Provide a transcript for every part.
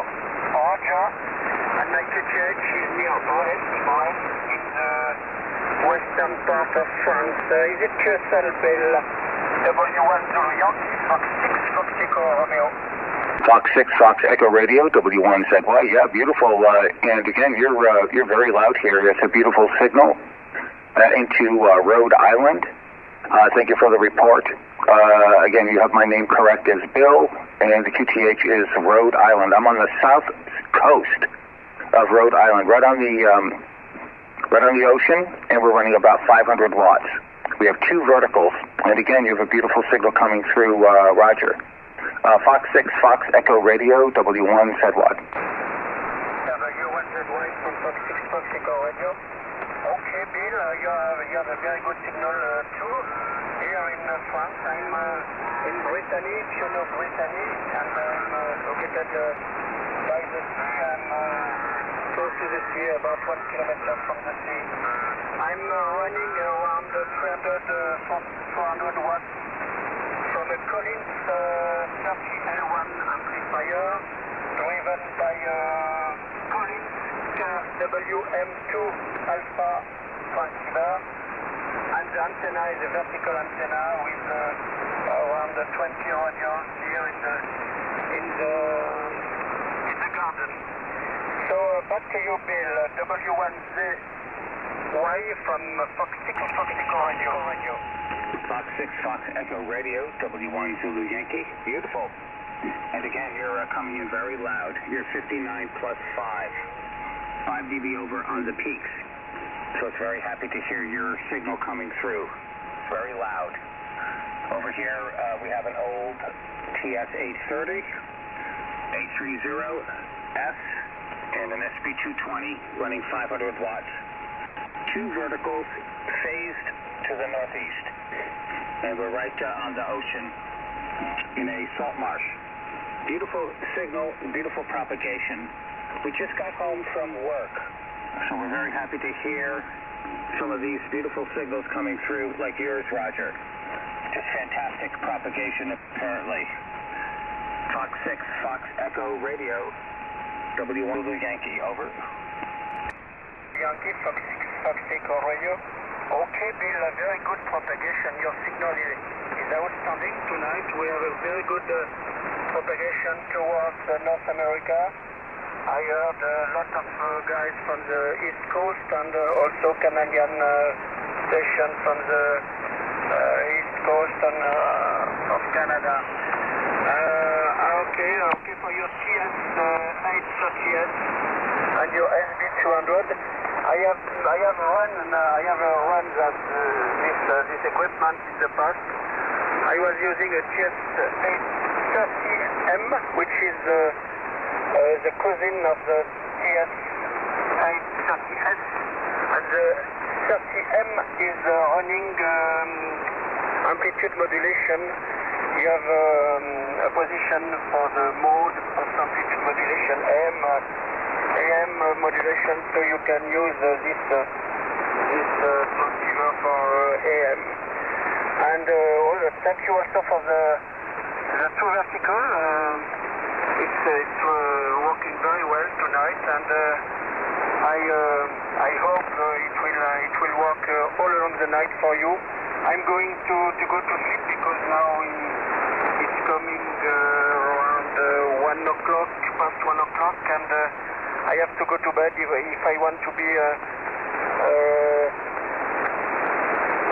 Roger. And my QTH is near Brest in the western part of France. Is it QSL Bill? W1 Zulu Yankee, Fox 6, Fox Echo Romeo. Fox 6, Fox Echo Radio, W1 ZY. Yeah, beautiful. And again, you're very loud here. It's a beautiful signal into Rhode Island. Thank you for the report. Again, you have my name correct as Bill, and the QTH is Rhode Island. I'm on the south coast of Rhode Island, right on the ocean, and we're running about 500 watts. We have 2 verticals, and again, you have a beautiful signal coming through, Roger. Fox 6, Fox Echo Radio, W1 ZY. W1 ZY from Fox 6, Fox Echo Radio. Okay, Bill, you have a very good signal too. Here in France, I'm in Brittany, if you know Brittany, and I'm located by the sea. I'm close to the sea, about 1 kilometer from the sea. I'm running around 400 watts from a Collins 30L1 amplifier, driven by Collins WM2 alpha transceiver, and the antenna is a vertical antenna with around 20 radios here in the garden. So back to you, Bill. W1ZY from Fox 6, Fox Echo Radio. Fox 6, Fox Echo Radio, W1 Zulu Yankee. Beautiful. And again, you're coming in very loud. You're 59 plus 5 dB over on the peaks. So it's very happy to hear your signal coming through. It's very loud. Over here, we have an old TS-830, 830S, and an SB220 running 500 watts. 2 verticals phased to the northeast. And we're right on the ocean in a salt marsh. Beautiful signal, beautiful propagation. We just got home from work, so we're very happy to hear some of these beautiful signals coming through, like yours, Roger. Just fantastic propagation, apparently. Fox 6, Fox Echo Radio, W1 Zulu Yankee, over. Yankee, Fox 6, Fox Echo Radio. Okay, Bill, a very good propagation. Your signal is outstanding tonight. We have a very good propagation towards North America. I heard a lot of guys from the East Coast and also Canadian station from the East Coast and, of Canada. Okay, for your TS-830S and your SB200. I have run this equipment in the past. I was using a TS-830M, which is the cousin of the TS-830S, and the 30M is running amplitude modulation. You have a position for the mode of amplitude modulation, AM modulation, so you can use this transceiver for AM. And thank you also for the 2 vertical. It's working very well tonight, and I hope it will work all along the night for you. I'm going to go to sleep because now it's coming around 1 o'clock, past 1 o'clock, and I have to go to bed if I want to be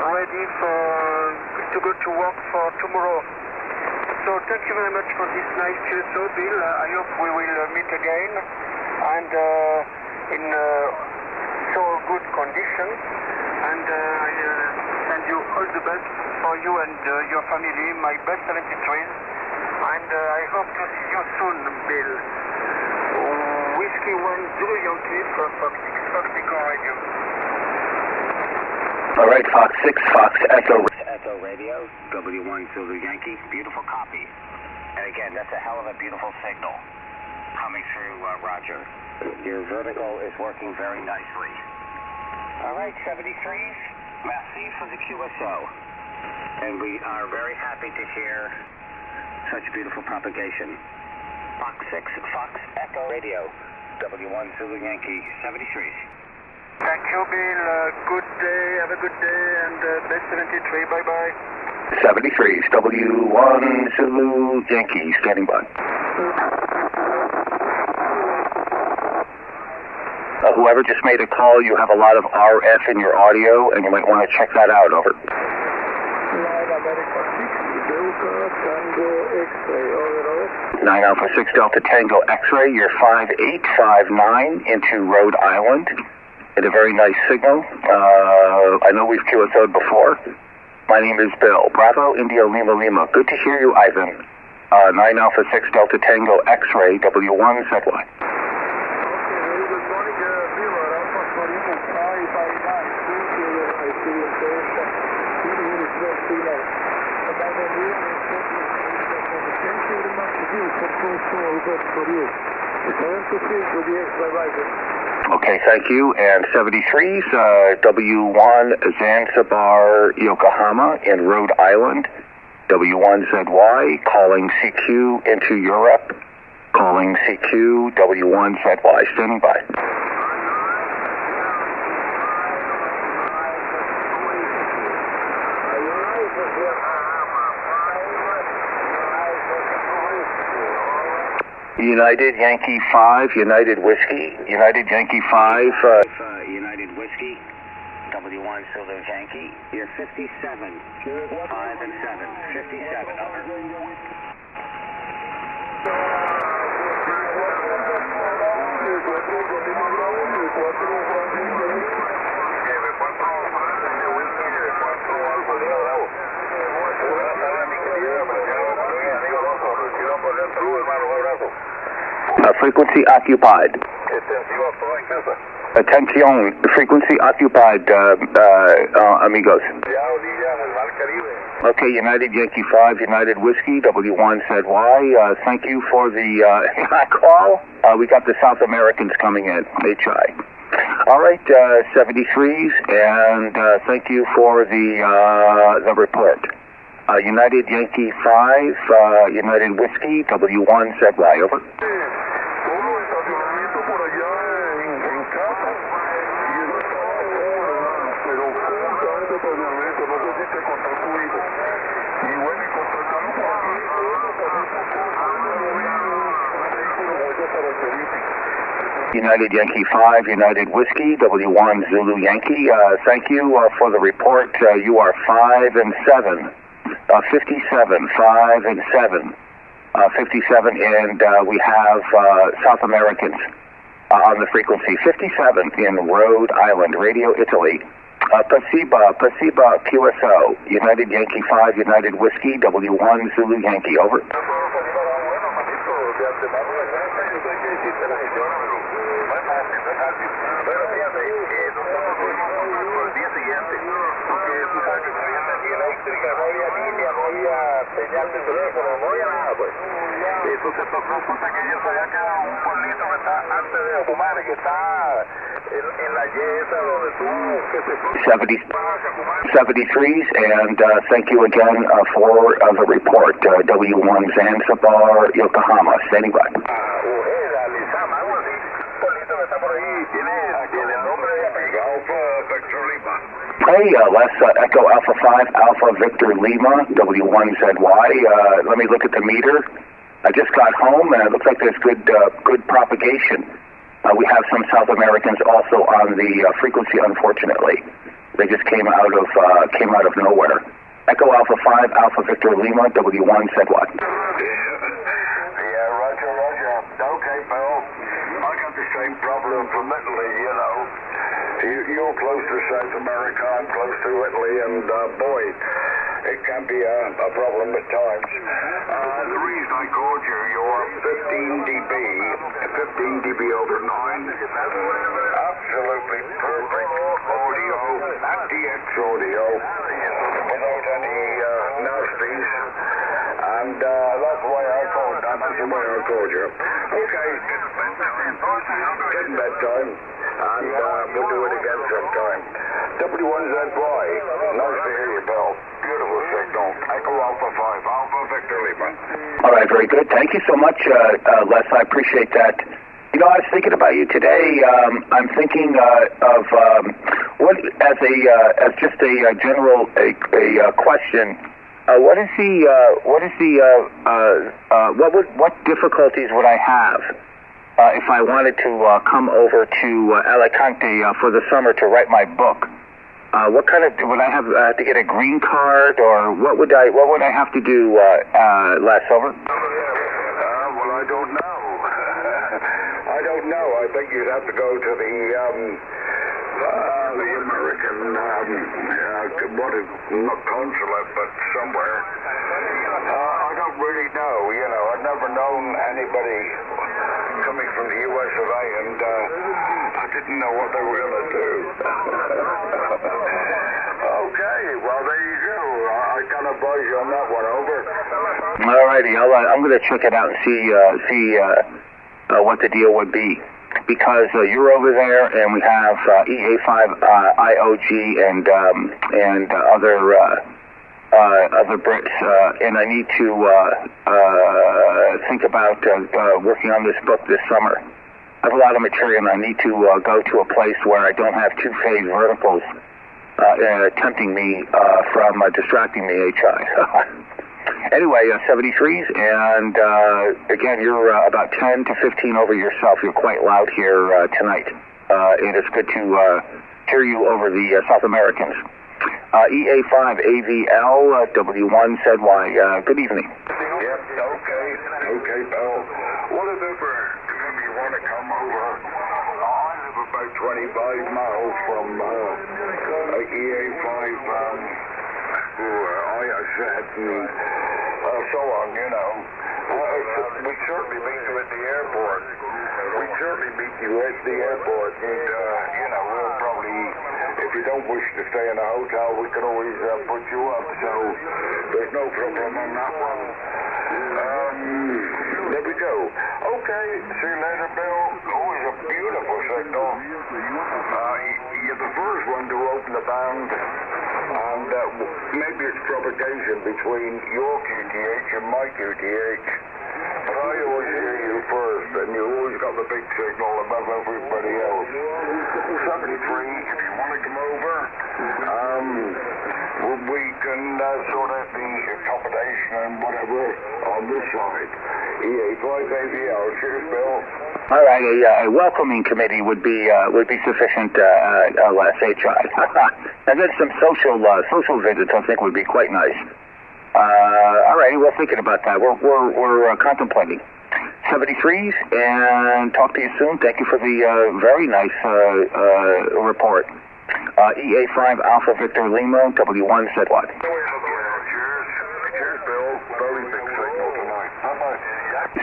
ready to go to work for tomorrow. So thank you very much for this nice QSO, Bill. I hope we will meet again and in so good conditions. And I send you all the best for you and your family. My best 73s. And I hope to see you soon, Bill. Whiskey 1 Zulu Yankee for Fox 6, Fox Echo Radio. All right, Fox 6, Fox Echo Radio, W1 Zulu Yankee. Beautiful copy. And again, that's a hell of a beautiful signal coming through, Roger. Your vertical is working very nicely. All right, 73s, merci for the QSO. And we are very happy to hear such beautiful propagation. Fox 6, Fox Echo Radio, W1 Zulu Yankee 73. Thank you, Bill. Good day. Have a good day. And best 73. Bye-bye. 73s, W1 Zulu Yankee, standing by. Whoever just made a call, you have a lot of RF in your audio, and you might want to check that out. Over. 9 America 6 Delta Tango X-ray. Over. 9 Alpha 6 Delta Tango X-ray. You're 5859 into Rhode Island. It's a very nice signal. I know we've QSO'd before. My name is Bill. Bravo, India, Lima, Lima. Good to hear you, Ivan. 9 Alpha 6 Delta Tango X-ray, W1 ZY. Okay, thank you. And 73s, W1 Zanzibar, Yokohama in Rhode Island. W1ZY, calling CQ into Europe. Calling CQ, W1ZY, standing by. United Yankee 5, United Whiskey, United Yankee 5. United Whiskey, W1 Zulu Yankee. You're 57, 5 and 7, 57, over. Frequency occupied. Attention, frequency occupied, amigos. Okay, United Yankee 5, United Whiskey, W1ZY. Thank you for the call. We got the South Americans coming in, HI. All right, 73s, and thank you for the report. United Yankee 5, United Whiskey, W1ZY, over. United Yankee 5, United Whiskey, W1 Zulu Yankee. Thank you for the report. You are 5 and 7. 57, 5 and 7. 57, and we have South Americans on the frequency. 57 in Rhode Island, Radio Italy. Pasiba QSO, United Yankee 5, United Whiskey, W1 Zulu Yankee, over. Eso se resulta que ellos allá queda un pueblito que está antes de Ocumare, que está en la yesa donde tú que se 73s, and thank you again for the report. W1 Zanzibar, Yokohama, standing by. Ojeda, Lizama, algo así. Un pueblito que está por ahí, tiene el nombre de Alpha Victor Lima. Hey, Les, Echo Alpha 5, Alpha Victor Lima, W1ZY. Let me look at the meter. I just got home, and it looks like there's good propagation. We have some South Americans also on the frequency, unfortunately. They just came out of nowhere. Echo Alpha 5, Alpha Victor Lima, W1ZY. Yeah, Roger. Okay, Bill. I got the same problem from Italy, you know. You're close to South America, I'm close to Italy, and boy, it can be a problem at times. The reason I called you, you're 15 dB over 9. Absolutely perfect audio, DX audio, without any nasties. And that's why I called. That's why I called you. Okay, getting bedtime. And we'll do it again sometime. W1ZY, nice to hear you, Bill. Beautiful signal. Echo Alpha 5, Alpha Victor Lima. All right, very good. Thank you so much, Les. I appreciate that. You know, I was thinking about you today. I'm thinking of what, as just a general question. What difficulties would I have if I wanted to come over to Alicante for the summer to write my book? What kind of would I have to get a green card, or what would I have to do? Last over. Well, I don't know. I don't know. I think you'd have to go to the American, what is, not consulate, but somewhere. I don't really know, you know. I've never known anybody coming from the US of A, and I didn't know what they were going to do. Okay, well, there you go. I can't advise you on that one. Over. All righty, I'm going to check it out and see what the deal would be. Because you're over there, and we have EA5 IOG and other Brits, and I need to think about working on this book this summer. I have a lot of material, and I need to go to a place where I don't have two phase verticals tempting me from distracting the HI. Anyway, 73s, and again, you're about 10 to 15 over yourself. You're quite loud here tonight, and it's good to hear you over the South Americans. EA5 AVL W1ZY, good evening. Yep, okay, pal. Whatever you want to come over, I live about 25 miles from EA5, I said, and so on, you know. We'd certainly meet you at the airport. And, you know, we'll probably, if you don't wish to stay in a hotel, we can always put you up, so there's no problem on that one. There we go. Okay, see you later, Bill. Always a beautiful signal. You're the first one to open the band, and maybe it's propagation between your QTH and my QTH. But I always hear you first, and you always got the big signal above everybody else. 73, if you want to come over, we can sort out the accommodation and whatever on this side. EA5 AVL, cheers, Bill. All right, a welcoming committee would be sufficient, less HI. And then some social visits, I think, would be quite nice. All righty, we're thinking about that. We're contemplating. 73s, and talk to you soon. Thank you for the very nice report. EA5 Alpha Victor Lima W1ZY. Cheers, Bill. Very big signal tonight.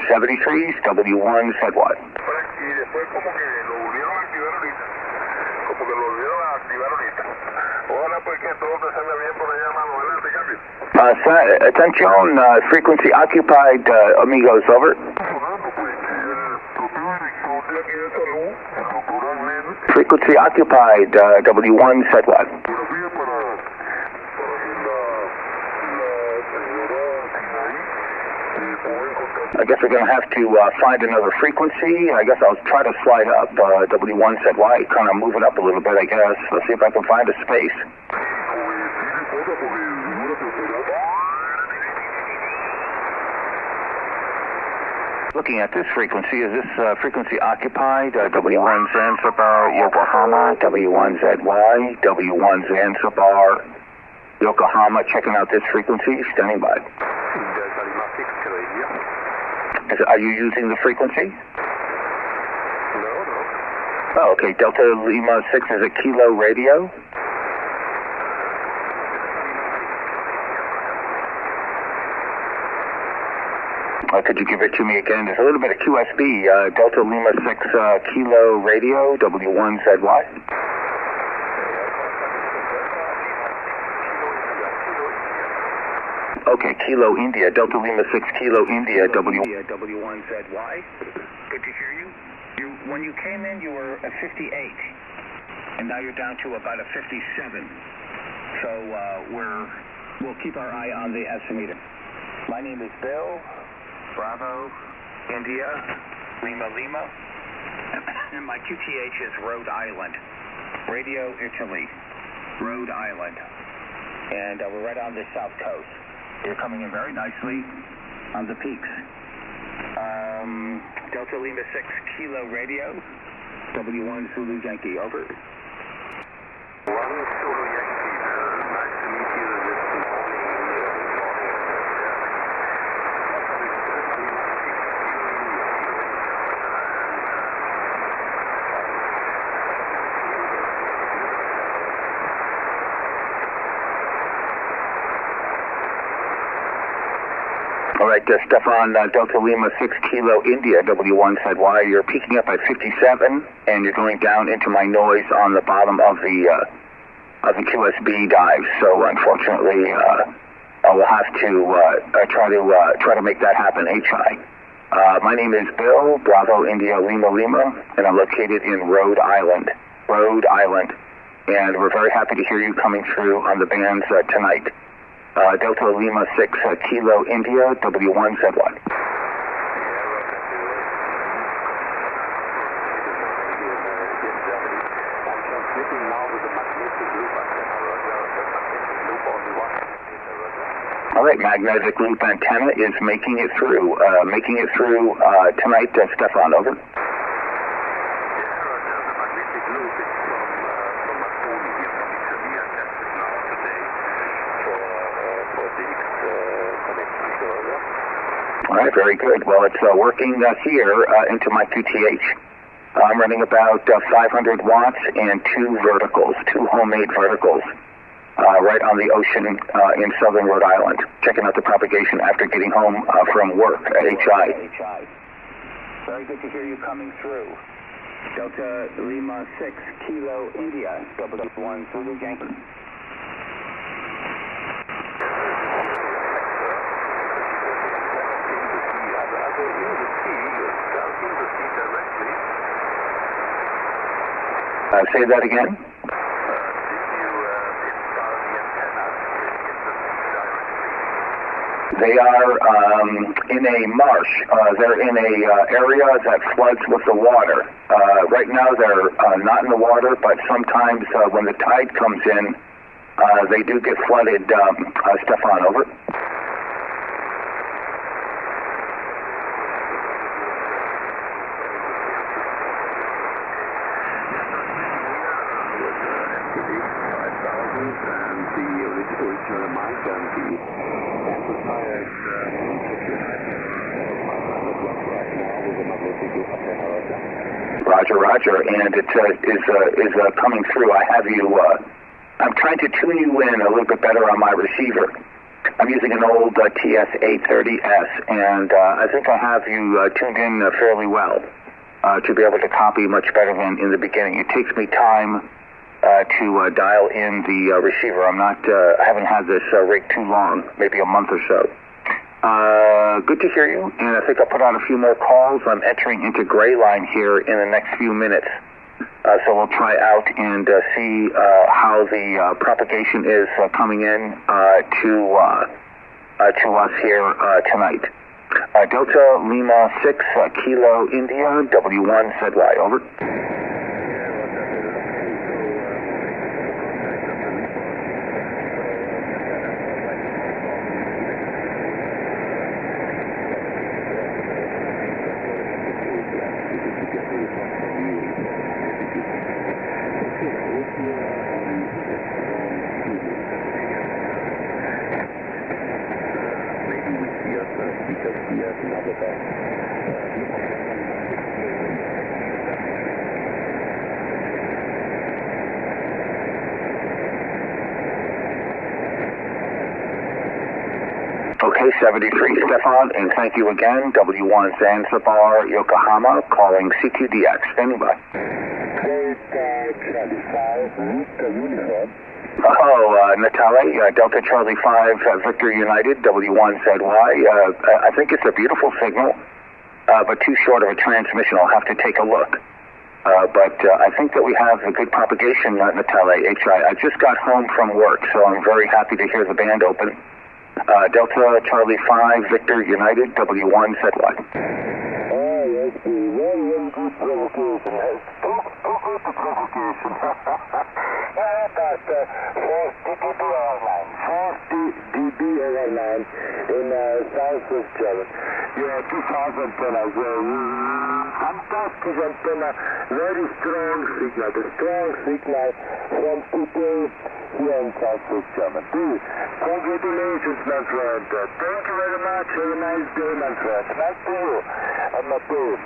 73s W1ZY. Attention, frequency occupied, amigos, over. Frequency occupied, W1ZY. I guess we're going to have to find another frequency. I guess I'll try to slide up W1ZY, kind of move it up a little bit, I guess. Let's see if I can find a space. Looking at this frequency, is this frequency occupied? W1 Zanzibar, Yokohama, W1ZY, W1 Zanzibar, Yokohama. Checking out this frequency, standing by. Are you using the frequency? No. Oh, okay. Delta Lima 6 is a Kilo radio. Could you give it to me again? There's a little bit of QSB. Delta Lima 6 Kilo radio, W1ZY. Okay, Kilo India, Delta Lima 6 Kilo India, W1ZY. Good to hear you. When you came in, you were at 58, and now you're down to about a 57. So we'll keep our eye on the altimeter. My name is Bill, Bravo, India, Lima, Lima, and my QTH is Rhode Island, Radio Italy, Rhode Island, and we're right on the south coast. You're coming in very nicely on the peaks. Delta Lima 6 Kilo Radio, W1 Zulu Yankee, over. 1 Zulu Yankee, nice to meet you this morning. All right, Stefan, Delta Lima 6 Kilo India, W1ZY. You're peaking up at 57, and you're going down into my noise on the bottom of the QSB dive. So unfortunately, I will have to try to make that happen. HI. My name is Bill, Bravo India Lima Lima, and I'm located in Rhode Island. Rhode Island, and we're very happy to hear you coming through on the bands tonight. Delta Lima 6 Kilo India, W1ZY. All right, magnetic loop antenna is making it through tonight, Stefan, over. All right, very good. Well, it's working here into my QTH. I'm running about 500 watts and 2 verticals, 2 homemade verticals, right on the ocean in southern Rhode Island. Checking out the propagation after getting home from work at HI. Very good to hear you coming through. Delta Lima 6 Kilo India, W1 Zulu Yankee. Say that again. They are in a marsh. They're in a area that floods with the water. Right now they're not in the water, but sometimes when the tide comes in, they do get flooded. Stefan, over. Roger, and it is coming through. I have you, I'm trying to tune you in a little bit better on my receiver. I'm using an old TS-830S, and I think I have you tuned in fairly well to be able to copy much better than in the beginning. It takes me time to dial in the receiver. I haven't had this rig too long, maybe a month or so. Good to hear you, and I think I'll put on a few more calls. I'm entering into gray line here in the next few minutes, so we'll try out and see how the propagation is coming in to us here tonight. Delta Lima 6 Kilo India, W1ZY, over. Okay, 73, Stefan, and thank you again. W1 Zanzibar, Yokohama, calling CQDX. Standing by. Oh, Natalie, Delta Charlie 5, Victor United, W1ZY. I think it's a beautiful signal, but too short of a transmission. I'll have to take a look. But I think that we have a good propagation, Natalie, HI. I just got home from work, so I'm very happy to hear the band open. Delta Charlie 5 Victor United W1ZY. Oh, yes, very good provocation. Provocation. About 40 dB online. 40 dB online in Southwest German. Yeah, 2010 as well. Fantastic antenna. Very strong signal. The strong signal from people here in Southwest German. Congratulations, my friend. Thank you very much. Have a nice day, my friend. Back to you. I'm not doing.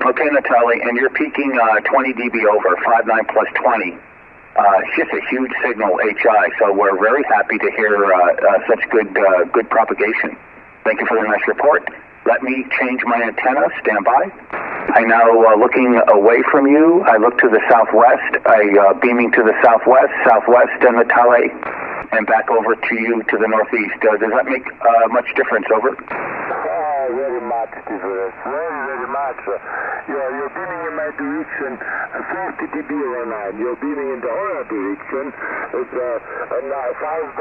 Okay, Natalie, and you're peaking 20 dB over, 59 plus 20. It's just a huge signal, HI, so we're very happy to hear such good propagation. Thank you for the nice report. Let me change my antenna. Stand by. I'm now looking away from you. I look to the southwest. Beaming to the southwest, Natalie, and back over to you to the northeast. Does that make much difference? Over. Very much difference. Very much. You're beaming in my direction, 40 dB right now. You're beaming in the other direction. It's 5 by 9. 5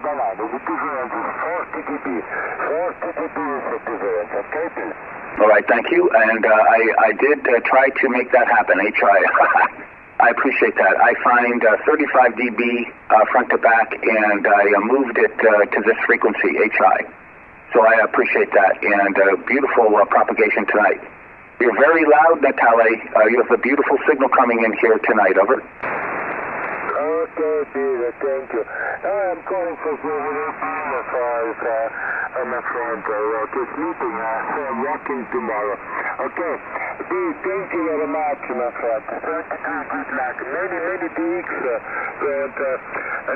by 9. There's a difference of 40 dB. 40 dB is the difference. Okay, please. All right, thank you. And I did try to make that happen, HI. I appreciate that. I find 35 dB front to back, and I moved it to this frequency, HI. So I appreciate that, and beautiful propagation tonight. You're very loud, Natalie. You have a beautiful signal coming in here tonight. Over. Okay, Peter, thank you. I'm calling for my friend. Just meeting for walking tomorrow. Okay, thank you very much, my friend. Good luck. Many peaks, and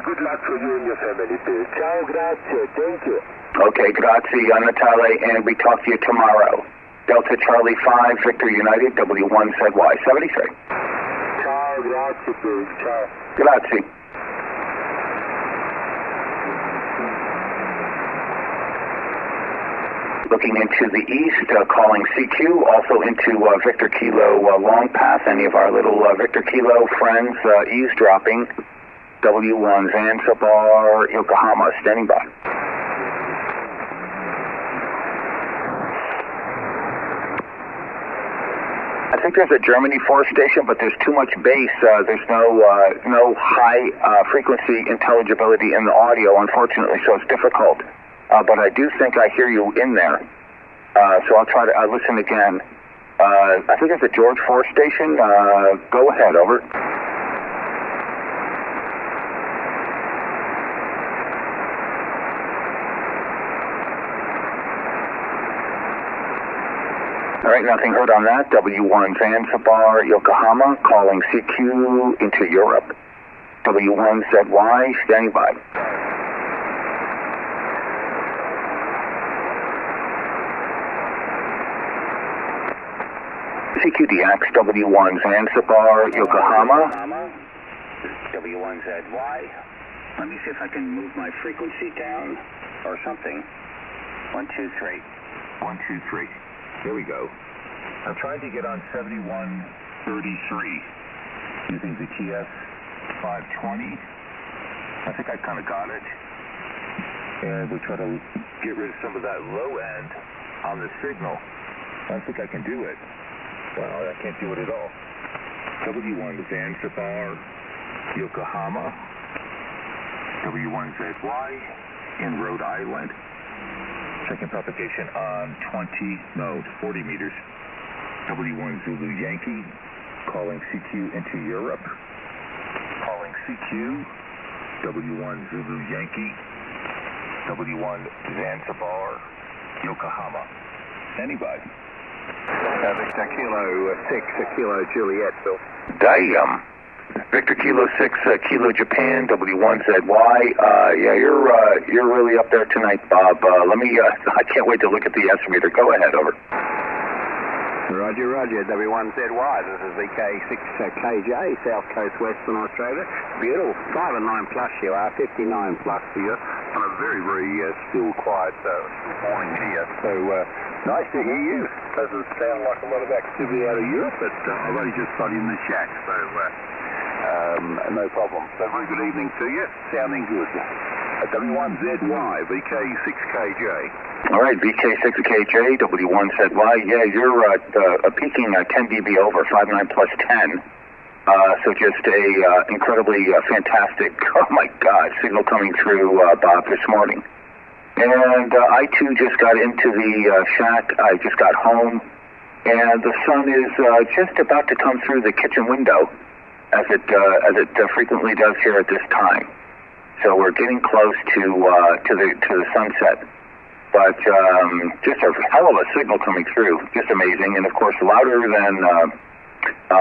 good luck for you and your family, Peter. Ciao, grazie. Thank you. Okay, grazie, Natalie, and we talk to you tomorrow. Delta Charlie 5 Victor United W1ZY 73. Ciao, grazie, Peter. Ciao. Grazie. Looking into the east, calling CQ, also into Victor Kilo Long Path. Any of our little Victor Kilo friends eavesdropping. W1 Zanzibar, Yokohama, standing by. I think there's a Germany 4 station, but there's too much bass. There's no high frequency intelligibility in the audio, unfortunately, so it's difficult. But I do think I hear you in there. So I'll try to listen again. I think it's a George 4 station. Go ahead, over. All right, nothing heard on that. W1 Zanzibar, Yokohama, calling CQ into Europe. W1ZY, standing by. CQDX, W1 Zanzibar, Yokohama. W1ZY. Let me see if I can move my frequency down or something. 1, 2, 3. 1, 2, 3. Here we go. I'm trying to get on 7133 using the TS 520. I think I kind of got it. And we try to get rid of some of that low end on the signal. I think I can do it. Well, I can't do it at all. W1 Zanzibar, Yokohama. W1ZY in Rhode Island. Checking propagation on 40 meters. W1 Zulu Yankee, calling CQ into Europe. Calling CQ, W1 Zulu Yankee, W1 Zanzibar, Yokohama. Anybody? Victor Kilo 6, Kilo Juliet, Bill. Damn. Victor Kilo 6, Kilo Japan, W1ZY. Yeah, you're really up there tonight, Bob. I can't wait to look at the S-meter. Go ahead, over. Roger, W1ZY. This is VK6KJ, South Coast, Western Australia. Beautiful. 5 and 9 plus you are, 59 plus here. On a very, very still, quiet morning here. So, nice to hear you. Doesn't sound like a lot of activity out of Europe, but I've only just got in the shack, so no problem. So, very good evening to you. Sounding good. W1ZY, VK6KJ. All right, VK6KJ, W1ZY. Yeah, you're peaking 10 dB over, 59 plus 10. So just a incredibly fantastic, oh my God, signal coming through, Bob, this morning. And I too just got into the shack. I just got home, and the sun is just about to come through the kitchen window, as it frequently does here at this time. So we're getting close to the sunset. But just a hell of a signal coming through, just amazing, and of course louder than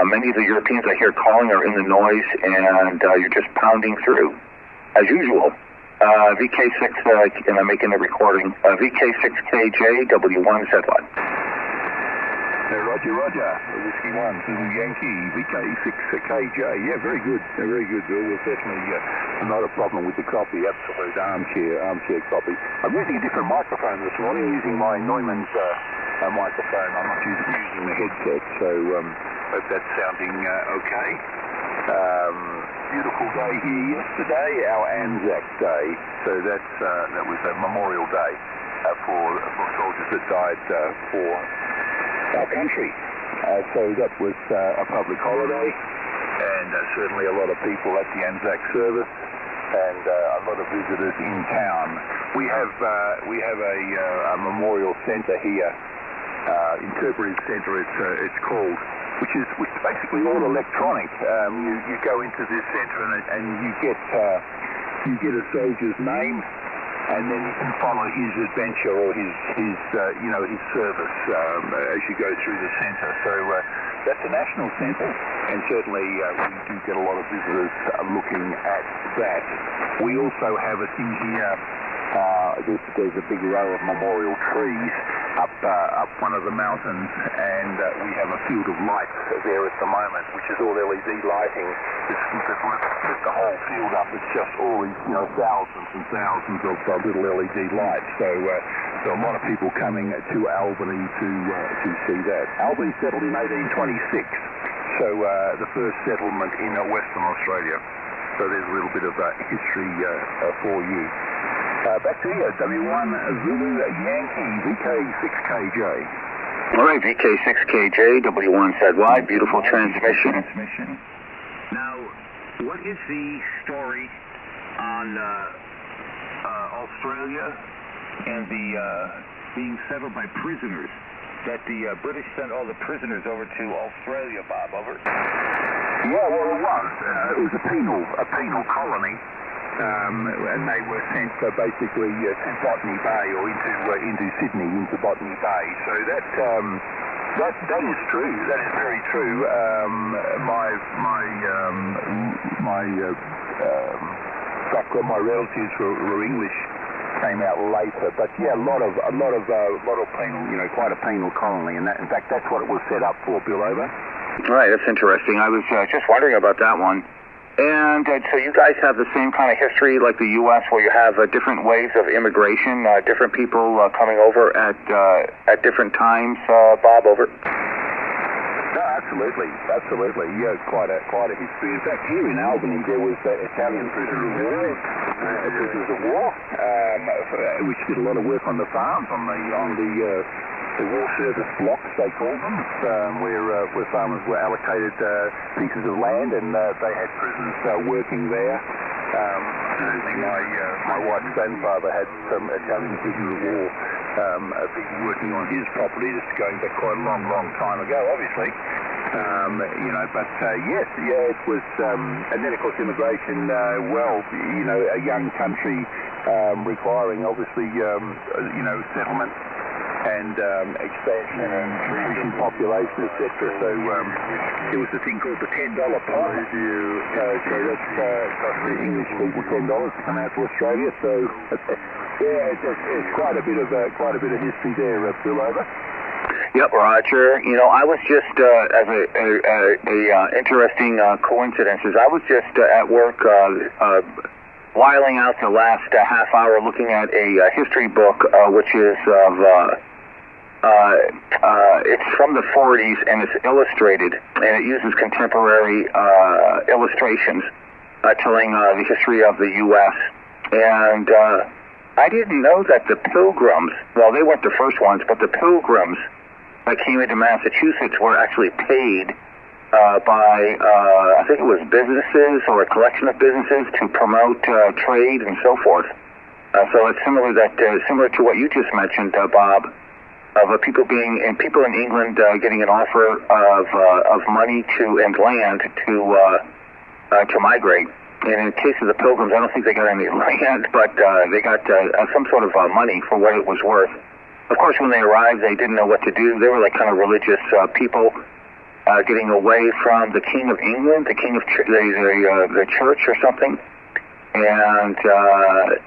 many of the Europeans I hear calling are in the noise, and you're just pounding through, as usual. VK6, and I'm making a recording, VK6KJ, W1ZY. Roger, Whiskey 1, Zulu Yankee, VK6KJ, yeah, very good, Bill. We'll definitely, not a problem with the copy, absolute armchair copy. I'm using a different microphone this morning, using my Neumann's microphone. I'm not using the headset, so hope that's sounding okay. Beautiful day here yesterday, our Anzac Day, so that was a Memorial Day for soldiers that died for our country. So that was a public holiday, and certainly a lot of people at the Anzac service, and a lot of visitors in town. We have a memorial centre here, interpretive centre it's called, which is basically all electronic. You go into this centre and you get a soldier's name, and then you can follow his adventure or his service as you go through the centre. So that's a national centre, and certainly we do get a lot of visitors looking at that. We also have a thing here. There's a big row of memorial trees up one of the mountains, and we have a field of lights there at the moment, which is all LED lighting. It's lit the whole field up. It's just all these, thousands and thousands of little LED lights. So a lot of people coming to Albany to see that. Albany settled in 1826, so the first settlement in Western Australia. So there's a little bit of history for you. Back to you, W1 Zulu Yankee, VK6KJ. All right, VK6KJ, W1ZY, beautiful transmission. Now, what is the story on Australia and the being settled by prisoners? That the British sent all the prisoners over to Australia, Bob, over? Yeah, well, it was. It was a penal colony. And they were sent basically to Botany Bay or into Sydney, into Botany Bay. So that is true. That is very true. My relatives were English, came out later. But yeah, a lot of penal, quite a penal colony. And that, in fact, that's what it was set up for. Bill, over. Right, that's interesting. I was just wondering about that one. And so you guys have the same kind of history like the U.S., where you have different waves of immigration, different people coming over at different times, Bob, over? No, absolutely. Yeah, quite a history. In fact, here in Albany, there was Italian prisoners of war, which did a lot of work on the farms, on the war service blocks, they called them, where farmers were allocated pieces of land, and they had prisoners working there. Certainly my wife's grandfather had some Italian prisoners of war people working on his property, just going back quite a long time ago, obviously. Yes, it was, and then of course immigration, a young country requiring obviously, settlement and expansion and increasing population, etc. So there was a thing called the $10 prize. So that cost the English people $10 to come out to Australia. So yeah, it's quite a bit of history there, Bill, over. Yep, Roger. I was just as a interesting coincidences. I was just at work whiling out the last half hour looking at a history book, which is of. It's from the 40s, and it's illustrated, and it uses contemporary illustrations telling the history of the U.S. And I didn't know that the pilgrims, well, they weren't the first ones, but the pilgrims that came into Massachusetts were actually paid by, I think it was businesses or a collection of businesses to promote trade and so forth. So it's similar to what you just mentioned, Bob, of people in England getting an offer of money and land to migrate. And in the case of the Pilgrims, I don't think they got any land, but they got some sort of money for what it was worth. Of course, when they arrived, they didn't know what to do. They were like kind of religious people getting away from the King of England, the King of the church or something, and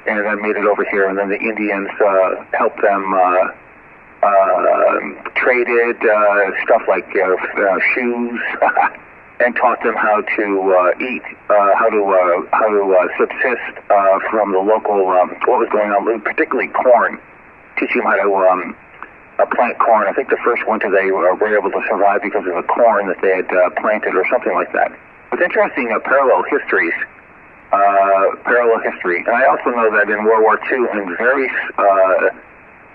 then made it over here. And then the Indians helped them traded stuff like shoes. And taught them how to eat, how to subsist from the local what was going on, particularly corn. Teaching them how to plant corn. I think the first winter they were able to survive because of the corn that they had planted, or something like that. It's interesting parallel history. And I also know that in World War II, in very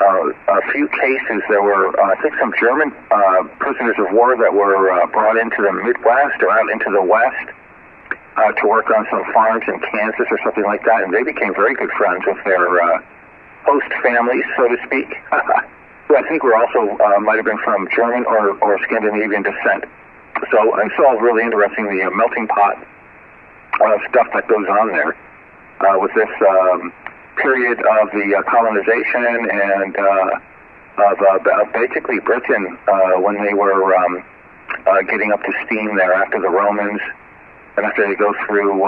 a few cases, there were, I think, some German prisoners of war that were brought into the Midwest or out into the West to work on some farms in Kansas or something like that, and they became very good friends with their host families, so to speak, who I think were also might have been from German or Scandinavian descent. So it's all really interesting, the melting pot stuff that goes on there with this period of the colonization and of basically Britain when they were getting up to steam there after the Romans, and after they go through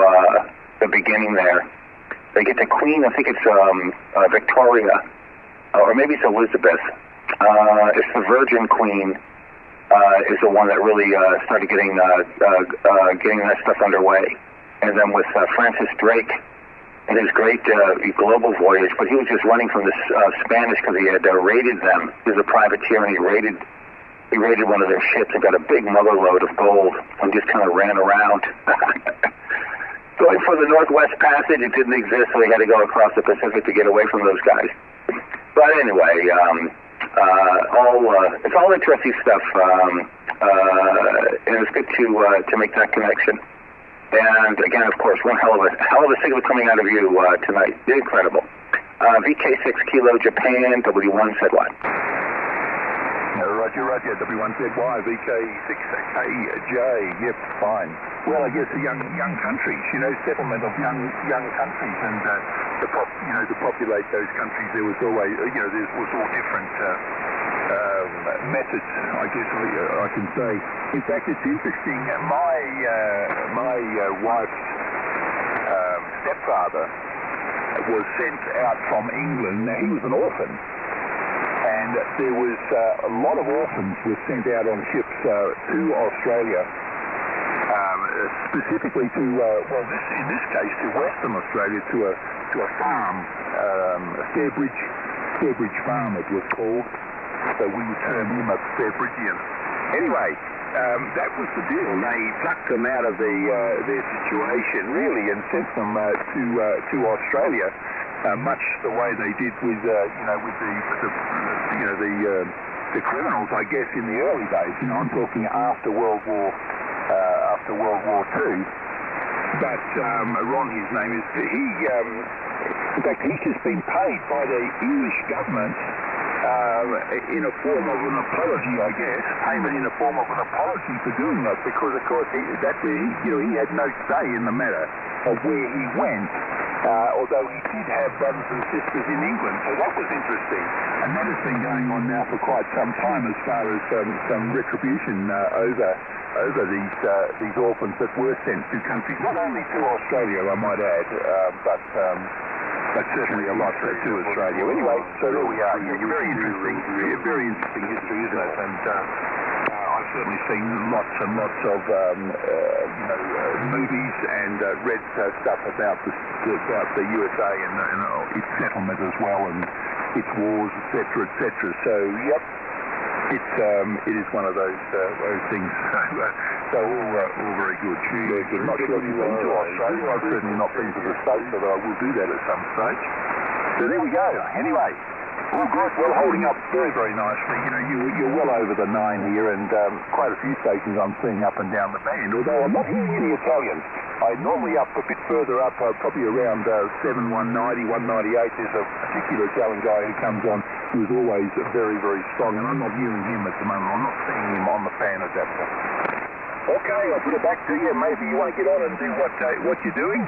the beginning there. They get to Queen, I think it's Victoria, or maybe it's Elizabeth. It's the Virgin Queen is the one that really started getting that stuff underway. And then with Francis Drake, in his great global voyage, but he was just running from the Spanish because he had raided them. He was a privateer, and he raided one of their ships and got a big mother load of gold and just kind of ran around. Going for the Northwest Passage, it didn't exist, so he had to go across the Pacific to get away from those guys. But anyway, it's all interesting stuff, and it's good to make that connection. And again, of course, one hell of a signal coming out of you tonight. Incredible. VK6 Kilo Japan, W1 said what? Roger, W1ZY, VK6KJ, yep, fine. Well, I guess the young countries, settlement of young countries, and to populate those countries, there was always, there was all different methods, I guess I can say. In fact, it's interesting, my wife's stepfather was sent out from England. Now, he was an orphan, and there was a lot of orphans were sent out on ships to Australia, specifically to, in this case, to Western Australia, to a farm, a Fairbridge farm it was called. So we would term him a Fairbridgian. Anyway, that was the deal. They plucked them out of their situation, really, and sent them to Australia, much the way they did with the criminals, I guess, in the early days. I'm talking after World War II. But Ron, his name is, in fact, he's just been paid by the English government in a form of an apology, I guess, payment in a form of an apology for doing that, because of course he had no say in the matter of where he went, although he did have brothers and sisters in England, so that was interesting, and that has been going on now for quite some time as far as some retribution over these orphans that were sent to countries, not only to Australia, I might add, but certainly a lot to Australia. Anyway, so there we are. Yeah, very interesting history, isn't it? And I've certainly seen lots and lots of movies and read stuff about the USA and its settlement as well, and its wars, etc., etc. So, yep. It is one of those things. So So all very good. I'm not sure if you've been to Australia. I've certainly not been to the States, although I will do that at some stage. So there we go. Anyway, all good. Well, holding up very, very nicely. You know, you're well over the 9 here, and quite a few stations I'm seeing up and down the band, although I'm not hearing any Italians. I'm normally up a bit further up, probably around 7, 190, 198. There's a particular Italian guy who comes on who is always very, very strong, and I'm not hearing him at the moment. I'm not seeing him on the fan adapter. Okay, I'll put it back to you. Maybe you want to get on and do what you're doing,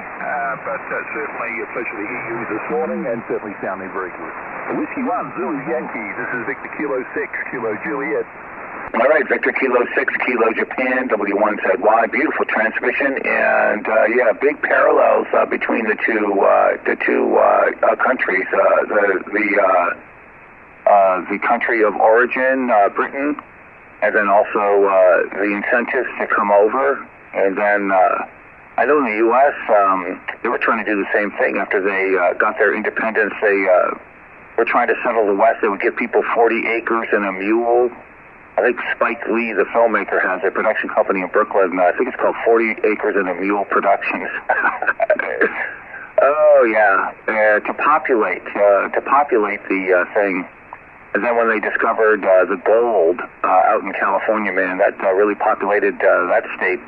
but certainly a pleasure to hear you this morning, and certainly sounding very good. Whiskey 1, Zulu Yankee. This is Victor Kilo 6, Kilo Juliet. All right, Victor Kilo 6, Kilo Japan, W1ZY, beautiful transmission, and yeah, big parallels between the two countries. The country of origin, Britain, and then also the incentives to come over, and then I know in the U.S. They were trying to do the same thing after they got their independence. They were trying to settle the West. They would give people 40 acres and a mule. I think Spike Lee, the filmmaker, has a production company in Brooklyn. I think it's called 40 Acres and a Mule Productions. Oh yeah, to populate the thing. And then when they discovered the gold out in California, man, that really populated that state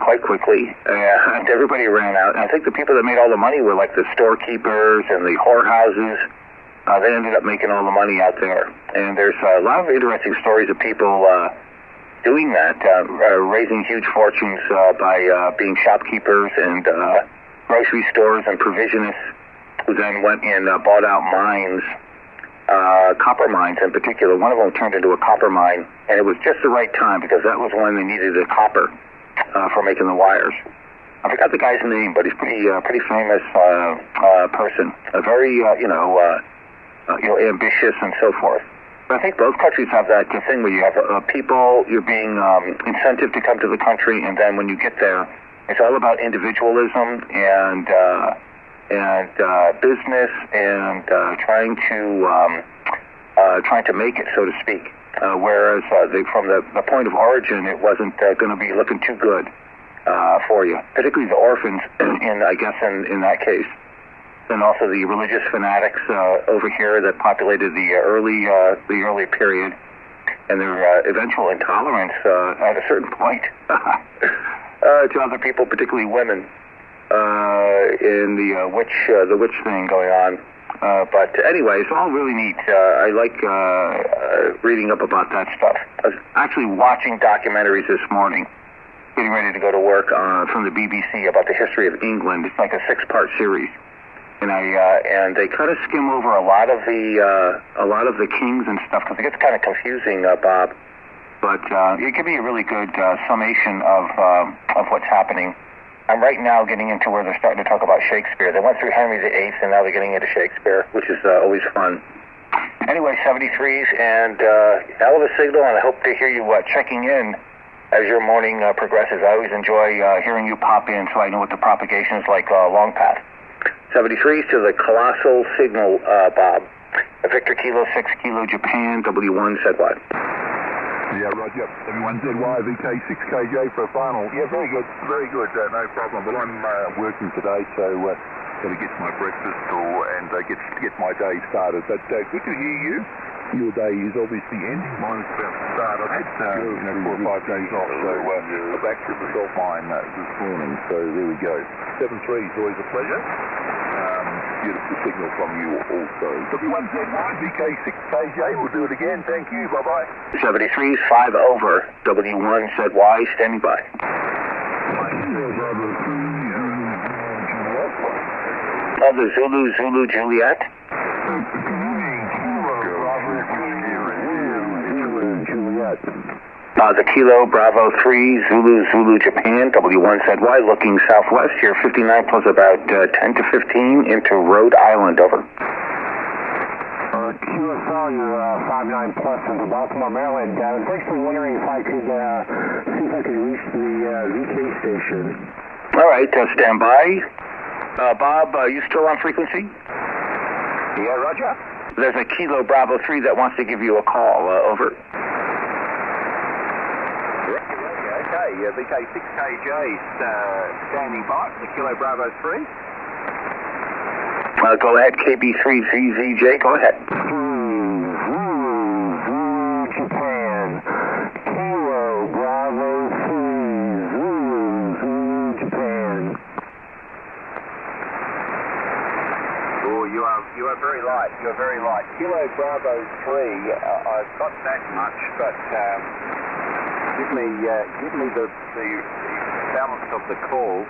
quite quickly. And everybody ran out. And I think the people that made all the money were like the storekeepers and the whorehouses. They ended up making all the money out there. And there's a lot of interesting stories of people doing that, raising huge fortunes by being shopkeepers and grocery stores and provisionists, who then went and bought out mines. Copper mines in particular. One of them turned into a copper mine, and it was just the right time because that was when they needed the copper for making the wires. I forgot the guy's name, but he's pretty famous person. A very ambitious and so forth. But I think both countries have that thing where you have people, you're being incentive to come to the country, and then when you get there, it's all about individualism and business and trying to make it, so to speak. Whereas from the point of origin, it wasn't going to be looking too good for you, particularly the orphans. In that case, and also the religious fanatics over here that populated the early period, and their eventual intolerance at a certain point to other people, particularly women. In the witch thing going on. But anyway, it's all really neat. I like reading up about that stuff. I was actually watching documentaries this morning, getting ready to go to work from the BBC about the history of England. It's like a 6-part series, and they kind of skim over a lot of the kings and stuff because it gets kind of confusing, Bob. But it can be a really good summation of what's happening. I'm right now getting into where they're starting to talk about Shakespeare. They went through Henry VIII, and now they're getting into Shakespeare, which is always fun. Anyway, 73s, and hell of a signal, and I hope to hear you checking in as your morning progresses. I always enjoy hearing you pop in so I know what the propagation is like long path. 73s to the colossal signal, Bob. Victor Kilo 6, Kilo Japan, W1ZY. Yeah, Roger. W1ZY, VK6KJ for a final. Yeah, very good, no problem. Well, I'm working today, so got to get my breakfast and get my day started. But good to hear you. Your day is obviously ending. Mine's about to start. I've had 4 or 5 days off, so I'm back to the salt mine this morning. So there we go. 73 is always a pleasure. Beautiful signal from you also. W1ZY, VK6KJ, we'll do it again. Thank you. Bye-bye. 73's 5 over. W1ZY, standing by. The Zulu Juliet. The Kilo Bravo 3 Zulu Japan, W1ZY, looking southwest here, 59 plus about 10 to 15 into Rhode Island, over. QSL, you're 59 plus into Baltimore, Maryland. I was actually wondering if I could see if I could reach the VK station. All right, stand by. Bob, are you still on frequency? Yeah, Roger. There's a Kilo Bravo 3 that wants to give you a call, over. VK6KJ standing by, the Kilo Bravo 3. Go ahead, KB3ZZJ, go ahead. Japan. Kilo Bravo 3, Japan. Oh, you are very light. You're very light. Kilo Bravo 3. I've got that much, but give me the balance of the call.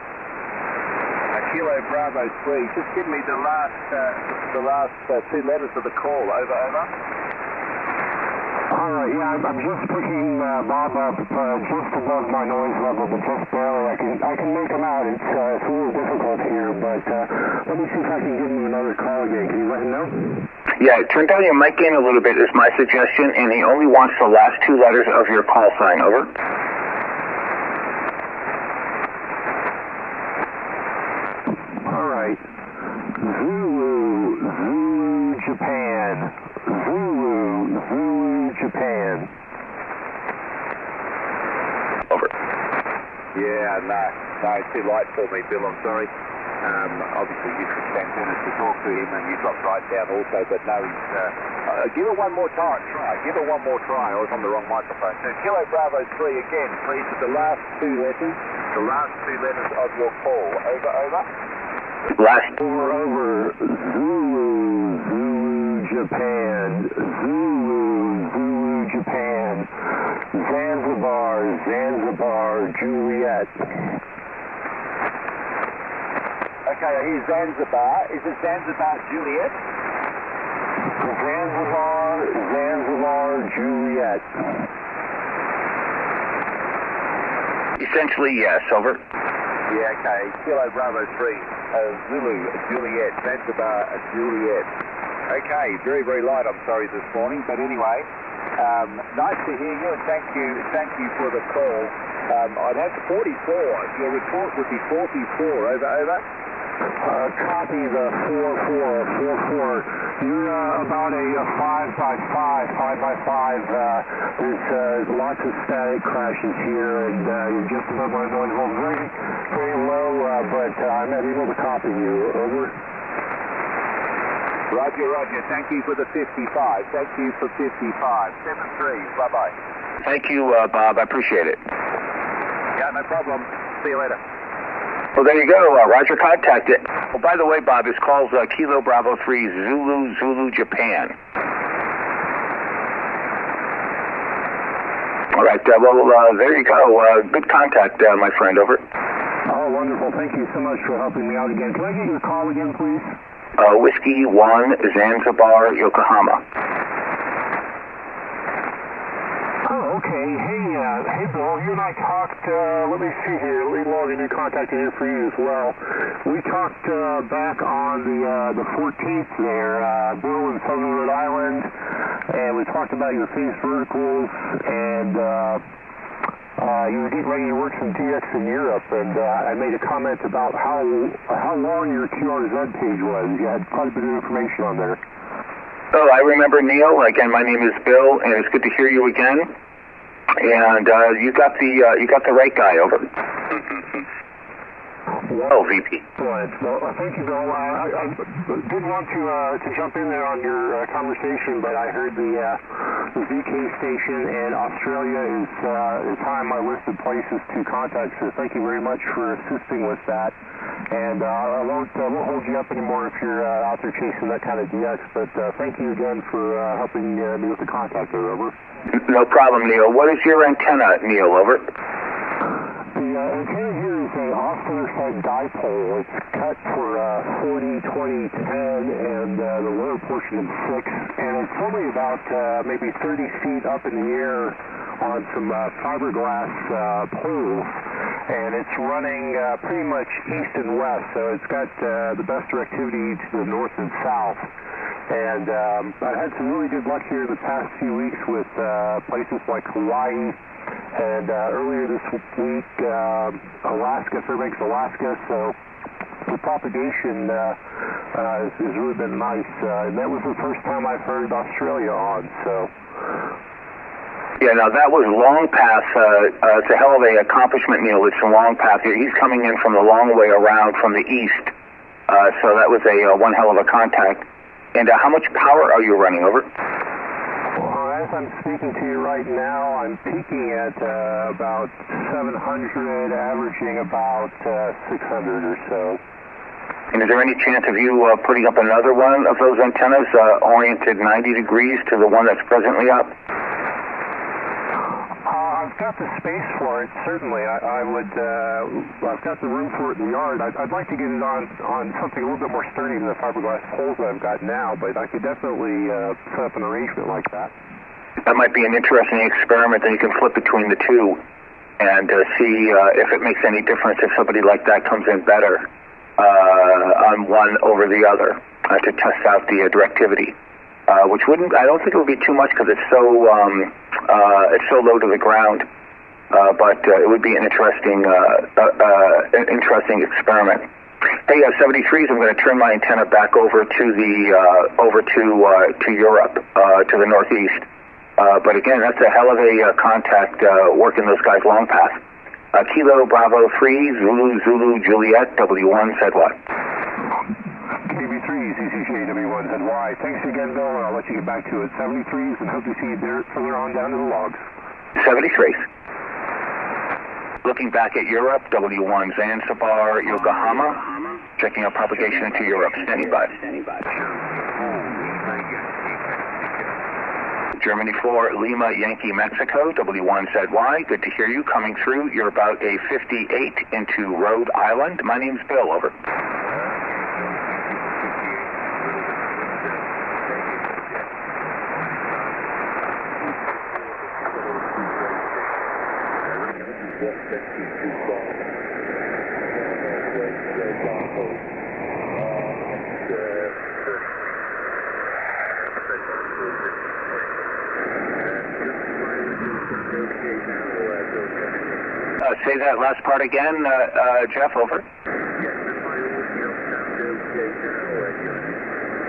Kilo Bravo 3. Just give me the last two letters of the call. Over, over. All right, yeah, I'm just picking Bob up just above my noise level, but just barely. I can make him out. It's a little difficult here, but let me see if I can give him another call again. Can you let him know? Yeah, turn down your mic gain a little bit is my suggestion, and he only wants the last two letters of your call sign. Over. All right. Zulu, Japan. Zulu, Japan. Over. Yeah, no, it's too light for me, Bill. I'm sorry. Obviously, you took 10 minutes to talk to him, and you dropped right down also. But no, he's. Give it one more time. Try. Give it one more try. I was on the wrong microphone. So Kilo Bravo 3 again. Please, with the last two letters. The last two letters of your call. Over, over. Last. Over. Zulu, Japan. Zulu, Japan. Zanzibar, Juliet. Okay, here's Zanzibar. Is it Zanzibar, Juliet? Zanzibar, Juliet. Essentially, yes. Over. Yeah, okay. Kilo Bravo 3. Zulu, Juliet. Zanzibar, Juliet. Okay, very, very light, I'm sorry, this morning. But anyway, nice to hear you, and thank you for the call. I'd have 44. Your report would be 44. Over, over. Copy the 44. You're about a 5 by 5. There's lots of static crashes here, and you're just above my noise level. Very, very low, but I'm not able to copy you. Over. Roger. Thank you for the 55. Thank you for 55. 7-3. Bye-bye. Thank you, Bob. I appreciate it. Yeah, no problem. See you later. Well, there you go. Roger contacted. Well, by the way, Bob, his call's Kilo Bravo 3, Zulu, Japan. All right. There you go. Good contact, my friend. Over. Oh, wonderful. Thank you so much for helping me out again. Can I get your call again, please? Whiskey 1, Zanzibar, Yokohama. Oh, okay. Hey, Bill, you and I talked, let me see here, let me log a new contact in here for you as well. We talked back on the 14th there, Bill in Southern Rhode Island, and we talked about your phase verticals, and you were getting ready to work some DX in Europe, and I made a comment about how long your QRZ page was. You had quite a bit of information on there. Oh, I remember, Neil. Again, my name is Bill, and it's good to hear you again. And you got the right guy. Over. Oh, VP. Well, thank you, Bill. I did want to jump in there on your conversation, but I heard the VK station, and Australia is high on my list of places to contact. So thank you very much for assisting with that. And I won't hold you up anymore if you're out there chasing that kind of DX. But thank you again for helping me with the contact there. Over. No problem, Neil. What is your antenna, Neil? Over. The antenna here is an off-center-side dipole. It's cut for 40, 20, 10, and the lower portion is 6. And it's only about maybe 30 feet up in the air on some fiberglass poles. And it's running pretty much east and west, so it's got the best directivity to the north and south. And I've had some really good luck here the past few weeks with places like Hawaii, and earlier this week, Alaska, Fairbanks, Alaska. So the propagation has really been nice. And that was the first time I've heard Australia on. So Yeah, now that was Long Path. It's a hell of a accomplishment, Neil. It's a Long Path. He's coming in from the long way around from the east. So that was a one hell of a contact. And how much power are you running, over? Well, as I'm speaking to you right now, I'm peaking at about 700, averaging about 600 or so. And is there any chance of you putting up another one of those antennas oriented 90 degrees to the one that's presently up? I've got the space for it, certainly. I would, I've got the room for it in the yard. I'd like to get it on something a little bit more sturdy than the fiberglass poles that I've got now, but I could definitely set up an arrangement like that. That might be an interesting experiment that you can flip between the two and see if it makes any difference if somebody like that comes in better on one over the other to test out the directivity. Which wouldn't, I don't think it would be too much because it's so low to the ground. But it would be an interesting experiment. Hey, 73s. I'm going to turn my antenna back over to the to Europe, to the northeast. But again, that's a hell of a contact working those guys long path. Kilo Bravo 3 Zulu Juliet W1 said what? KB3 CCJ W1 said why. Thanks again, Bill, and I'll let you get back to it. 73s, and hope to see you there further on down to the logs. 73s. Looking back at Europe, W1 Zanzibar, Yokohama. Checking out propagation into Europe. Standing by. Germany 4, Lima, Yankee, Mexico. W1 said why. Good to hear you coming through. You're about a 58 into Rhode Island. My name's Bill, over. Say that last part again, Jeff, over.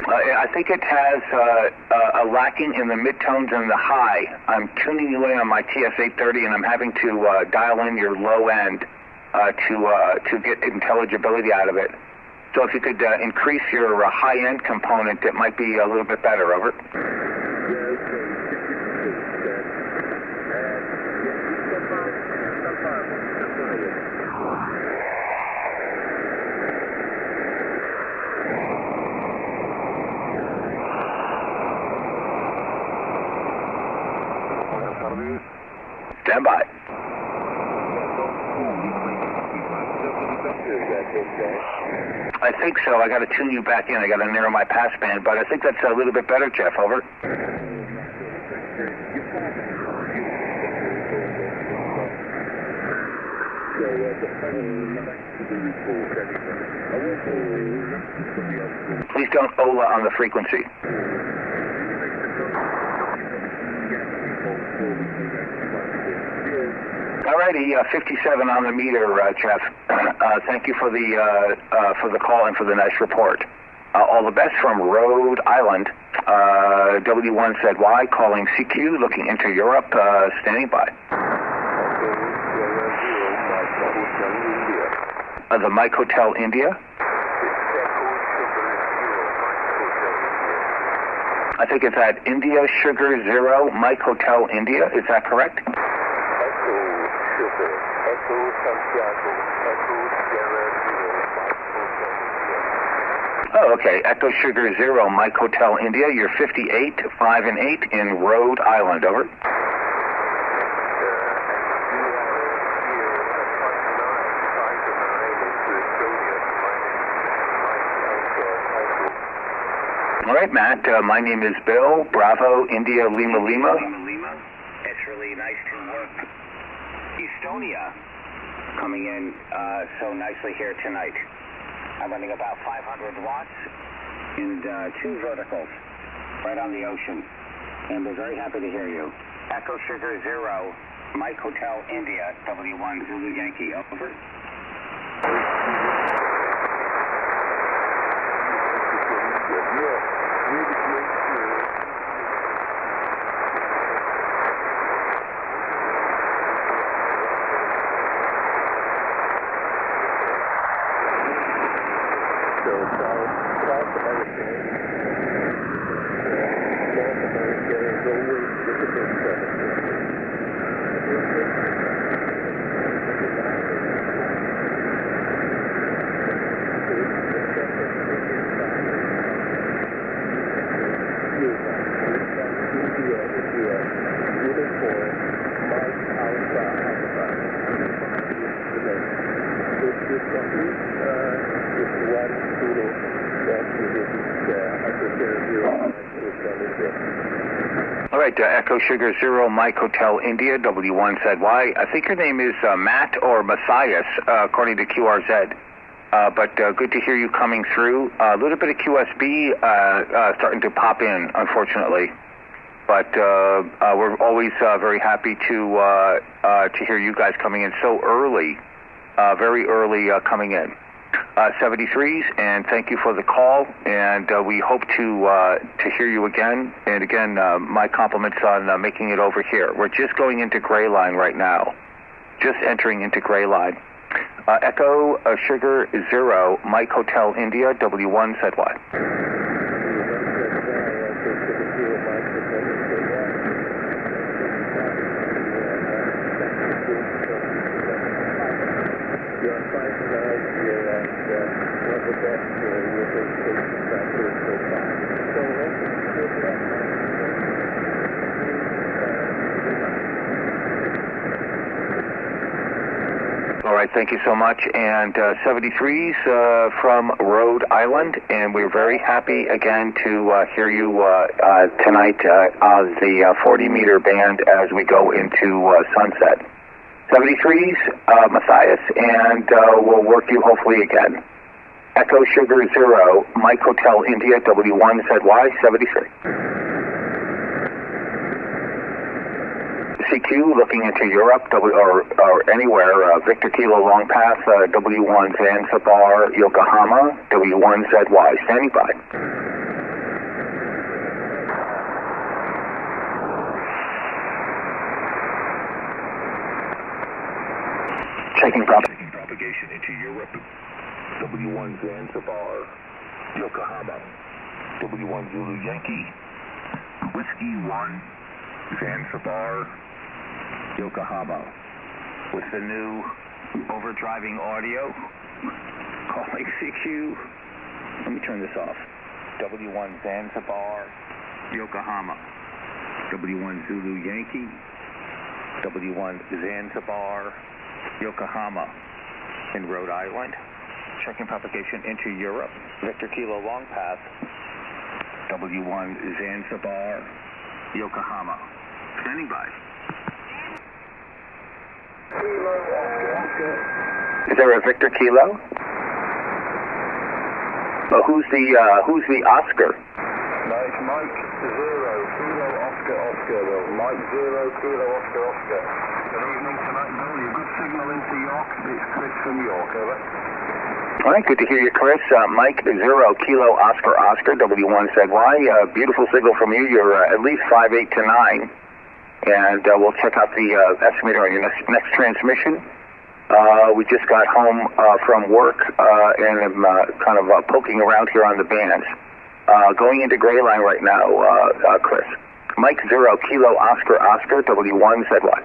I think it has a lacking in the midtones and the high. I'm tuning you in on my TS-830, and I'm having to dial in your low end to get intelligibility out of it. So if you could increase your high-end component, it might be a little bit better, over. Stand by. I think so. I got to tune you back in. I got to narrow my passband, but I think that's a little bit better, Jeff. Over. Please don't OLA on the frequency. Alrighty, 57 on the meter, Jeff. Thank you for the call and for the nice report. All the best from Rhode Island. W1 said why, calling CQ, looking into Europe, standing by. The Mike Hotel India. I think it's at India Sugar Zero, Mike Hotel India. Is that correct? Oh, okay. Echo Sugar Zero, Mike Hotel India. You're 58, 5 and 8 in Rhode Island. Over. All right, Matt. My name is Bill. Bravo, India, Lima, Lima. It's really nice to work. Estonia coming in so nicely here tonight. I'm running about 500 watts and 2 verticals right on the ocean. And we're very happy to hear you. Echo Sugar Zero, Mike Hotel India, W1 Zulu Yankee, over. right, Echo Sugar Zero, Mike Hotel India, W1ZY. I think your name is Matt or Matthias, according to QRZ. But good to hear you coming through. A little bit of QSB starting to pop in, unfortunately. But we're always very happy to hear you guys coming in so early, very early coming in. 73s, and thank you for the call, and we hope to hear you again. And again, my compliments on making it over here. We're just going into Gray Line right now, just entering into Gray Line. Echo Sugar Zero, Mike Hotel India, W1ZY. All right, thank you so much. And 73s from Rhode Island, and we're very happy again to hear you tonight on the 40-meter band as we go into sunset. 73s, Matthias, and we'll work you hopefully again. Echo Sugar Zero, Mike Hotel India, W1ZY, 73. CQ looking into Europe or anywhere, Victor Kilo Long Path, W1 Zanzibar, Yokohama, W1ZY, standing by. Checking propagation into Europe, W1 Zanzibar, Yokohama, W1 Zulu Yankee, Whiskey 1, Zanzibar, Yokohama. With the new overdriving audio, calling CQ. Let me turn this off. W1 Zanzibar, Yokohama. W1 Zulu Yankee, W1 Zanzibar, Yokohama in Rhode Island. Checking propagation into Europe. Victor Kilo Long Path, W1 Zanzibar, Yokohama. Standing by. Is there a Victor Kilo? Well, who's the Oscar? No, it's Mike Zero Kilo Oscar Oscar. Mike Zero Kilo Oscar Oscar. Good evening tonight, Bill. You good signal into York? It's Chris from York, over. All right, good to hear you, Chris. Mike Zero Kilo Oscar Oscar, W1ZY. Beautiful signal from you. You're at least 5'8" to 9. And we'll check out the estimator on your next transmission. We just got home from work and I'm kind of poking around here on the bands. Going into Gray Line right now, Chris. Mike Zero Kilo Oscar Oscar, W1ZY.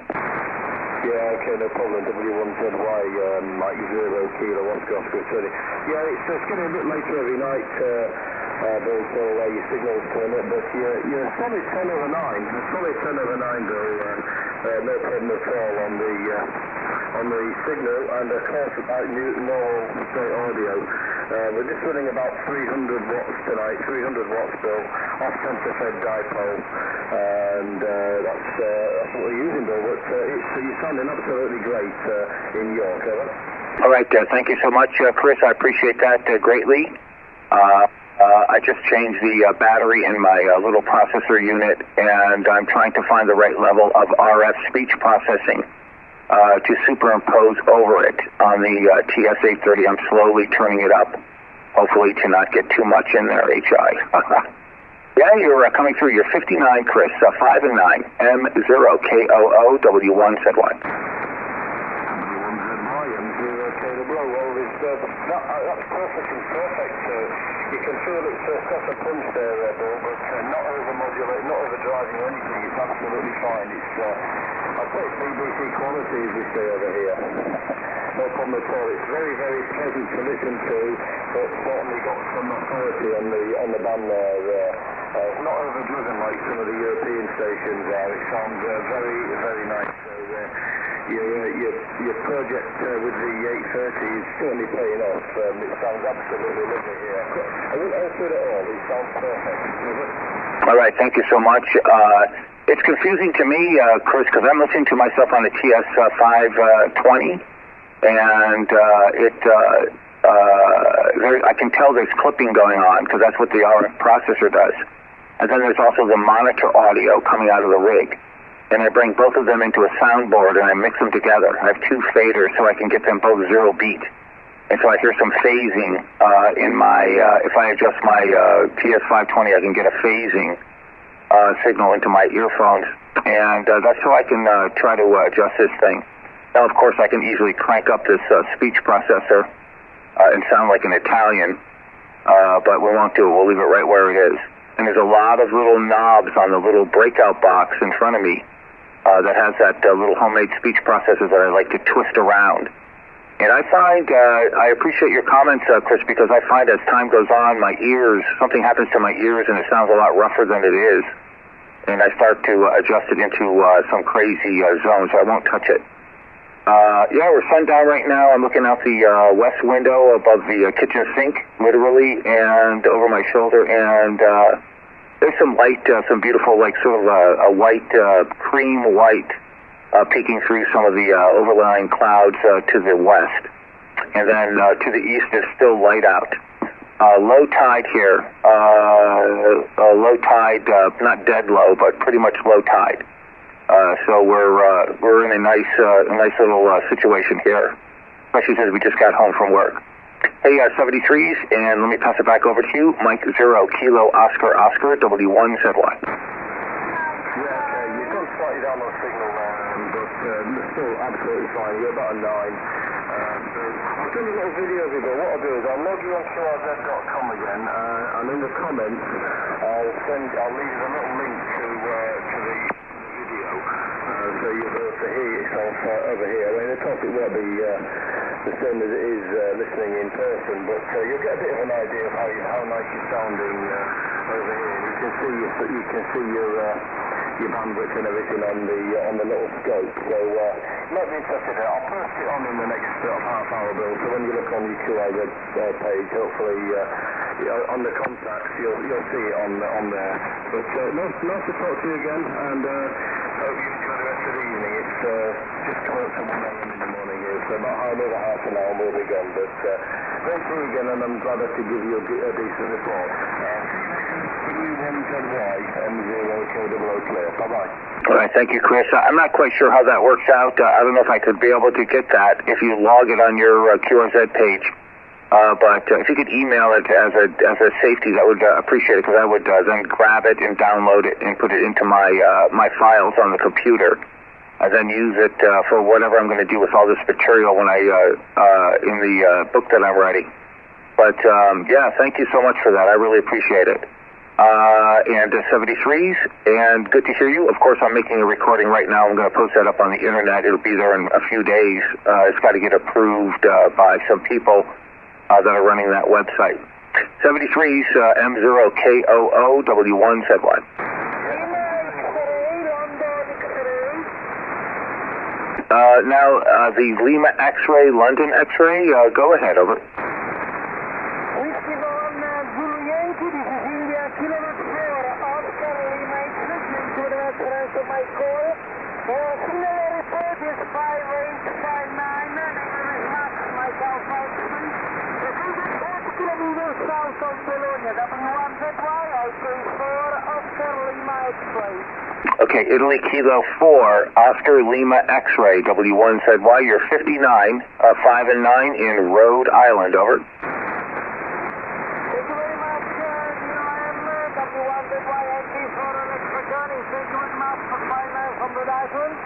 Yeah, okay, no problem. W1ZY, Mike Zero Kilo Oscar Oscar 30. Yeah, it's getting a bit later every night, Bill, so your signals turn up, but you're solid 10 over 9. A solid 10 over 9, Bill. No problem at all on the signal, and of course about normal straight audio. We're just running about 300 watts tonight, 300 watts, Bill, off center-fed dipole, and that's what we're using, Bill. But you're sounding absolutely great in York, over. All right, thank you so much, Chris. I appreciate that greatly. I just changed the battery in my little processor unit, and I'm trying to find the right level of RF speech processing to superimpose over it on the TS-830. I'm slowly turning it up, hopefully to not get too much in there, HI. Yeah, you're coming through. You're 59, Chris, 5 and 9, M0KOO, W1ZY. That's perfect and perfect. You can feel it's got a punch there, Bill, but not over-modulating, not over-driving or anything. It's absolutely fine. I'd say it's BBC quality, as we say over here. No problem at all. It's very, very pleasant to listen to, but certainly got some authority on the band there. It's not overdriven like some of the European stations are. It sounds very, very nice. So, your project with the 830 is certainly paying off. It sounds absolutely lovely here. I wouldn't alter it at all. It sounds perfect. All right, thank you so much. It's confusing to me, Chris, because I'm listening to myself on the TS520, and I can tell there's clipping going on, because that's what the RF processor does. And then there's also the monitor audio coming out of the rig. And I bring both of them into a soundboard, and I mix them together. I have two faders, so I can get them both 0 beat. And so I hear some phasing in my, if I adjust my TS520, I can get a phasing signal into my earphones. And that's how I can try to adjust this thing. Now, of course, I can easily crank up this speech processor and sound like an Italian, but we won't do it. We'll leave it right where it is. And there's a lot of little knobs on the little breakout box in front of me that has that little homemade speech processor that I like to twist around. And I find, I appreciate your comments, Chris, because I find as time goes on, my ears, something happens to my ears and it sounds a lot rougher than it is. And I start to adjust it into some crazy zones, so I won't touch it. Yeah, we're sundown right now. I'm looking out the west window above the kitchen sink, literally, and over my shoulder. And there's some light, some beautiful, like sort of a white, cream white, peeking through some of the overlying clouds to the west. And then to the east, it's still light out. Low tide here. Low tide, not dead low, but pretty much low tide. So we're in a nice little situation here, especially since we just got home from work. Hey, 73s, and let me pass it back over to you. Mike 0 Kilo Oscar Oscar W1 said what? Yeah, okay, you've gone slightly down on signal, but still absolutely fine. You're about a 9. I've done a little video of it, but what I'll do is I'll log you on QRZ.com again, and in the comments I'll leave a little link to the video, so you'll be able to hear yourself over here. I mean, the topic won't be the same as it is listening in person, but you'll get a bit of an idea of how nice you're sounding over here. You can see your bandwidth and everything on the little scope. So you might be interested in it. I'll post it on in the next half hour, Bill. So when you look on your QRZ page, hopefully on the contacts, you'll see it on there. But nice to talk to you again, and hope you enjoy the rest of the evening. It's just coming up to 1 a.m. in the morning here, so about another half an hour we'll be gone. But great to see you again, and I'm glad I could give you a decent report. All right, thank you, Chris. I'm not quite sure how that works out. I don't know if I could be able to get that if you log it on your QRZ page. But if you could email it as a safety, that would appreciate it, because I would then grab it and download it and put it into my my files on the computer, and then use it for whatever I'm going to do with all this material when I in the book that I'm writing. But yeah, thank you so much for that. I really appreciate it. And 73s, and good to hear you. Of course, I'm making a recording right now. I'm going to post that up on the internet. It'll be there in a few days. It's got to get approved by some people that are running that website. 73s, M0KOO W1 said what? Now, the Lima X-ray, London X-ray, go ahead, over. Okay, Italy Kilo 4, Oscar Lima X-ray, W1 said why, you're 59, 5 and 9 in Rhode Island, over. Thank you very much, W1 said why, NT4 Electriconic, thank you very much for 59 from Rhode Island.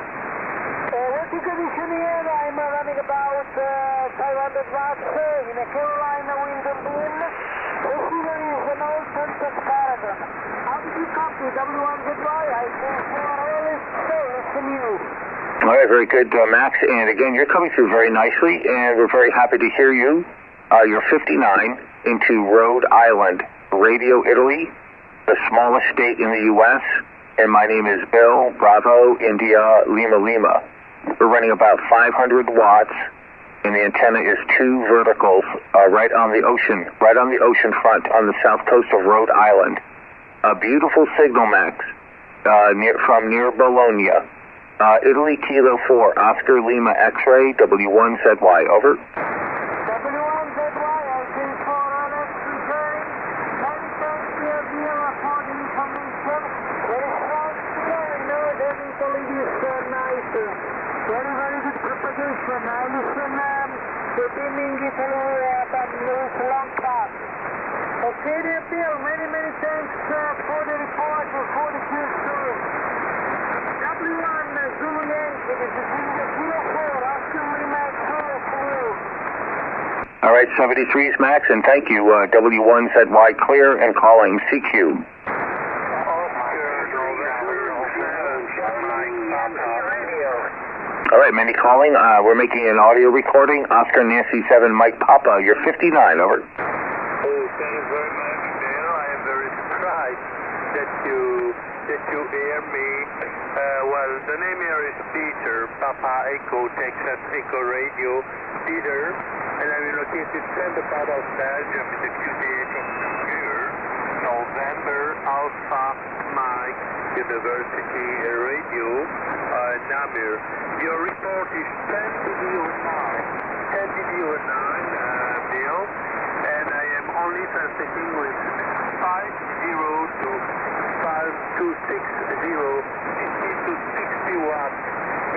Working condition here, I'm running about 500 watts in a Carolina wind and beam. Receiver is an old Census Paragon. How did you copy? W1 goodbye. I say for always listen you. All right, very good, Max. And again, you're coming through very nicely, and we're very happy to hear you. You're 59 into Rhode Island, Radio Italy, the smallest state in the U.S., and my name is Bill, Bravo, India, Lima, Lima. We're running about 500 watts, and the antenna is 2 verticals right on the ocean front on the south coast of Rhode Island. A beautiful signal, Max. from near Bologna. Italy Kilo 4, Oscar Lima X-ray, W1ZY, over. W1ZY, I think for Alex returning. Many thanks to your dealer for the information. Very strong today, no, definitely this nice. Very, very good propagation. I listen to beaming Italy but it's a long time. Okay, dear Bill, many, many thanks for the report and for the good story. W1 Zulu Yankee, this is Kilo 4, Oscar Lima X-ray. All right, 73's Max, and thank you. W1ZY clear and calling CQ. All right, many calling. We're making an audio recording. Oscar Nancy 7 Mike Papa, you're 59, over. Oh, thanks very much, Bill. I am very surprised that you hear me. Well, the name here is Peter, Papa Echo, Texas Echo Radio, Peter, and I'm located center part of Belgium in the QTH of Namur, November Alpha Mike University Radio, Namur. Your report is 10 to 09, Bill, and I am only transmitting with 50 to 5260 into 60 watts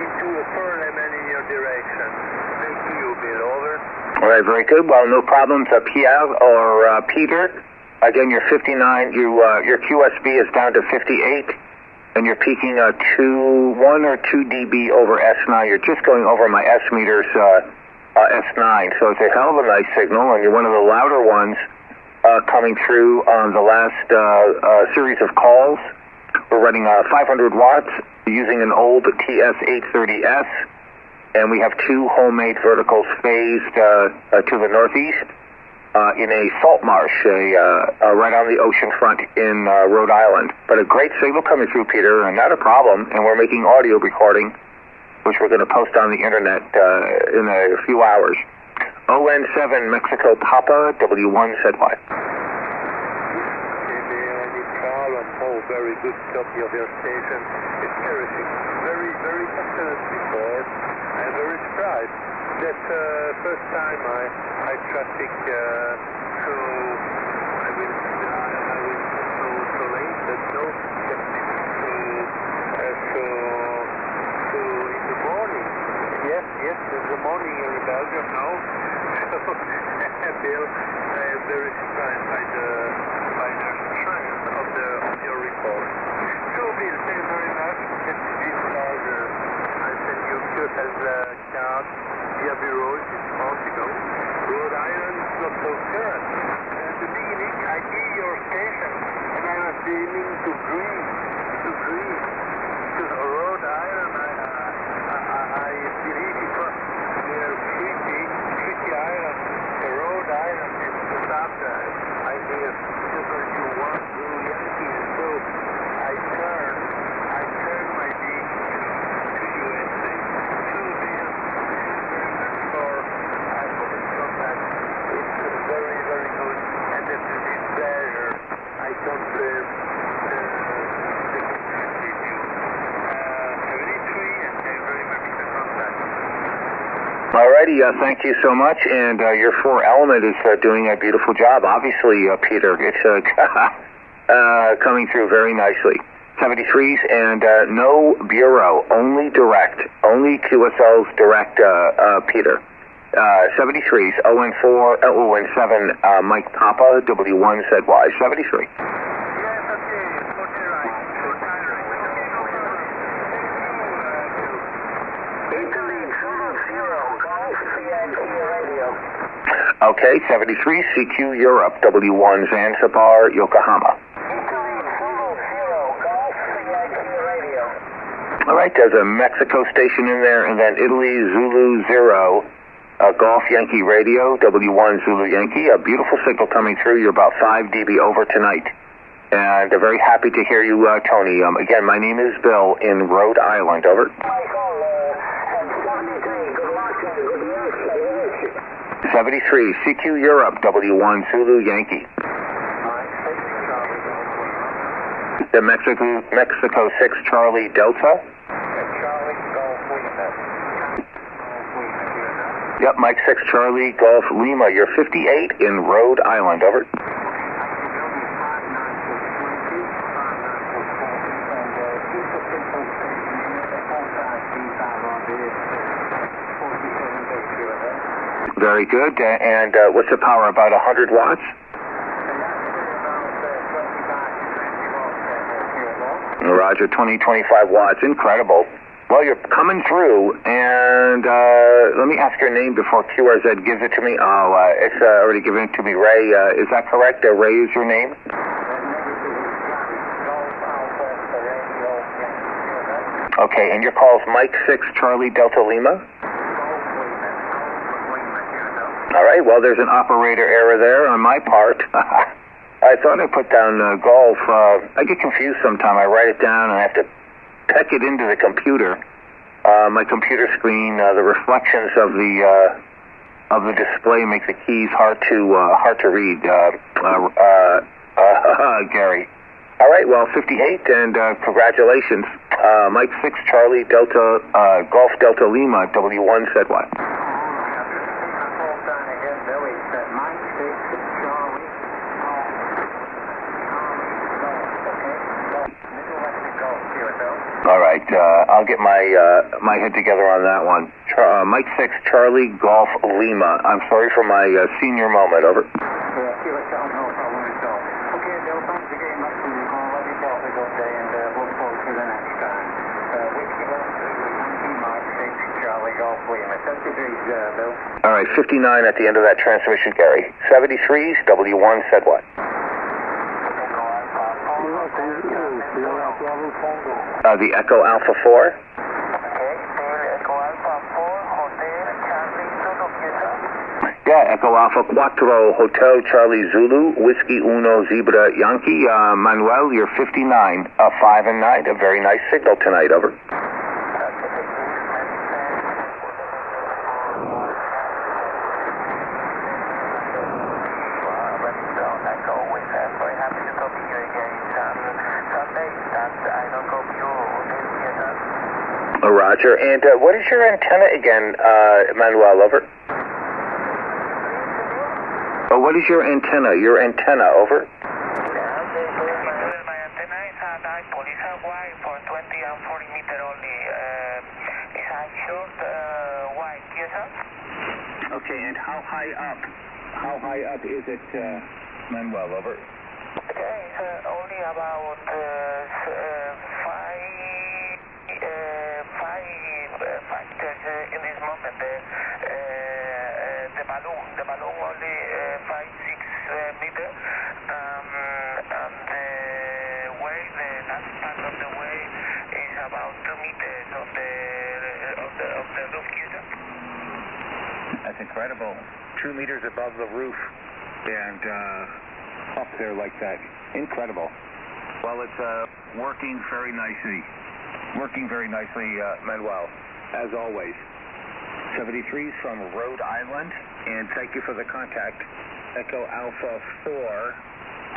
into a per element in your direction. Thank you, Bill. Over. All right, very good. Well, no problems. Pierre or Peter, again, you're 59. Your QSB is down to 58, and you're peaking 1 or 2 dB over S9. You're just going over my S meters S9, so it's a hell of a nice signal, and you're one of the louder ones coming through on the last series of calls. We're running 500 watts using an old TS830S, and we have 2 homemade verticals phased to the northeast in a salt marsh right on the ocean front in Rhode Island. But a great signal coming through, Peter, and not a problem, and we're making audio recording, which we're going to post on the internet in a few hours. ON7 Mexico Papa, W1ZY. Very good copy of your station. It's terrific. Very, very excellent report. I'm very surprised. That's the first time I traffic through. I will link the note to in the morning. Yes, in the morning in Belgium now. Bill, I am very surprised by the strength of your report. So, Bill, thank you very much. This is I send you QSL card via bureau in Portugal. Rhode Island, not so current. At the beginning, I hear your station, and I was beginning to breathe. Because Rhode Island, I believe it was near Treaty Island, Rhode Island, and the after I hear W1 Blue Yankee, so I turn my beat to USA. So Bill, for the contact, it's very, very good, and it's a bit pleasure. I confirm the continue. 73, and thank you very much for the contact. Alrighty, thank you so much, and your 4 element is doing a beautiful job. Obviously, Peter, it's coming through very nicely. 73s and no bureau, only direct, only QSL's direct, Peter. 73s, ON4, ON7, Mike Papa, W1ZY, 73. Okay, 73, CQ Europe, W1 Zanzibar, Yokohama. All right, there's a Mexico station in there, and then Italy Zulu 0, Golf Yankee Radio, W1 Zulu Yankee. A beautiful signal coming through. You're about 5 dB over tonight. And very happy to hear you, Tony. Again, my name is Bill in Rhode Island. Over. 73, CQ Europe, W1 Zulu Yankee. The Mexico 6 Charlie Delta. Charlie Golf Lima. Yep, Mike 6 Charlie Golf Lima. You're 58 in Rhode Island. Over. Very good. And what's the power? About 100 watts? Roger, 20-25 watts. Incredible. Well, you're coming through, and let me ask your name before QRZ gives it to me. Oh, it's already given it to me. Ray, is that correct? Ray is your name? Okay, and your call's Mike 6 Charlie Delta Lima? All right, well, there's an operator error there on my part. I thought I put down golf. I get confused sometimes. I write it down and I have to peck it into the computer. My computer screen, the reflections of the display make the keys hard to read. Gary. All right, well, 58, and congratulations. Mike 6 Charlie Delta Golf Delta Lima. W1 said what? All right, I'll get my head together on that one. Mike 6 Charlie Golf Lima. I'm sorry for my senior moment. Over. All right, 59 at the end of that transmission, Gary. 73s, W1 said what? The Echo Alpha 4. Yeah, Echo Alpha 4 Hotel Charlie Zulu Whiskey Uno Zebra Yankee. Manuel, you're 59. 5 and 9. A very nice signal tonight. Over. Roger. And what is your antenna again, Manuel? Over. Oh, what is your antenna? Your antenna, over. My antenna is a dipole. It's a wide for 20 and 40 meter only. It's a short wide, yes, sir? Okay, and how high up? How high up is it, Manuel? Over. Okay, it's only about 5 meters in this moment. The balloon only 5-6 meters, and the way, the last part of the way is about 2 meters of the roof. That's incredible. 2 meters above the roof, and up there like that. Incredible. Well, it's working very nicely. Manuel, as always. 73s from Rhode Island, and thank you for the contact. Echo Alpha 4,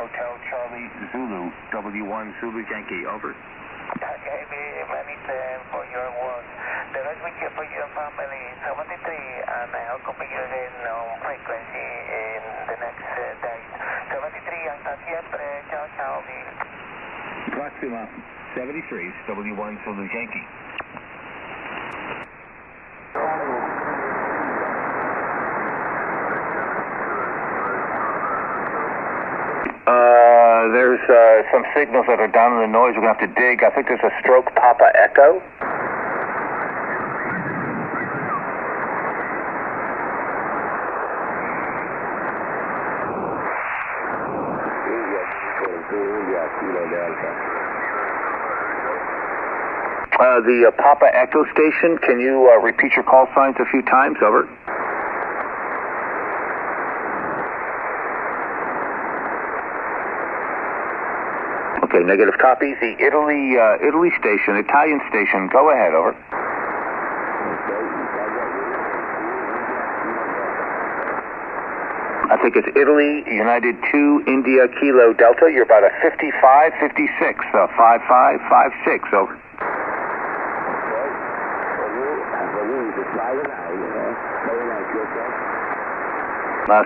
Hotel Charlie Zulu, W1 Zulu Yankee, over. Okay, many thanks for your work. The best wishes for your family, 73, and I'll copy you again on frequency in the next days. 73, hasta siempre. Ciao, ciao, Bill. Proxima, 73s, W1 Zulu Yankee. There's some signals that are down in the noise. We're going to have to dig. I think there's a stroke Papa Echo. The Papa Echo station, can you repeat your call signs a few times? Over. Okay, negative copy. The Italy station, Italian station, go ahead, over. I think it's Italy, United 2, India, Kilo, Delta. You're about a 55, 56, 55, 56, over.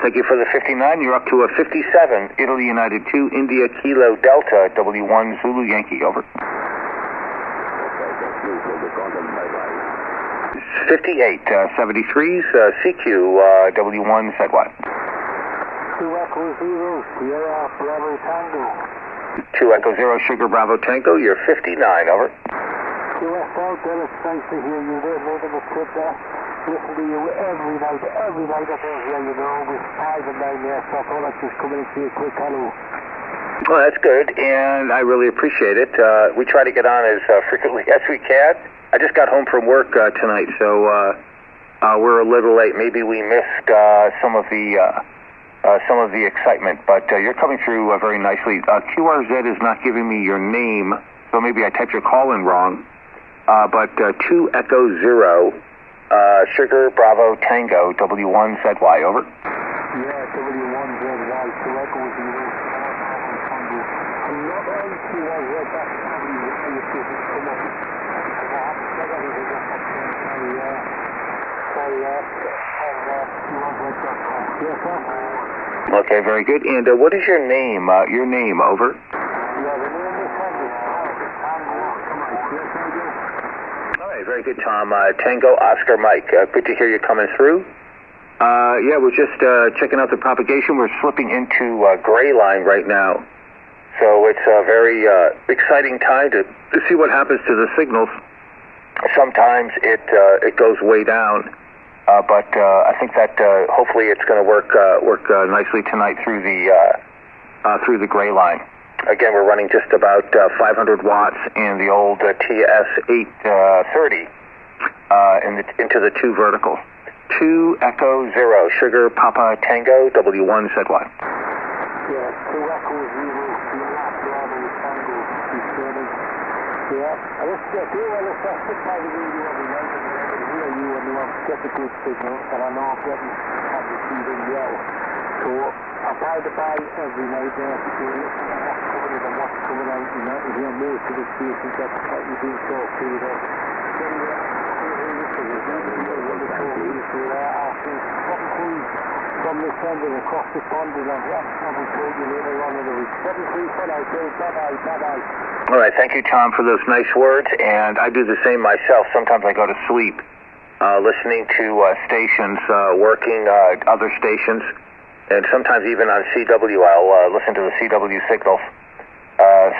Thank you for the 59. You're up to a 57, Italy, United 2, India, Kilo, Delta, W1, Zulu, Yankee, over. 58, 73s, CQ, W1, Z1. 2 Echo 0, Sierra Bravo Tango. 2 Echo 0, Sugar Bravo Tango, you're 59, over. QSL, Dennis, nice to hear you there, Lord of the Trip there. Listen to you every night up in here, you know, with 5 and 9 there, so I thought I'd just come in and say a quick hello. Well, that's good, and I really appreciate it. We try to get on as frequently as we can. I just got home from work tonight, so we're a little late. Maybe we missed some of the excitement, but you're coming through very nicely. QRZ is not giving me your name, so maybe I typed your call in wrong. But 2 Echo 0, Sugar Bravo Tango, W1ZY, over. Yeah, W1ZY, 2 Echo 0. I'm not on QRZ, that's probably why you see it come up. Okay, very good. And what is your name? Your name, over. All right, very good, Tom. Tango, Oscar, Mike. Good to hear you coming through. Yeah, we're just checking out the propagation. We're slipping into gray line right now. So it's a very exciting time to see what happens to the signals. Sometimes it goes way down, but I think that hopefully it's going to work nicely tonight through the gray line. Again, we're running just about 500 watts in the old TS830 into the 2 vertical. 2 Echo 0, Sugar Papa Tango, W1ZY. Yeah, 2 Echo 0. Yeah, I just do well if I sit by the radio every night and I can hear you and you get the good signal, but I know I'm getting on the TV well. So I try to buy every night there to listen to what's coming in and what's coming out, you know, and hear most of the stations that you've been talking to there. From this end and across the pond, and I will tell you later on in the week. 737 out there, bye-bye. All right, thank you, Tom, for those nice words, and I do the same myself. Sometimes I go to sleep listening to stations, working other stations, and sometimes even on CW, I'll listen to the CW signals.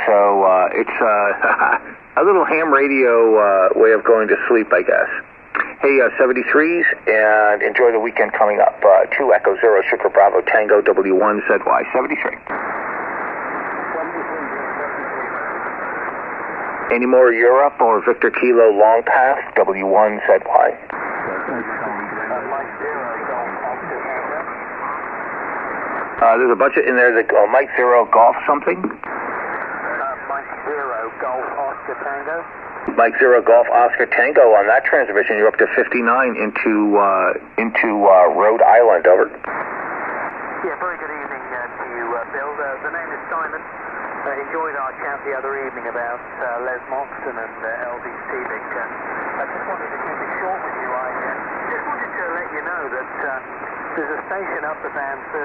So it's a little ham radio way of going to sleep, I guess. Hey, 73s, and enjoy the weekend coming up. 2 Echo 0, Sugar Bravo Tango, W1ZY, 73. Any more Europe or Victor Kilo Long Path, W1ZY? There's a bunch in there that Mike 0 Golf something? Mike 0 Golf Oscar Tango. Mike 0 Golf Oscar Tango. On that transmission, you're up to 59 into Rhode Island, over. Yeah, very good evening to you, Bill. The name is Simon. Enjoyed our chat the other evening about Les Moxon and Elvis Tevick. I just wanted to keep it short with you. I just wanted to let you know that there's a station up about 13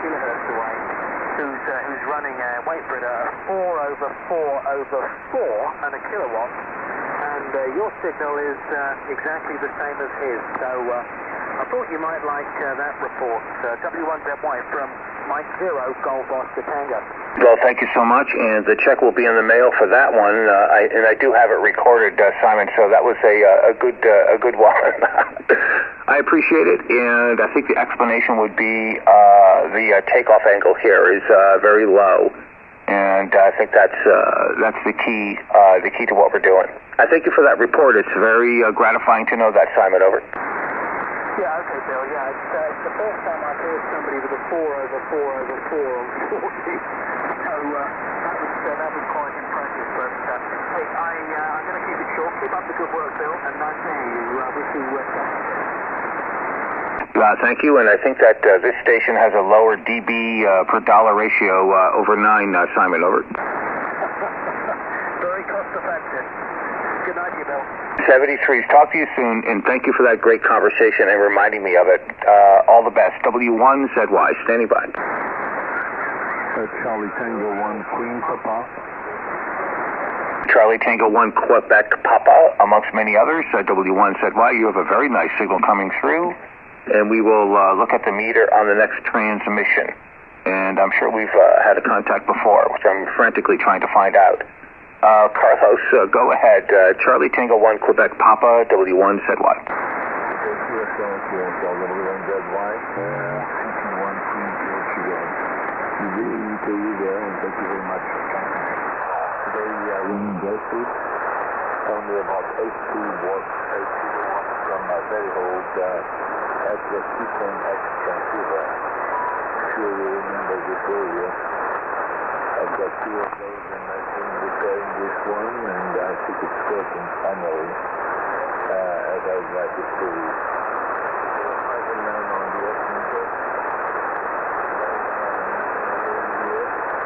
kilohertz away who's running, wait for it, 4/4/4 and a kilowatt, and your signal is exactly the same as his. So I thought you might like that report. W1ZY from Mike 0 Golf Oscar Tango. Well, thank you so much, and the check will be in the mail for that one. And I do have it recorded, Simon. So that was a good one. I appreciate it, and I think the explanation would be the takeoff angle here is very low, and I think that's the key to what we're doing. I thank you for that report. It's very gratifying to know that, Simon. Over. Yeah, okay, Bill. Yeah, it's the first time I've heard somebody with a 4/4/4 on 40. So that was quite impressive. But hey, I'm going to keep it short. Keep up the good work, Bill, and nice to hear you. Wish you Thank you, and I think that this station has a lower dB per dollar ratio over 9, Simon, over. Very cost effective. Good night, you Bill. 73s, talk to you soon, and thank you for that great conversation and reminding me of it. All the best. W1ZY, standing by. Charlie Tango 1 Queen Papa. Charlie Tango 1 Quebec Papa, amongst many others. W1ZY, you have a very nice signal coming through, and we will look at the meter on the next transmission. And I'm sure we've had a contact before, which I'm frantically trying to find out. Carlos, go ahead. Charlie Tango 1 Quebec Papa, W1ZY. Only about 82 watts from a very old Atlas C10X transceiver. Sure you remember this area. I've got 2 of those and I've been repairing this one and I think it's working finally as I'd like it to be. I can learn on the estimator.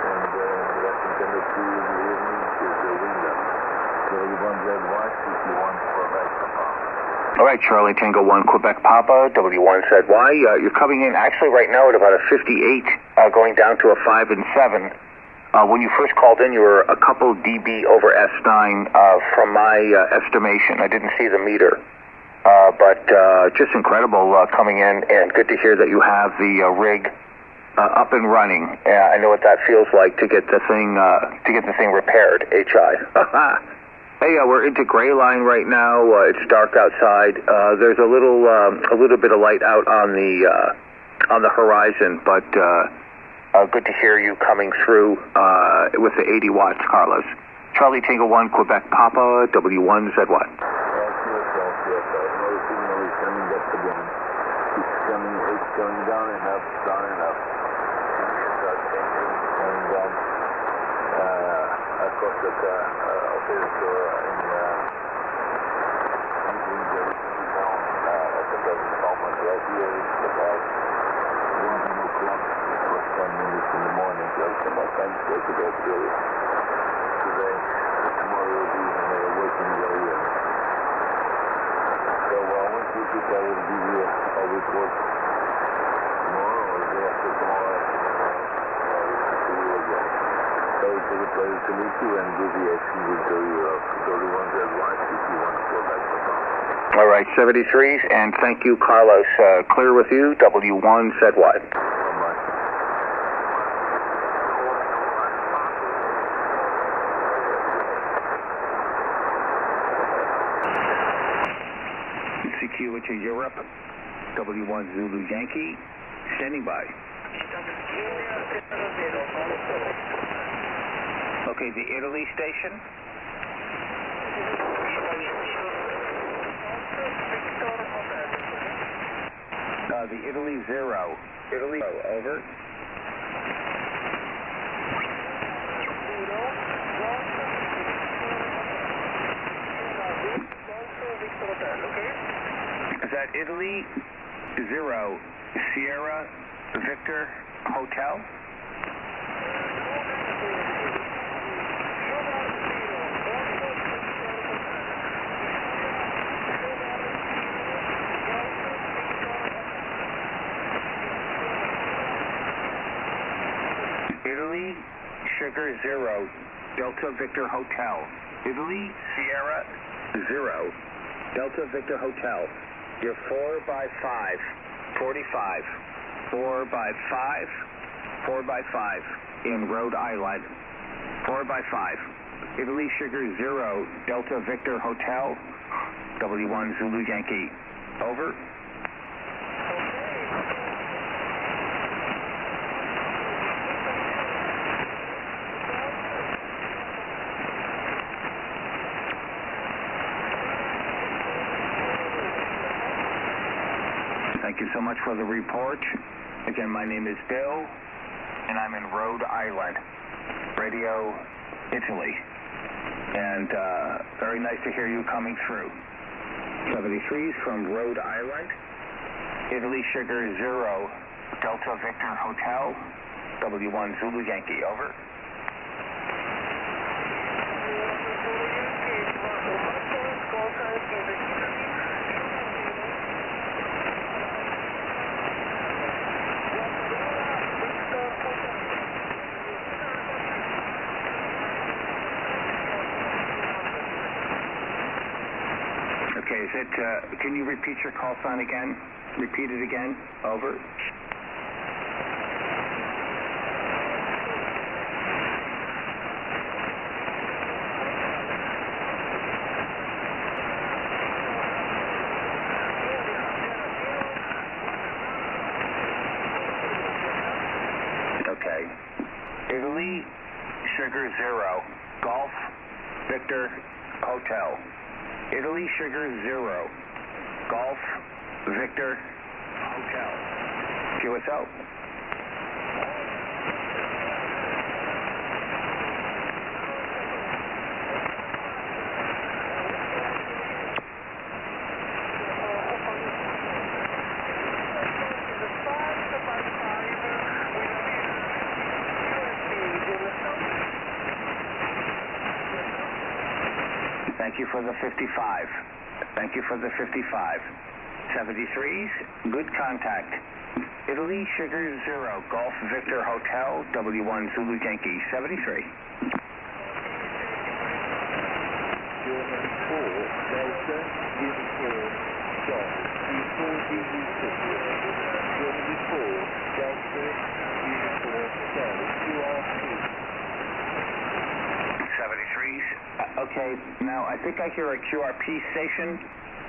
And the estimator to the evening to the window. All right, Charlie Tango 1 Quebec Papa, W1ZY. You're coming in actually right now at about a 58, going down to a 5 and 7. When you first called in, you were a couple dB over S9 from my estimation. I didn't see the meter, but just incredible coming in, and good to hear that you have the rig up and running. I know what that feels like to get the thing repaired. HI. Hey, we're into gray line right now. It's dark outside. There's a little bit of light out on the horizon, but good to hear you coming through with the 80 watts, Carlos. Charlie Tango 1 Quebec Papa, W1ZY. It's going down and up, down and up. And of course, the operator in using the down at the present moment. The idea is about 1 o'clock or 10 minutes in the morning. Just about time to take about today. Tomorrow will be a working day. So once we get there, we'll give you a report tomorrow or the day after tomorrow. So it's a pleasure to meet you and give you a inventory of W1ZY if you want to go back to the All right, 73s, and thank you, Carlos. Clear with you, W1ZY. CQ to Europe, W1 Zulu Yankee, standing by. Okay, the Italy station. The Italy 0. Italy 0, over. Is that Italy 0, Sierra Victor Hotel? Italy Sugar 0, Delta Victor Hotel. Italy Sierra 0, Delta Victor Hotel. You're 4 by 5, 45. 4 by 5, 4 by 5 in Rhode Island. 4 by 5. Italy Sugar 0, Delta Victor Hotel. W1 Zulu Yankee. Over. Thank you so much for the report. Again, my name is Bill, and I'm in Rhode Island, Radio Italy. And very nice to hear you coming through. 73s from Rhode Island. Italy Sugar 0, Delta Victor Hotel, W1 Zulu Yankee, over. Okay, is it, can you repeat your call sign again? Repeat it again, over. Okay. Italy, Sugar 0, Golf, Victor, Hotel. Italy, Sugar 0, Golf, Victor, Hotel. QSO. Thank you for the 55. Thank you for the 55. 73s, good contact. Italy, Sugar 0, Golf Victor Hotel, W1 Zulu Yankee, 73. German 4, Delta, Uniform, Golf, Uniform, Germany 4, Delta, Uniform, Golf, QRP. 73s. Okay, now I think I hear a QRP station.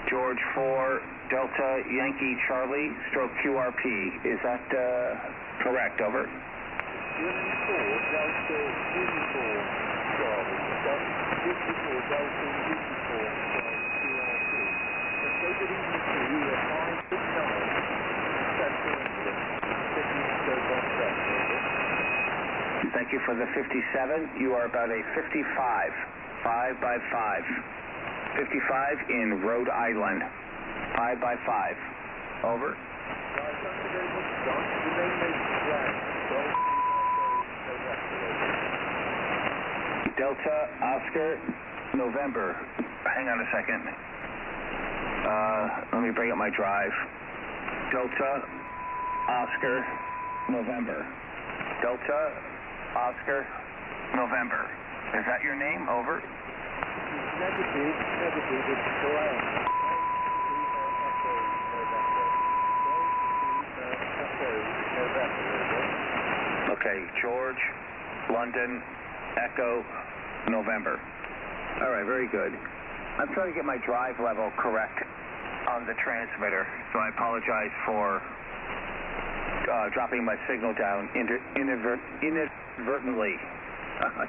George 4, Delta, Yankee, Charlie, stroke QRP. Is that correct? Over. Germany 4, Delta, Uniform, Charlie, Golf, 54, Delta, Uniform, Charlie, QRP. And take it easy to you at 569, Central England, Sydney, Stoke on Trent. Thank you for the 57. You are about a 55. 5 by 5. 55 in Rhode Island. 5 by 5. Over. Delta, Oscar, November. Hang on a second. Let me bring up my drive. Delta, Oscar, November. Delta, Oscar, November. Is that your name? Over. Negative, it's correct. Okay, George, London, Echo, November. All right, very good. I'm trying to get my drive level correct on the transmitter, so I apologize for dropping my signal down inadvertently.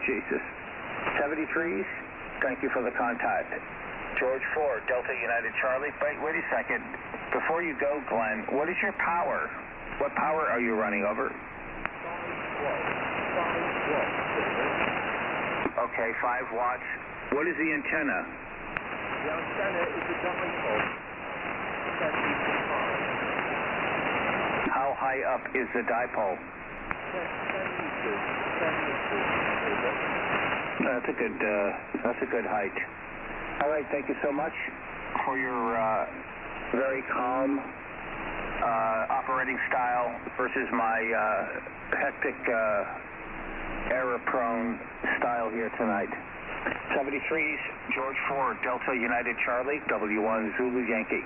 Jesus. 73s, thank you for the contact. George 4, Delta United Charlie. Wait a second. Before you go, Glenn, what is your power? What power are you running over? 5 watts. Okay, 5 watts. What is the antenna? The antenna is a dipole. 10 meters high. How high up is the dipole? 10 meters. 10 meters. That's a good height. All right, thank you so much for your very calm operating style versus my hectic, error-prone style here tonight. 73s, George 4, Delta United Charlie, W1 Zulu Yankee.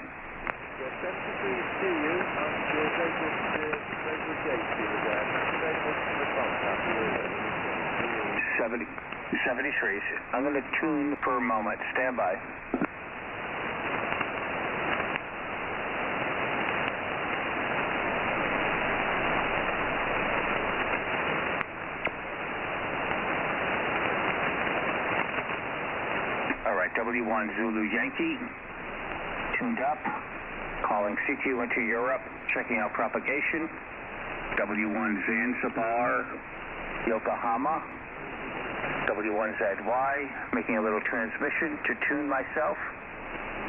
Yes, 73s to you, and they would date you with that. Thank you very much for the contact. 73s. I'm going to tune for a moment. Stand by. All right, W1 Zulu Yankee. Tuned up. Calling CQ into Europe. Checking out propagation. W1 Zanzibar, Yokohama. W1ZY, making a little transmission to tune myself.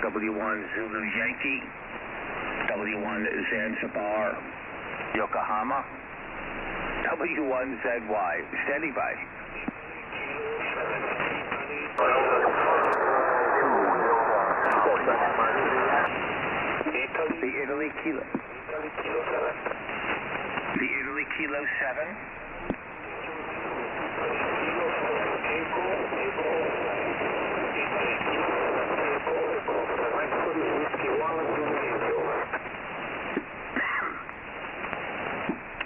W1 Zulu Yankee, W1 Zanzibar, Yokohama, W1ZY, standing by. The Italy Kilo. The Italy Kilo 7.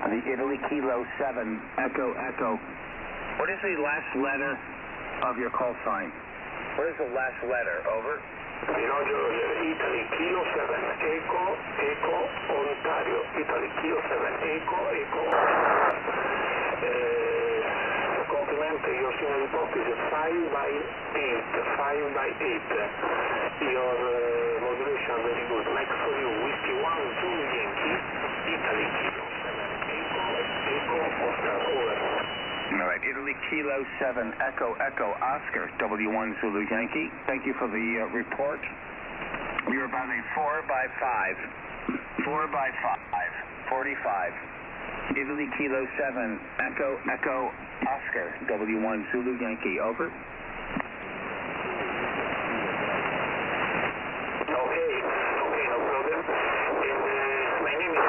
The Italy Kilo 7, Echo, Echo. What is the last letter of your call sign? What is the last letter? Over. Italy Kilo 7, Echo, Echo, Ontario. Italy Kilo 7, Echo, Echo. Compliment, your signal report is 5 by 8, 5 by 8. Your modulation very good. Like for you, Whiskey 1, Zulu Yankee, Italy Kilo 7, Echo, Echo, Oscar, over. All right, Italy Kilo 7, Echo, Echo, Oscar, W1 Zulu Yankee. Thank you for the report. You're about a 4 by 5, 4 by 5, 45. Italy Kilo 7, Echo, Echo, Oscar, W1 Zulu Yankee, over. Okay, no problem. My name is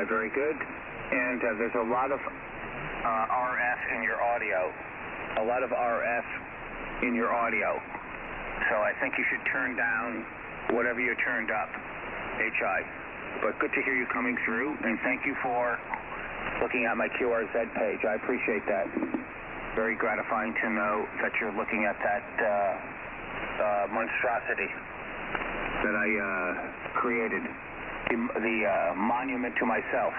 Very good. And there's a lot of RF in your audio. A lot of RF in your audio. So I think you should turn down whatever you turned up, HI. But good to hear you coming through, and thank you for looking at my QRZ page. I appreciate that. Very gratifying to know that you're looking at that monstrosity that I created. The monument to myself.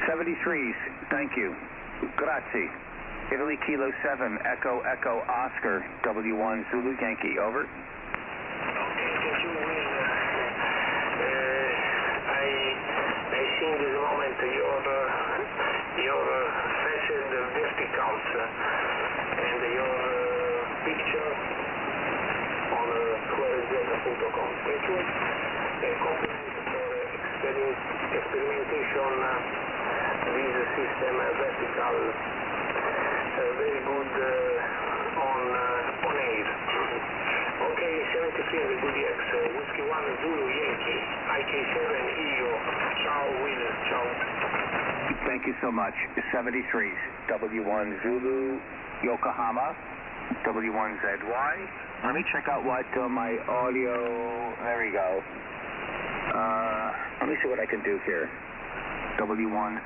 73s, thank you. Grazie. Italy Kilo 7, Echo, Echo, Oscar, W1 Zulu Yankee, over. Okay, thank you, Will. I see in this moment your faces, the verticals, and your picture on QRZ.com. Thank you. Compliment for experimentation with system vertical, very good on air. Okay, 73 the good X, Whiskey 1 Zulu Yankee, IK7 EO, ciao Will, ciao. Thank you so much. 73s, W1 Zulu Yokohama, W1ZY. Let me check out what my audio, there we go. Let me see what I can do here. W1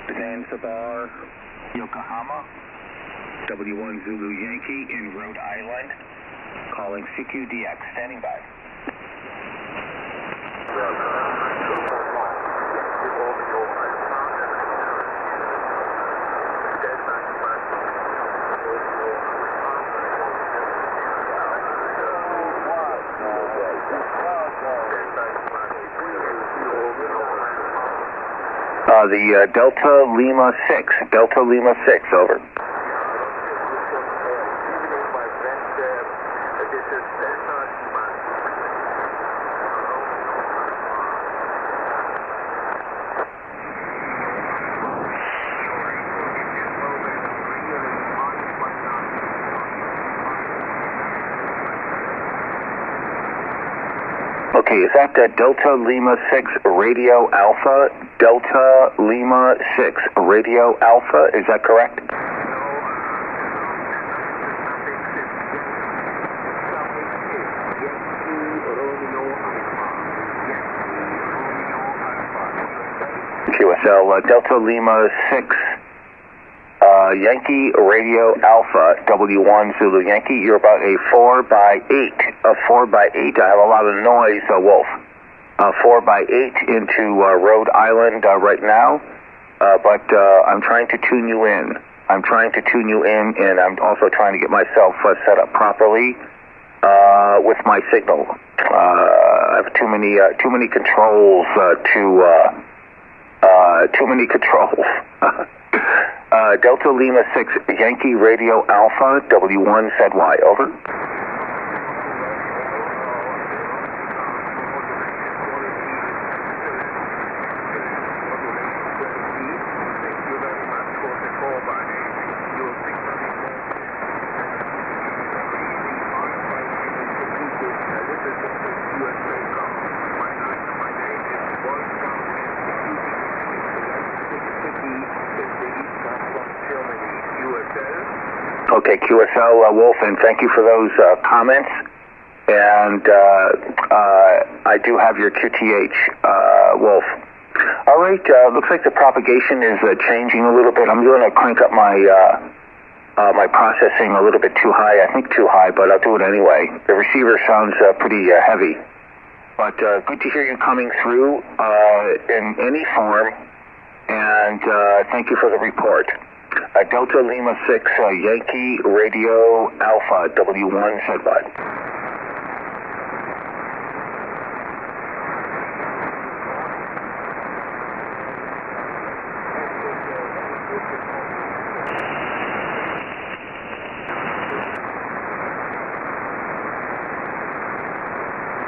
Zanzibar, Yokohama, W1 Zulu Yankee in Rhode Island, calling CQDX, standing by. The Delta Lima 6, Delta Lima 6, over. Okay, is that Delta Lima 6 Radio Alpha? Delta Lima 6 Radio Alpha, is that correct? QSL Delta Lima 6 Yankee Radio Alpha, W1 Zulu Yankee. You're about a 4 by 8. A 4 by 8. I have a lot of noise, Wolf. 4x8 into Rhode Island right now, but I'm trying to tune you in. I'm trying to tune you in, and I'm also trying to get myself set up properly with my signal. I have too many controls too many controls. Delta Lima 6 Yankee Radio Alpha W1ZY, over. Okay, QSL Wolf, and thank you for those comments. And I do have your QTH Wolf. All right, looks like the propagation is changing a little bit. I'm going to crank up my my processing a little bit too high. I think too high, but I'll do it anyway. The receiver sounds pretty heavy. But good to hear you coming through in any form. And thank you for the report. Delta Lima 6 Yankee Radio Alpha W1ZY.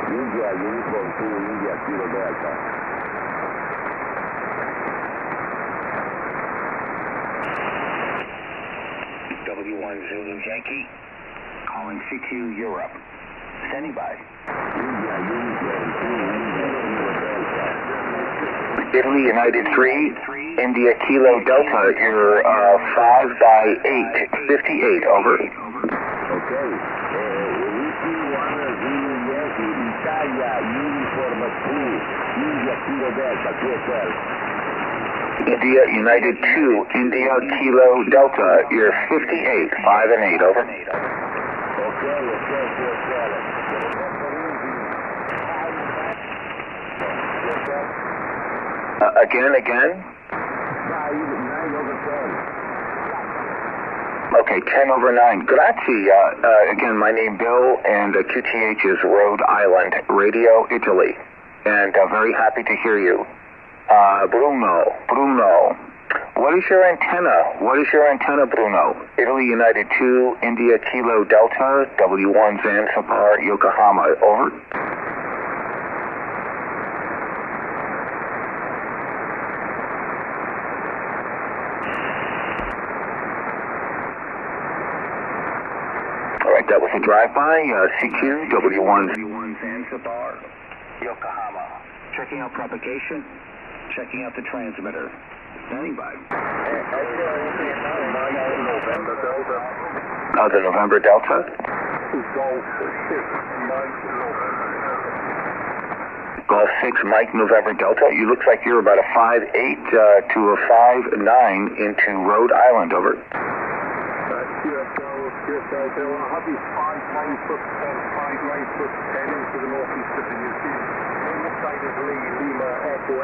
India Uniform 2 India Kilo Delta. W1 Zulu Yankee, calling CQ Europe. Standing by. Italy United 3, India Kilo Delta, you're 5x8, 58, over. Okay. Italia Uniform 2, India Kilo Delta, QSL. India United 2, India Kilo Delta, you're 58, 5 and 8, over. Again? Okay, 10 over 9. Grazie. Again, my name Bill, and QTH is Rhode Island, Radio Italy. And very happy to hear you. Bruno. What is your antenna, Bruno? Italy United 2, India Kilo Delta, W1 Zanzibar, Yokohama, over. All right, that was a drive-by, CQ, W1 Zanzibar, Yokohama. Checking out propagation. Checking out the transmitter. Standing by. The November Delta. Golf 6 Mike November Delta. You look like you're about a 5'8 to a 5'9 into Rhode Island, over. QSL Bill, I have you 5'9 foot 10, 5'9 foot 10 into the northeast of the New Zealand. On the side of Lima Echo.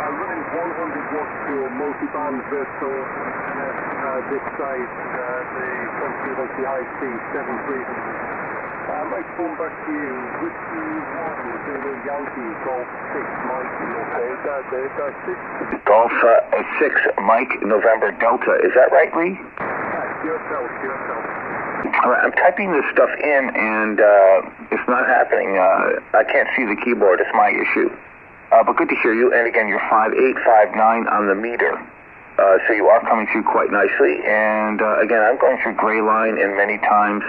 Running 100 watts to a multi-band Versal, this side, the Tranquility IC 730. I'd like to come back to you. Whiskey 1, Zulu Yankee, Golf 6 Mike, okay, that's it. Golf 6 Mike November Delta, is that right, Lee? QSL. All right, I'm typing this stuff in, and it's not happening. I can't see the keyboard. It's my issue. But good to hear you. And again, you're 5'8", 5'9" on the meter. So you are coming through quite nicely. And again, I'm going through gray line, and many times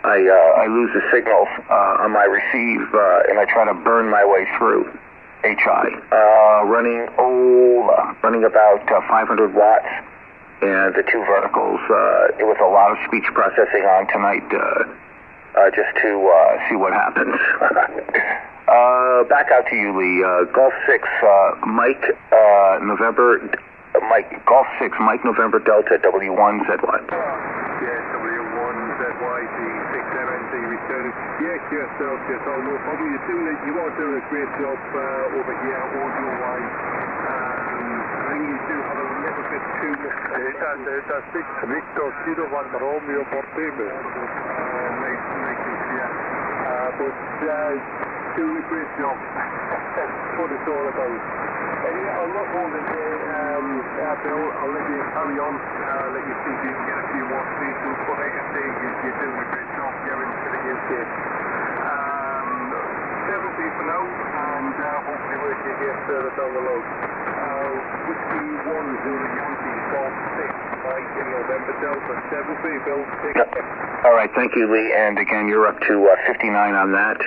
I lose the signal on my receive, and I try to burn my way through. HI. Running about 500 watts. And the two verticals, it was a lot of speech processing on tonight, just to see what happens. Back out to you, Lee. Golf 6, Golf 6, Mike November Delta, W1ZY. Yeah, W1ZY, the 6MNT returning. Yeah, Celsius, so no problem. You are doing a great job over here, audio-wise. I think you do have a little bit too much. Delta 6 Victor Kilo 1 Romeo for Table. But doing a great job. That's what it's all about. I'm not holding here, Bill. I'll let you carry on. Let you see if you can get a few more stations. But like I say, you're doing a great job here into the UK. 70 for now, and hopefully we'll get here further down the road. Whiskey 1 Zulu Yankee, Golf 6, Mike in November Delta 7 Bill 6. All right, thank you, Lee. And again, you're up to 59 on that.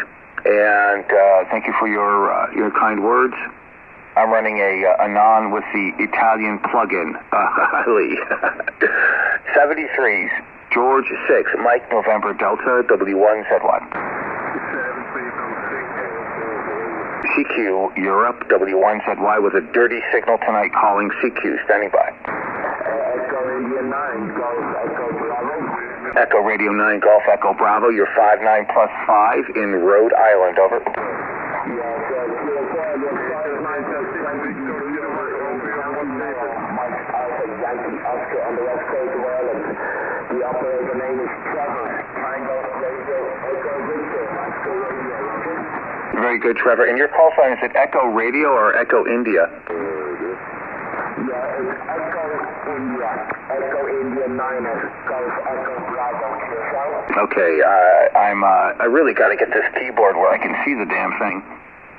And thank you for your kind words. I'm running a non with the Italian plug-in, Lee. 73s, George 6, Mike November Delta, W1Z1. CQ, Europe, W1ZY with a dirty signal tonight calling CQ, standing by. Echo Radio 9, Golf Echo Bravo. Echo Radio 9, Golf Echo Bravo, you're 59+5 in Rhode Island, over. Yankee Oscar on the west coast of Ireland. The operator name is Trevor. Tango Radio Echo Victor. Echo Radio. Very good, Trevor. And your call sign, is it Echo Radio or Echo India? Yeah, it's Echo India. Echo India 9 Golf Echo Bravo. Okay, I really got to get this keyboard where I can see the damn thing.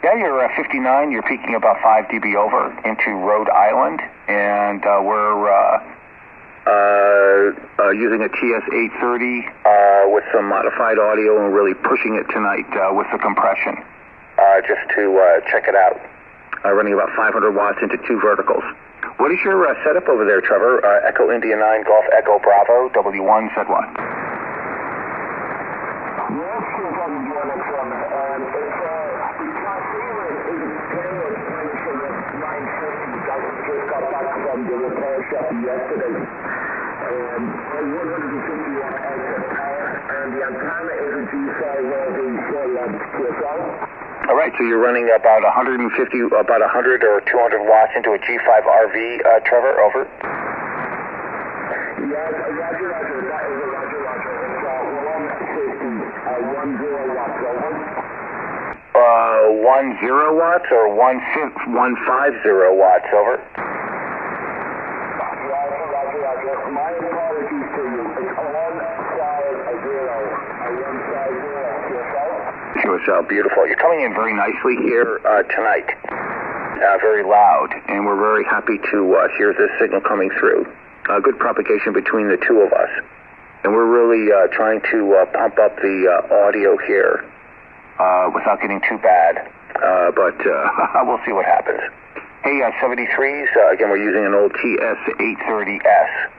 Yeah, you're 59. You're peaking about 5 dB over into Rhode Island, and we're using a TS-830 with some modified audio and really pushing it tonight with the compression, just to check it out. Running about 500 watts into 2 verticals. What is your setup over there, Trevor? Echo India 9, Golf Echo Bravo, W1Z1. From the repair shop yesterday. A 150 watt output power, and the antenna is a G5RV 4-length QSL. All right, so you're running about 100 or 200 watts into a G5RV, Trevor, over. Yes, roger. That is a roger. It's 150, 10 watts, over. 10 watts or 150 watts, over. My apologies to you. It's 150. QSL, beautiful. You're coming in very nicely here tonight. Very loud, and we're very happy to hear this signal coming through. Good propagation between the two of us. And we're really trying to pump up the audio here without getting too bad. But we'll see what happens. Hey, 73s, again, we're using an old TS-830S.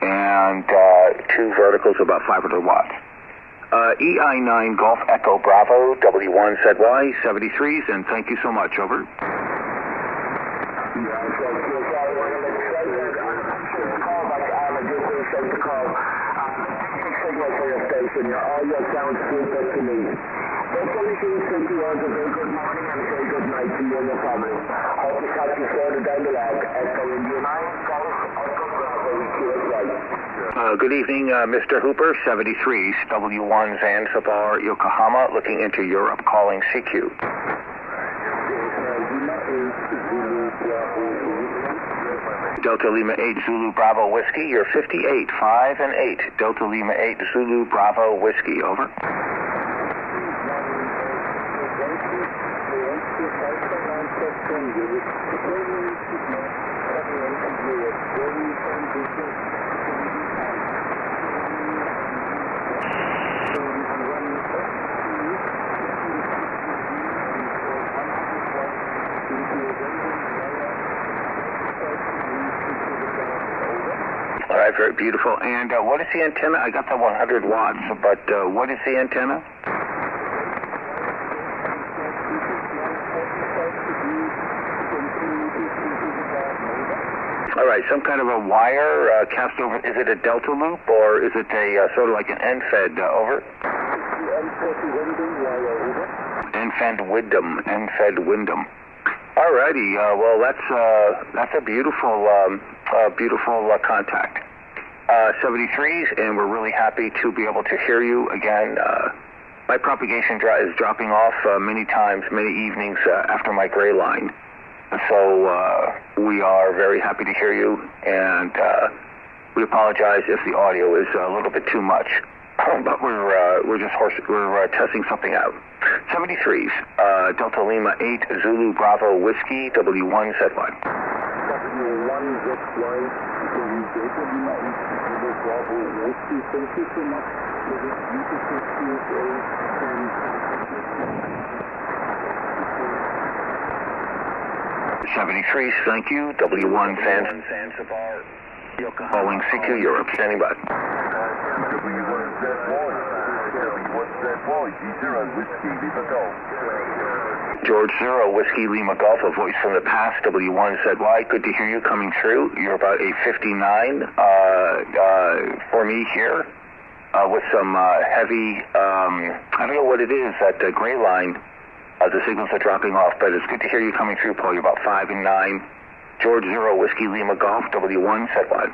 And 2 verticals, about 500 watts. EI9 Golf Echo Bravo, W1ZY, 73s, and thank you so much, over. Your audio sounds super to me. That's all you can say to us. A very good morning and a very good night to you and your family. Hope to catch you further down the line. Echo India 9, Golf Echo Bravo, QSL. Good evening, Mr. Hooper, 73s, W1 Zanzibar, Yokohama, looking into Europe, calling CQ. Delta Lima 8 Zulu Bravo Whiskey, you're 58, 5 and 8. Delta Lima 8 Zulu Bravo Whiskey, over. All right, very beautiful. And what is the antenna? I got the 100 watts, but what is the antenna? All right, some kind of a wire cast over. Is it a delta loop or is it a sort of like an end fed over? The end-fed wire. Enfed Wyndham. Alrighty, well that's a beautiful contact. 73s, and we're really happy to be able to hear you again. My propagation is dropping off many times, many evenings after my gray line. So we are very happy to hear you, and we apologize if the audio is a little bit too much, but we're testing something out. 73s, Delta Lima 8 Zulu Bravo Whiskey W1 ZY. W1 ZY, Delta Lima 8 Zulu Bravo Whiskey. Thank you so much for this beautiful QSA. 73s, thank you. W1 Zanzibar, Yokohama. Calling CQ Europe, standing by. George 0, Whiskey Lima Golf, a voice from the past, W1ZY. Good to hear you coming through. You're about a 59 for me here with some heavy, I don't know what it is, that gray line. The signals are dropping off, but it's good to hear you coming through, Paul. You're about 5 and 9. George 0, Whiskey Lima Golf, W1ZY.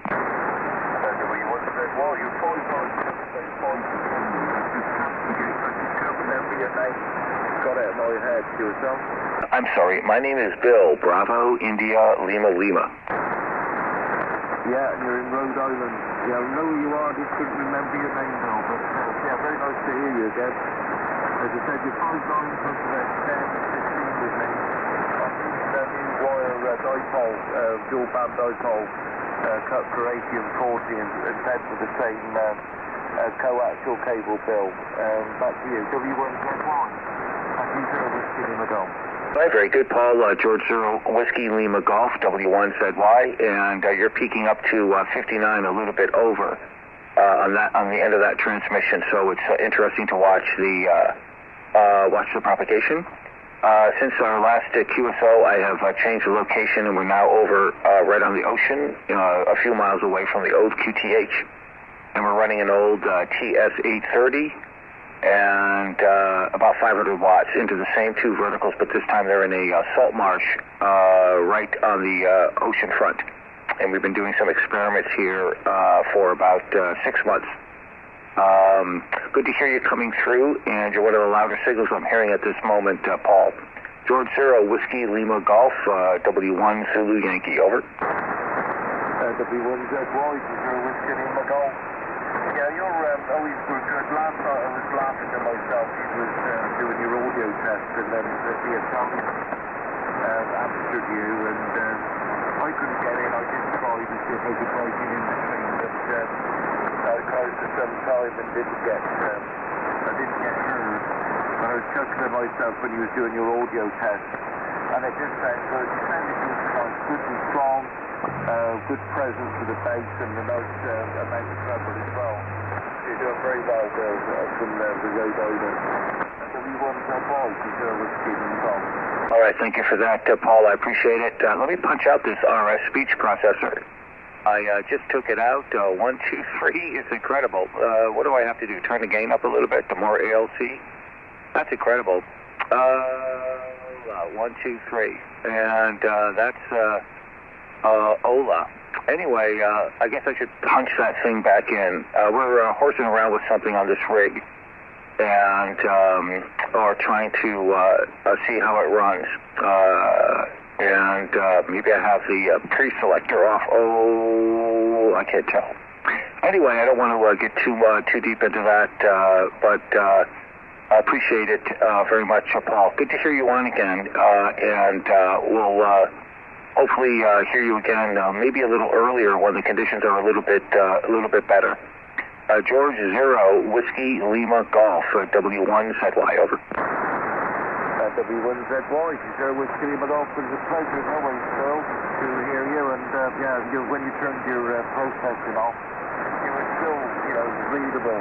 I'm sorry, my name is Bill, Bravo, India, Lima, Lima. Yeah, you're in Rhode Island. Yeah, I know who you are, just couldn't remember your name though, but yeah, very nice to hear you again. As I said, you're 5 lines from about 10, 15 with me. I'm using a new wire dipole, dual band dipole, cut for 80 and 40 and fed with the same coaxial cable bill. Back to you, W1ZY. Right, very good, Paul. George 0, Whiskey Lima Golf, W1ZY, and you're peaking up to 59, a little bit over on the end of that transmission. So it's interesting to watch the propagation. Since our last QSO, I have changed the location, and we're now over right on the ocean, a few miles away from the old QTH, and we're running an old TS830. And about 500 watts into the same two verticals, but this time they're in a salt marsh right on the ocean front. And we've been doing some experiments here for about 6 months. Good to hear you coming through, and you're one of the louder signals I'm hearing at this moment, Paul. George 0, Whiskey Lima Golf, W1 Zulu Yankee, over. W1ZY, 0 Whiskey Lima Golf. Yeah, you're always good. Last night I was laughing to myself. You was doing your audio test, and then the Italian answered you, and I couldn't get in. I did try to see if I could break it in between, but I tried for some time and didn't get heard. But I was chuckling to myself when you was doing your audio test, and it just sounded good. You sounded good and strong. Good presence with the bass and the nice amount of treble as well. You're doing very well, Bill, from the Rhode Island. W1ZY, All right, thank you for that, Paul. I appreciate it. Let me punch out this RS speech processor. I just took it out. 1, 2, 3. It's incredible. What do I have to do? Turn the gain up a little bit, the more ALC? That's incredible. 1, 2, 3. And that's... Ola. Anyway, I guess I should punch that thing back in. We're horsing around with something on this rig, and are trying to see how it runs. And maybe I have the pre-selector off. Oh, I can't tell. Anyway, I don't want to get too deep into that, but I appreciate it very much, Paul. Good to hear you on again, and we'll hopefully hear you again maybe a little earlier when the conditions are a little bit better. George 0, Whiskey Lima Golf, W1ZY, over. W1ZY, 0 Whiskey Lima Golf. It was a pleasure as always, Phil, to hear you. And when you turned your processing off, you were still, readable.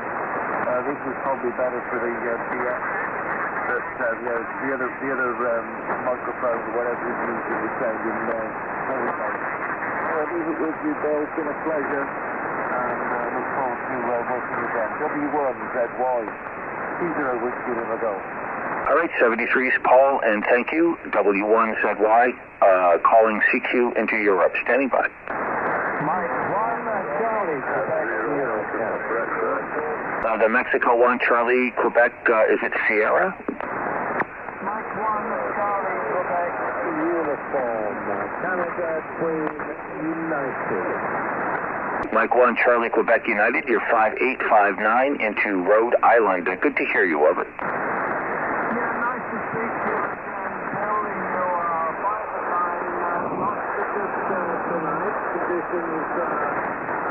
This was probably better for the DX. But the other microphone, whatever is used, was sounding very nice. Leave it with you, Bill. It's been a pleasure, and look forward to working again. W1ZY. Whiskey Lima Golf. All right, 73's Paul, and thank you. W1ZY, calling CQ into Europe. Standing by. Mike 1, Charlie, Quebec, Europe. The Mexico 1, Charlie, Quebec, is it Sierra? Mike 1, Charlie, Quebec, uniform. Canada, Queen, United. Mike 1, Charlie, Quebec, United, you're 5859 into Rhode Island. Good to hear you, over. Yeah, nice to speak to you again, telling you, by the line, not so good tonight. Conditions a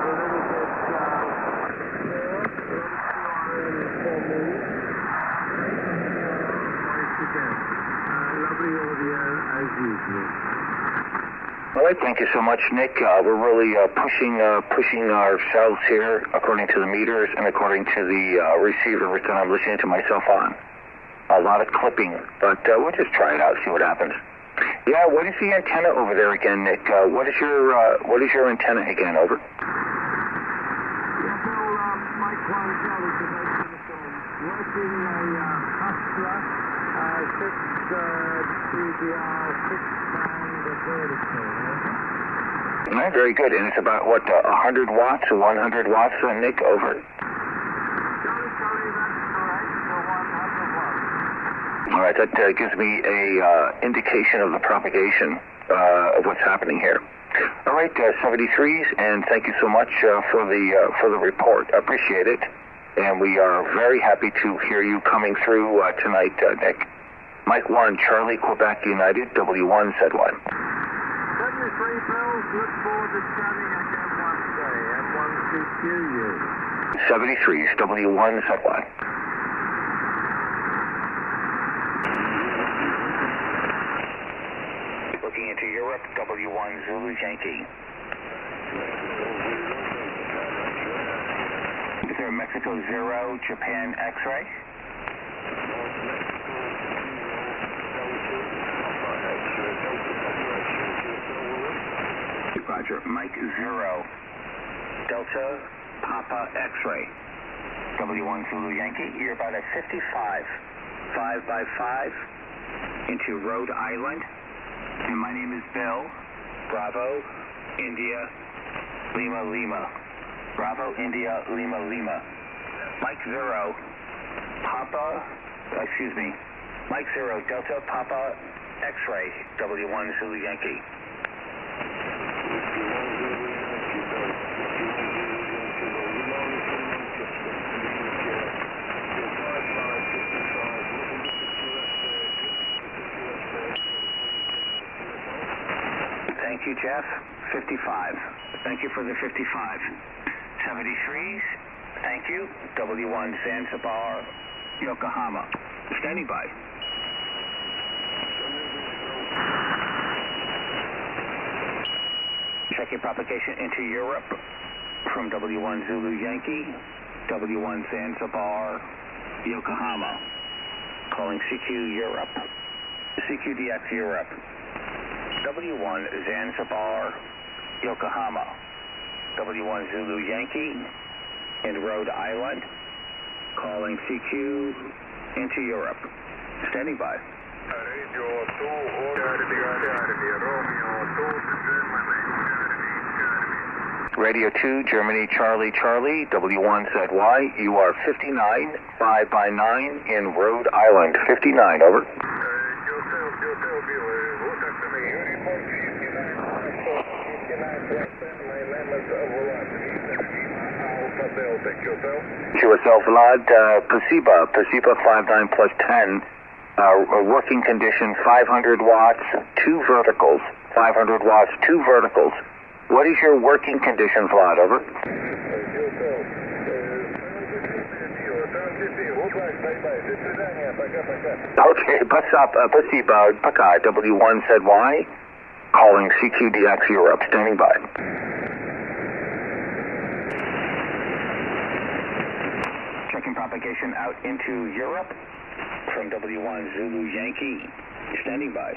little bit poor. For me. Once again, lovely audio as usual. All right, thank you so much, Nick. We're really pushing ourselves here according to the meters and according to the receiver that I'm listening to myself on. A lot of clipping, but we'll just try it out, see what happens. Yeah, what is the antenna over there again, Nick? What is your antenna again? Over. Yeah, Bill, Mike 1, Charlie, Quebec, working a Hustler, 6 CBR, 6-band vertical. All right, very good. And it's about, what, 100 watts or 100 watts, Nick, over? Charlie, that's correct, 100 watts. All right, that gives me a indication of the propagation of what's happening here. All right, 73s, and thank you so much for the report. I appreciate it. And we are very happy to hear you coming through tonight, Nick. Mike 1, Charlie, Quebec, United, W1Z1. 73 Bills, look forward to chatting again one day. M1CQU. 73s, W1Z1. Looking into Europe, W1 Zulu Yankee. Is there Mexico 0, Japan X-ray? Roger, Mike 0, Delta Papa X-ray. W1 Zulu Yankee, you're about at 55, 5 by 5 into Rhode Island. And my name is Bill. Bravo, India, Lima, Lima. Bravo, India, Lima, Lima. Mike 0, Mike 0, Delta Papa X-ray, W1 Zulu Yankee. Thank you, Jeff. 55. Thank you for the 55. 73s. Thank you. W1 Zanzibar, Yokohama. Standing by. Checking propagation into Europe from W1 Zulu Yankee, W1 Zanzibar, Yokohama. Calling CQ Europe. CQDX Europe. W1 Zanzibar, Yokohama. W1 Zulu Yankee in Rhode Island. Calling CQ into Europe. Standing by. Radio 2, Germany, Charlie, Charlie, W1ZY. You are 59, 5 by 9 in Rhode Island. 59, over. QSL Vlad, Pasiba 59 plus 10. Working condition 500 watts, 2 verticals. 500 watts, 2 verticals. What is your working condition, Vlad? Over. Okay, Pasiba, Paka, W1ZY, calling CQDX Europe, standing by. Checking propagation out into Europe from W1 Zulu Yankee, standing by.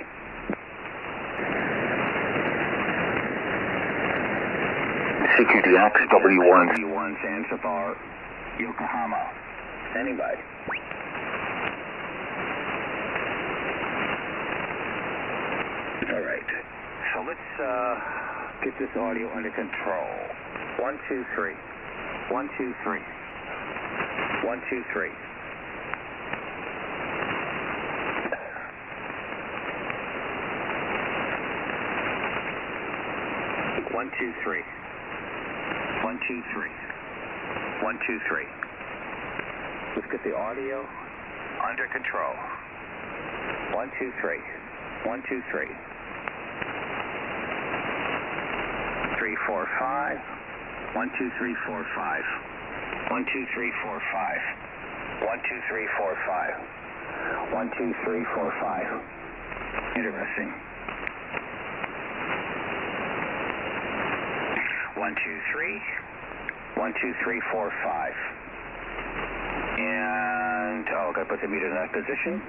CQDX W1. W1 Zanzibar, Yokohama, standing by. All right. So let's get this audio under control. 1, 2, 3. 1, 2, 3. 1, 2, 3. 1, 2, 3. 1, 2, 3. 1, 2, 3. Let's get the audio under control. 1, 2, 3. 1, 2, 3. 3, 4, 5. 1, 2, 3, 4, 5. 1, 2, 3, 4, 5. 1, 2, 3, 4, 5. 1, 2, 3, 4, 5. Interesting. 1, 2, 3. 1, 2, 3, 4, 5. And, oh, gotta put the meter in that position.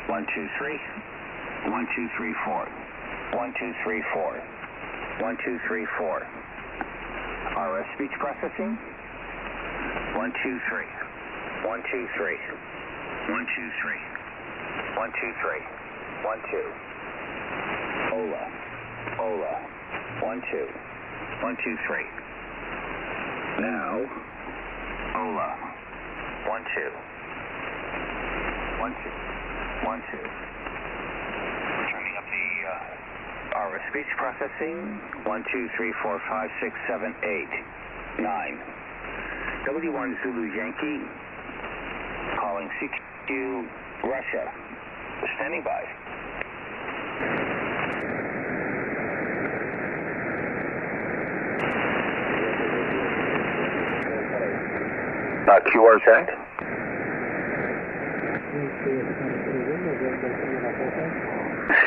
1, 2, 3. 1, 2, 3, 4. 1, 2, 3, 4. 1, 2, 3, 4. RS speech processing. 1, 2, 3. 1, 2, 3. 1, 2, 3. 1, 2, 3. 1, 2. Ola. Ola. 1, 2. 1, 2, 3. Now. Ola. 1, 2. 1, 2. 1, 2. Turning up the RS speech processing. 1, 2, 3, 4, 5, 6, 7, 8, 9. W1 Zulu Yankee. Calling CQ Russia. Standing by. QRZ.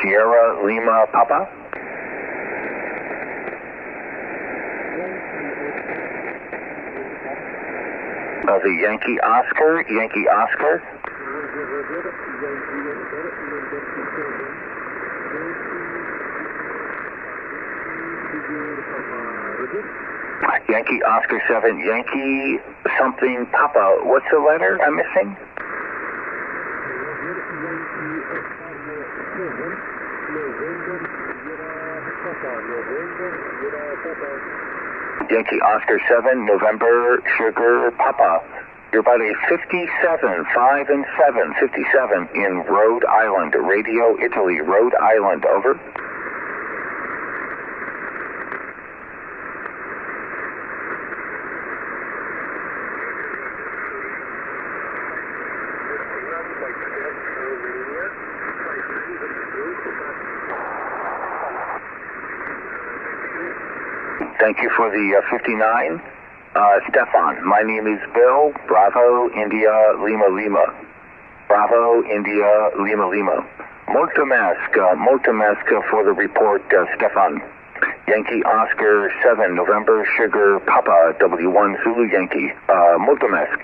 Sierra Lima Papa. The Yankee Oscar. Yankee Oscar. Yankee Oscar 7, Yankee something Papa. What's the letter I'm missing? Yankee Oscar 7, November Sugar Papa. You're about a 57, 5 and 7, 57 in Rhode Island, Radio Italy, Rhode Island, over. Thank you for the 59. Stefan, my name is Bill, Bravo, India, Lima, Lima. Bravo, India, Lima, Lima. Multimask for the report, Stefan. Yankee Oscar 7, November Sugar Papa, W1 Zulu Yankee. Multimask.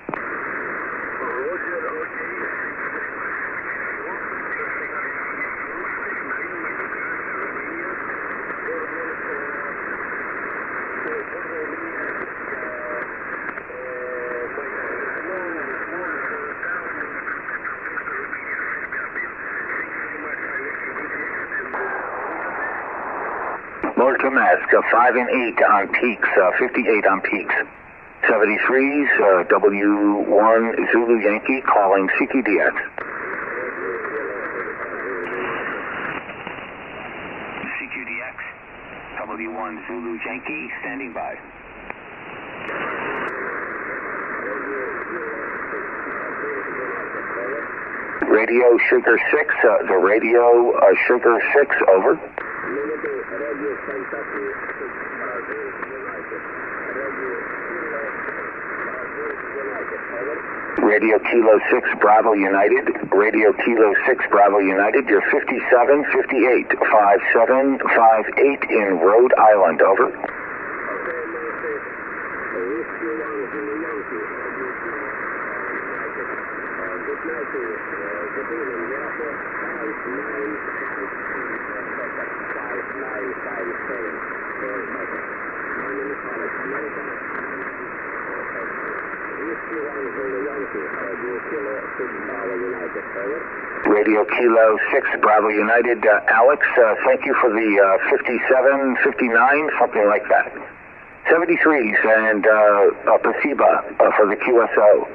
Multimask, 5 and 8 on peaks, 58 on peaks. 73s, W1 Zulu Yankee calling CQDX. CQDX, W1 Zulu Yankee, standing by. Radio Sugar 6, the Radio Sugar 6, over. Radio Kilo 6 Bravo United, Radio Kilo 6 Bravo United, you're 57, 58, 57, 58 in Rhode Island, over. Radio Kilo 6 Bravo United. Alex, thank you for the 57, 59, something like that. 73s and Pasiba for the QSO.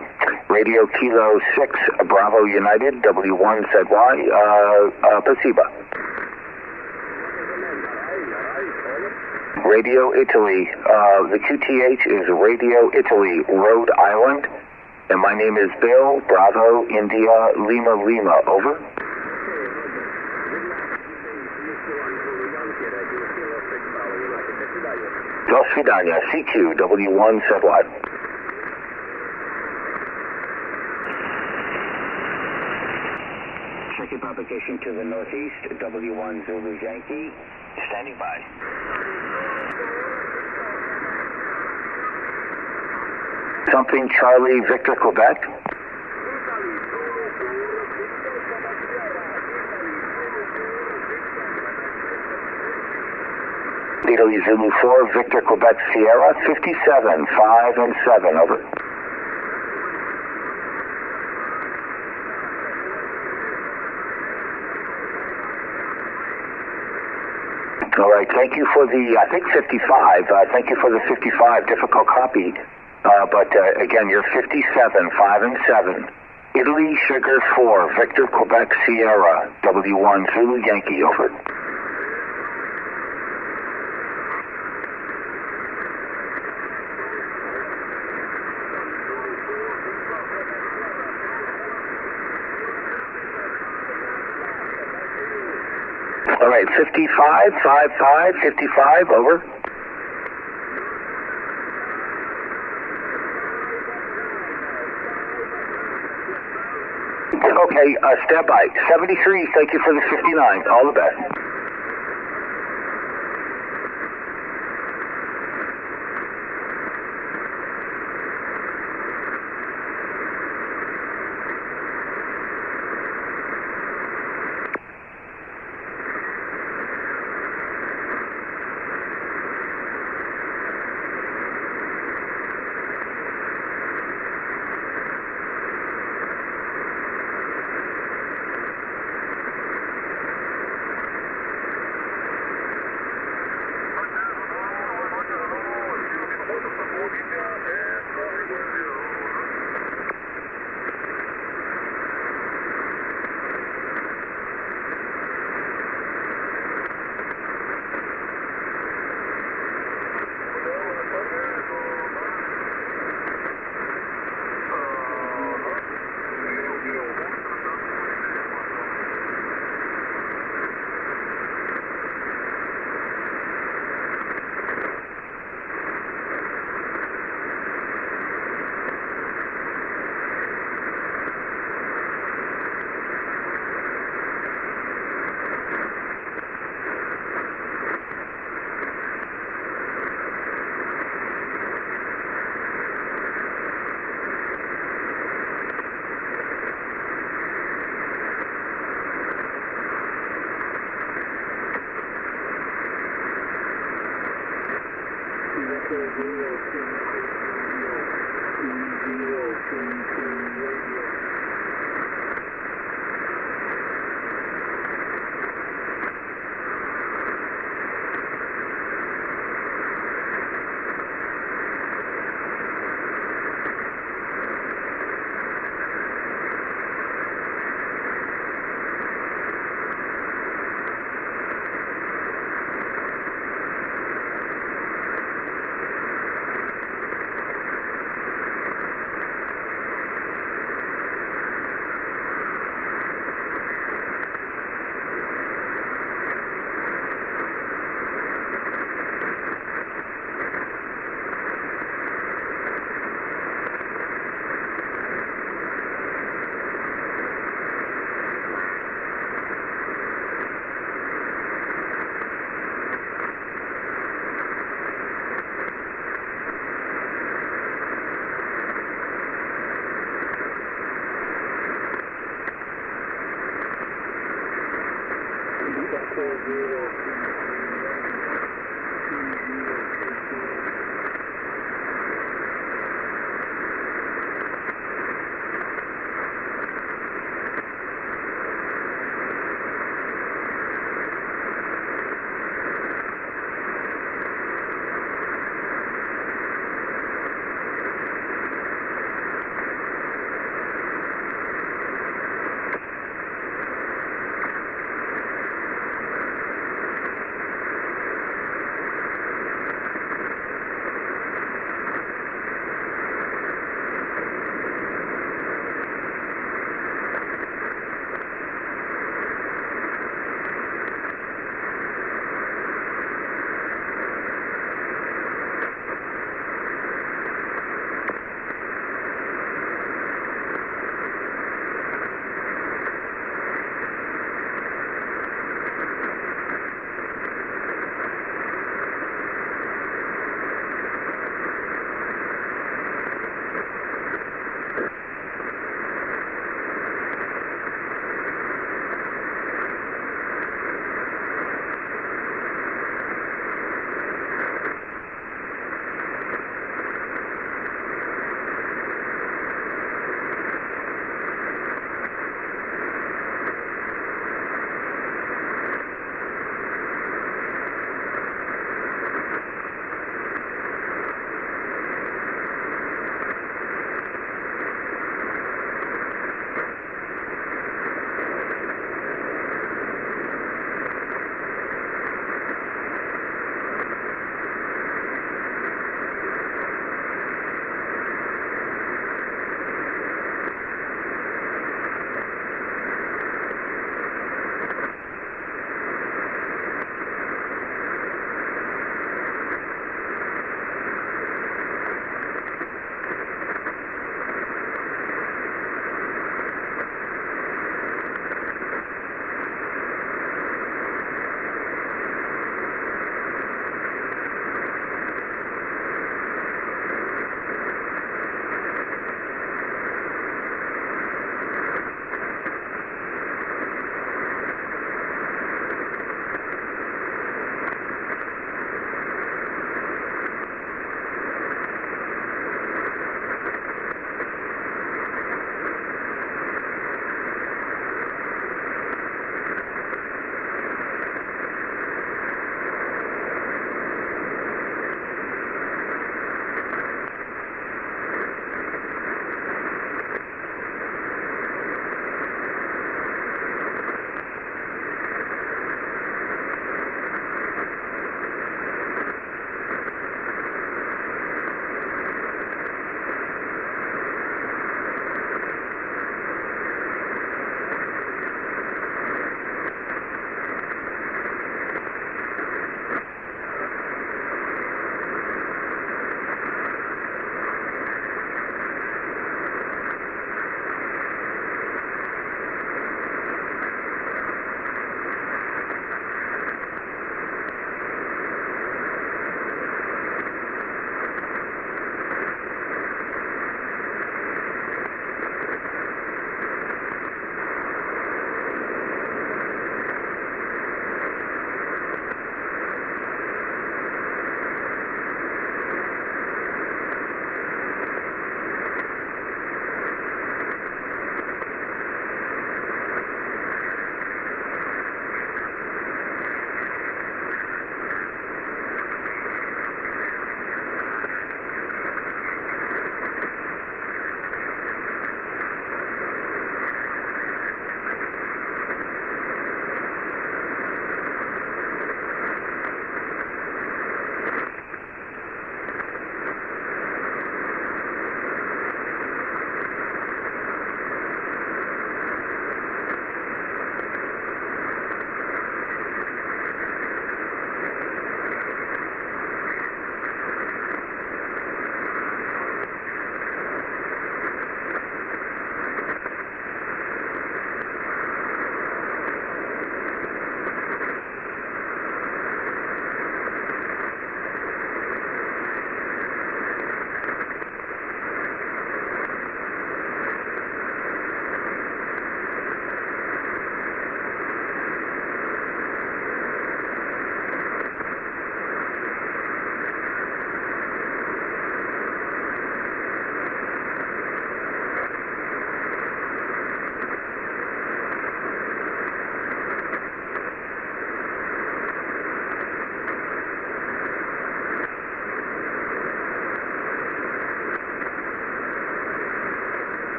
Radio Kilo 6 Bravo United, W1ZY, Pasiba. Radio Italy, the QTH is Radio Italy, Rhode Island. And my name is Bill, Bravo, India, Lima, Lima, over. До свидания, CQ, W1ZY. Checking propagation to the northeast, W1 Zulu Yankee, standing by. Something Charlie Victor Quebec. Italy Zulu 4 Victor Quebec Sierra 57 5 and 7 over. All right, thank you for the I think 55. Thank you for the 55 difficult copy. But again, you're 57, 5 and 7. Italy, Sugar 4, Victor, Quebec, Sierra, W1, Zulu, Yankee, over. All right, 55, 55, 55, over. Okay, stand by. 73, thank you for the 59. All the best.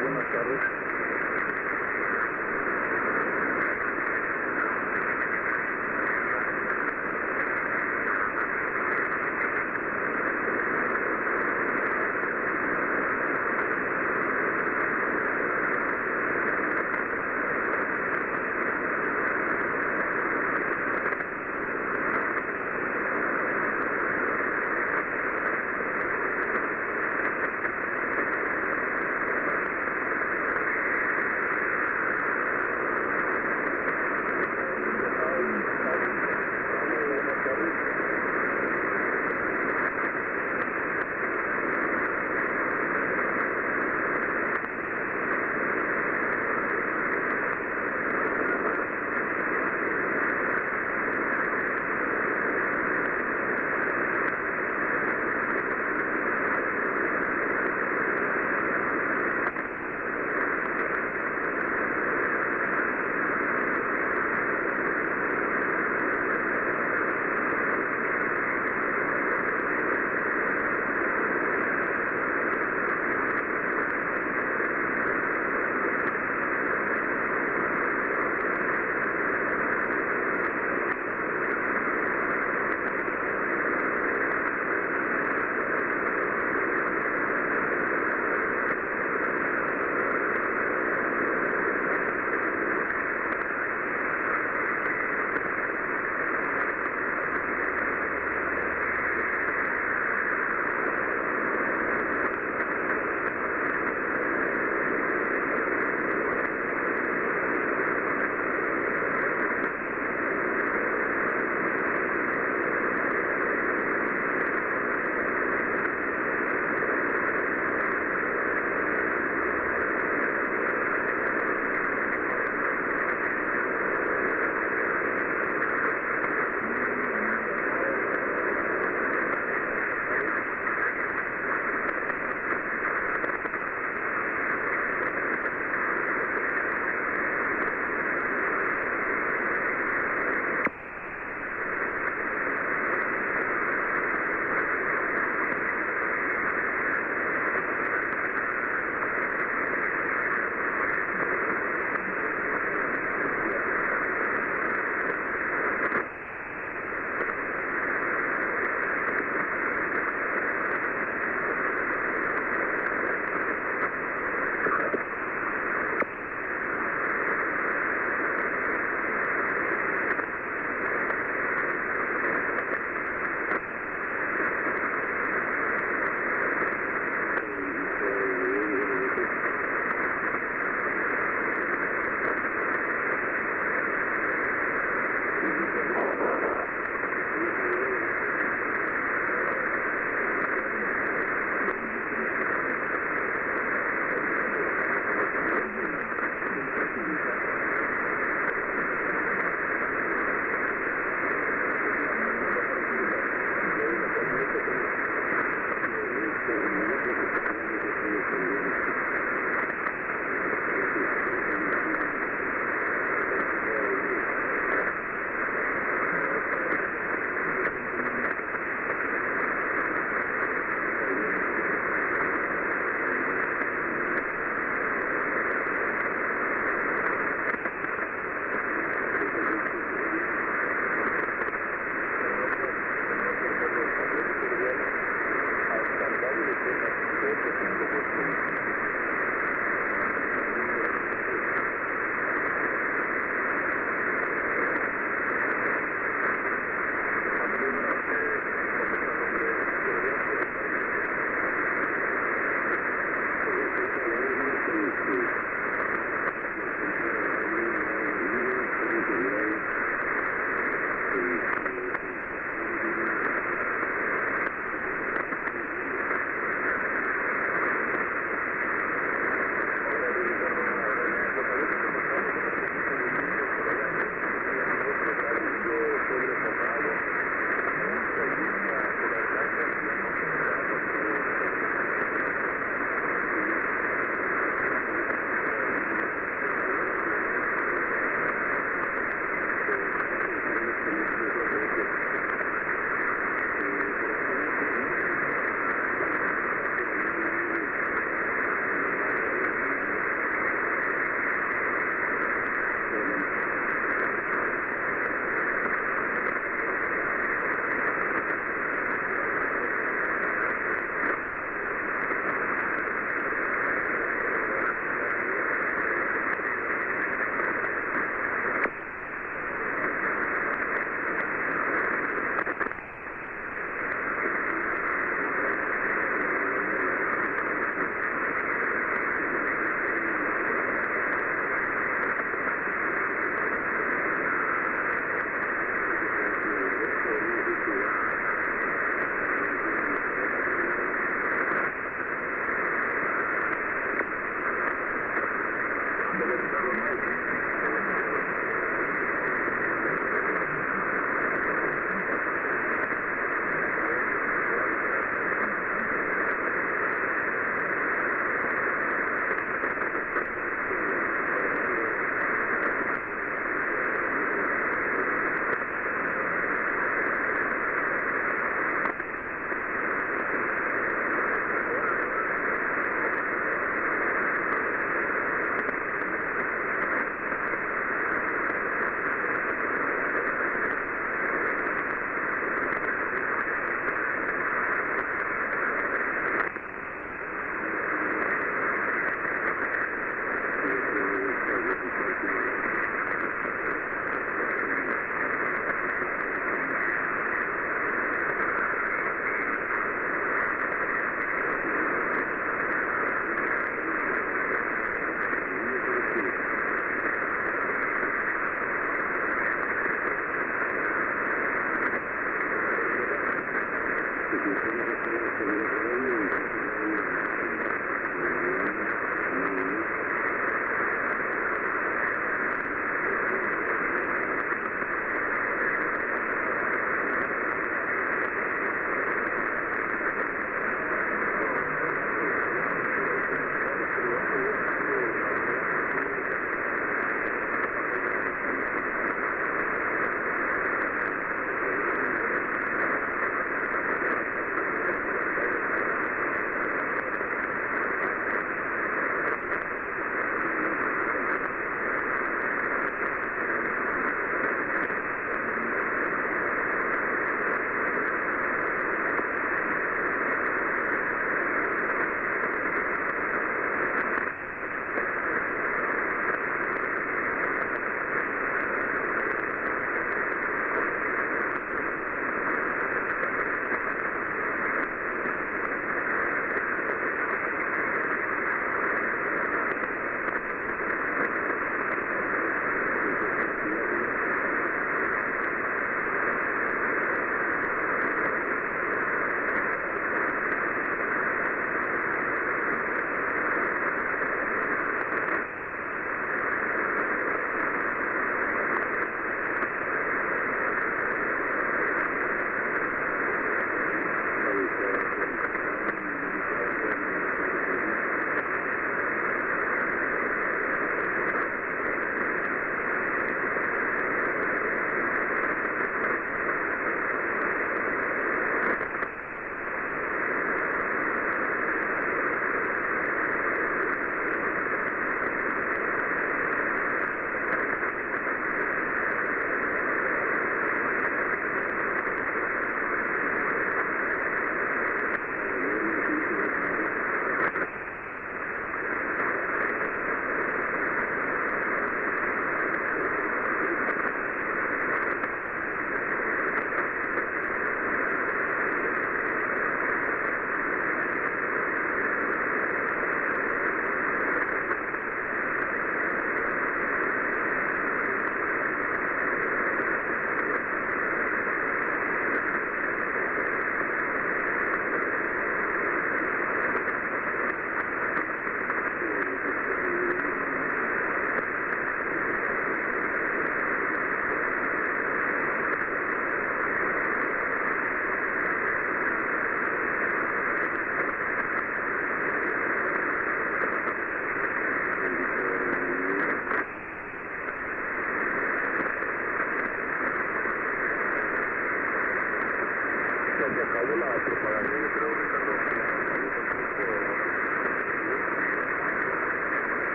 Buenas tardes.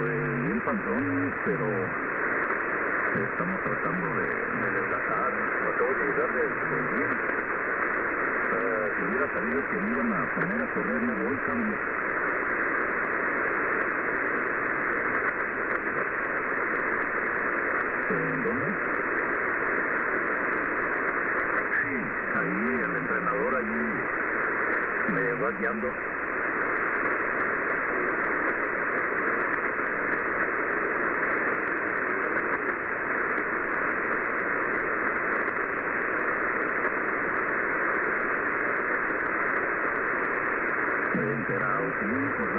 Pues bien panzones, pero estamos tratando de relajar. Acabo de llegar del bien. Si hubiera sabido que me iban a poner a correr, no voy, cambio. ¿En dónde? Sí, ahí el entrenador allí me va guiando. Enterado, sí, pues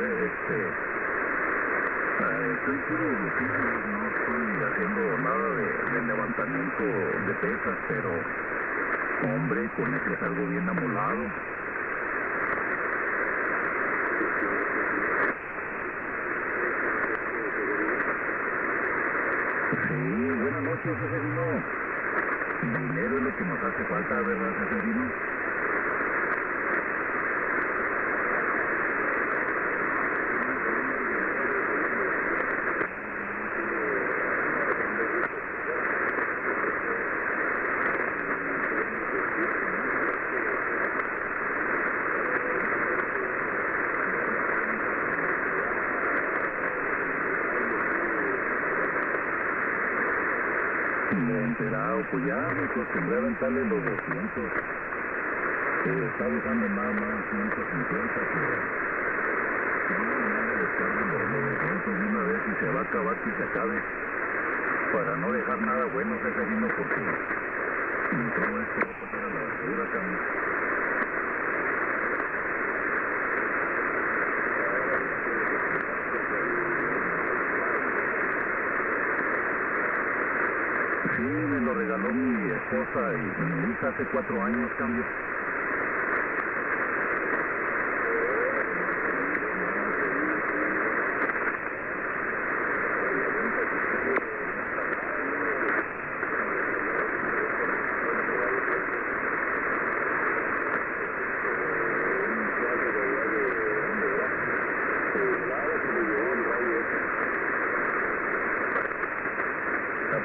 estoy puro ejercicio, no estoy haciendo nada de levantamiento de pesas, pero hombre, con ese es algo bien amolado. Sí, buenas noches, Severino. Dinero es lo que nos hace falta, ¿verdad, Severino? Pues ya me acostumbré a aventarle los 200. Está dejando nada más 150, pero no le descargo los 200 de una vez y se va a acabar que se acabe. Para no dejar nada bueno, Severino, porque todo esto va a pasar a la basura, Cami. Sí, me lo regaló mi esposa y mi hija hace 4 años, cambio.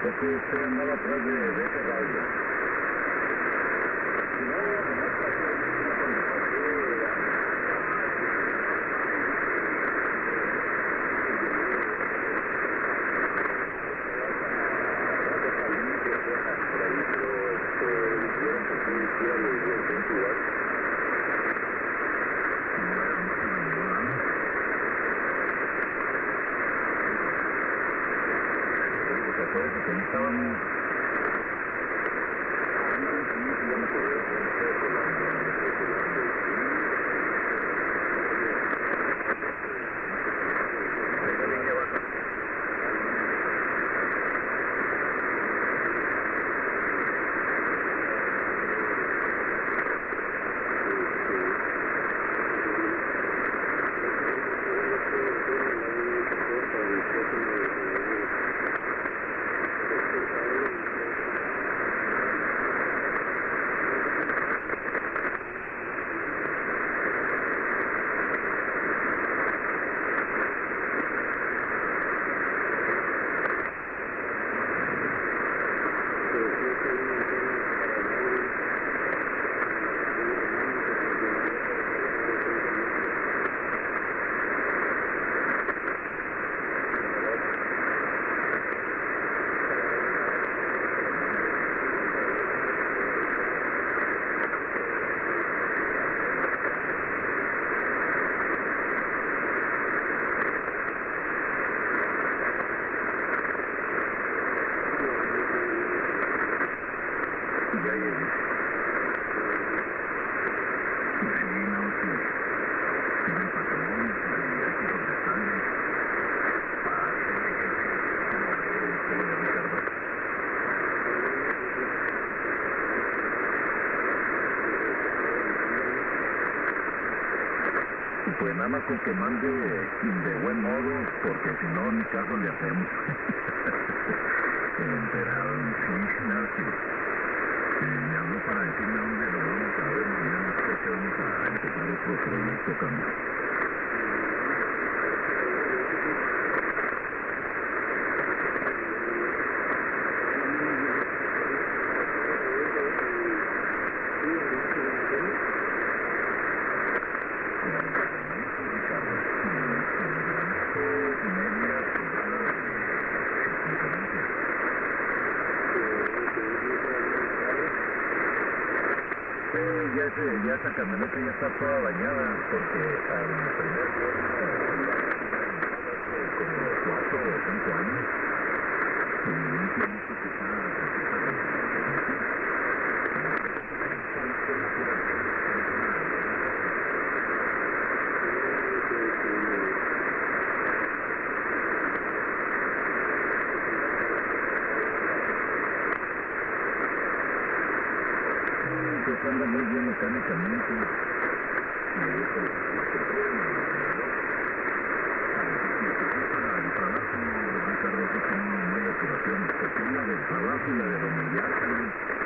Porque usted andaba atrás de ese radio. Pues nada más con que mande de buen modo, porque si no, ni caso le hacemos. Enterado, sí, nada que... me habló para decirme dónde lo vamos a ver mañana, porque vamos a empezar otro proyecto también. ya esa camioneta ya está toda bañada porque al primer como 4 o 5 años y un tiempo que está que anda muy bien mecánicamente y eso el trabajo Ricardo es una nueva operación pequeña del trabajo y la de los viajes.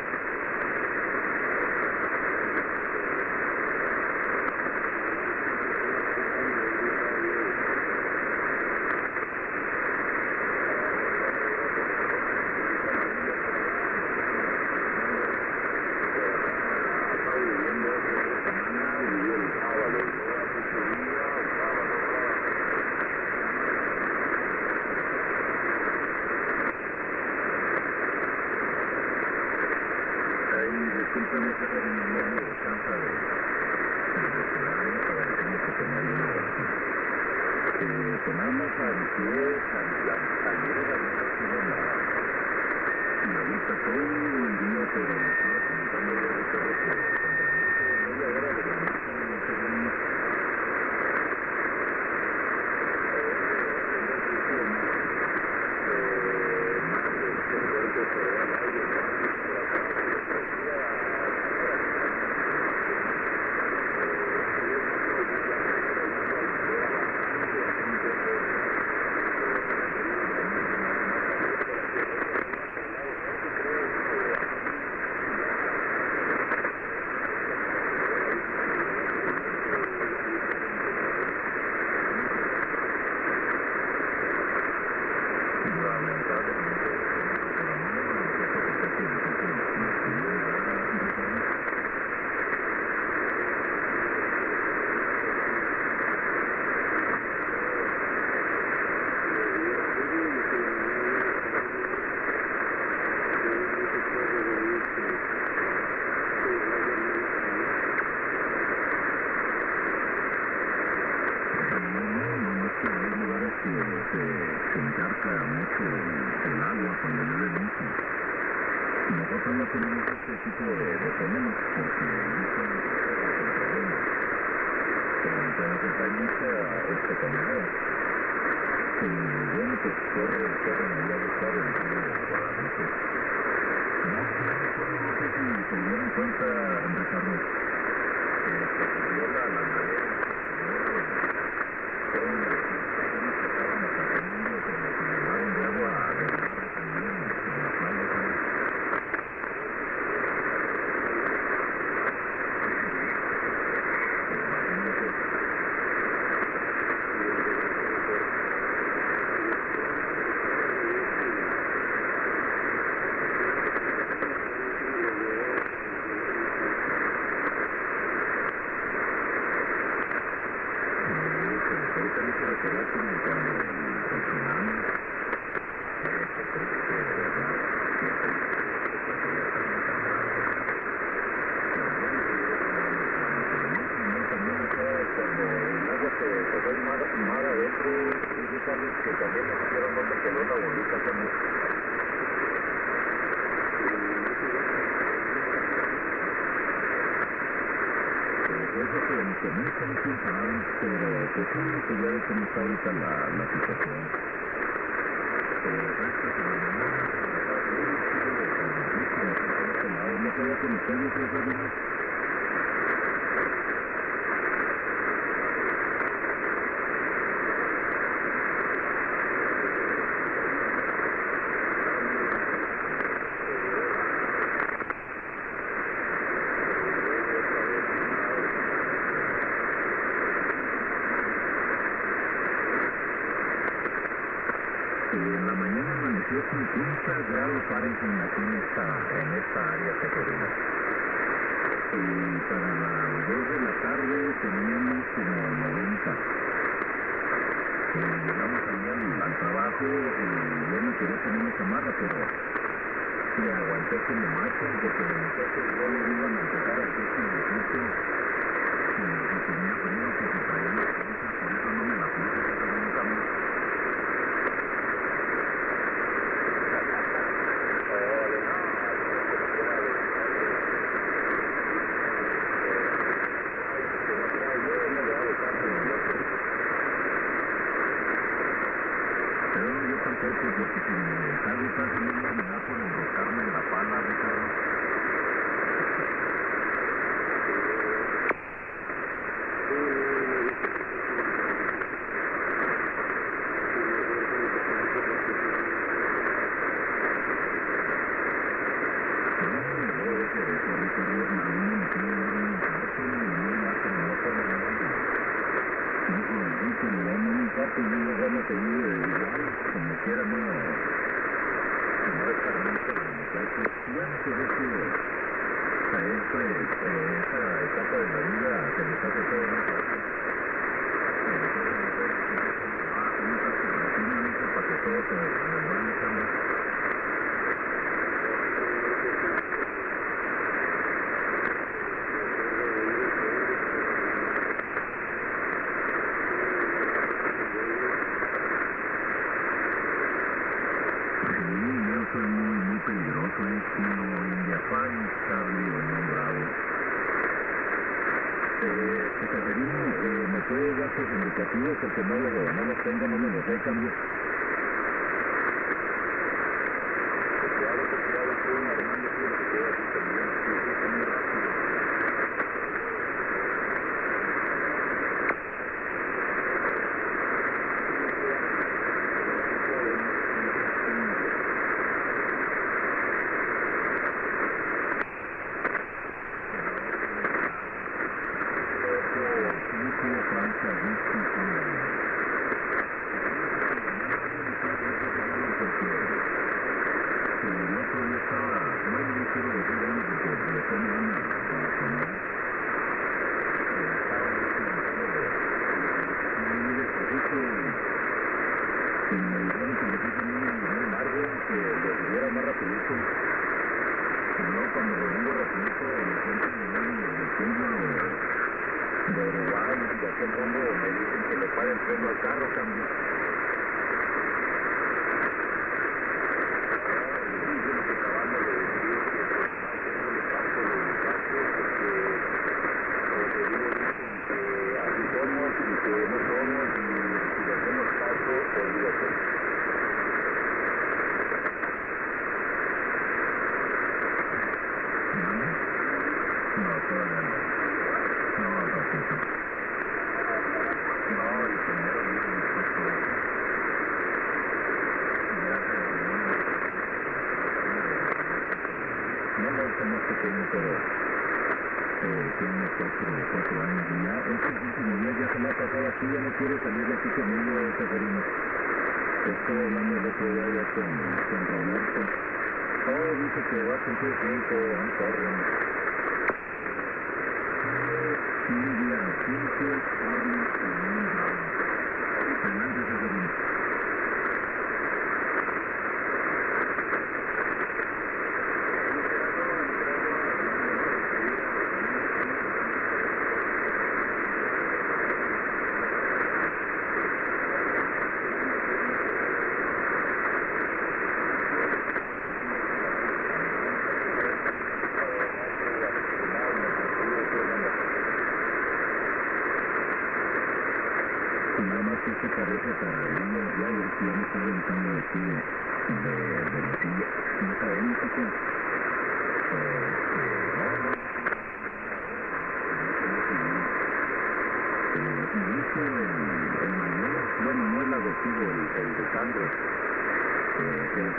y aguanté como macho, porque los muchachos ya me iban a empezar a hacer su ejercicio y tenía frío que se traía las cosas, por eso no me la puse, que nunca más. Porque si me salgo tan saliendo me da por enroscarme en la pala, Ricardo. Como quiera no estar mucho de muchachos. Bueno, pues es que a esa etapa de la vida se les hace todo más fácil. Para que todo se normalice más. Soy muy peligroso, estilo India Pine, Charlie o Neon Bravo. Caterina, ¿me puede dar sus indicativos? Porque no los tengo, no me los he cambiado.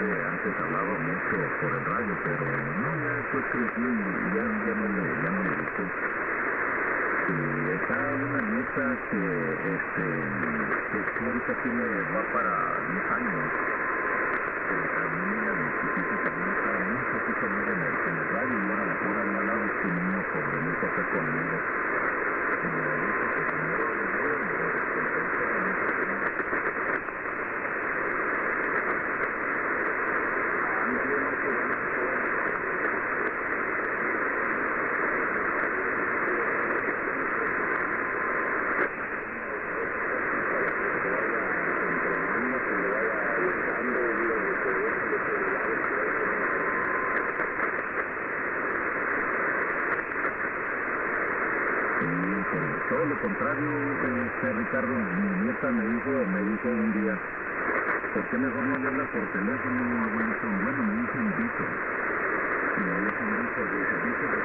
Antes hablaba mucho por el radio, pero no, ya después crecí y ya no me gustó. Y está una neta que ahorita tiene, va para 10 años. También ella de chiquito también estaba muy poquito más en el radio y ahora me ha dado este niño por venir a hacer conmigo. Y me dice que primero todo lo contrario, Ricardo. Mi nieta me dijo un día, ¿por qué mejor no le hablas por teléfono, abuelito? Bueno, me dijo un grito. Y me dijo un grito de servicio de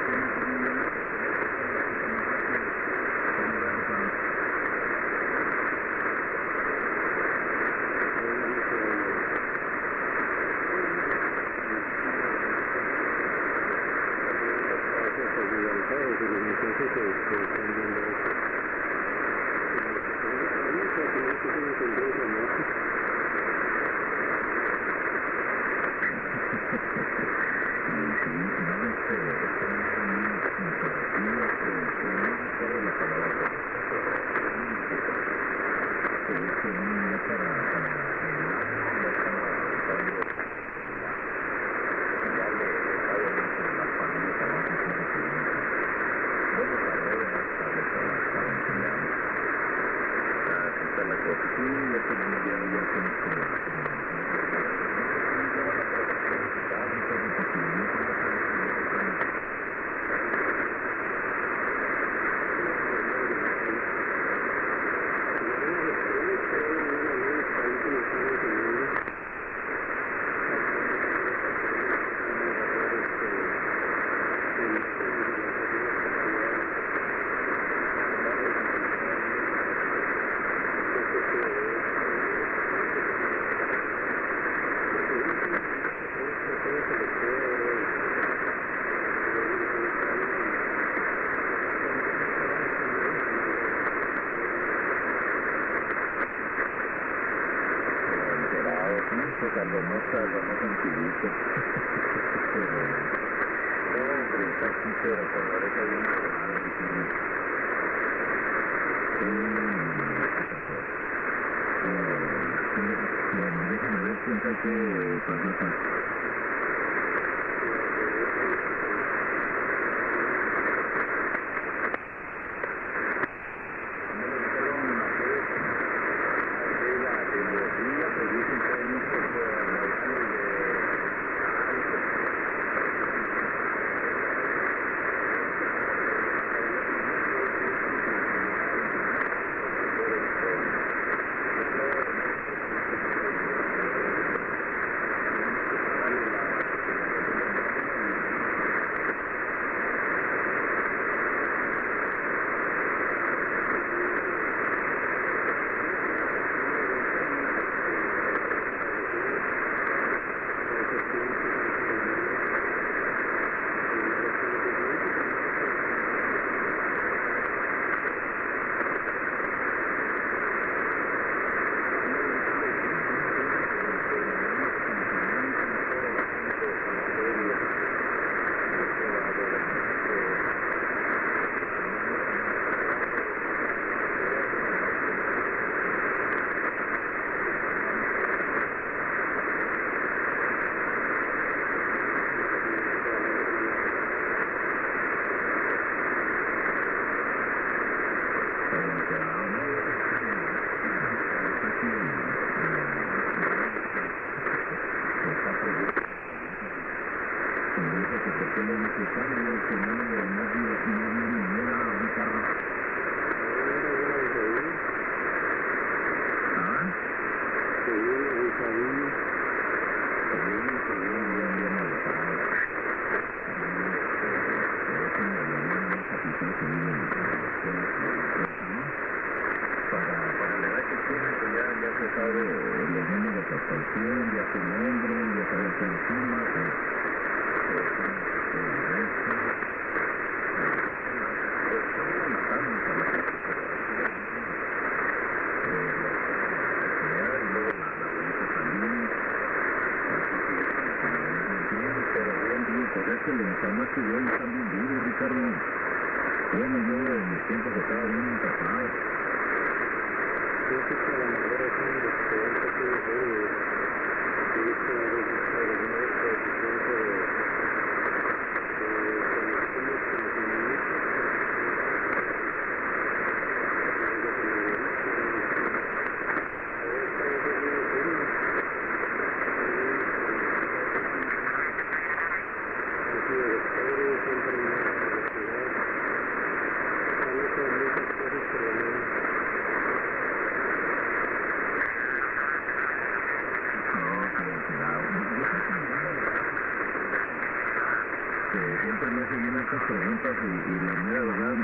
estas preguntas y la mera verdad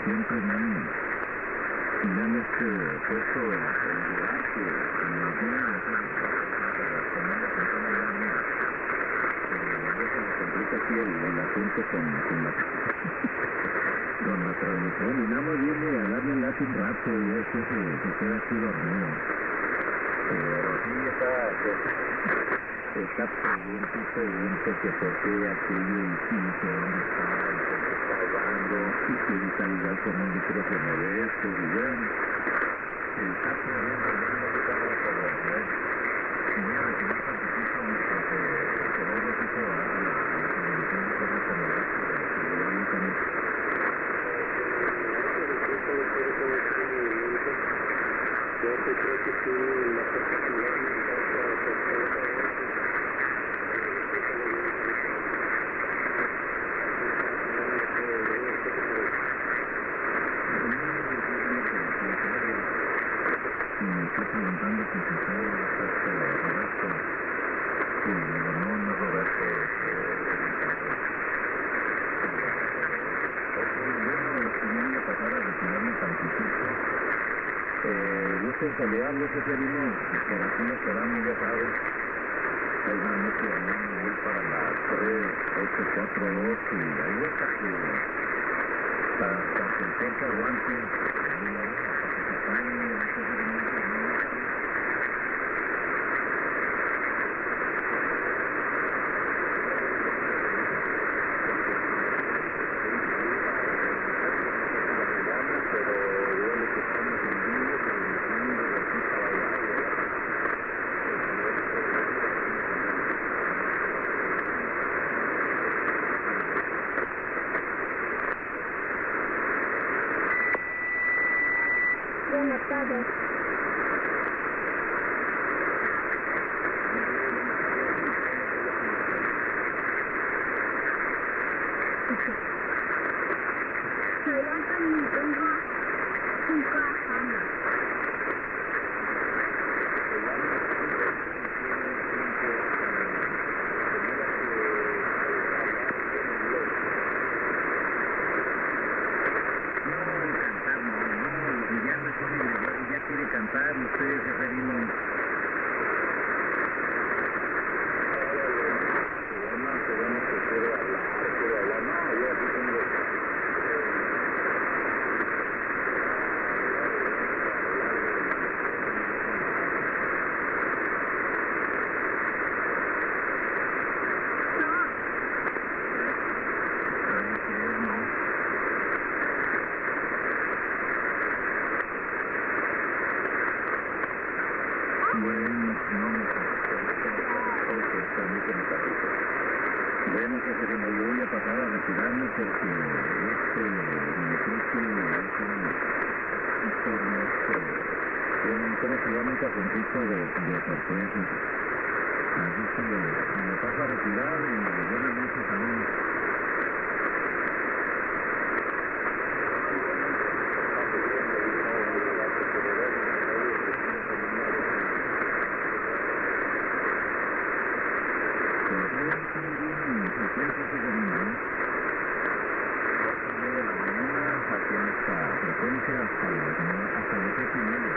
siempre me han puesto en lugar que nos vienen a hacer tomando persona ya mía. Se me complica aquí el asunto con la transmisión y nada más viene a darle lata un rato y es que se queda aquí dormido. Pero sí está pregunta que por qué aquello y que dónde está y por qué está hablando y que está igual con un micrófono de estos y bueno, está preguntando que está por y mira que no participa porque no lo quiso a la televisión de cosas como yo creo que sí, la capacidad me está preguntando si se sabe Roberto y no Roberto yo voy a pasar a retirarme tantito. Gusto en saludarlos, ese vino por aquí esperando, ya sabes. Hay una noche de mañana ahí para las 3:842 y ahí hasta que el corte aguante, hasta que se apague, Buenas tardes. Se levantan y tengo un cajama. Ya quiere cantar y ustedes se reviven. Bueno, que se me voy a pasar a retirarme porque ¿cómo se llama un cajoncito de sorpresas? Así que me paso a retirar y buenas noches a mí. Hasta las 7:30.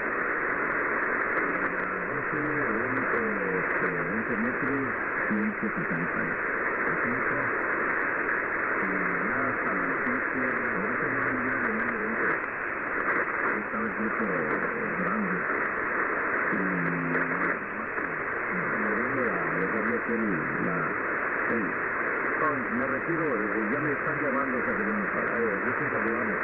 20 metros, 170. Nada, hasta las 7, ahorita no me llega de 20. Estaba el grupo grande. Y me retiro, ya me están llamando, gusto saludarlos.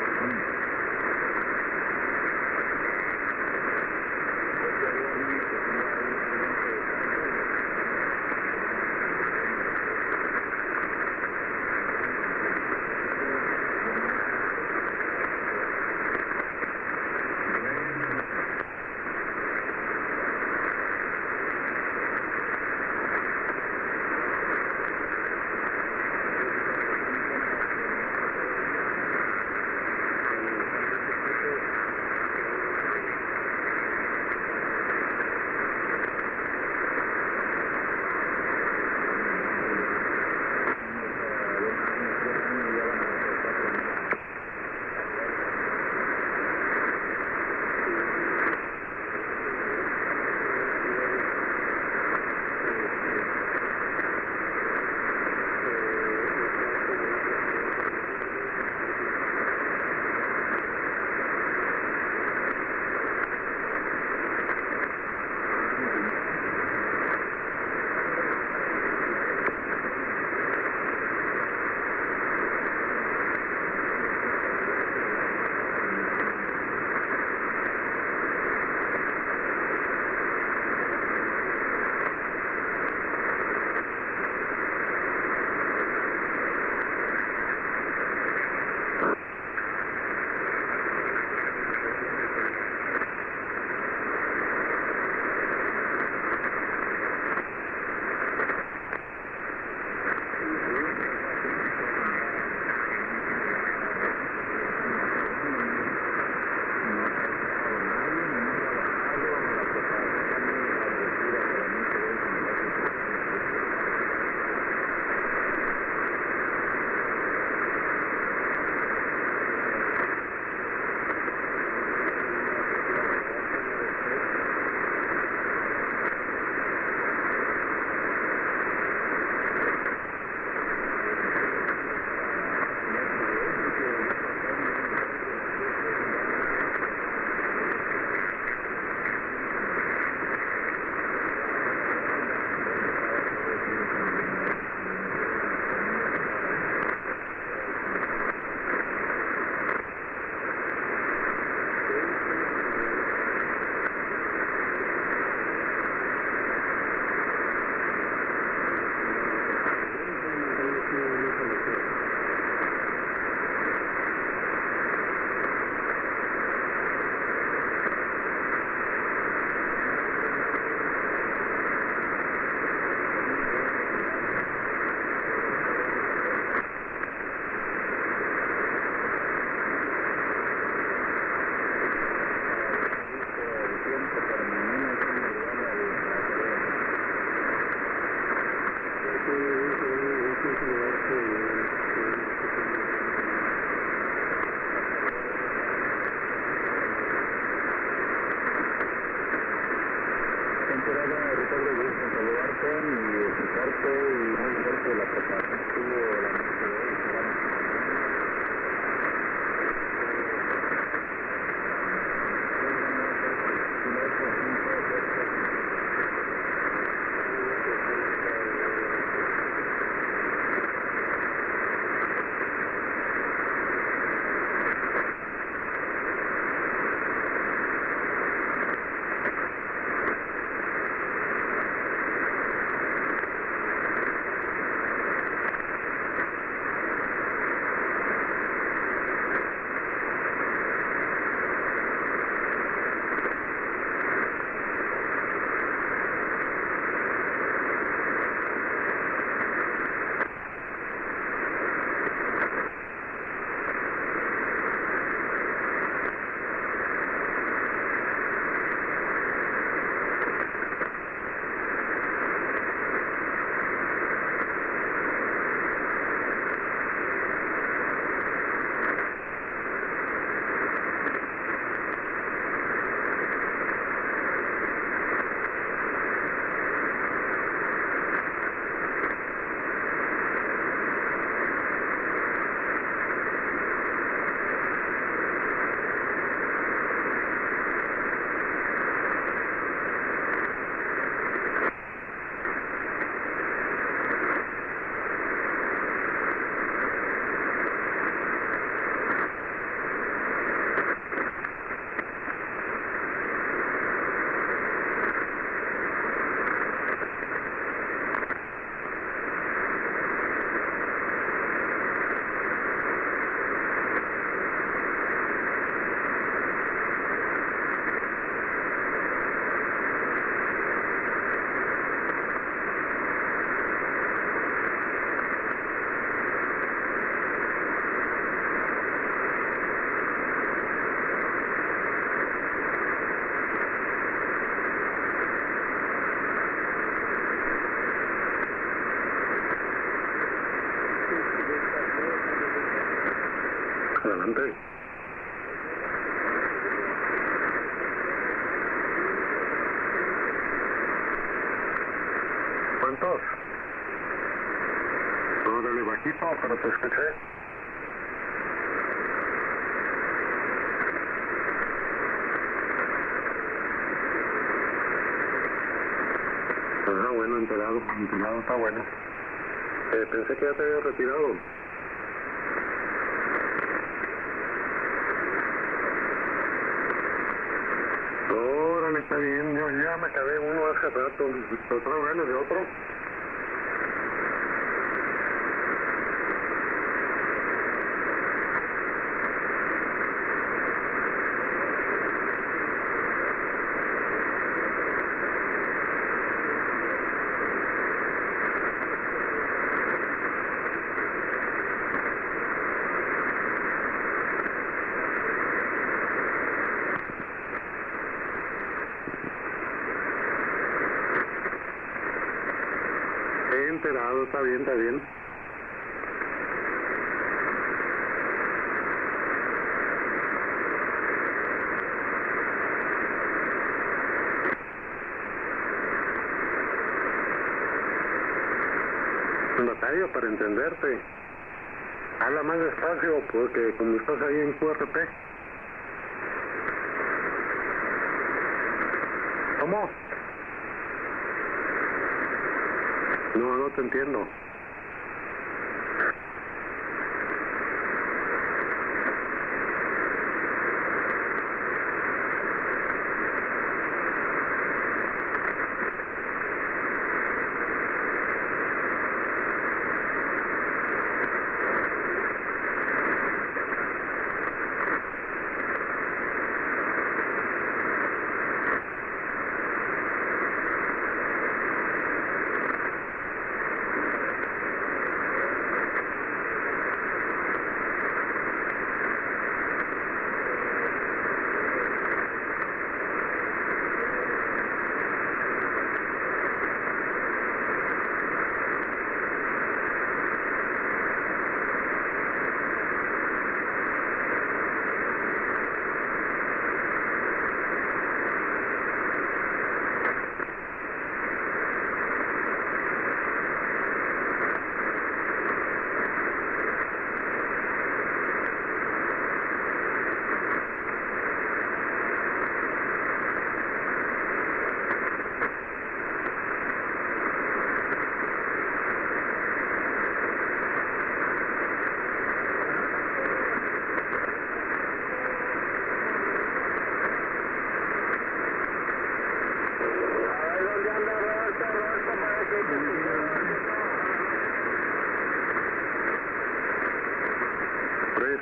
temporada, Ricardo, gusto en saludarte y escucharte y muy fuerte la preparación que tuvo la noche de hoy. Adelante. ¿Cuántos? Órale, bajito, pero te escuché. Ah, bueno, enterado, está bueno. Pensé que ya te había retirado. Órale, está bien, yo ya me acabé uno hace rato, ¿otro bueno de otro? Enterado, está bien, está bien. Batalla para entenderte. Habla más despacio porque como estás ahí en QRP. ¿Cómo? No te entiendo.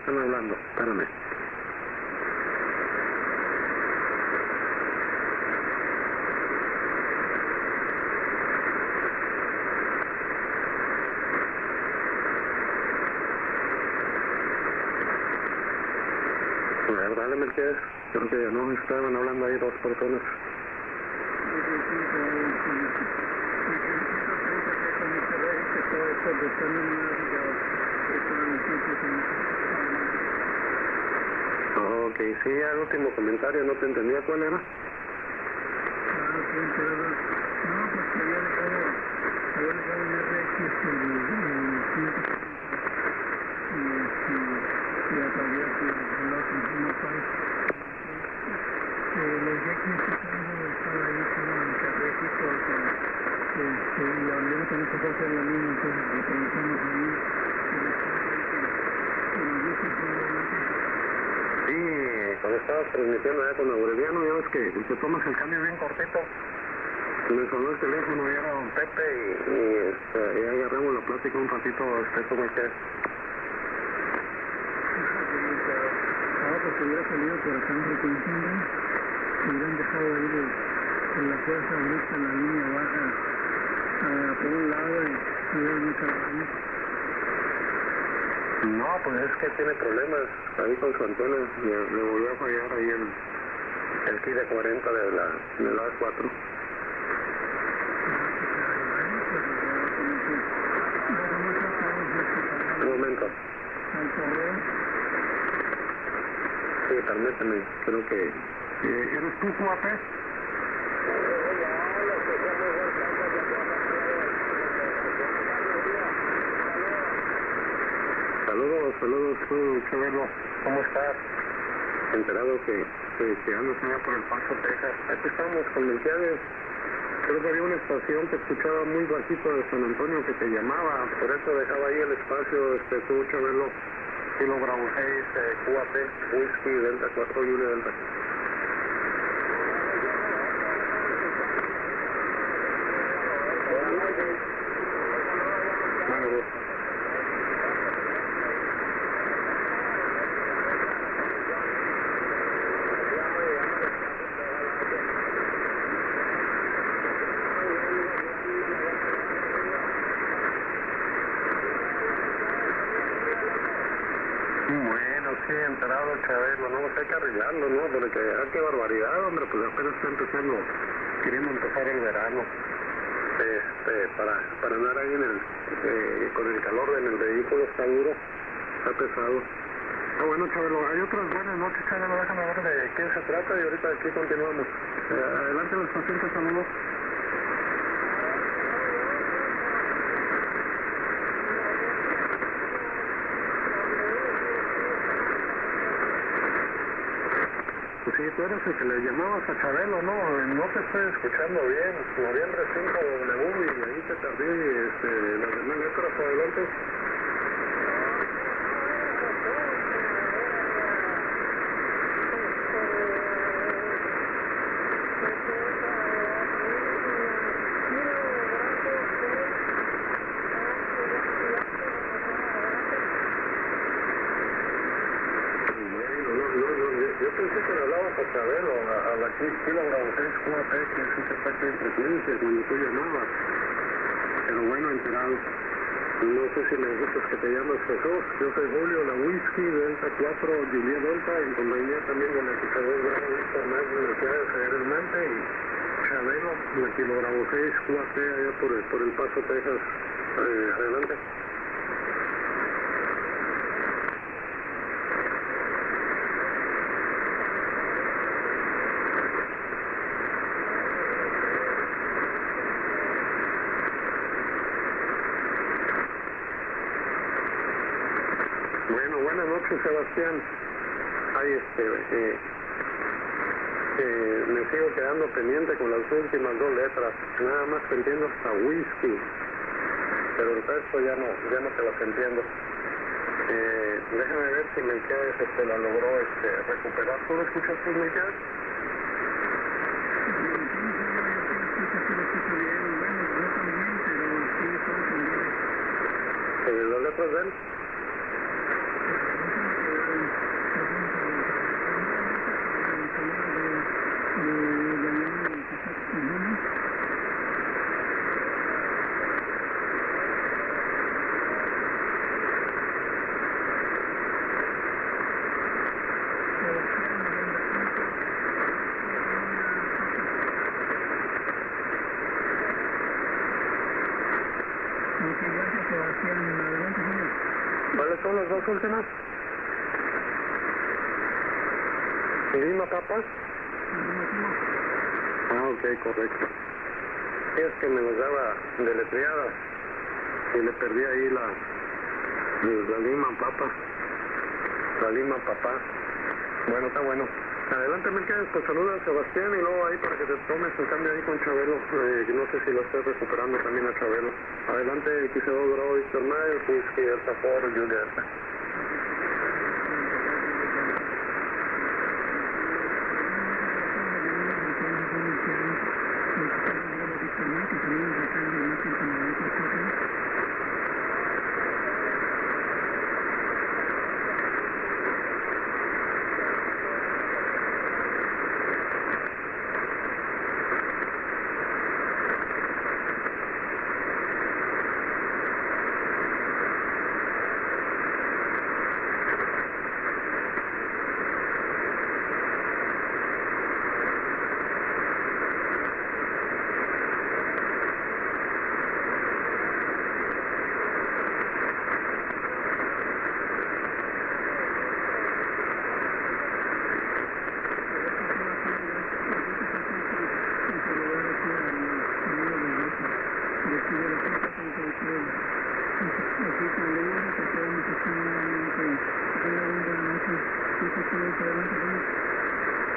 están hablando. Espérame. Dale, Melquiades. Creo que no estaban hablando ahí dos personas. Ok, sí, el último comentario, no te entendía cuál era. Sí, cuando estabas transmitiendo allá con Aureliano, ya ves que tomas el cambio bien cortito. Me sonó el teléfono y era don Pepe y agarramos la plática un ratito, ¿cómo es que? Porque hubiera salido por acá en frecuencia, hubieran dejado de ir en la fuerza lista en la línea baja por un lado y hubieran mucho daño. No, pues es que tiene problemas ahí con su antena, le volvió a fallar ahí el key de 40 de la A4. Un momento. Sí, permíteme, creo que... ¿Eres tú, QAP? Saludos, tú, Chavelo. ¿Cómo estás? Enterado que andas allá por El Paso, Texas. Aquí estamos con Melquiades. Creo que había una estación que escuchaba muy bajito de San Antonio que te llamaba. Por eso dejaba ahí el espacio, tú, Chavelo. Kilo Bravo 6, QAP, Whisky, Delta 4, Julia Delta. Sí, enterado, Chabelo, no, hay que arreglarlo, ¿no? Porque, qué barbaridad, hombre, pues apenas está empezando, queriendo empezar el verano, para andar ahí con el calor en el vehículo, está duro, está pesado. Bueno, Chabelo, hay otras buenas noches, Chabelo, déjame ver de qué se trata y ahorita aquí continuamos. Adelante los pacientes, saludos. Sí, tú eres el que le llamabas a Chabelo, ¿no? No te estoy escuchando bien. Noviembre 5W y ahí te perdí las demás letras adelante. Yo pensé que le hablabas a Chabelo, a la Kilo Bravo 6 QAP, que es un perfecto de frecuencia cuando tú llamabas. Pero bueno, enterado. No sé si me gustas que te llamas Jesús. Yo soy Julio, la Whisky, Delta 4, Julia Delta, en compañía también del equipador Bravo Víctor Max, Melquiades Hermante y Chabelo, la Kilo Bravo 6 QAP, allá por el Paso, Texas. Adelante. Buenas noches, Sebastián. Ay, me sigo quedando pendiente con las últimas dos letras. Nada más te entiendo hasta whisky, pero el resto ya no te las entiendo. Déjame ver si Melquiades la logró recuperar. ¿Tú lo escuchaste, Melquiades? ¿Las letras de él? Ok, gracias, Sebastián. Adelante, señor. ¿Cuáles son las dos últimas? Lima, Papa. Ah, ok, correcto. Es que me las daba deletreadas y le perdí ahí la Lima, Papa. La Lima, Papá. Bueno, está bueno. Adelante, Melquiades, pues saluda a Sebastián y luego ahí para que te tomes el cambio ahí con Chabelo. No sé si lo estés recuperando también a Chabelo. Adelante, XO Bravo Víctor Mayer, Whisky Delta 4, Juliet.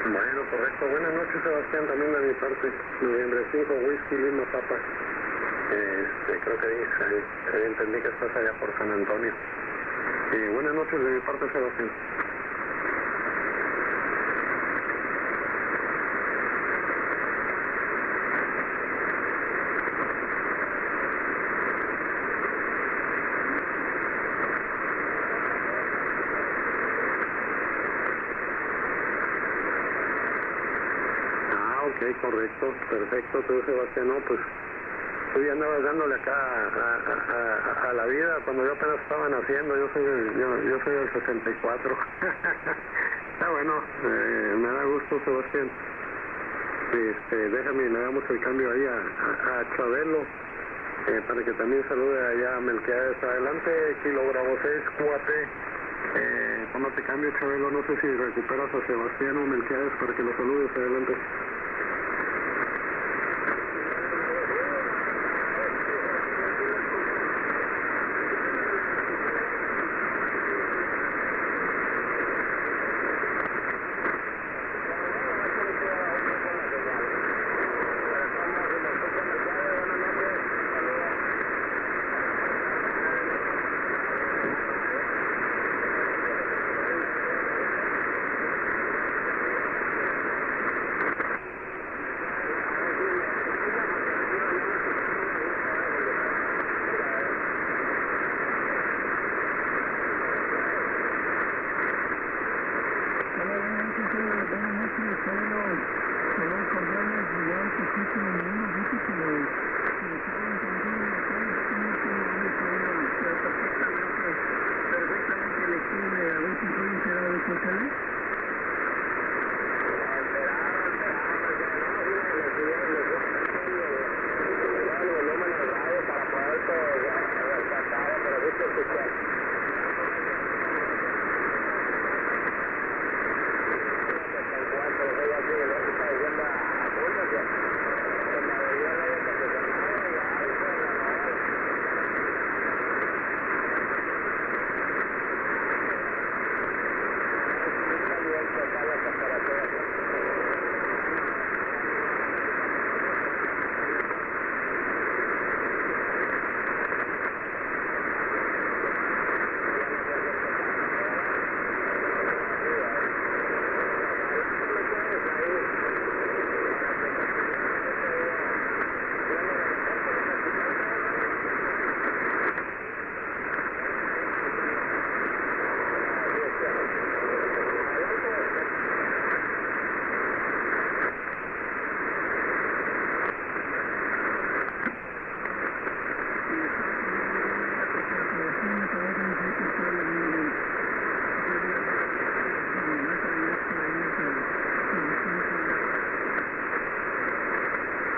Bueno, correcto. Buenas noches, Sebastián, también de mi parte. Noviembre 5, Whisky Lima, Papa. Creo que entendí que estás allá por San Antonio. Buenas noches de mi parte, Sebastián. Ok, correcto, perfecto, tú, Sebastián, no, pues tú ya andabas dándole acá a la vida cuando yo apenas estaba naciendo. Yo soy del 64. Está bueno, me da gusto, Sebastián. Déjame, le damos el cambio ahí a Chabelo, para que también salude allá a Melquiades. Adelante, Kilo Bravo 6, QAT. Cuando te cambio, Chabelo, no sé si recuperas a Sebastián o Melquiades para que lo saludes. Adelante.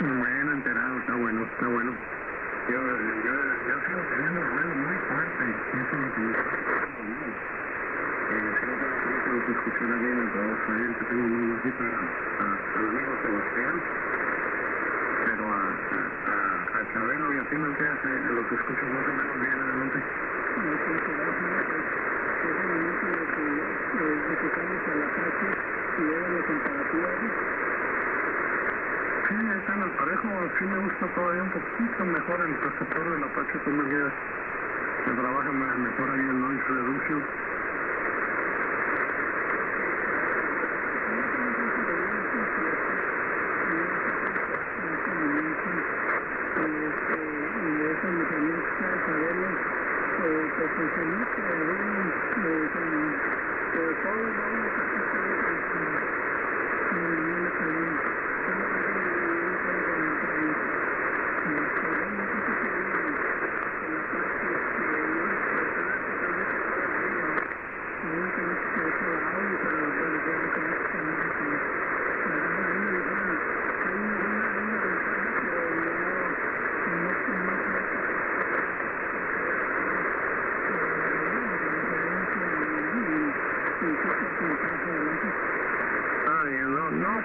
Bueno, enterado, está bueno. Yo sigo teniendo ruido muy fuerte, eso es lo que me pasa conmigo. Siempre lo que escuchara bien el trabajo ayer que tengo un aquí al amigo Sebastián, pero a Chabelo y a ti no te hace lo que escucho más o menos bien adelante. Sí, ahí está en el parejo, sí me gusta todavía un poquito mejor el receptor del Apache, como que trabaja mejor ahí el noise reduction.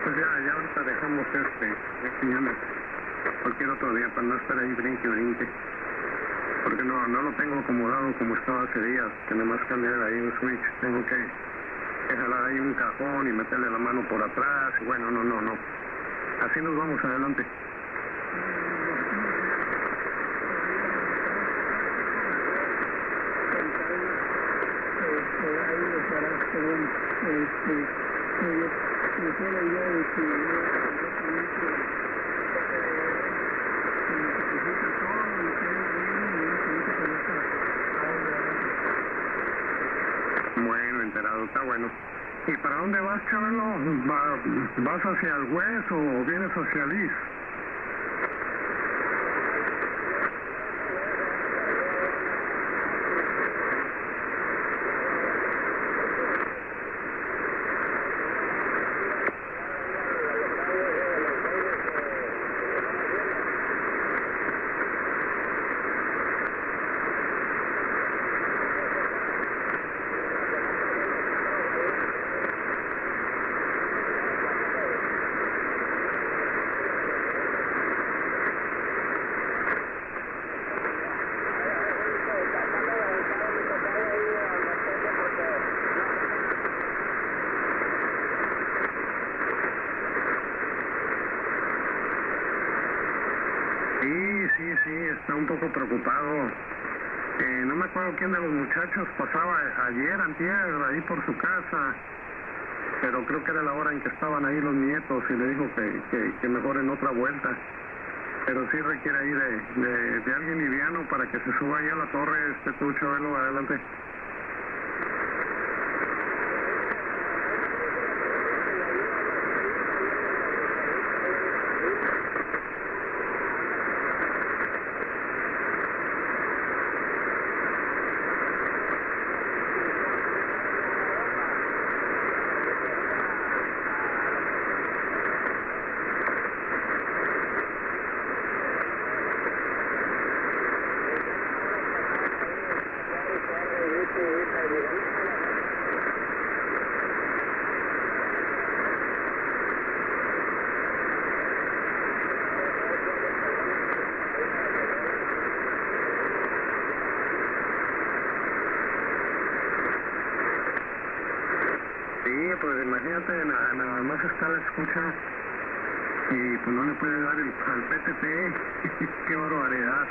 Pues ya ahorita dejamos cualquier otro día para no estar ahí brinque, porque no lo tengo acomodado como estaba hace días, que nomás cambiar ahí un switch, tengo que jalar ahí un cajón y meterle la mano por atrás, y bueno, no, así nos vamos adelante. Bueno, enterado, está bueno. ¿Y para dónde vas, Chabelo? ¿Vas hacia el West o vienes hacia el East? Sí, está un poco preocupado. No me acuerdo quién de los muchachos pasaba ayer, antier, ahí por su casa, pero creo que era la hora en que estaban ahí los nietos y le dijo que mejor en otra vuelta. Pero sí requiere ahí de alguien liviano para que se suba ahí a la torre, tú, Chabelo, adelante. Pues imagínate, nada más está la escucha y pues no le puede dar al PTT. Qué barbaridad.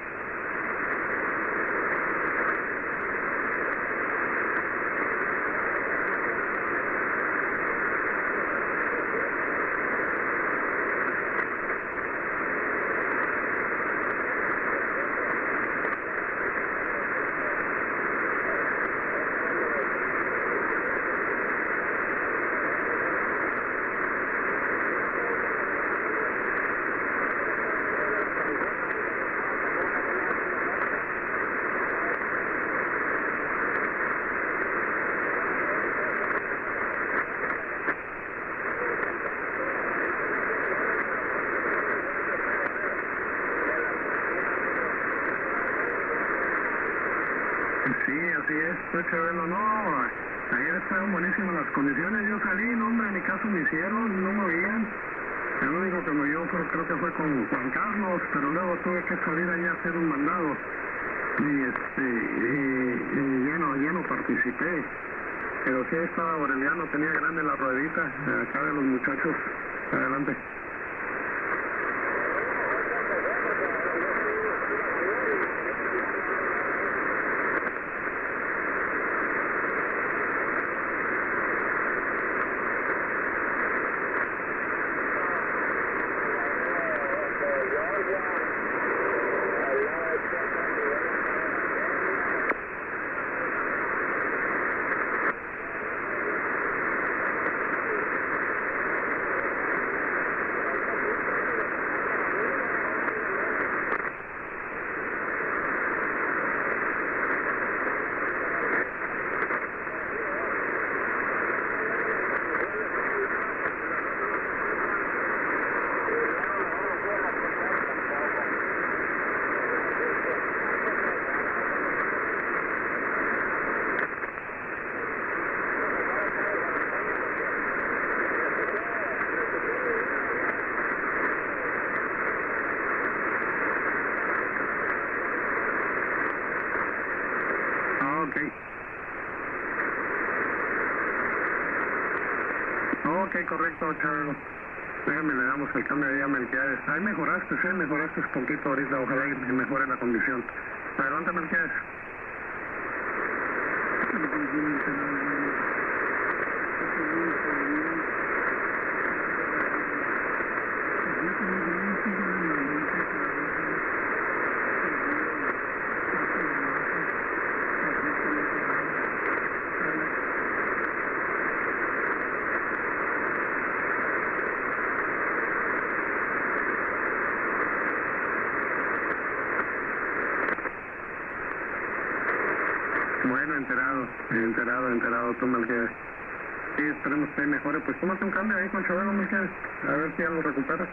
así es, pues chévere, no, ayer estaban buenísimas las condiciones, yo salí, no hombre, ni caso me hicieron, no me oían, el único que me oyó creo que fue con Juan Carlos, pero luego tuve que salir allá a hacer un mandado, y ya no participé, pero sí estaba Aureliano, tenía grande la ruedita, acá de los muchachos, adelante. Ok, correcto, Charles. Déjame, le damos el cambio ahí a Melquiades. Ahí mejoraste un poquito ahorita, ojalá que mejore la condición. Adelante, Melquiades. Bueno, enterado tú, Melquiades. Sí, esperemos que mejore. Pues tómate un cambio ahí con Chabelo, Melquiades. A ver si ya lo recuperas.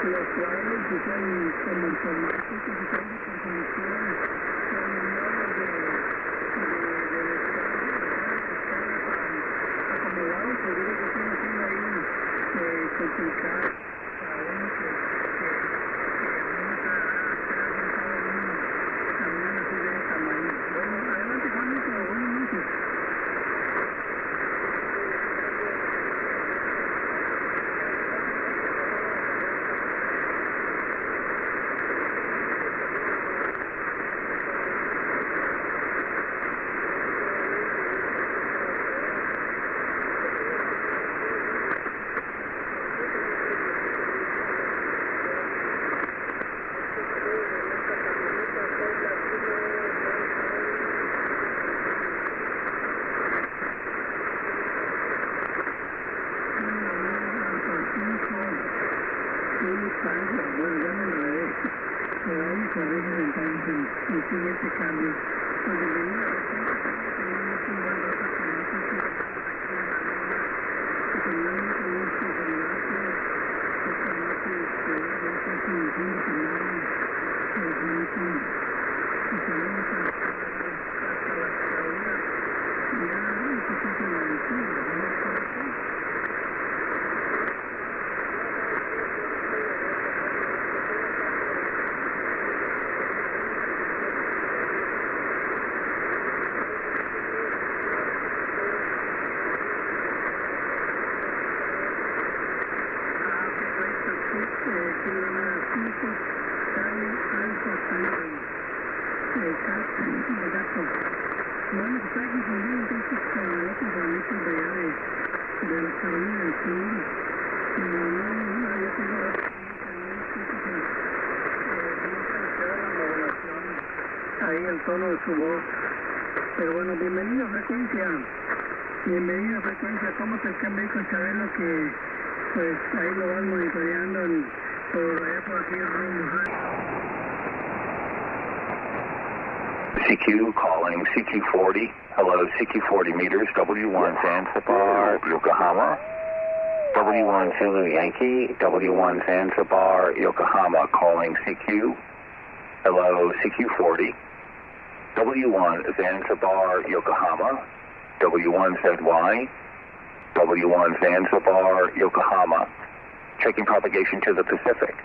los cuadros que sean como el formato que se puede considerar acomodados, pero digo que están haciendo ahí complicado para uno que no está pensado en un camión así de ese tamaño. Bueno, adelante Juanito, buenas noches. Siguiente cambio. Pues bienvenido a tenemos un buen rato con nosotros aquí en la luna. Y tenemos mucho gusto saludarte. Esta noche ya casi el fin de semana. Y tenemos hasta las caídas. Ya un poquito agradecidos, ¿no es correcto? Bueno, está confundido entonces con el otro ranito de allá de la Carolina del Sur. No, yo tengo ahí el tono de su voz. Pero bueno, bienvenido a Frecuencia. Bienvenido a Frecuencia. ¿Cómo está el cambio con Chabelo que pues ahí lo vas monitoreando por allá por aquí rumbo? CQ calling CQ40. Hello, CQ40 meters, W1 Zanzibar, Yokohama. W1 Zulu Yankee, W1 Zanzibar, Yokohama calling CQ. Hello, CQ40. W1 Zanzibar, Yokohama. W1 ZY. W1 Zanzibar, Yokohama. Checking propagation to the Pacific.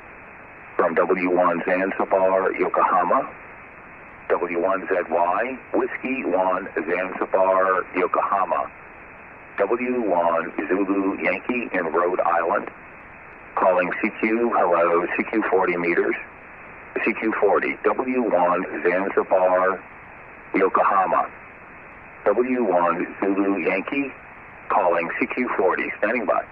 From W1 Zanzibar, Yokohama. W1ZY, Whiskey 1 Zanzibar, Yokohama. W1 Zulu Yankee in Rhode Island. Calling CQ, hello, CQ40 meters. CQ40, W1 Zanzibar, Yokohama. W1 Zulu Yankee, calling CQ40, standing by.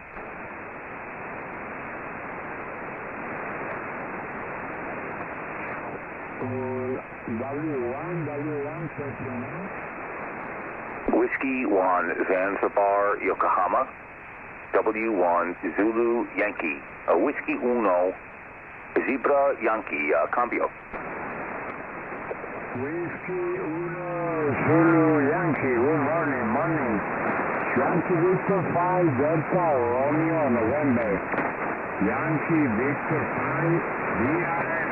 Whiskey 1 Zanzibar, Yokohama. W1 Zulu Yankee. Whiskey 1 Zebra Yankee. Cambio. Whiskey 1 Zulu Yankee. Good morning. Yankee Victor 5 Delta Romeo November. Yankee Victor 5 DRS.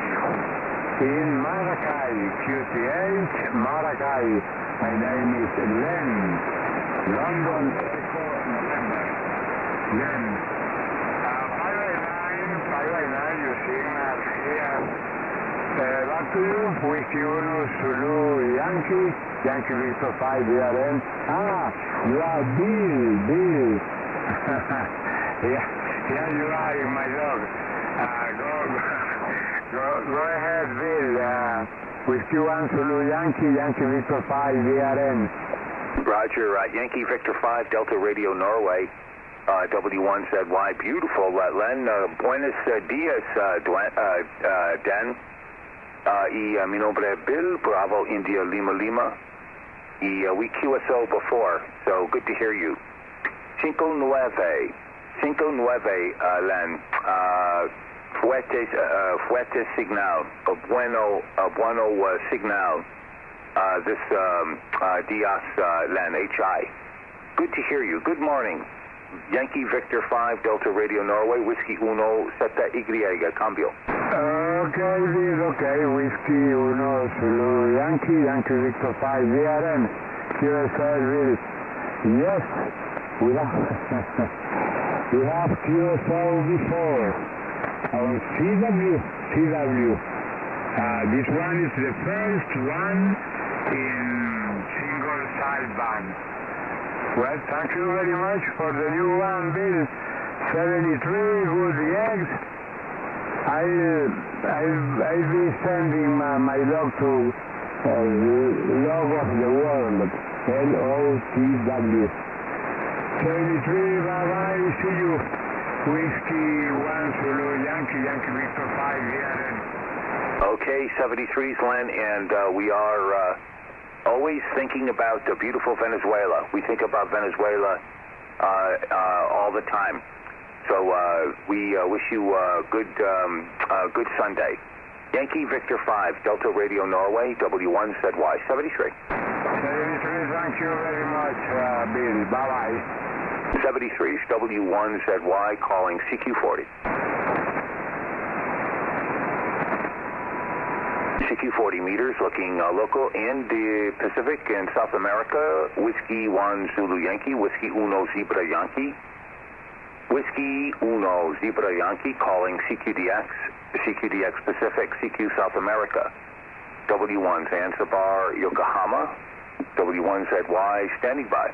In Maracay, QTH, Maracay. My name is Len. London Echo November. Len. 589, you signal here. Back to you, Whiskey 1 Zulu Yankee, Yankee Victor 5 DRN. You are Bill. Here you are in my dog. Go ahead, Bill. Whiskey 1 Zulu Yankee, Yankee Victor 5 DRN. Roger, Yankee Victor 5 Delta Radio Norway, W1ZY. Beautiful, Len. Buenos dias, Dan. Y mi nombre es Bill, Bravo India Lima. Y we QSO before, so good to hear you. 59, Len. Fuerte signal, bueno signal. This Diaz Len, HI. Good to hear you. Good morning. Yankee Victor 5, Delta Radio Norway, Whiskey 1, Zeta Y, cambio. Okay, Bill, okay, Whiskey 1, Zulu Yankee, Yankee Victor 5, VRN, QSL, Bill. Yes, we have QSL before. On CW. This one is the first one in single sideband. Well, thank you very much for the new one, Bill. 73 with the eggs. I'll be sending my log to log of the world, LOTW. 73, bye-bye, see you. Whiskey 1 Zulu Yankee Victor 5 VRN. Okay, 73's Len, and we are always thinking about the beautiful Venezuela. We think about Venezuela all the time. So we wish you a good Sunday. Yankee Victor 5, Delta Radio Norway, W1ZY, 73. 73, thank you very much, Bill. Bye-bye. 73's W1ZY calling CQ40. CQ40 meters looking local in the Pacific and South America. Whiskey 1 Zulu Yankee, Whiskey 1 Zebra Yankee. Whiskey 1 Zebra Yankee calling CQDX, CQDX Pacific, CQ South America. W1 Zanzibar, Yokohama. W1ZY standing by.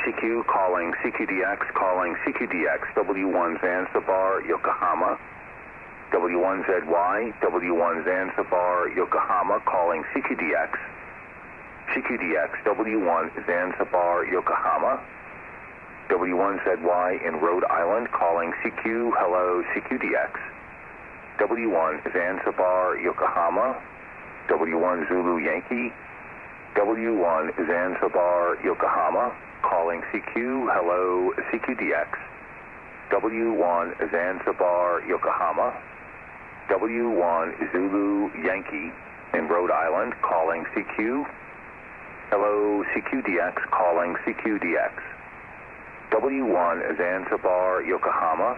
CQ calling CQDX, calling CQDX, W1 Zanzibar, Yokohama. W1ZY, W1 Zanzibar, Yokohama, calling CQDX. CQDX, W1 Zanzibar, Yokohama. W1ZY in Rhode Island, calling CQ, hello, CQDX. W1 Zanzibar, Yokohama. W1 Zulu Yankee. W1 Zanzibar, Yokohama, calling CQ, hello, CQDX. W1 Zanzibar, Yokohama. W1 Zulu Yankee in Rhode Island, calling CQ. Hello, CQDX, calling CQDX. W1 Zanzibar, Yokohama.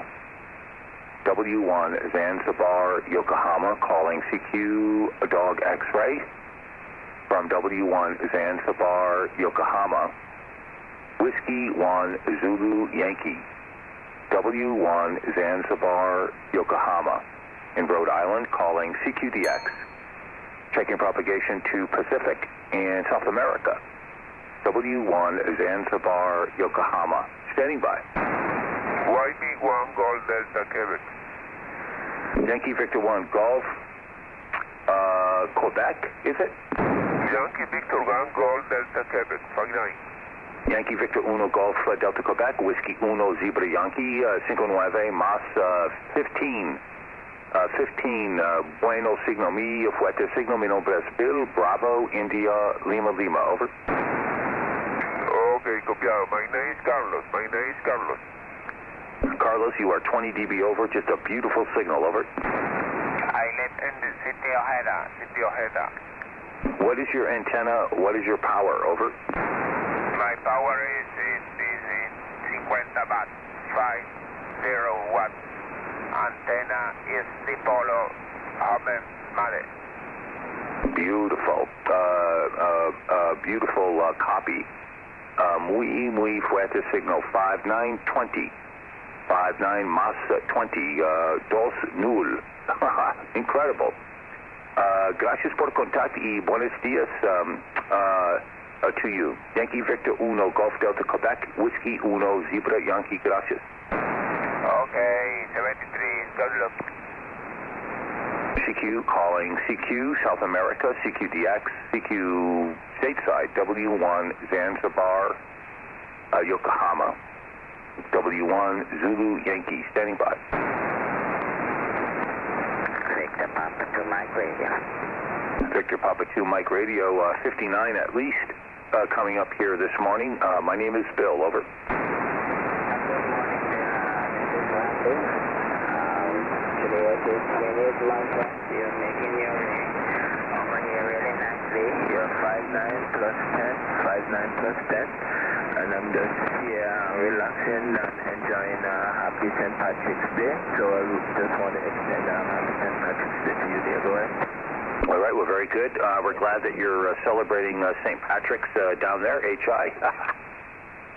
W1 Zanzibar, Yokohama, calling CQ Dog X-Ray. From W1 Zanzibar, Yokohama. Whiskey 1 Zulu Yankee. W1 Zanzibar, Yokohama in Rhode Island, calling CQDX. Checking propagation to Pacific and South America. W1 Zanzibar, Yokohama. Standing by. YB1 Golf Delta Quebec. Yankee Victor 1 Golf, Quebec, is it? Yankee Victor 1 Golf Delta Quebec, 59. Yankee Victor 1 Golf Delta Quebec, Whiskey 1 Zebra Yankee, 59 más 15. 15, bueno signo mi, fuerte signo, mi nombre es Bill, Bravo, India, Lima, Lima, over. Okay, copiado. My name is Carlos. Carlos, you are 20 dB over, just a beautiful signal, over. I live in the city of Ojeda. What is your antenna, what is your power, over? My power is 50 watts, 50 watts. Antenna is dipolo, Amen, Male. Beautiful, beautiful copy. Muy fuerte signal, 5920. 59 más 20, 2-0. Incredible. Gracias por contacto y buenos días to you. Yankee Victor 1 Golf Delta Quebec, Whiskey 1 Zebra Yankee, gracias. Okay, 73, good luck. CQ calling CQ South America, CQDX, CQ stateside, W1 Zanzibar, Yokohama. W1 Zulu Yankee, standing by. Victor Papa 2 Mike Radio. Victor Papa 2 Mike Radio, 59 at least, coming up here this morning. My name is Bill, over. Good morning, this is Randy. Slumber, you're making your way over here really nicely. You're 5'9 plus 10, 5'9 plus 10. And I'm just here relaxing and enjoying happy St. Patrick's Day. So I just want to extend happy St. Patrick's Day to you, dear. Go ahead. All right, well, very good. We're glad that you're celebrating St. Patrick's down there, HI.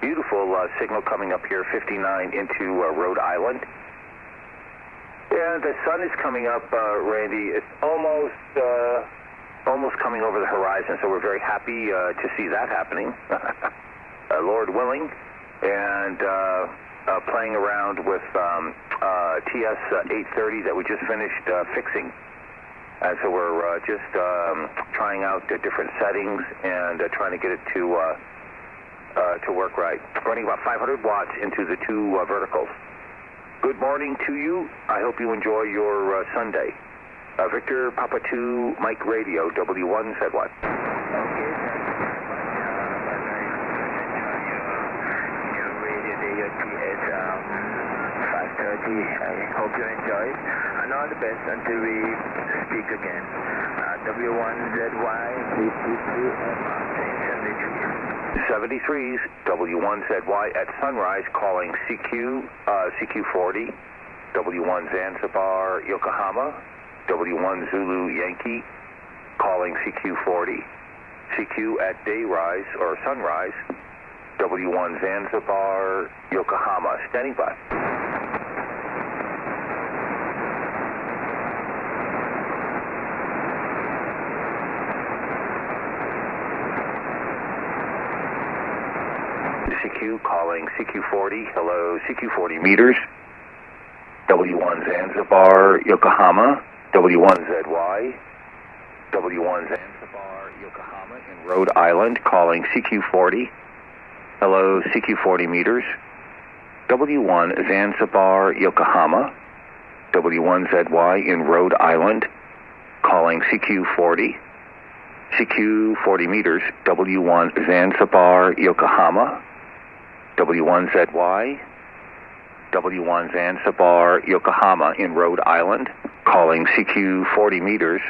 Beautiful signal coming up here, 59 into Rhode Island. Yeah, the sun is coming up, Randy. It's almost coming over the horizon, so we're very happy to see that happening. Lord willing, and playing around with TS 830 that we just finished fixing. And so we're just trying out different settings and trying to get it to work right. Running about 500 watts into the two verticals. Good morning to you. I hope you enjoy your Sunday. Victor Papa 2 Mike Radio, W1 said what? Okay, your radio day, your TS 530. I hope you enjoy it. And all the best until we speak again. W1ZY, 73s, W1ZY at sunrise, calling CQ40, W1 Zanzibar, Yokohama, W1 Zulu Yankee, calling CQ40, CQ at day rise or sunrise, W1 Zanzibar, Yokohama, standing by. CQ calling CQ40, hello, CQ40 meters, W1 Zanzibar, Yokohama, W1ZY, W1 Zanzibar, Yokohama in Rhode Island, calling CQ40, hello, CQ40 meters, W1 Zanzibar, Yokohama, W1ZY in Rhode Island, calling CQ40, CQ40 meters, W1 Zanzibar, Yokohama, W1ZY, W1 Zanzibar, Yokohama in Rhode Island, calling CQ40 meters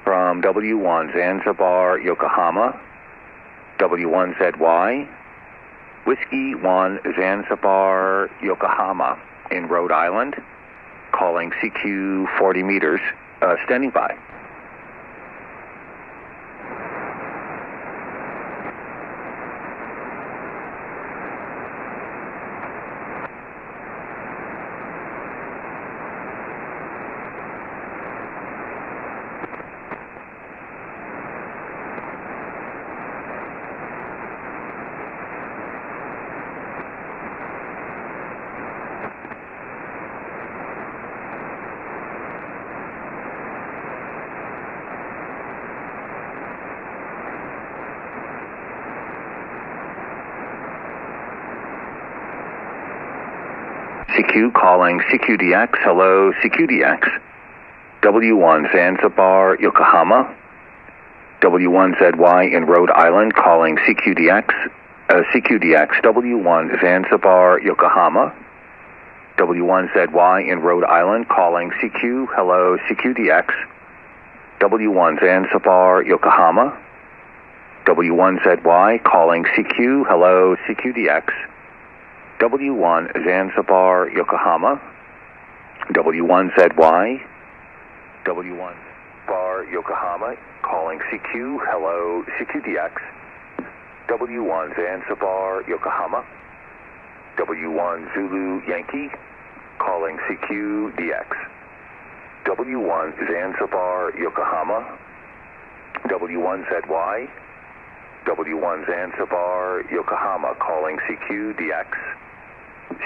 from W1 Zanzibar, Yokohama, W1ZY, Whiskey 1 Zanzibar, Yokohama in Rhode Island, calling CQ40 meters, standing by. CQ calling CQDX, hello, CQDX, W1 Zanzibar, Yokohama, W1ZY in Rhode Island, calling CQDX, CQDX, W1 Zanzibar, Yokohama, W1ZY in Rhode Island, calling CQ, hello, CQDX, W1 Zanzibar, Yokohama, W1ZY, calling CQ, hello, CQDX, W1 Zanzibar, Yokohama, W1ZY, W1 Bar, Yokohama, calling CQ, hello, CQDX, W1 Zanzibar, Yokohama, W1 Zulu Yankee, calling CQDX, W1 Zanzibar, Yokohama, W1ZY, W1 Zanzibar, Yokohama, calling CQDX,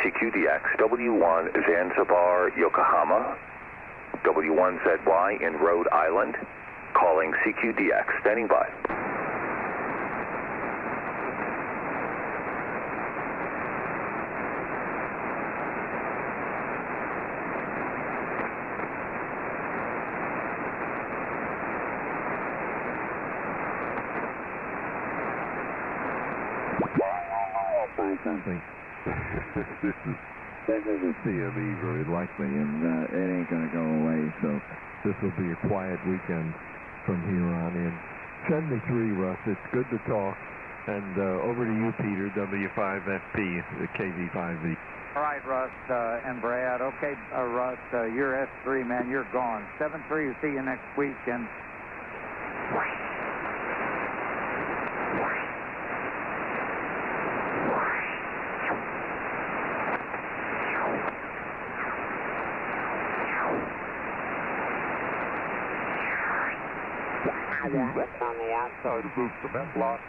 CQDX, W1 Zanzibar, Yokohama, W1ZY in Rhode Island, calling CQDX, standing by. This is a CME very likely, and it ain't going to go away, so this will be a quiet weekend from here on in. Send me 3, Russ. It's good to talk. And over to you, Peter, W5FP, the KV5V. All right, Russ and Brad. Okay, Russ, you're S3, man. You're gone. 7-3, we'll see you next week. And on the outside of the cement block.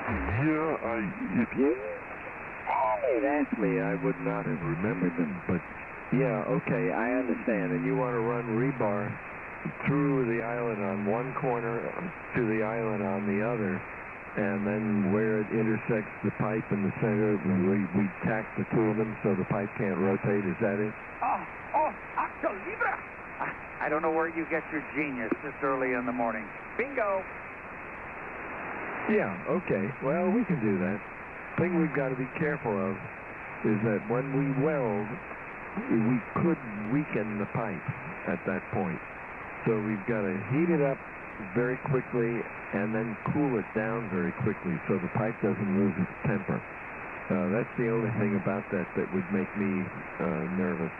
Yeah, if you had asked me, I would not have remembered them. But yeah, okay, I understand. And you want to run rebar through the island on one corner to the island on the other, and then where it intersects the pipe in the center, we tack the two of them so the pipe can't rotate. Is that it? Acto Libre! I don't know where you get your genius this early in the morning. Bingo! Yeah, okay. Well, we can do that. Thing we've got to be careful of is that when we weld, we could weaken the pipe at that point. So we've got to heat it up very quickly and then cool it down very quickly so the pipe doesn't lose its temper. That's the only thing about that would make me nervous.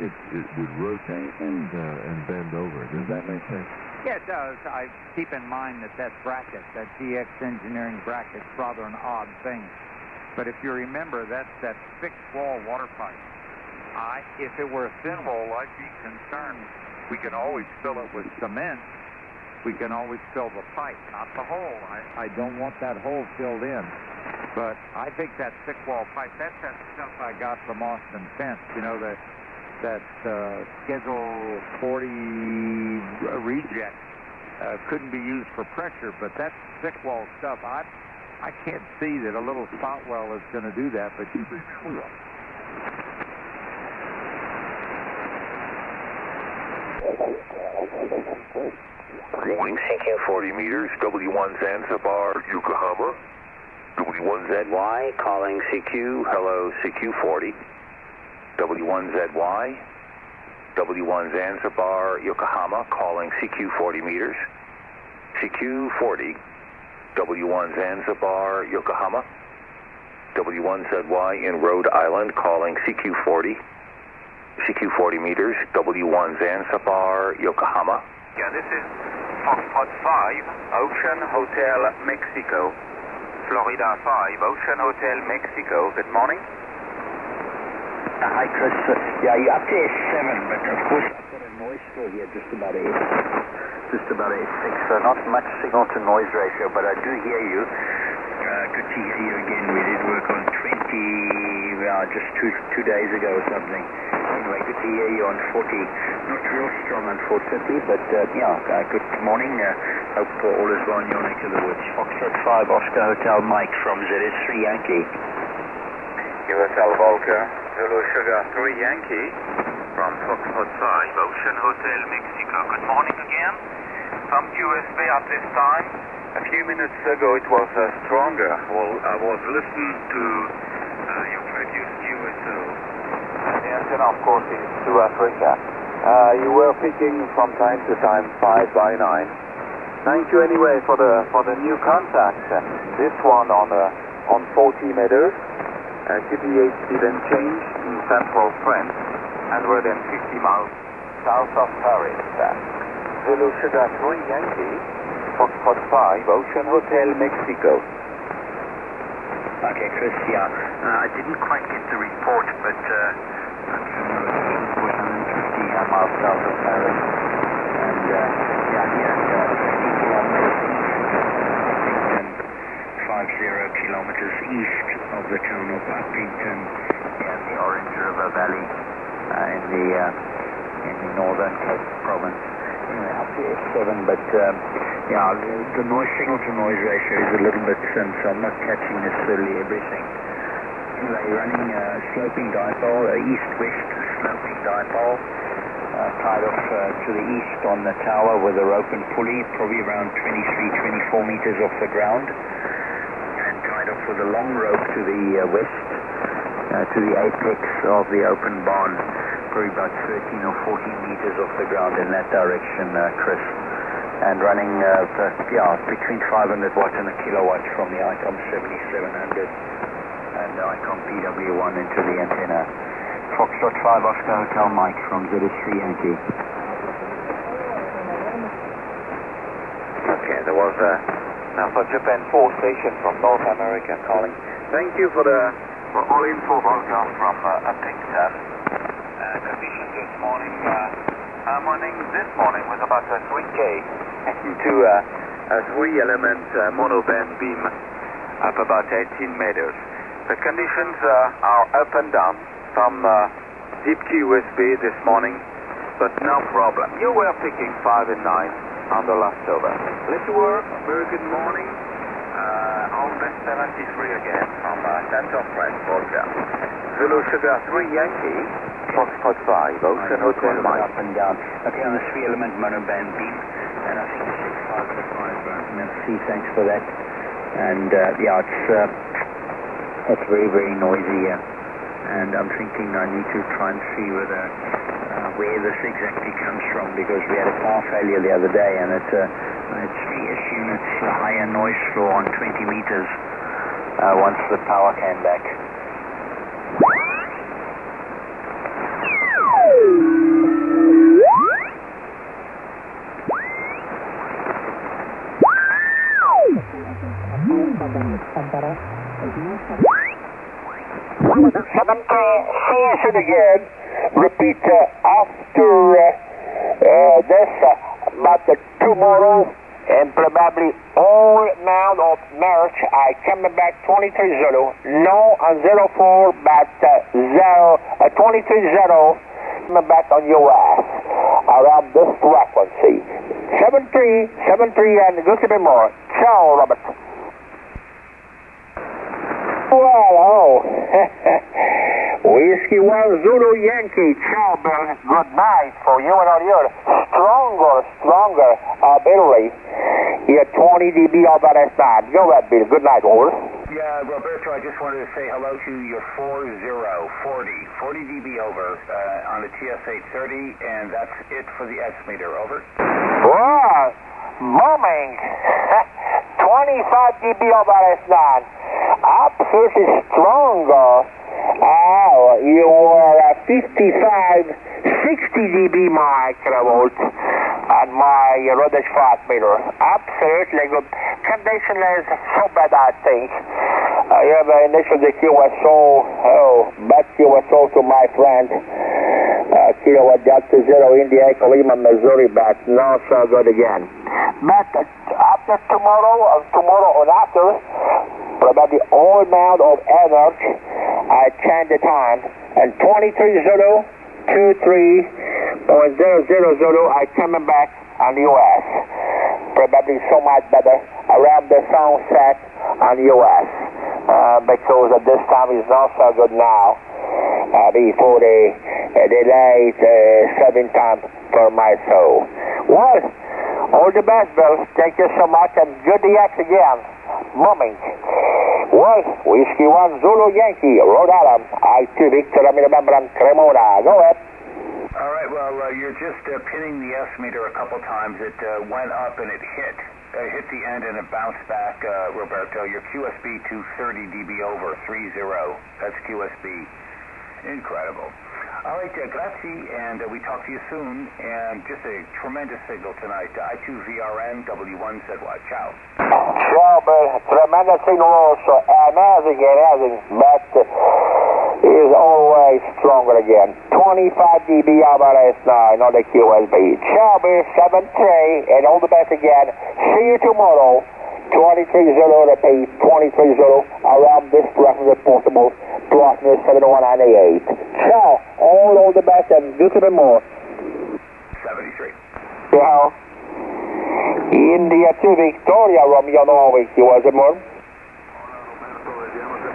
It would rotate and bend over. Does that make sense? Yeah, it does. I keep in mind that bracket, that DX Engineering bracket, is rather an odd thing. But if you remember, that's that thick-wall water pipe. If it were a thin wall, I'd be concerned. We can always fill it with cement. We can always fill the pipe, not the hole. I don't want that hole filled in. But I think that thick-wall pipe, that's that stuff I got from Austin Fence. You know, that Schedule 40 reject couldn't be used for pressure, but that thick-wall stuff, I can't see that a little spot well is going to do that, but you CQ 40 meters, W1 Zanzibar, Yokohama. W1ZY calling CQ, hello CQ 40. W1ZY, W1 Zanzibar, Yokohama, calling CQ 40 meters. CQ 40, W1 Zanzibar, Yokohama. W1ZY in Rhode Island, calling CQ 40. CQ 40 meters, W1 Zanzibar, Yokohama. Yeah, this is Foxtrot 5, Ocean Hotel, Mexico. Florida 5, Ocean Hotel, Mexico. Good morning. Hi, Chris. Yeah, you're up to S7, but of course I've got a noise floor here just about S6, so not much signal to noise ratio, but I do hear you. Good to hear you again. We did work on 20, just two days ago or something. Anyway, good to hear you on 40. Not real strong, unfortunately, but good morning. Hope all is well in your neck of the woods. Foxtrot 5, Oscar Hotel, Mike from ZS3 Yankee. Hotel Volker, Zulu Sugar 3 Yankee from Foxtrot 5, Ocean Hotel, Mexico. Good morning again. From QSB at this time. A few minutes ago it was stronger. Well, I was listening to your previous QSO. The antenna, of course, is to Africa. You were picking from time to time 5 by 9. Thank you anyway for the new contact. This one on 40 meters. GPH didn't change in central France, 150 miles south of Paris. Zulu Sugar 3 Yankee, Foxtrot 5, Ocean Hotel, Mexico. Okay, Chris, I didn't quite get the report, but 150 miles south of Paris, and here, 50 kilometers east, 50 kilometers east of the town of Uppington, in the Orange River Valley, in the northern Cape Province. anyway, up to F7, but yeah, the noise signal-to-noise ratio is a little bit thin, so I'm not catching necessarily everything. Anyway, running a sloping dipole, east-west sloping dipole, tied off to the east on the tower with a rope and pulley, probably around 23-24 meters off the ground, and tied off with a long rope to the west, to the apex of the open barn, probably about 13 or 14 meters off the ground in that direction, Chris. And running between 500 watts and a kilowatt from the ICOM 7700 and the ICOM PW1 into the antenna. Foxtrot 5 Oscar Hotel Mike from ZS3 Yankee. Okay, there was Alpha Japan 4 station from North America calling. Thank you for all info, Volga, from Upington. Conditions this morning was about 3K into a 3-element monoband beam up about 18 meters. The conditions are up and down. Some deep QSB this morning, but no problem. You were picking 5 and 9 on the last over. Let's work. Very good morning. On best 73 again from Center French Volga. Zulu Sugar 3 Yankee. Foxtrot 5, Ocean Hotel Mike. Up and down. Okay, on the 3-element monoband beam, and I think it's 505. Merci, thanks for that. And yeah, it's very, very noisy here. And I'm thinking I need to try and see where this exactly comes from, because we had a power failure the other day, and it's 3S units higher noise floor on 20 meters once the power came back. Station again. Repeat after this, but tomorrow, and probably all amount of March, I come back 23 Zulu, no on 04, but 23 Zulu, come back on US around this frequency. 73, and a little bit more. Ciao, Robert. Well, Whiskey 1 Zulu Yankee, ciao Bill, good night for you and all yours. Stronger, battery. Here 20 dB over S9. Go ahead, Bill, good night, over. Yeah, Roberto, I just wanted to say hello to your 40 dB over on the TS830, and that's it for the S meter, over. Wow, booming. 25 dB over S9. Absolutely stronger. You were 55, 60 dB microvolt on my Rhodes fast meter. Absolutely good. Condition is so bad, I think. You have initially the QSO, bad QSO to my friend. Kilowatt Delta 0 India Echo Lima, Missouri, but not so good again. But after tomorrow or after, probably all amount of energy, I change the time, and 23 Zulu, 23.00 Zulu, I coming back on the US. Probably so much better around the sunset on the US, because at this time is not so good now, before the delayed 7 times per my soul. Well, all the best, Bill. Thank you so much, and good DX again. Mumming. Well, Whiskey 1 Zulu Yankee, Rhode Island. I2 Victor, November, and Cremona. Go ahead. All right, well, you're just pinning the S meter a couple times. It went up and it hit the end and it bounced back, Roberto. Your QSB to 30 dB over, 30. That's QSB. Incredible. All right, grazie, and we talk to you soon. And just a tremendous signal tonight. I2VRN, W1ZY. Ciao. Ciao, Bill. Tremendous signal also. Amazing, but is always stronger again. 25 dB over S9 on the QSB. Ciao, Bill. 73, and all the best again. See you tomorrow. 23 Zulu, repeat, 23 Zulu, around this reference portable, plus 7198. Ciao, all the best and do to be more. 73. Yeah. India 2 Victoria, Romeo 9, you was it more?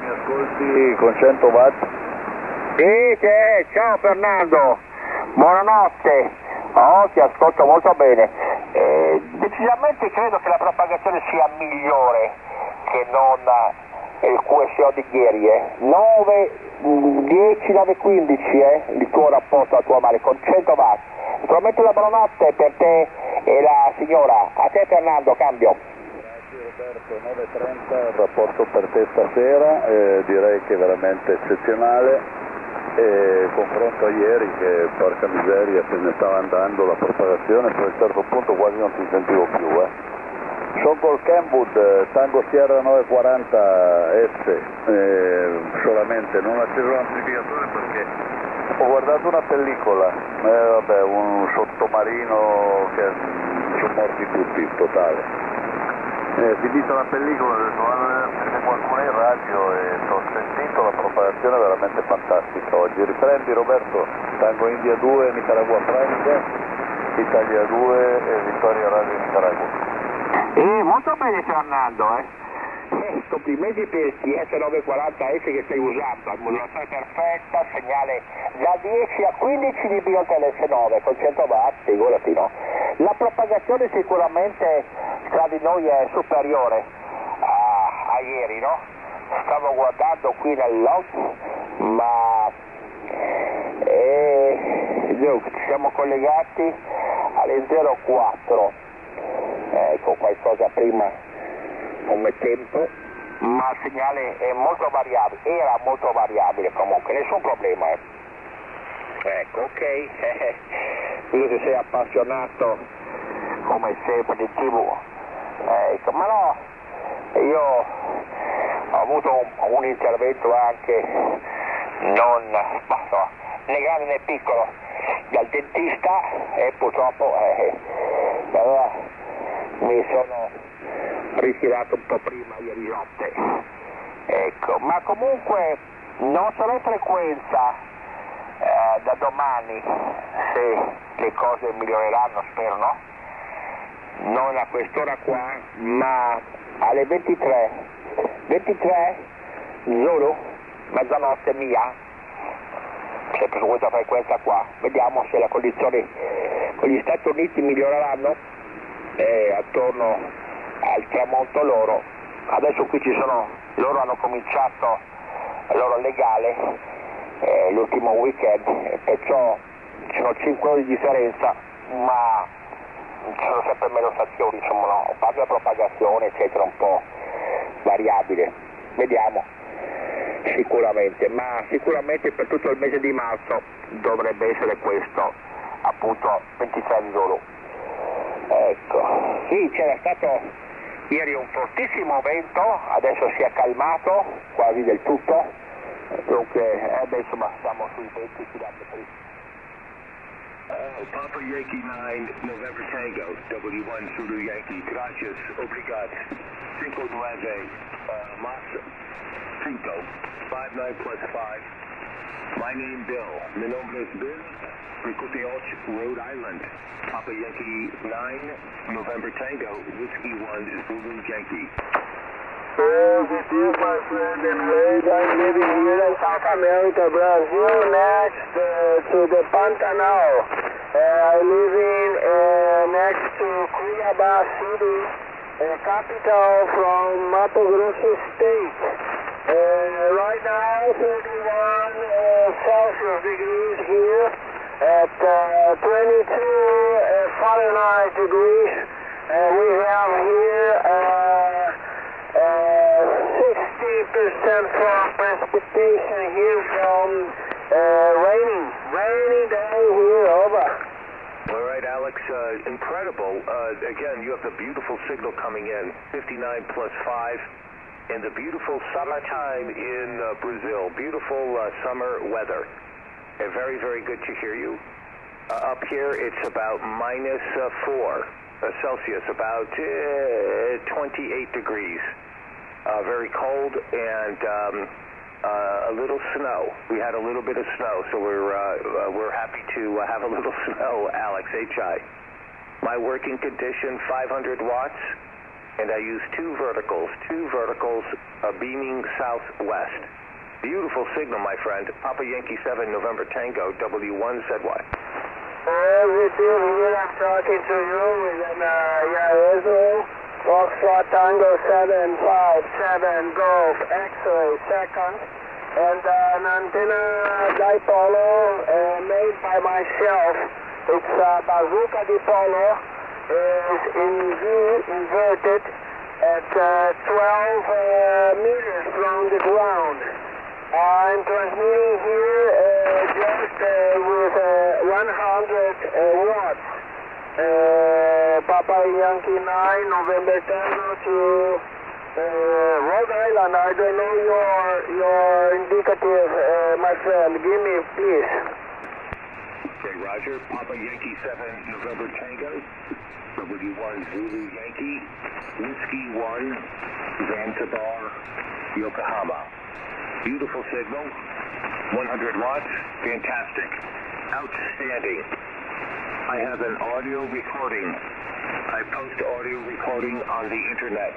Ascolti con 100 watt? Sì, ciao Fernando, buonanotte. Oh, ti ascolto molto bene. Decisamente credo che la propagazione sia migliore che non il QSO di ieri, 9, 10, 9, 15, il tuo rapporto a tua madre con 100 watt. Prometto la buonanotte per te e la signora. A te Fernando, cambio. Grazie Roberto, 9.30 il rapporto per te stasera, direi che è veramente eccezionale. Confronto a ieri che porca miseria se ne stava andando la propagazione, poi a un certo punto quasi non ti sentivo più. Sono col Kenwood, Tango Sierra 940 S, solamente non ho acceso l'amplificatore perché ho guardato una pellicola, vabbè, un sottomarino che sono morti tutti, totale. Finita la pellicola, ho detto vado a vedere qualcuno in radio e ho sentito la propagazione veramente fantastica oggi. Riprendi Roberto, Tango India 2, Nicaragua Franca, Italia 2 e Vittoria Radio Nicaragua. Molto bene Fernando, complimenti per il TS940S che stai usando, modulazione perfetta, segnale da 10 a 15 dB LS9 con 100 watt, figurati, no? La propagazione sicuramente tra di noi è superiore a ieri, no? Stavo guardando qui nel log, ma ci siamo collegati alle 04, ecco qualcosa prima come tempo, ma il segnale è molto variabile, era molto variabile comunque, nessun problema. Ecco, ok, io che sei appassionato come sempre di TV, ecco, ma no, io ho avuto un intervento anche non né grande né piccolo dal dentista e purtroppo allora mi sono ritirato un po' prima ieri notte, ecco, ma comunque non sarò in frequenza da domani se le cose miglioreranno, spero, no? Non a quest'ora qua, ma alle 23 Zulu, mezzanotte mia, sempre su questa frequenza qua, vediamo se le condizioni con gli Stati Uniti miglioreranno attorno al tramonto loro. Adesso qui ci sono, loro hanno cominciato il loro legale l'ultimo weekend, perciò ci sono 5 ore di differenza, ma ci sono sempre meno stazioni, insomma, no? A parte la propagazione eccetera, un po' variabile, vediamo, sicuramente, ma sicuramente per tutto il mese di marzo dovrebbe essere questo, appunto 23 Zulu. Ecco, sì, c'era stato ieri un fortissimo vento, adesso si è calmato quasi del tutto, dunque insomma siamo sui 20 km. Papa Yankee 9, November Tango, W1 Zulu Yankee, gracias, obrigado, 5-9, Massa, 5, 59 plus 5, my name Bill, mi nombre es Bill, 58, Rhode Island, Papa Yankee 9, November Tango, Whiskey 1, Zulu Yankee. It is my friend and late. I'm living here in South America, Brazil, next to the Pantanal. I live in next to Cuiabá City, capital from Mato Grosso State. Right now, 31 Celsius degrees here at 22 Fahrenheit degrees. We have here 60% from precipitation here from rainy day here, over. All right, Alex, incredible. Again, you have the beautiful signal coming in, 59 plus 5, in the beautiful summertime in Brazil. Beautiful summer weather. Very, very good to hear you. Up here, it's about minus 4 Celsius, about 28 degrees. Very cold and a little snow. We had a little bit of snow, so we're happy to have a little snow, Alex, HI. My working condition, 500 watts, and I use two verticals beaming southwest. Beautiful signal, my friend. Papa Yankee 7, November Tango, W1 ZY. Positive, here I'm talking to you with an Israel, Foxtrot Tango 757 Golf X-ray second, and an antenna dipole made by myself. It's a bazooka dipole, is inverted at 12 meters from the ground. I'm transmitting here just with 100 watts. Papa Yankee 9, November Tango to Rhode Island. I don't know your indicative, my friend. Give me, please. Okay, Roger. Papa Yankee 7, November Tango. W1 Zulu Yankee. Whiskey 1, Zanzibar, Yokohama. Beautiful signal, 100 watts, fantastic, outstanding. I have an audio recording. I post audio recording on the internet,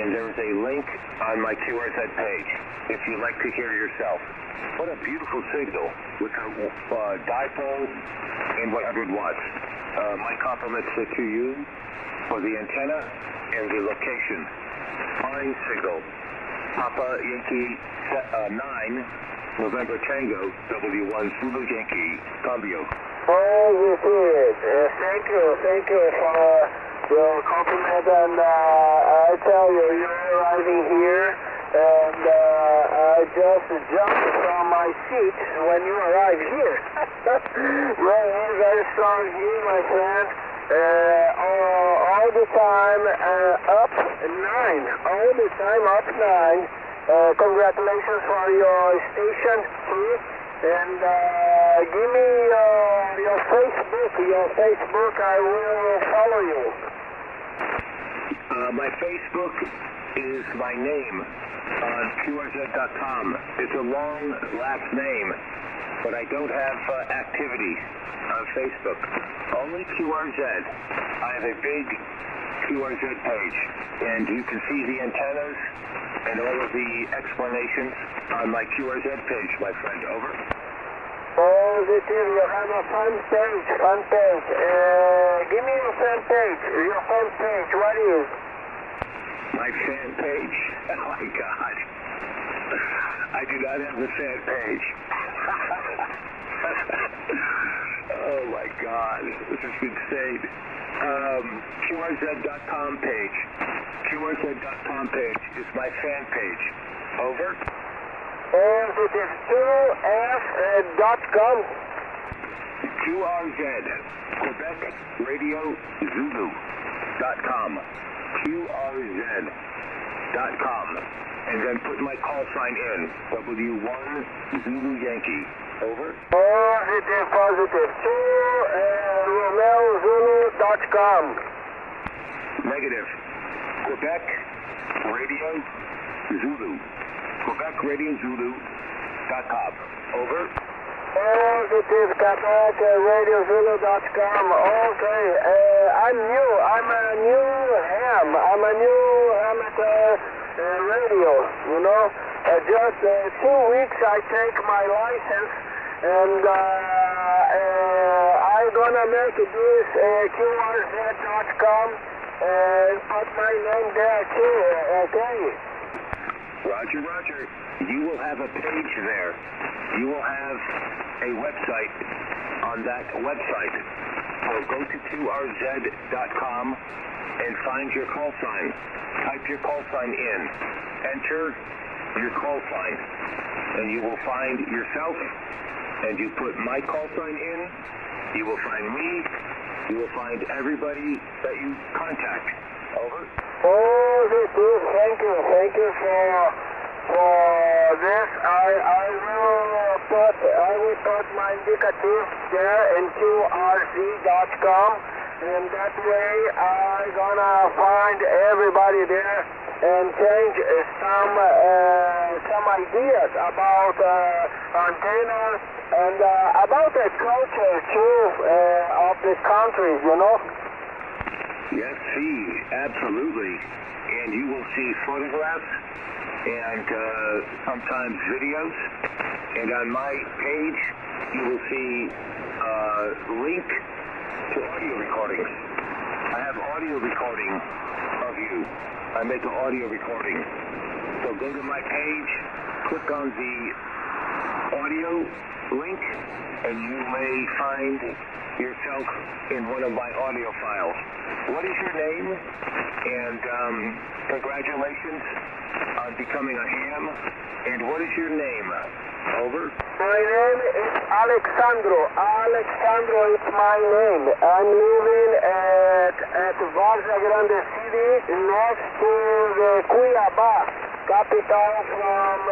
and there is a link on my QRZ page if you'd like to hear yourself. What a beautiful signal with a dipole and 100 watts. My compliments to you for the antenna and the location. Fine signal. Papa Yankee 9, November Tango, W1 Zulu Yankee, Cambio. Oh, you did. Thank you for your compliment, and I tell you, you're arriving here, and I just jumped from my seat when you arrived here. You're very strong here, my friend. All the time up 9. All the time up 9. Congratulations for your station too. And give me your Facebook. Your Facebook, I will follow you. My Facebook is my name on QRZ.com. It's a long last name, but I don't have activity on Facebook. Only QRZ. I have a big QRZ page, and you can see the antennas and all of the explanations on my QRZ page, my friend. Over. Positive, you have a fan page. Give me your fan page. Your fan page, what is? My fan page? Oh my God. I do not have a fan page. Oh my God, this is insane. QRZ.com page. QRZ.com page is my fan page. Over. And it is 2F.com. QRZ, Quebec Radio Zulu.com. QRZ.com. And then put my call sign in. W1 Zulu Yankee. Over. Positive. 2RomeoZulu.com. Negative. Quebec Radio Zulu. Quebec Radio Zulu.com. Over. Positive. Quebec Radio Zulu.com. Okay. I'm new. I'm a new ham. I'm a new amateur radio, you know. Just 2 weeks I take my license, and I'm gonna make this QRZ.com and put my name there too, okay? Roger. You will have a page there. You will have a website on that website. So go to QRZ.com and find your call sign. Type your call sign in. Enter your call sign, and you will find yourself, and you put my call sign in, you will find me, you will find everybody that you contact. Over. Positive. Thank you for this. I will put my indicative there in QRZ.com, and that way I'm gonna find everybody there and change some ideas about antennas and about the culture too of the countries, you know. Yes, see, absolutely. And you will see photographs and sometimes videos. And on my page, you will see link to audio recordings. I have audio recording of you. I make an audio recording. So go to my page, click on the audio link, and you may find yourself in one of my audio files. What is your name? And congratulations on becoming a ham. And what is your name? Over. My name is Alexandro. Alexandro is my name. I'm living at Varza Grande City, next to the Cuiabá, capital from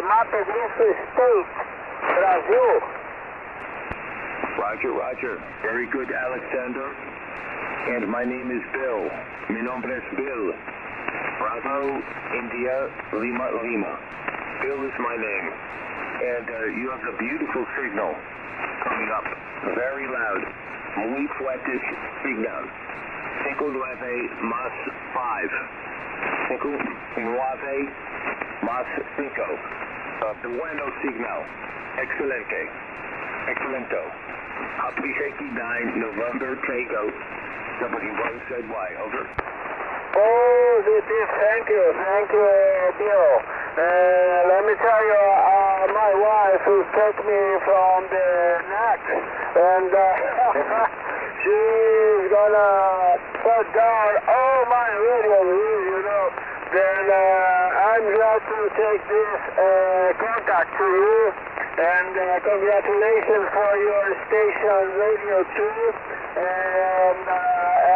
Mato Grosso State, Brazil. Roger, Roger. Very good, Alexander. And my name is Bill. Mi nombre es Bill. Bravo, India, Lima, Lima. Bill is my name. And you have a beautiful signal coming up. Very loud. Muy fuerte signal. 59 más 5. 59 más 5. Bueno signal. Excelente. Excelento. Happy Shaky 9, November Tango. W1ZY. Over. Oh, thank you, Bill. Let me tell you, my wife who took me from the neck, and she's gonna put down all my radio, you know. Then I'm glad to take this contact to you, and congratulations for your station radio too. And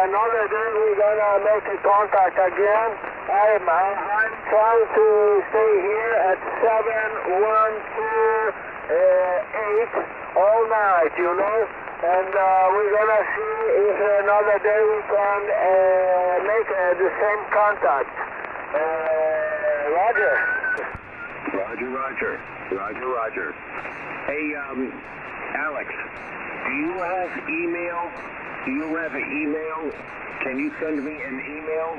another day we're gonna make a contact again. I'm trying to stay here at 712 all night, you know. And we're gonna see if another day we can make the same contact. Roger. Roger, Roger. Roger, Roger. Hey, Alex, do you have email? Do you have an email? Can you send me an email?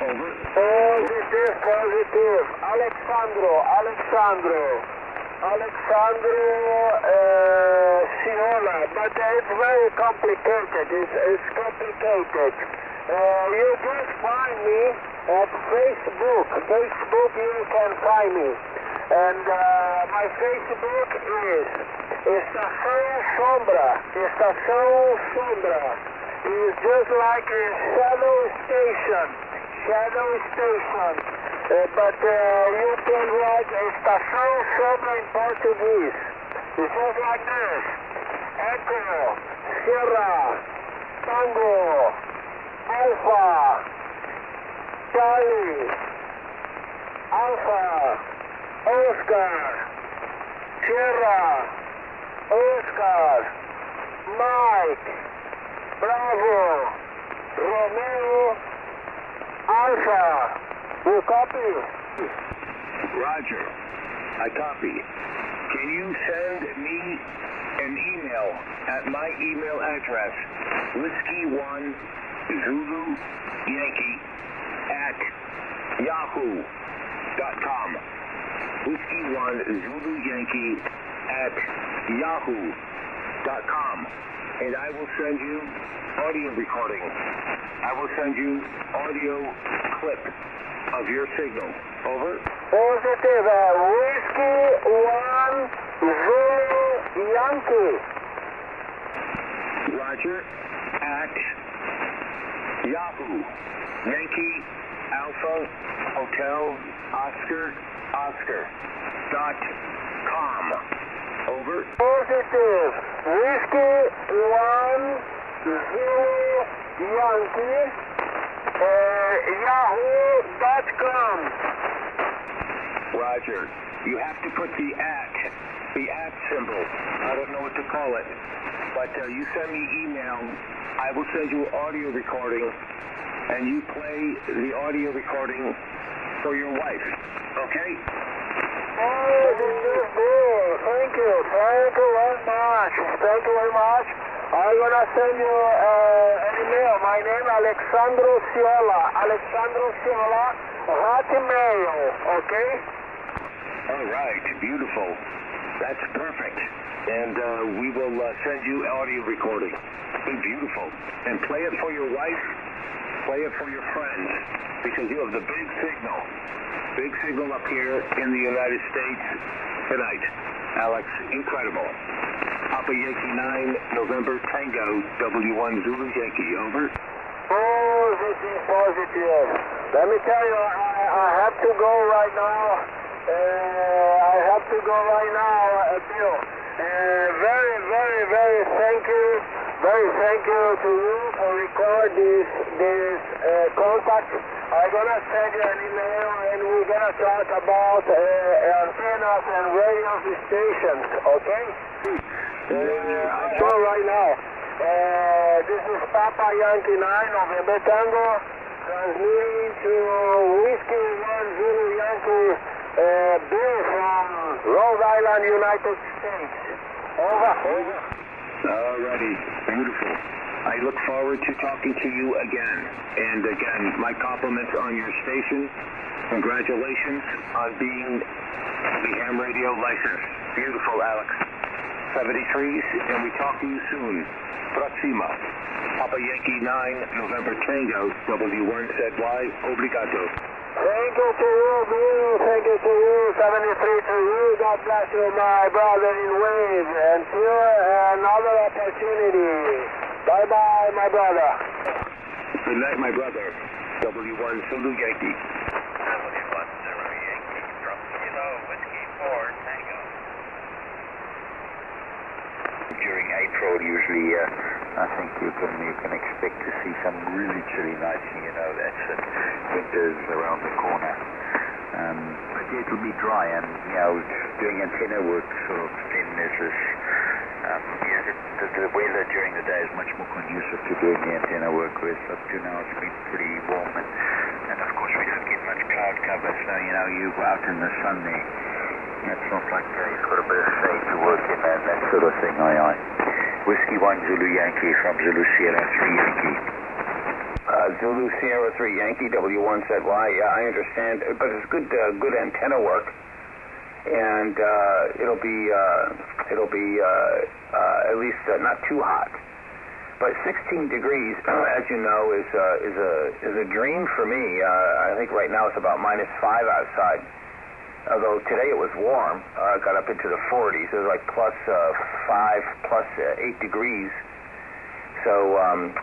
Over. Positive. Alexandro Ciola, but it's very complicated. It's complicated. You just find me at Facebook. Facebook, you can find me. And my Facebook is Estação Sombra. It's just like a shadow station. But you can write Estação Sombra in Portuguese. It's just like this. Echo, Sierra, Tango, Alpha, Charlie, Alpha, Oscar, Sierra, Oscar, Mike, Bravo, Romeo, Alpha. You copy? Roger. I copy. Can you send me an email at my email address, Whiskey1 Zulu Yankee at yahoo.com. Whiskey1 Zulu Yankee at yahoo.com. And I will send you audio recording. I will send you audio clip of your signal. Over. Positive. Whiskey 1 Zulu Yankee. Roger. At Yahoo. Yankee Alpha Hotel Oscar .com. Over. Positive. Whiskey 1 Zulu Yankee. Yahoo.com. Roger. You have to put the at symbol. I don't know what to call it. But you send me email. I will send you audio recording, and you play the audio recording for your wife. Okay? Oh, this is good. Thank you. Thank you very much. Thank you very much. I'm going to send you an email. My name is Alexandro Ciola. Alexandro Ciola, Hotmail. Okay? All right. Beautiful. That's perfect. And we will send you audio recording. Beautiful. And play it for your wife. Play it for your friends. Because you have the big signal. Big signal up here in the United States tonight. Alex, incredible. Papa Yankee 9, November Tango, W1 Zulu Yankee, over. Positive, positive. Let me tell you, I have to go right now. Bill. Very, very, very thank you. Very thank you to you for record this contact. I'm going to send you an email and we're going to talk about antennas and radio stations, okay? I'm sure right now. This is Papa Yankee 9, November Tango, transmitting to Whiskey 1 Zulu Yankee Bill from Rhode Island, United States. Over. Alrighty, beautiful. I look forward to talking to you again. And again, my compliments on your station. Congratulations on being the ham radio licensed. Beautiful, Alex. 73s, and we talk to you soon. Proxima. Papa Yankee 9, November Tango, W1ZY, obrigado. Thank you to you, Bill. Thank you to you, 73 to you. God bless you, my brother in waves. Until another opportunity. Bye-bye, my brother. Good night, my brother. W1 Zulu Yankee. W1 Zulu Yankee from Kilo Whiskey 4 Tango. During April, usually, I think you can expect to see some really chilly nights, and you know that winter's around the corner. But yeah, it'll be dry, and doing antenna work, sort of, then there's this. The weather during the day is much more conducive to doing the antenna work, whereas up to now it's been pretty warm, and of course we don't get much cloud cover, so you go out in the sun there. It's not like you've got a bit of shade to work in and that sort of thing. Aye. Whiskey 1 Zulu Yankee from Zulu Sierra 3 Yankee. Zulu Sierra 3 Yankee, W1ZY. Yeah, I understand, but it's good antenna work, and it'll be at least not too hot. But 16 degrees, as you know, is a dream for me. I think right now it's about -5 outside. Although today it was warm, got up into the 40s. It was like +5, +8 degrees. So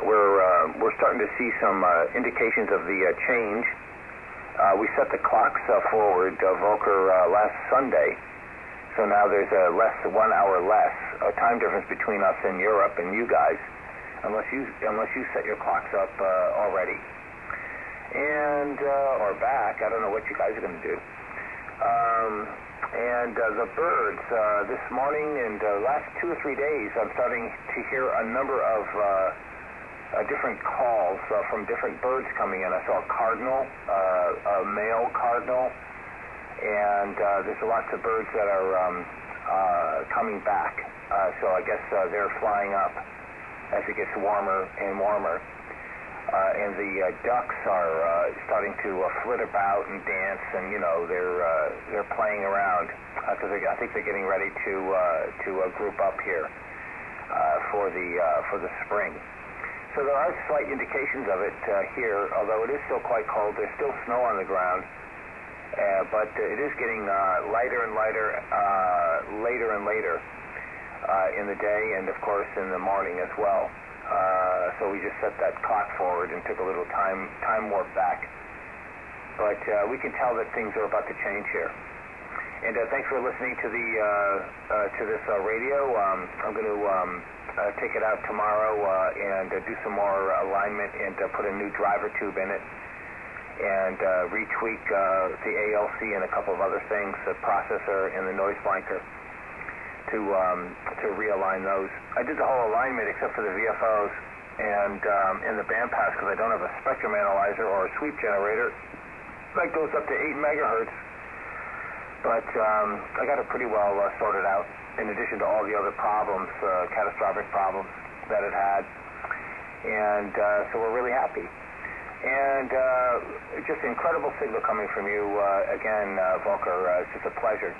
we're starting to see some indications of the change. We set the clocks forward, Volker, last Sunday. So now there's 1 hour less time difference between us and Europe and you guys, unless you set your clocks up already, and or back. I don't know what you guys are going to do. And the birds, this morning and the last 2 or 3 days, I'm starting to hear a number of different calls from different birds coming in. I saw a cardinal, a male cardinal, and there's lots of birds that are coming back. So I guess they're flying up as it gets warmer and warmer. And the ducks are starting to flit about and dance, and they're playing around because I think they're getting ready to group up here for the spring. So there are slight indications of it here, although it is still quite cold. There's still snow on the ground, but it is getting lighter and lighter, later and later in the day, and of course in the morning as well. So we just set that clock forward and took a little time warp back. But we can tell that things are about to change here. And thanks for listening to this radio. I'm going to take it out tomorrow and do some more alignment and put a new driver tube in it. and retweak the ALC and a couple of other things, the processor and the noise blanker, to realign those. I did the whole alignment except for the VFOs and in the bandpass because I don't have a spectrum analyzer or a sweep generator that goes up to 8 megahertz. But I got it pretty well sorted out, in addition to all the other problems, catastrophic problems that it had. And so we're really happy. And just incredible signal coming from you again, Volker. It's just a pleasure.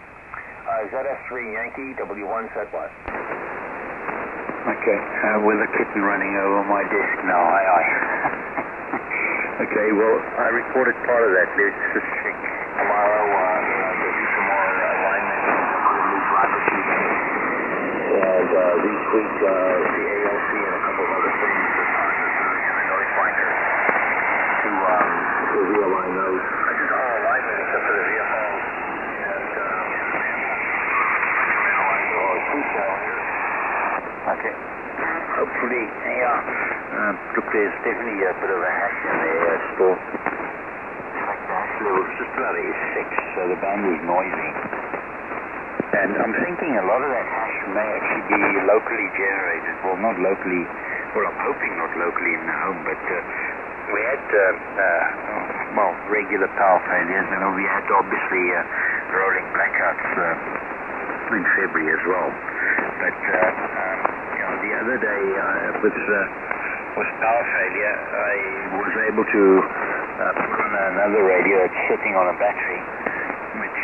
ZS3 Yankee, W1ZY. Okay, with a kitten running over my desk now, aye. Okay, well, I recorded part of that. Let's just check. Tomorrow, there'll be some more alignment with troubleshooting and retweak the ALC and a couple of other things, the processor and the noise blanker, to realign those. I did the whole alignment except for the VFOs and okay. Hopefully, yeah. Look, there's definitely a bit of a hash in there still. Like the hash level's just about S6, so the band is noisy. And I'm thinking a lot of that hash may actually be locally generated. Well, not locally, well, I'm hoping not locally in the home, but we had, regular power failures, and we had obviously rolling blackouts in February as well. But, the other day with power failure, I was able to put on another radio. It's sitting on a battery, which,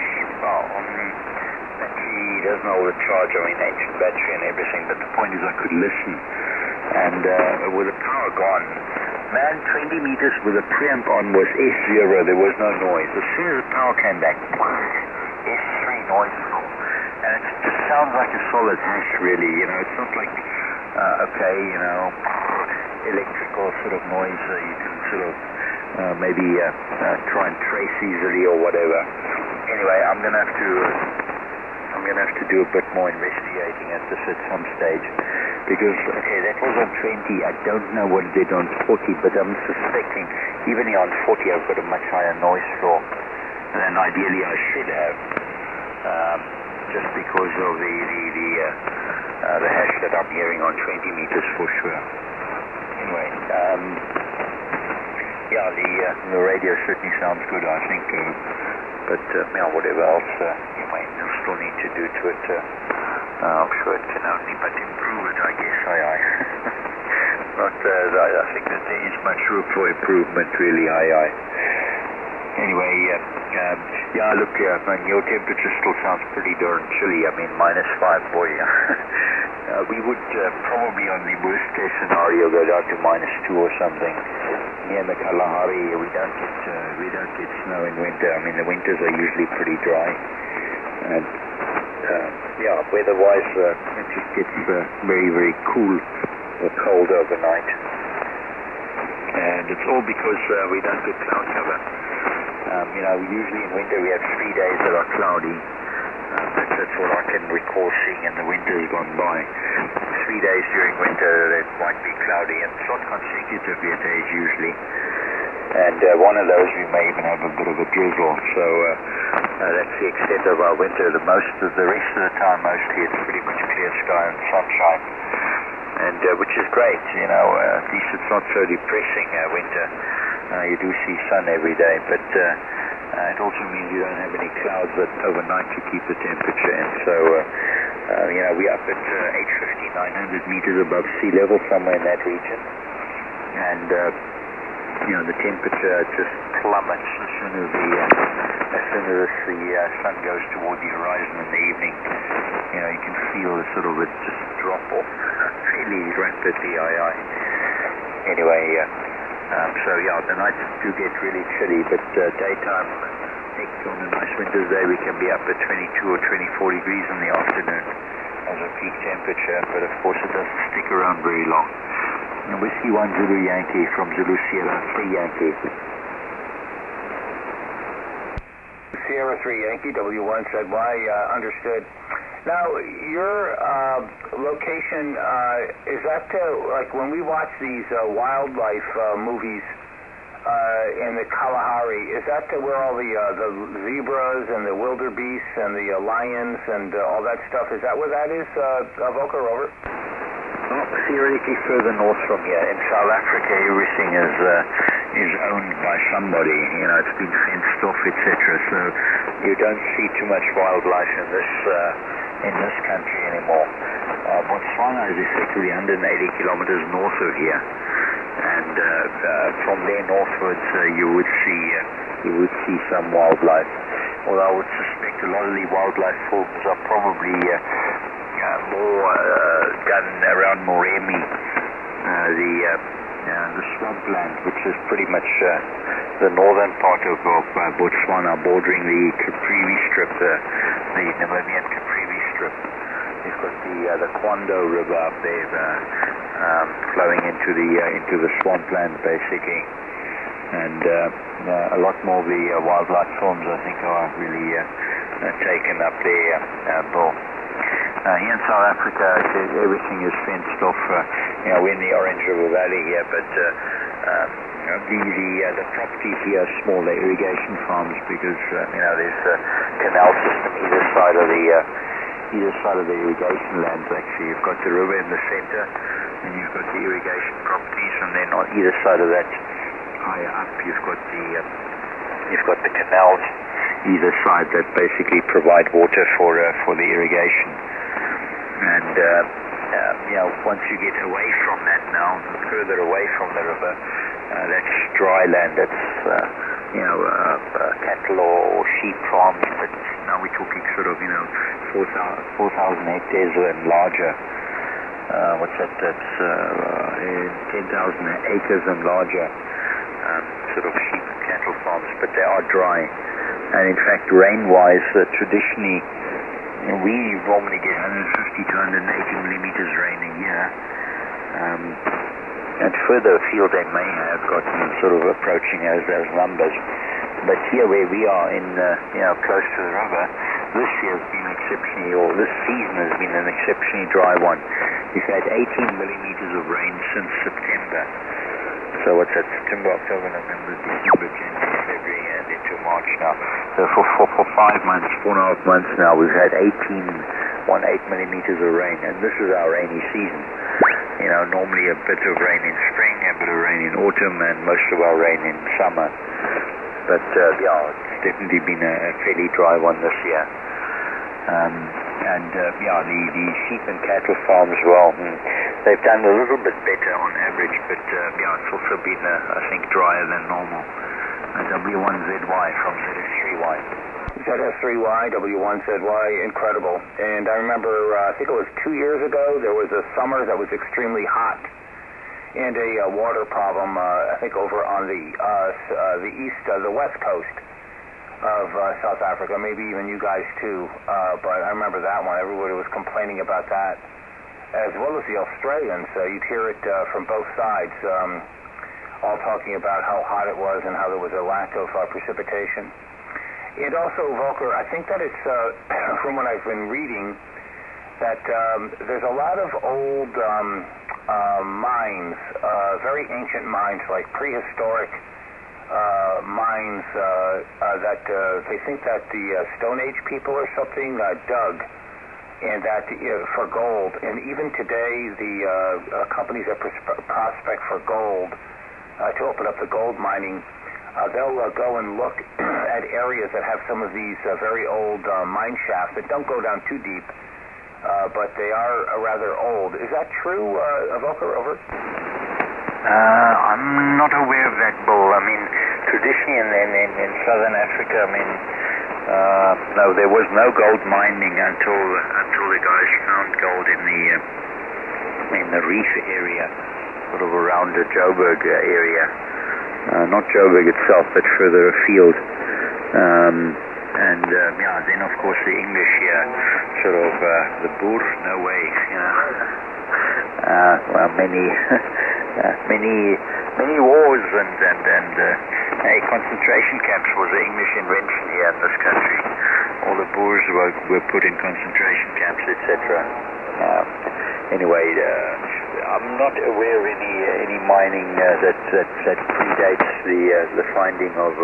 battery doesn't hold a charge. I mean, ancient battery and everything, but the point is I could listen. And with the power gone, man, 20 meters with a preamp on was S0. There was no noise. As soon as the power came back, S3 noiseful. And it just sounds like a solid hash, really. It's not like, electrical sort of noise you can sort of maybe try and trace easily or whatever. Anyway, I'm gonna have to do a bit more investigating at this at some stage, because that was on 20. I don't know what it did on 40, but I'm suspecting even on 40 I've got a much higher noise floor than ideally I should have. Just because of the hash that I'm hearing on 20 meters for sure. Anyway, the radio certainly sounds good, I think. But whatever else you might still need to do to it, I'm sure it can only but improve it, I guess. I think that there is much room for improvement, really. Anyway, look, your temperature still sounds pretty darn chilly. I mean, -5, boy. We would probably, on the worst case scenario, go down to -2 or something. Here in the Kalahari, we don't get snow in winter. I mean, the winters are usually pretty dry. And weather-wise, it just gets very, very cool or cold overnight. And it's all because we don't get cloud cover. Usually in winter we have 3 days that are cloudy. That's what I can recall seeing in the winters gone by. 3 days during winter that might be cloudy, and it's not consecutive days usually. And one of those we may even have a bit of a drizzle. So that's the extent of our winter. The rest of the time, mostly it's pretty much clear sky and sunshine, and which is great. At least it's not so depressing winter. You do see sun every day, but it also means you don't have any clouds that overnight to keep the temperature in. So, we're up at 850, 900 meters above sea level, somewhere in that region. And, the temperature just plummets as soon as the sun goes toward the horizon in the evening. You can feel it just drop off fairly rapidly. Anyway, the nights do get really chilly, but daytime, on a nice winter's day, we can be up at 22 or 24 degrees in the afternoon as a peak temperature, but of course it doesn't stick around very long. Whiskey 1 Zulu Yankee from Zulu Sierra 3 Yankee. Sierra 3 Yankee, W1ZY, understood. Now, your location, is that like when we watch these wildlife movies, in the Kalahari. Is that where all the zebras and the wildebeests and the lions and all that stuff, is that where that is, Volker, over? Well, theoretically further north from here. In South Africa, everything is owned by somebody. You know, it's been fenced off, etc. So you don't see too much wildlife in this country anymore. Botswana is effectively 180 kilometers north of here, and from there northwards you would see some wildlife. Although I would suspect a lot of the wildlife forms are probably more done around Moremi, the swampland, which is pretty much the northern part of Botswana, bordering the Caprivi Strip, the Namibian Caprivi Strip. You've got the Kwando River up there flowing into the swampland, basically, and a lot more of the wildlife forms, I think, are really taken up there, Bill. Here in South Africa, everything is fenced off. We're in the Orange River Valley here, but the properties here are small. They're irrigation farms because there's a canal system either side of the irrigation lands. Actually, you've got the river in the center, and you've got the irrigation properties, and then on either side of that, higher up, you've got the canals either side that basically provide water for the irrigation. And once you get away from that now, further away from the river, that's dry land. That's cattle or sheep farms. But now we're talking sort of 4,000 hectares and larger. What's that? That's 10,000 acres and larger. Sort of sheep and cattle farms, but they are dry. And in fact, rain-wise, traditionally, we normally get 150 to 180 millimeters rain a year. And further afield, they may have gotten sort of approaching those numbers. But here, where we are in, close to the river, this year has been exceptionally, or this season has been an exceptionally dry one. We've had 18 millimeters of rain since September. So what's that? September, October, November, December, January, February, and into March now. So for 5 months, 4.5 months now, we've had 18 millimeters of rain, and this is our rainy season. Normally a bit of rain in spring, a bit of rain in autumn, and most of our rain in summer. But it's definitely been a fairly dry one this year. The sheep and cattle farms, they've done a little bit better on average, but it's also been, I think, drier than normal. W1ZY from ZS3Y. ZS3Y, W1ZY, incredible. And I remember, I think it was 2 years ago, there was a summer that was extremely hot, and a water problem, I think over on the west coast of South Africa, maybe even you guys too, but I remember that one. Everybody was complaining about that, as well as the Australians. You'd hear it from both sides, all talking about how hot it was and how there was a lack of precipitation. And also, Volker, I think that it's, from what I've been reading, that there's a lot of old mines, very ancient mines, like prehistoric mines that they think that the Stone Age people or something dug, and that for gold. And even today, the companies that prospect for gold to open up the gold mining, they'll go and look at areas that have some of these very old mine shafts that don't go down too deep, but they are rather old. Is that true, Volker? Over. I'm not aware of that, Bull. I mean, traditionally in southern Africa, no, there was no gold mining until the guys found gold in the reef area, sort of around the Joburg area. Not Joburg itself, but further afield. Then of course the English here, sort of the Boer, no way, many wars and concentration camps was the English invention here in this country. All the Boers were put in concentration camps, etc. Anyway, I'm not aware of any mining that predates the finding of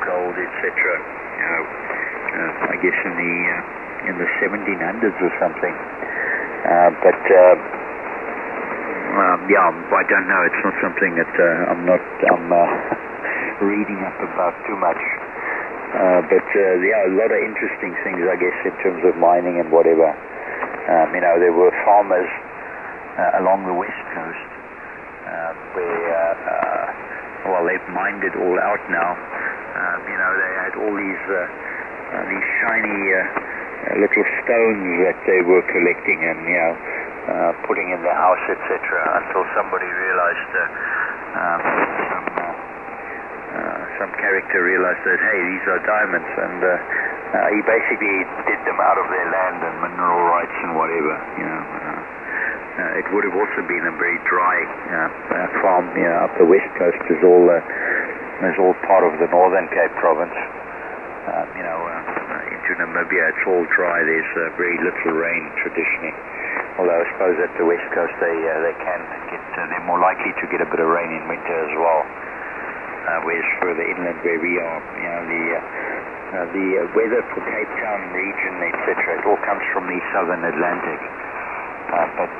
gold, etc. I guess in the 1700s or something. But I don't know. It's not something that I'm reading up about too much. But a lot of interesting things, I guess, in terms of mining and whatever. There were farmers along the west coast where, they've mined it all out now. They had all these shiny little stones that they were collecting and, putting in their house, etc. Until somebody realized, some character realized that, hey, these are diamonds, and he basically did them out of their land and mineral rights and whatever. It would have also been a very dry farm. Up the west coast is all part of the Northern Cape province. Into Namibia, it's all dry. There's very little rain traditionally. Although I suppose at the west coast they can get, they're more likely to get a bit of rain in winter as well. Whereas further inland where we are, the weather for Cape Town region, etc., it all comes from the southern Atlantic. But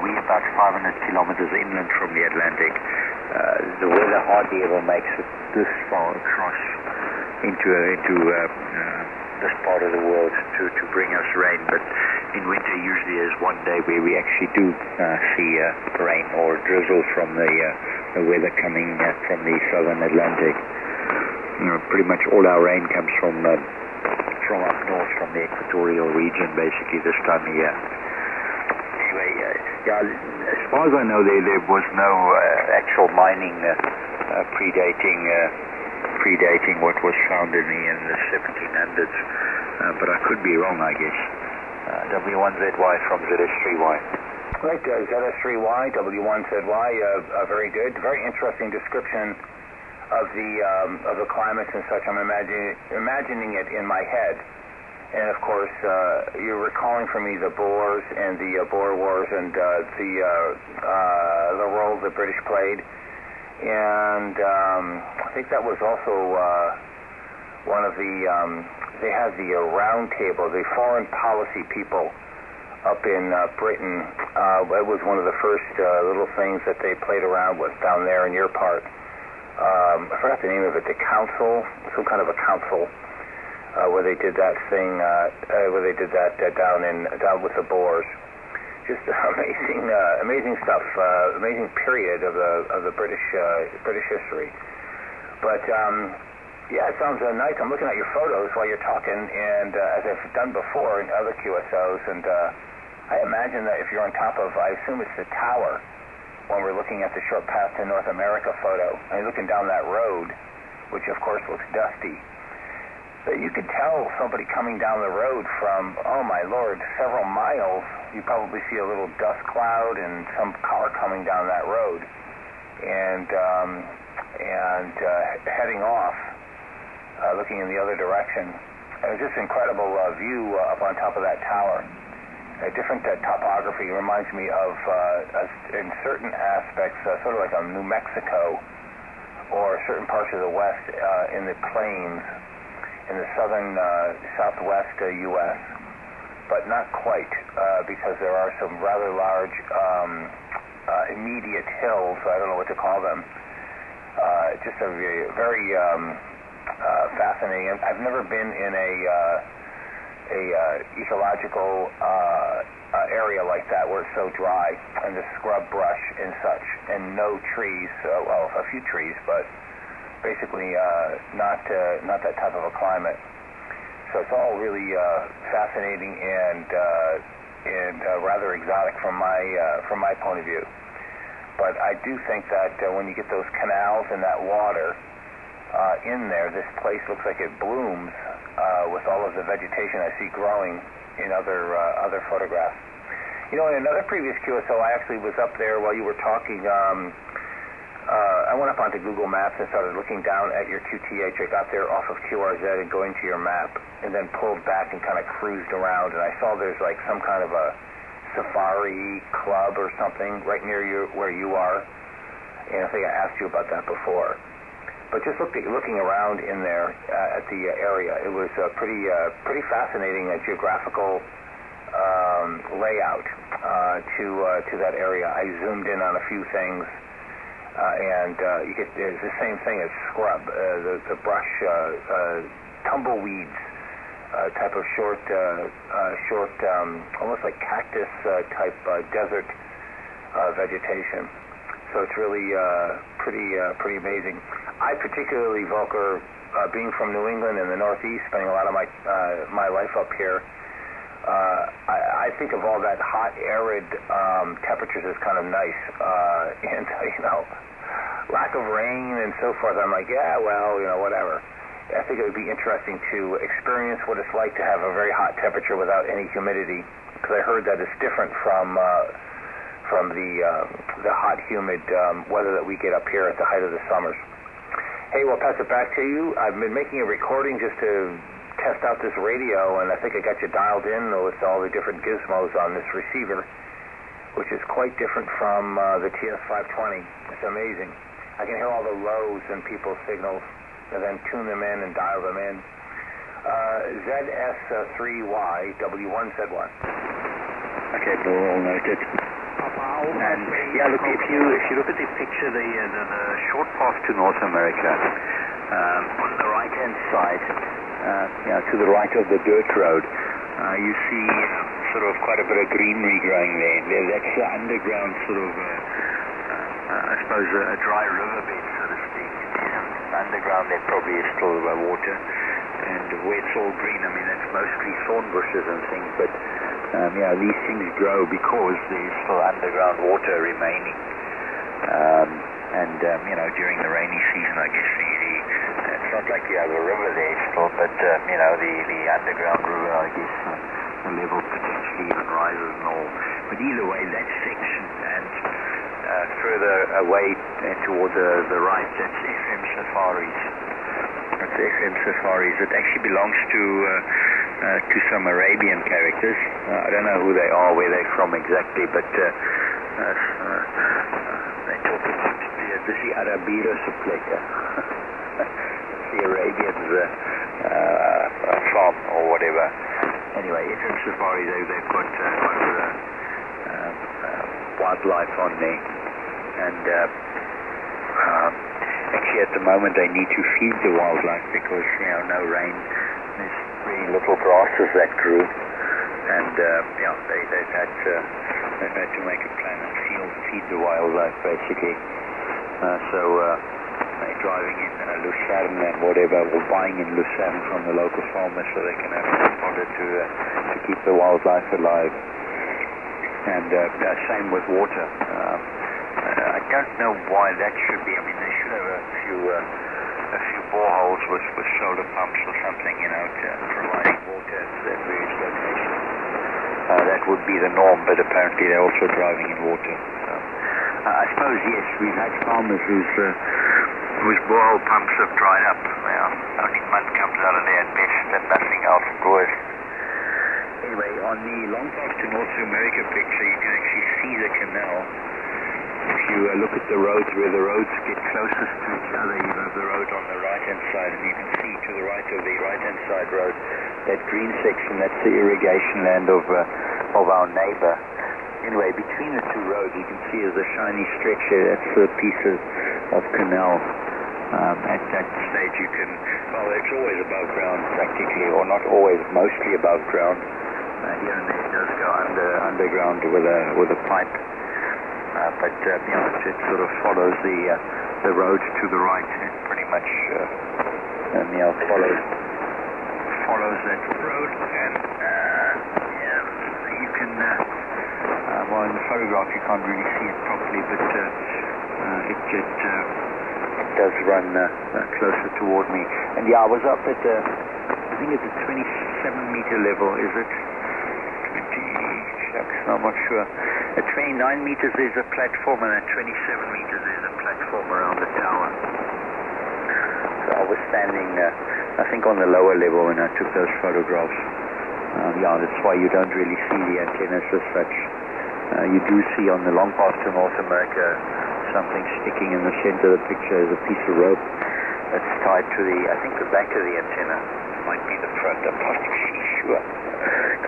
we're about 500 kilometers inland from the Atlantic. The weather hardly ever makes it this far across into this part of the world to bring us rain. But in winter usually there's one day where we actually do see rain or drizzle from the weather coming from the southern Atlantic. Pretty much all our rain comes from up north, from the equatorial region, basically this time of year. Anyway, as far as I know, there was no actual mining predating what was found in the 1700s, but I could be wrong, I guess. W1ZY from ZS3Y. Right, ZS3Y, W1ZY, very good. Very interesting description of the climates and such. I'm imagining it in my head. And of course, you're recalling for me the Boers and the Boer Wars and the role the British played. And I think that was also one of the, they had the round table, the foreign policy people up in Britain. It was one of the first little things that they played around with down there in your part. I forgot the name of it, the council, some kind of a council, where they did that thing, down with the Boers. Just amazing stuff, amazing period of the British history. But it sounds nice. I'm looking at your photos while you're talking, and as I've done before in other QSOs, and I imagine that if you're on top of, I assume it's the tower, when we're looking at the Short Path to North America photo, and you're looking down that road, which of course looks dusty. But you could tell somebody coming down the road from, oh my lord, several miles. You probably see a little dust cloud and some car coming down that road, and heading off, looking in the other direction. It was just an incredible view up on top of that tower. A different topography reminds me of, in certain aspects, sort of like a New Mexico or certain parts of the West in the plains, in the southern, southwest U.S., but not quite, because there are some rather large immediate hills, I don't know what to call them. Just a very fascinating. I've never been in a ecological area like that where it's so dry, and the scrub brush and such, and no trees, well, a few trees, but basically not that type of a climate. So it's all really fascinating and rather exotic from my point of view. But I do think that when you get those canals and that water in there, this place looks like it blooms with all of the vegetation I see growing in other photographs. In another previous QSO, I actually was up there while you were talking. I went up onto Google Maps and started looking down at your QTH. I got there off of QRZ and going to your map, and then pulled back and kind of cruised around, and I saw there's like some kind of a safari club or something right near where you are. And I think I asked you about that before. But just looking around in there at the area, it was pretty fascinating geographical layout to that area. I zoomed in on a few things, and you get it's the same thing as scrub, the brush, tumbleweeds, type of short, almost like cactus type desert vegetation. So it's really pretty amazing. I particularly, Volker, being from New England in the Northeast, spending a lot of my life up here, I think of all that hot, arid temperatures as kind of nice, and lack of rain and so forth. I'm like, yeah, well, whatever. I think it would be interesting to experience what it's like to have a very hot temperature without any humidity, because I heard that it's different from the hot, humid weather that we get up here at the height of the summers. Hey, we'll pass it back to you. I've been making a recording just to test out this radio, and I think I got you dialed in with all the different gizmos on this receiver, which is quite different from the TS520. It's amazing. I can hear all the lows in people's signals, and then tune them in and dial them in. ZS3Y, W1Z1. Okay, all noted. And yeah, look, if you look at the picture, the short path to North America, on the right-hand side, to the right of the dirt road, you see sort of quite a bit of greenery growing there. That's the underground sort of, I suppose, a dry riverbed, so to speak. Underground there probably is still water, and where it's all green, I mean, that's mostly thorn bushes and things, but these things grow because there's still underground water remaining. During the rainy season, I guess it's not like you have a river there still, but the underground river, I guess, the level potentially even rises and all. But either way, that section and further away toward the right, that's FM Safaris. That's FM Safaris. It actually belongs to some Arabian characters. I don't know who they are, where they're from exactly, but they talk about this is Arabirus Pleka. The Arabians farm or whatever. Anyway, FM Safari, they've got wildlife on there, and actually at the moment they need to feed the wildlife because no rain. There's very little grasses that grew, and they've had to make a plan and feed the wildlife basically. So they're driving in Lucerne and whatever, or buying in Lucerne from the local farmers so they can have fodder to keep the wildlife alive. And same with water. I don't know why that should be. I mean, they should have a few boreholes with solar pumps or something, providing water to their various locations. That would be the norm, but apparently they're also driving in water. So, I suppose, yes, we've had farmers whose borehole pumps have dried up. Only mud comes out of there at best and nothing else at worst. Anyway, on the long path to North America picture, you can actually see the canal. If you look at the roads, where the roads get closest to each other, you have the road on the right-hand side, and you can see to the right of the right-hand side road, that green section, that's the irrigation land of our neighbor. Anyway, between the two roads, you can see there's a shiny stretch here. That's a piece of canal. At that stage, you can, it's always above ground practically, or not always, mostly above ground. Here and there it does go underground with a pipe. But it sort of follows the road to the right. It pretty much follows that road, and you can. Well, in the photograph you can't really see it properly, but it does run closer toward me. And I was up at I think it's a 27-meter level. Is it? 20? I'm not sure. At 29 meters there's a platform, and at 27 meters there's a platform around the tower. So I was standing, I think, on the lower level when I took those photographs. Yeah, that's why you don't really see the antennas as such. You do see on the long path to North America something sticking in the center of the picture is a piece of rope that's tied to I think the back of the antenna. Might be the front, I'm not really sure.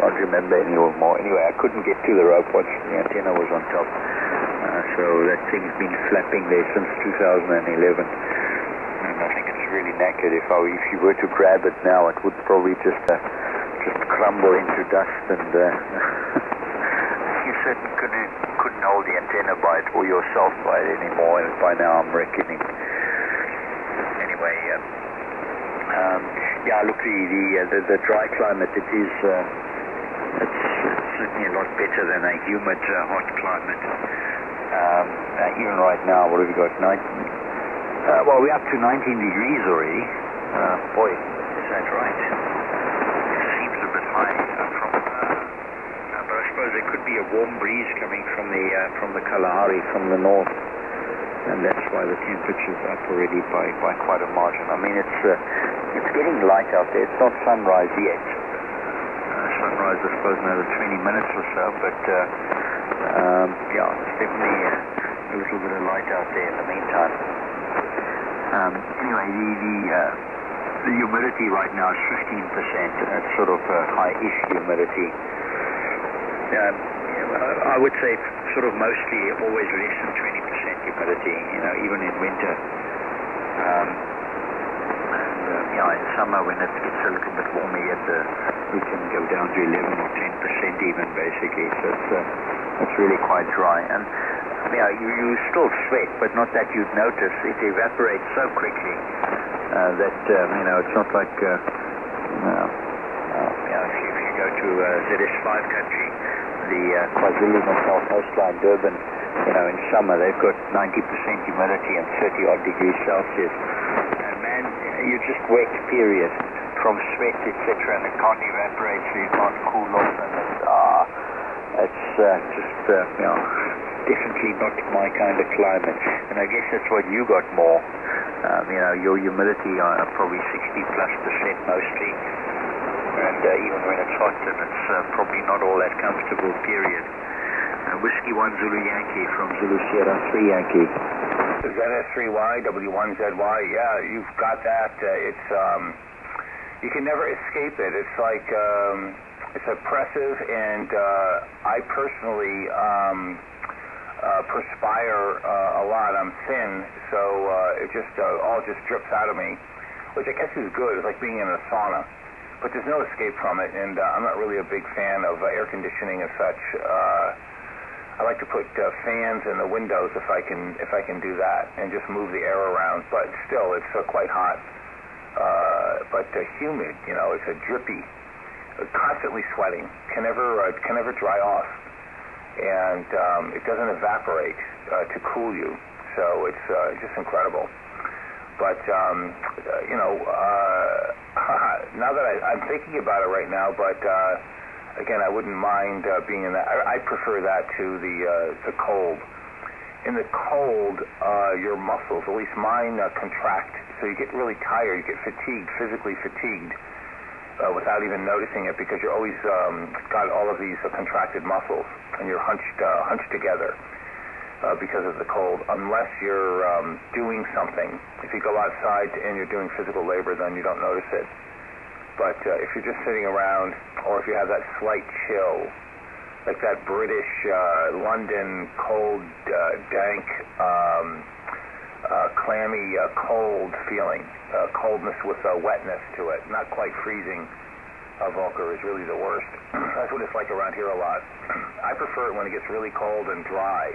Can't remember anymore. Anyway, I couldn't get to the rope once the antenna was on top. So that thing's been flapping there since 2011. And I think it's really knackered. If you were to grab it now, it would probably just crumble into dust, and you certainly couldn't hold the antenna by it or yourself by it anymore, and by now I'm reckoning. Anyway, look, the dry climate, it's certainly a lot better than a humid, hot climate. Even right now, what have we got? We're up to 19 degrees already. Boy, is that right? It seems a bit high but I suppose there could be a warm breeze coming from the Kalahari from the north, and that's why the temperature's up already by quite a margin. I mean, it's getting light out there. It's not sunrise yet. Sunrise, I suppose, another 20 minutes or so, but it's definitely a little bit of light out there in the meantime. Anyway, the humidity right now is 15%. That's sort of high-ish humidity. I would say sort of mostly always less than 20% humidity, even in winter. In summer when it gets a little bit warmer yet, we can go down to 11 or 10% even, basically. So it's really quite dry. And you still sweat, but not that you'd notice. It evaporates so quickly that it's not like if you go to ZS5 country, the KwaZulu-Natal coastline, Durban, in summer they've got 90% humidity and 30 odd degrees Celsius. And man, you're just wet, period, from sweat, etc., and it can't evaporate, so you can't cool off, and it's definitely not my kind of climate. And I guess that's what you got more. Your humidity are probably 60+% mostly, and even when it's hot, then it's probably not all that comfortable, period. Whiskey 1 Zulu Yankee from Zulu Sierra 3 Yankee. ZS3Y, W1ZY, yeah, you've got that. It's you can never escape it. It's like it's oppressive, and I personally perspire a lot. I'm thin, so it just all just drips out of me, which I guess is good. It's like being in a sauna, but there's no escape from it. And I'm not really a big fan of air conditioning and such. I like to put fans in the windows if I can do that, and just move the air around. But still, it's quite hot. But humid, it's a drippy, constantly sweating, can never dry off, and it doesn't evaporate to cool you. So it's just incredible. But now that I'm thinking about it right now, but again, I wouldn't mind being in that. I prefer that to the cold. In the cold, your muscles, at least mine, contract. So you get really tired. You get fatigued, physically fatigued, without even noticing it, because you're always got all of these contracted muscles, and you're hunched together because of the cold. Unless you're doing something. If you go outside and you're doing physical labor, then you don't notice it. But if you're just sitting around, or if you have that slight chill, like that British London cold, dank, clammy, cold feeling, coldness with wetness to it, not quite freezing, Volker is really the worst. That's what it's like around here a lot. I prefer it when it gets really cold and dry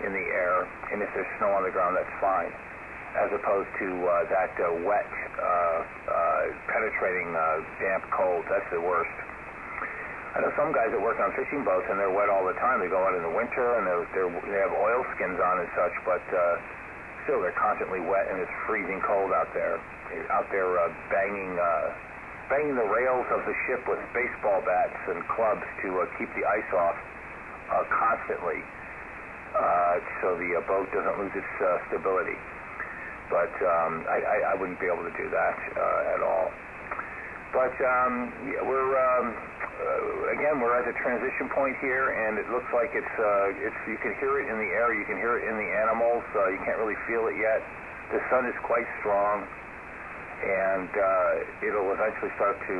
in the air, and if there's snow on the ground, that's fine, as opposed to that wet, penetrating, damp cold. That's the worst. I know some guys that work on fishing boats, and they're wet all the time. They go out in the winter, and they have oil skins on and such, but still they're constantly wet, and it's freezing cold out there. Out there banging the rails of the ship with baseball bats and clubs to keep the ice off constantly, so the boat doesn't lose its stability. But I wouldn't be able to do that at all. But we're at a transition point here, and it looks like it's you can hear it in the air, you can hear it in the animals. You can't really feel it yet. The sun is quite strong, and it'll eventually start to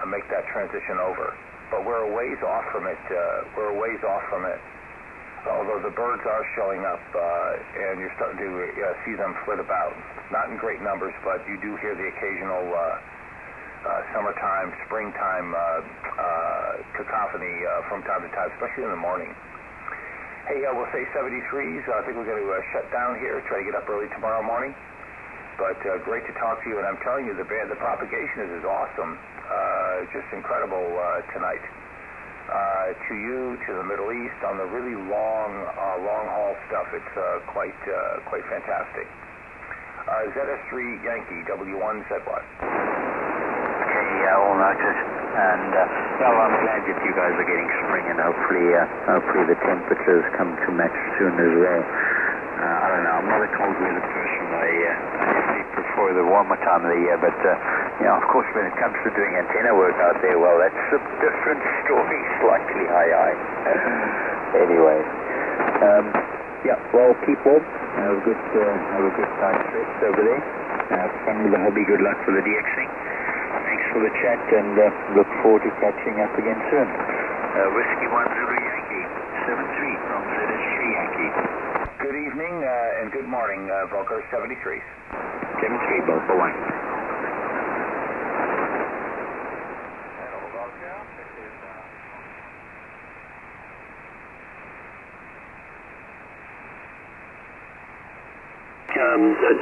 make that transition over. But we're a ways off from it. Although the birds are showing up, and you're starting to see them flit about. Not in great numbers, but you do hear the occasional summertime, springtime cacophony from time to time, especially in the morning. Hey, we'll say 73s. I think we're going to shut down here, try to get up early tomorrow morning. But great to talk to you, and I'm telling you, the Propagation is awesome. Just incredible tonight. To you, to the Middle East, on the really long haul stuff, it's quite fantastic. ZS3 Yankee, W1ZY. All noted. And I'm glad that you guys are getting spring, and hopefully the temperatures come to match soon as well. I don't know. I'm not a cold weather person. I definitely prefer the warmer time of the year, but of course, when it comes to doing antenna work out there, well, that's a different story, slightly high. Anyway, well, keep warm. Have a good time stretch over there. Have fun with the hobby. Good luck for the DXing. Thanks for the chat, and look forward to catching up again soon. Whiskey 10 Yankee, 73 from ZS3 Yankee. Good evening and good morning, Volker 73s. 73, both for one.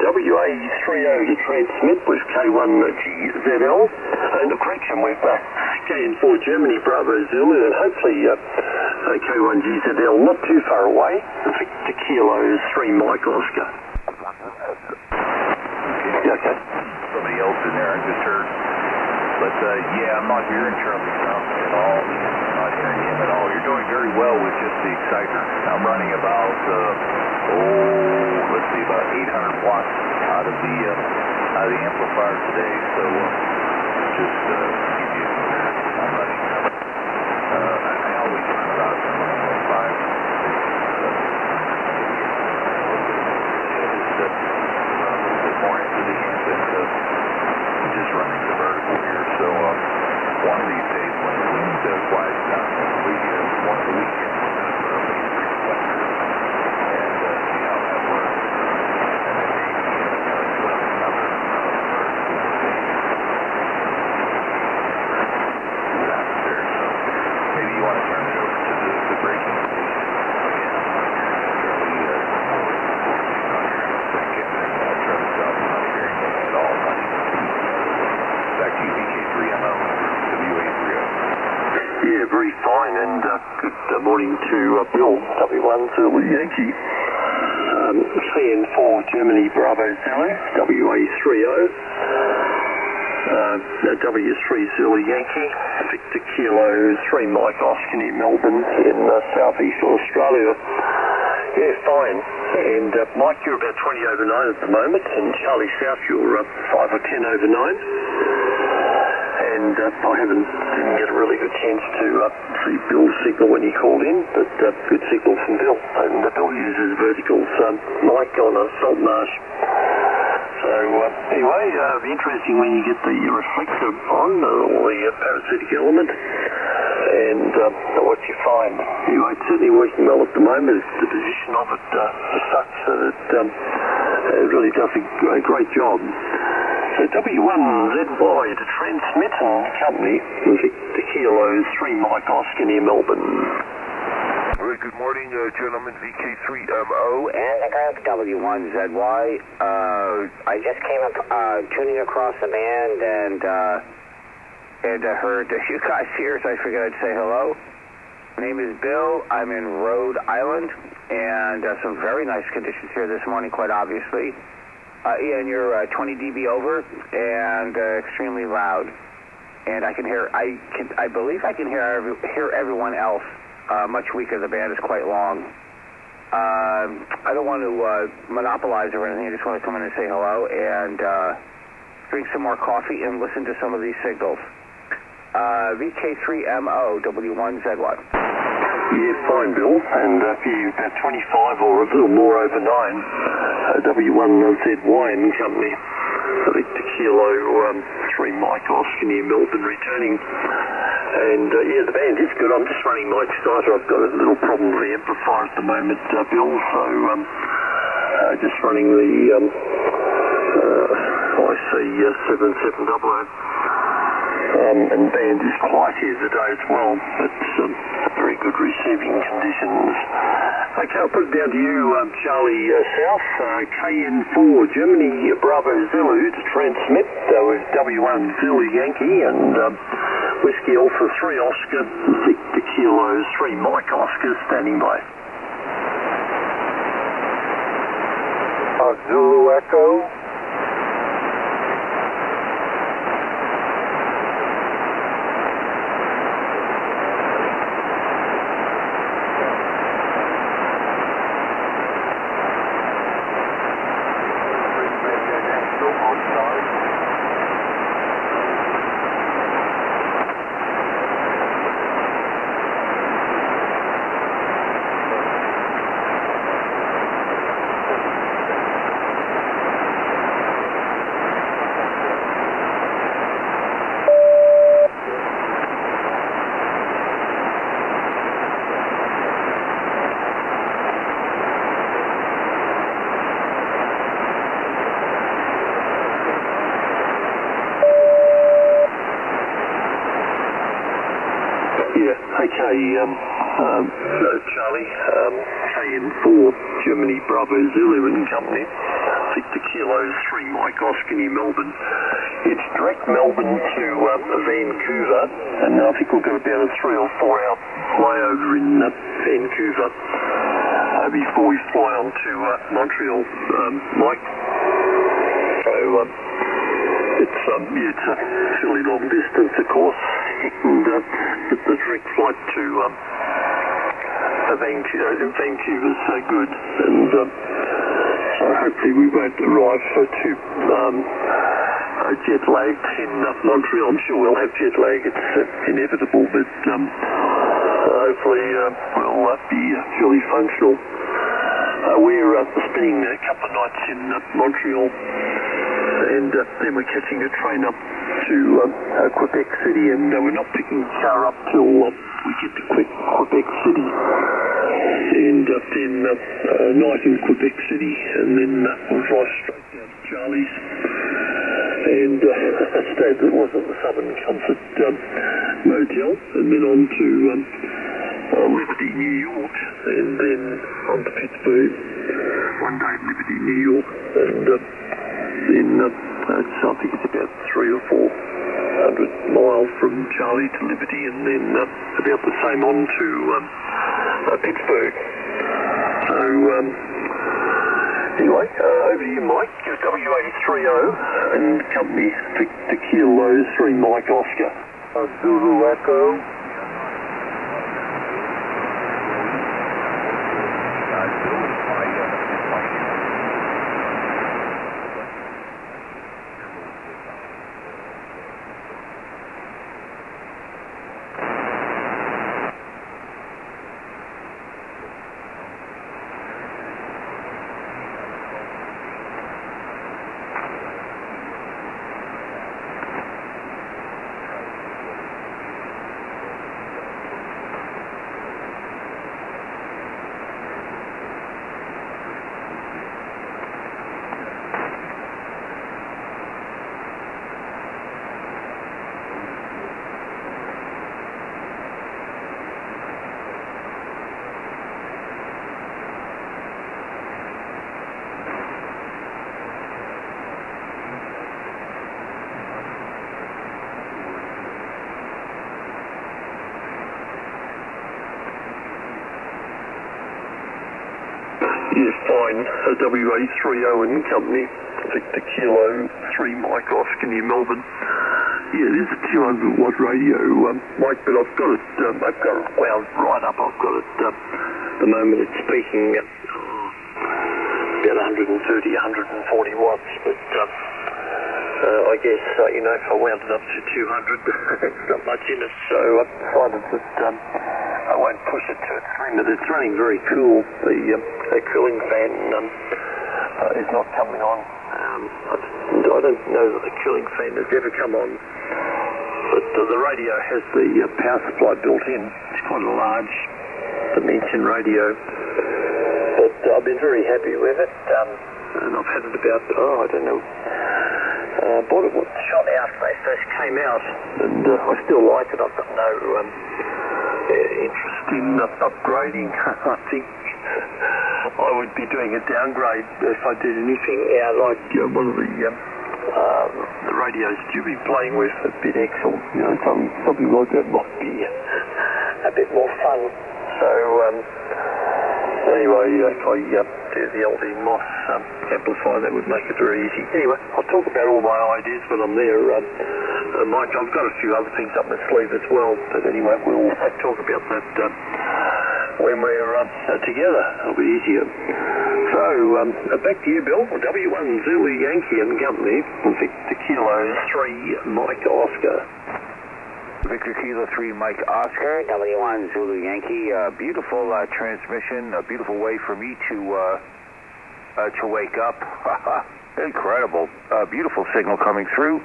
WA30 to transmit with K1GZL, and the correction with KN4 Germany Bravo Zulu, and hopefully K1GZL not too far away, Victor Kilo 3 Mike Oscar. Okay. Somebody else in there, I just heard. But I'm not hearing Charlie Trump at all. Not hearing him at all. You're doing very well with just the exciter. I'm running about about 800 watts out of the amplifier today, so just to give you a comparison, I'm running I always run about 1.5 a little bit more into the ambient, just running the vertical here. So one of these days when the wind quiets down, one of the weekends we're going to put up these reflectors and see how that works. And then maybe put up another vertical see what happens there. So maybe you want to turn it over to the braking station. Again, I'm not hearing necessarily not hearing a sync, and then try to stop. I'm not hearing it at all. Not even back to you, BK3MO, WA30. Yeah, very fine, and good morning to Bill, W1 Zulu Yankee, KN4 Germany Bravo Zulu, WA30, W3 Zulu Yankee, Victor Kilo 3 Mike Oscar near Melbourne in southeast Australia. Yeah, fine. And Mike, you're about 20 over 9 at the moment, and Charlie South, you're 5 or 10 over 9. And I didn't get a really good chance to see Bill's signal when he called in, but good signal from Bill. And Bill uses verticals mic on a salt marsh. So anyway, it'll be interesting when you get the reflector on, or the parasitic element, and what you find. Anyway, it's certainly working well at the moment. The position of it is such that it really does a great job. So W1ZY to transmit and company, Victor Kilo 3 Mike Oscar near Melbourne. All right, good morning, gentlemen, VK3MO. And the group W1ZY. I just came up tuning across the band and heard you guys here, so I figured I'd say hello. My name is Bill. I'm in Rhode Island, and some very nice conditions here this morning, quite obviously. Ian, you're 20 dB over and extremely loud, and I can hear. I believe I can hear everyone else. Much weaker. The band is quite long. I don't want to monopolize or anything. I just want to come in and say hello, and drink some more coffee, and listen to some of these signals. VK3MO, W1Z1. Yeah, fine, Bill. And if you're about 25 or a little more over 9, W1ZY and Company, Victor Kilo 3 Mike Oscar near Melbourne returning. And yeah, the band is good. I'm just running my exciter. I've got a little problem with the amplifier at the moment, Bill, so just running the IC7700. And the band is quiet here today as well. It's very good receiving conditions. Okay, I'll put it down to you, Charlie South, KN4 Germany, Bravo Zulu to transmit with W1 Zulu Yankee and Whiskey Alpha 3 Oscar, Victor Kilo 3 Mike Oscar standing by. Zulu Echo. Charlie, KN4 Germany, Bravo Zulu and Company, Victor Kilo 3 Mike Oscar near Melbourne. It's direct Melbourne to Vancouver, and I think we've got about a 3 or 4 hour flyover in Vancouver before we fly on to Montreal, Mike. So it's a fairly long distance, of course, and the direct flight to Vancouver's so good, and so hopefully we won't arrive too jet lagged in Montreal. I'm sure we'll have jet lag, it's inevitable, but hopefully we'll be fairly functional. We're spending a couple of nights in Montreal, and then we're catching a train up to Quebec City, and we're not picking the car up till we get to Quebec City, and then a night in Quebec City, and then we'll drive straight down to Charlie's and stay at the Southern Comfort Motel, and then on to Liberty, New York, and then on to Pittsburgh. One day at Liberty, New York, and then I think it's about 300 or 400 miles from Charlie to Liberty, and then about the same on to Pittsburgh. So anyway, over to you, Mike. W830 and Company, Victor Kilo 3 Mike Oscar. Zulu Echo. Yes, fine. W830 and Company, Victor Kilo 3 Mike Oscar near Melbourne. Yeah, it is a 200 watt radio, Mike, but I've got it wound right up. I've got it, the moment it's speaking, about 130, 140 watts, but I guess, if I wound it up to 200, it's not much in it, so I decided that I won't push it to its limit. It's running very cool. The cooling fan is not coming on. I don't know that the cooling fan has ever come on, but the radio has the power supply built in. It's quite a large dimension radio, but I've been very happy with it, and I've had it about, I don't know, bought it shot after they first came out, and I still like it. I've got no interest in upgrading. I think I would be doing a downgrade if I did anything like one of the radios you've been playing with at BitXL. Something like that might be a bit more fun. So anyway, if I do the LD Moss amplifier, that would make it very easy. Anyway, I'll talk about all my ideas when I'm there. Mike, I've got a few other things up my sleeve as well, but anyway, we'll talk about that when we're together. It'll be easier. So, back to you, Bill. W1 Zulu Yankee and Company, Victor Kilo 3 Mike Oscar. Victor Kilo 3 Mike Oscar, W1 Zulu Yankee. Beautiful transmission, a beautiful way for me to wake up. Incredible. Beautiful signal coming through.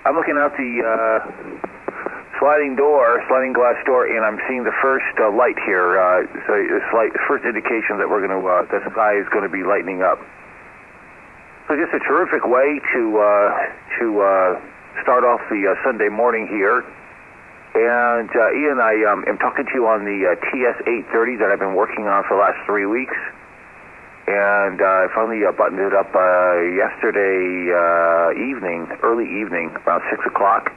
I'm looking out the sliding glass door, and I'm seeing the first light here. So it's first indication that the sky is going to be lightening up. So just a terrific way to start off the Sunday morning here. And Ian, I am talking to you on the TS-830 that I've been working on for the last 3 weeks. And I finally buttoned it up yesterday early evening, about 6 o'clock.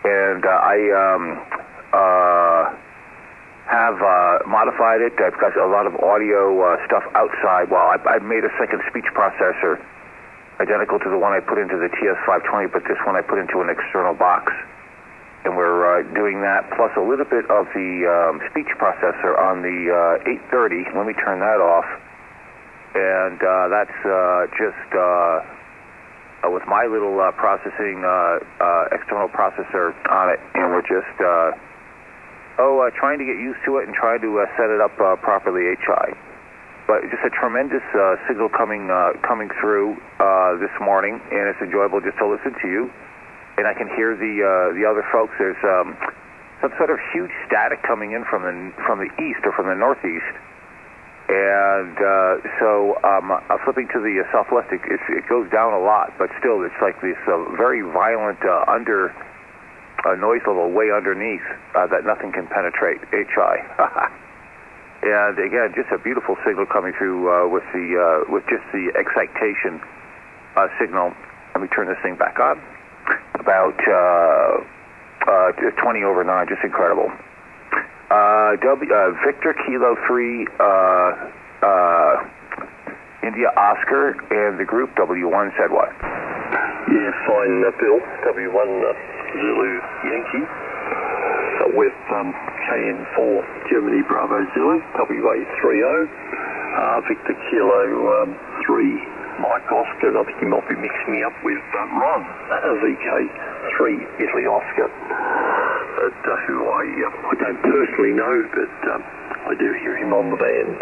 And I have modified it. I've got a lot of audio stuff outside. Well, I made a second speech processor identical to the one I put into the TS-520, but this one I put into an external box. And we're doing that, plus a little bit of the speech processor on the 830. Let me turn that off. And that's just with my little processing external processor on it. And we're just trying to get used to it and trying to set it up properly, HI. But just a tremendous signal coming through this morning, and it's enjoyable just to listen to you. And I can hear the other folks. There's some sort of huge static coming in from the east or from the northeast, and so flipping to the southwest, it goes down a lot, but still it's like this very violent noise level way underneath that nothing can penetrate. HI, and again, just a beautiful signal coming through with just the excitation signal. Let me turn this thing back on. About 20 over 9, just incredible. Victor Kilo 3 India Oscar and the group W1 said what? Yeah, fine, Bill. W1 Zulu Yankee with KN4 Germany Bravo Zulu WA30 Victor Kilo 3 Mike Oscar. I think he might be mixing me up with Ron, VK3 Italy Oscar, who I don't personally know, but I do hear him on the band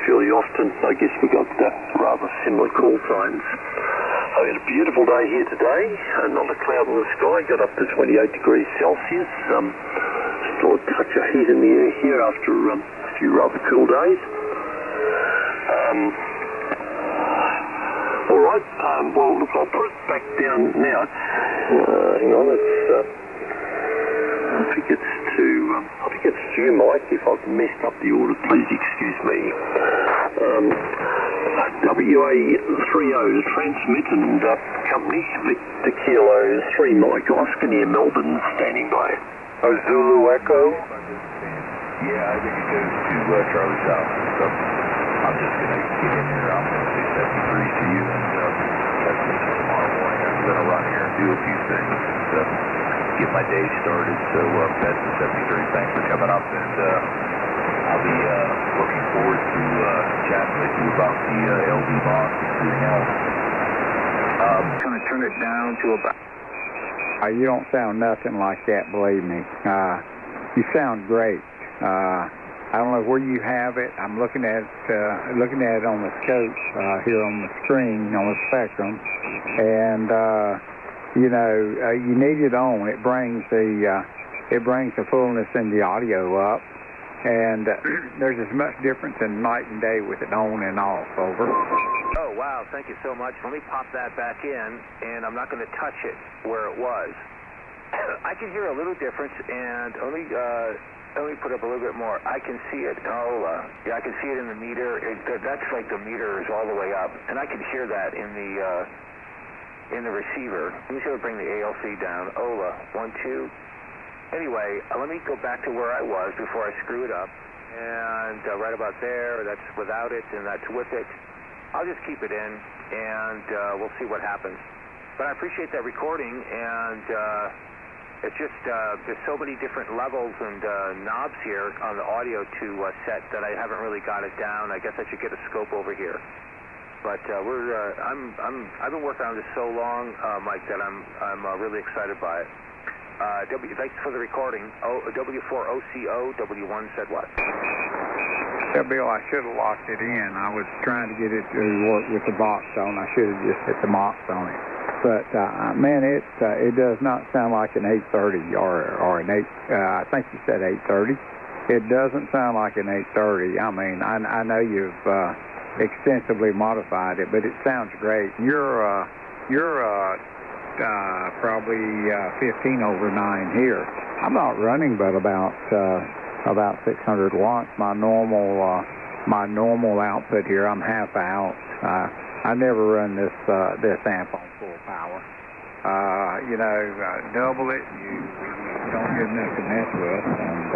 fairly often. I guess we got rather similar call signs. I had a beautiful day here today, not a cloud in the sky, got up to 28 degrees Celsius. Still a touch of heat in the air here after a few rather cool days. All right, well, look, I'll put it back down now. Hang on, I think it's to you, Mike. If I've messed up the order, please excuse me. WA30 Transmit and Company, Victor Kilo 3 Mike Oscar near Melbourne, standing by. Zulu Echo? Yeah, I think it goes to Charlie South. So I'm just going to get in here. I'm going to say 73 to you, and catch me tomorrow morning. I'm going to run here and do a few things to get my day started. So that's the 73. Thanks for coming up, and I'll be looking forward to chatting with you about the LD box and everything else. Going to turn it down to about... You don't sound nothing like that, believe me. You sound great. I don't know where you have it. I'm looking at it on the scope here on the screen on the spectrum, and you need it on. It brings the fullness in the audio up, and there's as much difference in night and day with it on and off. Over. Oh wow! Thank you so much. Let me pop that back in, and I'm not going to touch it where it was. I can hear a little difference, and let me put up a little bit more. I can see it. I can see it in the meter. That's like the meter is all the way up, and I can hear that in the receiver. Let me see if I bring the ALC down. 1, 2. Anyway, let me go back to where I was before I screw it up, and right about there. That's without it, and that's with it. I'll just keep it in, and we'll see what happens. But I appreciate that recording, and it's just there's so many different levels and knobs here on the audio to set that I haven't really got it down. I guess I should get a scope over here. But I've been working on this so long, Mike, that I'm really excited by it. Thanks for the recording. W4OCO, W1 said what? Yeah, Bill, I should have locked it in. I was trying to get it to work with the box on. I should have just hit the box on it. But man, it does not sound like an 830 or an 8. I think you said 830. It doesn't sound like an 830. I mean, I know you've extensively modified it, but it sounds great. You're probably 15 over 9 here. I'm not running but about 600 watts. My normal output here. I'm half out. I never run this amp on full power. Double it, you don't get enough to mess with, and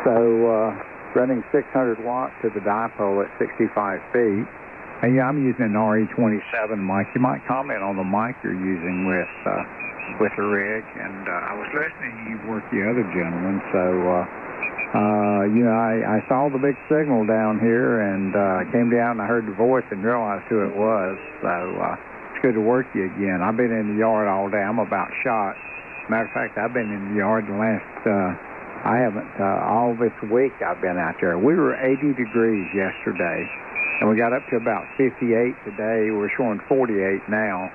so running 600 watts to the dipole at 65 feet. And yeah, I'm using an RE27 mic. You might comment on the mic you're using with the rig. And I was listening to you work the other gentleman, so. I saw the big signal down here, and I came down and I heard the voice and realized who it was. So it's good to work you again. I've been in the yard all day. I'm about shot. Matter of fact, I've been in the yard the last, all this week I've been out there. We were 80 degrees yesterday, and we got up to about 58 today. We're showing 48 now.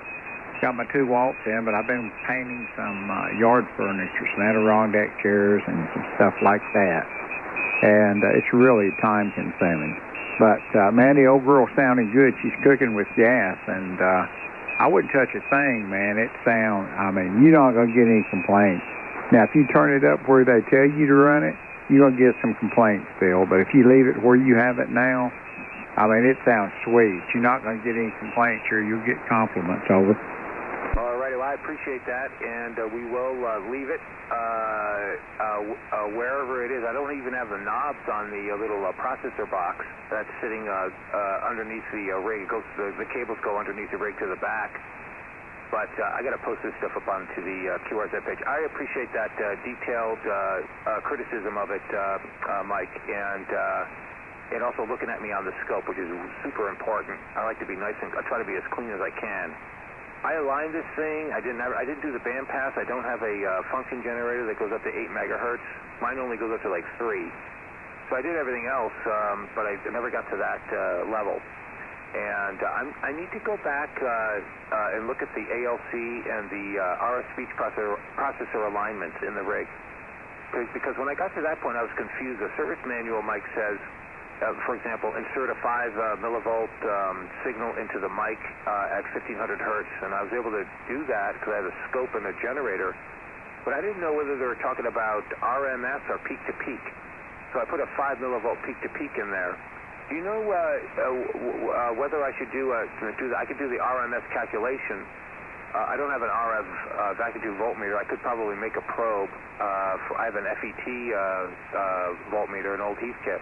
Got my 2 walks in, but I've been painting some yard furniture, some Adirondack chairs and some stuff like that. And it's really time consuming. But, man, the old girl's sounding good. She's cooking with gas, and I wouldn't touch a thing, man. You're not going to get any complaints. Now, if you turn it up where they tell you to run it, you're going to get some complaints still. But if you leave it where you have it now, it sounds sweet. You're not going to get any complaints here. You'll get compliments over. All right, well, I appreciate that, and we will leave it wherever it is. I don't even have the knobs on the little processor box that's sitting underneath the rig. The cables go underneath the rig to the back. But I got to post this stuff up onto the QRZ page. I appreciate that detailed criticism of it, Mike, and also looking at me on the scope, which is super important. I like to be nice, and I try to be as clean as I can. I aligned this thing. I didn't do the bandpass. I don't have a function generator that goes up to 8 megahertz. Mine only goes up to like 3. So I did everything else, but I never got to that level. And I need to go back and look at the ALC and the RF speech processor alignments in the rig. Because when I got to that point, I was confused. The service manual, Mike, says, for example, insert a 5 millivolt signal into the mic at 1500 hertz, and I was able to do that because I had a scope and a generator, but I didn't know whether they were talking about RMS or peak-to-peak. So I put a 5 millivolt peak-to-peak in there. Do you know whether I should I could do the RMS calculation. I don't have an RF vacuum tube voltmeter. I could probably make a probe. I have an FET voltmeter, an old Heathkit.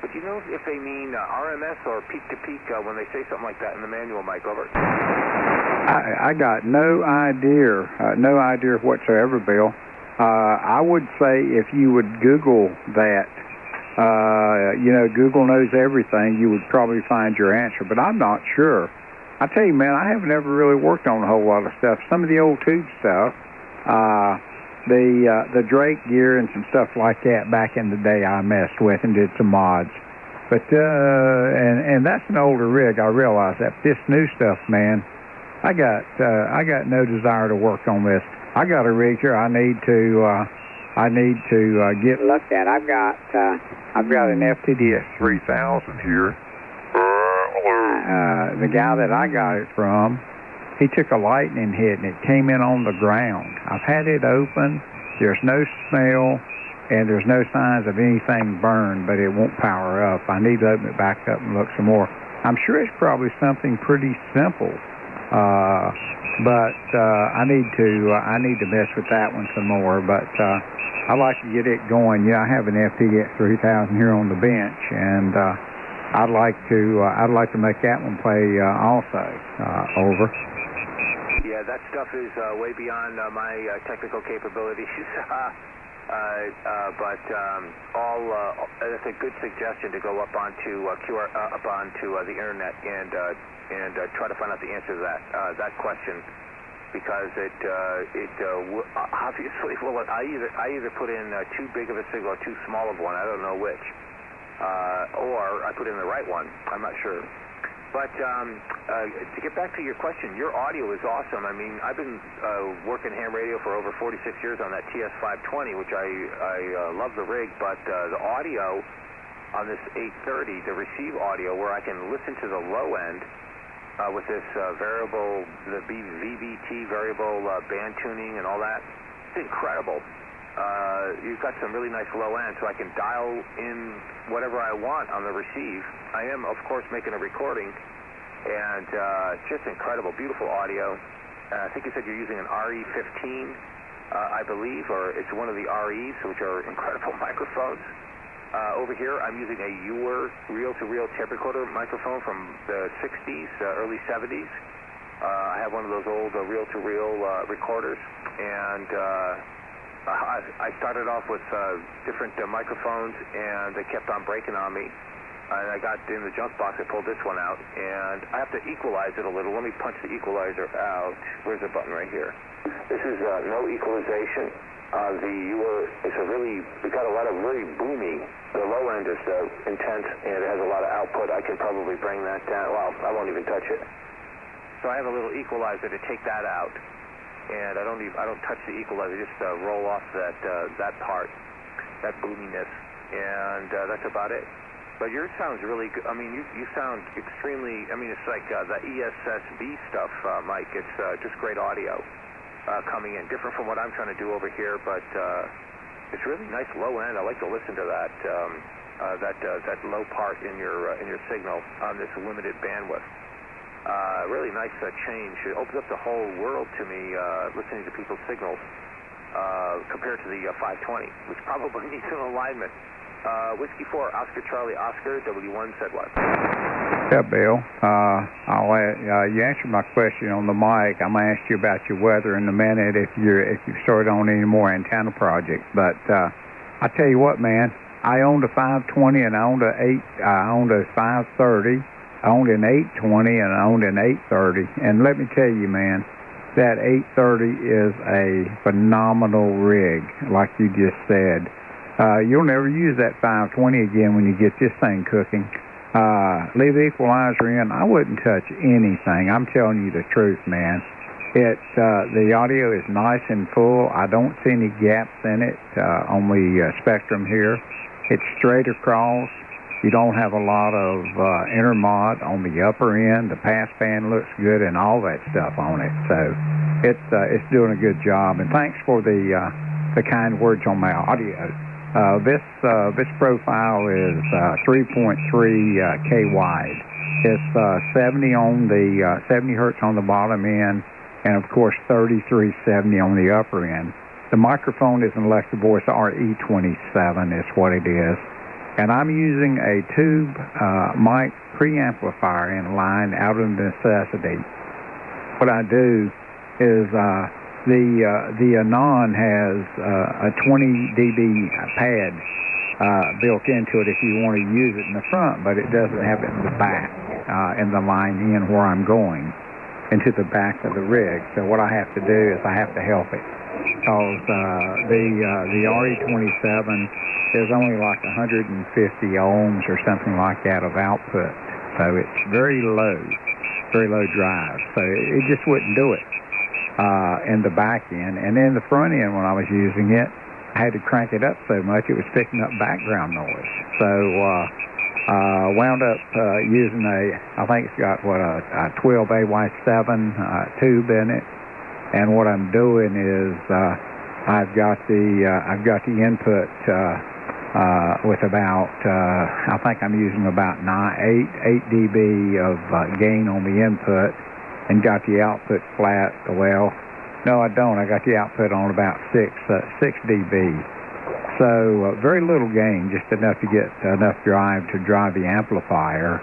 But do you know if they mean RMS or peak-to-peak when they say something like that in the manual, Mike? Over. I got no idea whatsoever, Bill. I would say if you would Google that, Google knows everything, you would probably find your answer. But I'm not sure. I tell you, man, I haven't ever really worked on a whole lot of stuff. Some of the old tube stuff, the Drake gear and some stuff like that back in the day I messed with and did some mods. But, and that's an older rig, I realize that. This new stuff, man, I got no desire to work on this. I got a rig here I need to get looked at. I've got an FTDS 3000 here. The guy that I got it from, he took a lightning hit and it came in on the ground. I've had it open. There's no smell and there's no signs of anything burned, but it won't power up. I need to open it back up and look some more. I'm sure it's probably something pretty simple, but I need to mess with that one some more. But I like to get it going. Yeah, I have an FTX 3000 here on the bench, and I'd like to make that one play also. Over. Yeah, that stuff is way beyond my technical capabilities. But that's a good suggestion to go up onto the internet and try to find out the answer to that question, because obviously, well, I either put in too big of a signal or too small of one. I don't know which, or I put in the right one. I'm not sure. But to get back to your question, your audio is awesome. I mean, I've been working ham radio for over 46 years on that TS520, which I love the rig, but the audio on this 830, the receive audio, where I can listen to the low end with this variable, the VBT variable band tuning and all that, it's incredible. You've got some really nice low end, so I can dial in whatever I want on the receive. I am, of course, making a recording, and just incredible, beautiful audio. I think you said you're using an RE15, I believe, or it's one of the REs, which are incredible microphones. Over here, I'm using a Uher reel-to-reel tape recorder microphone from the 60s, early 70s. I have one of those old reel-to-reel recorders, and I started off with different microphones, and they kept on breaking on me. And I got in the junk box, I pulled this one out, and I have to equalize it a little. Let me punch the equalizer out. Where's the button? Right here. This is no equalization. The Uher is we got a lot of really boomy. The low end is intense, and it has a lot of output. I can probably bring that down. Well, I won't even touch it. So I have a little equalizer to take that out. And I don't touch the equalizer, just roll off that part, that boominess, and that's about it. But yours sounds really good. I mean, you sound extremely. I mean, it's like the ESSB stuff, Mike. It's just great audio coming in, different from what I'm trying to do over here. But it's really nice low end. I like to listen to that that low part in your signal on this limited bandwidth. Really nice change. It opens up the whole world to me, listening to people's signals, compared to the 520, which probably needs an alignment. Whiskey 4, Oscar Charlie Oscar, W1 said what? Yeah, Bill. You answered my question on the mic. I'm going to ask you about your weather in a minute if you've started on any more antenna projects. But I tell you what, man, I owned a 520 and I owned a 530. I owned an 820 and I owned an 830. And let me tell you, man, that 830 is a phenomenal rig, like you just said. You'll never use that 520 again when you get this thing cooking. Leave the equalizer in. I wouldn't touch anything. I'm telling you the truth, man. The audio is nice and full. I don't see any gaps in it on the spectrum here. It's straight across. You don't have a lot of intermod on the upper end. The pass band looks good and all that stuff on it. So it's doing a good job. And thanks for the kind words on my audio. This profile is 3.3 K wide. It's 70 on the 70 hertz on the bottom end, and of course 3370 on the upper end. The microphone is an electric voice RE27 is what it is. And I'm using a tube mic preamplifier in line out of necessity. What I do is the Anon has a 20 dB pad built into it if you want to use it in the front, but it doesn't have it in the back. in the line in where I'm going, into the back of the rig. So what I have to do is I have to help it, because the RE27 is only like 150 ohms or something like that of output. So it's very low drive. So it just wouldn't do it in the back end. And in the front end, when I was using it, I had to crank it up so much it was picking up background noise. So wound up using I think it's got a 12AY7 tube in it. And what I'm doing is I've got the input with about I think I'm using about 8 dB of gain on the input, and got the output flat. Well, no, I don't. I got the output on about 6 dB. So very little gain, just enough to get enough drive to drive the amplifier,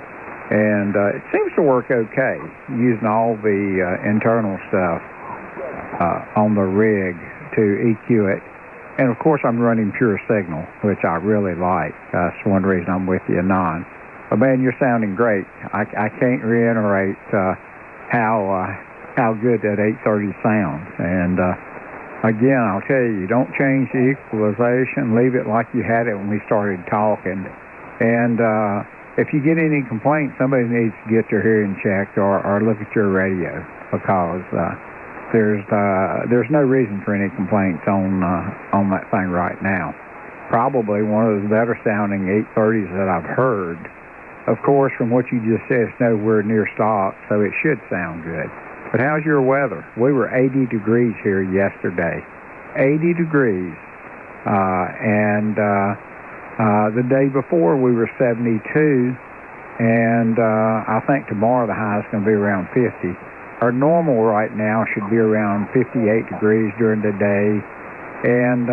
and it seems to work okay using all the internal stuff on the rig to EQ it. And of course I'm running pure signal, which I really like. That's one reason I'm with you, Anon. But man, you're sounding great. I can't reiterate how good that 830 sounds. And again, I'll tell you, don't change the equalization. Leave it like you had it when we started talking. And if you get any complaints, somebody needs to get their hearing checked or look at your radio, because there's no reason for any complaints on that thing right now. Probably one of the better sounding 830s that I've heard. Of course, from what you just said, it's nowhere near stock, so it should sound good. But how's your weather? We were 80 degrees here yesterday. 80 degrees. And the day before we were 72, and I think tomorrow the high is going to be around 50. Our normal right now should be around 58 degrees during the day and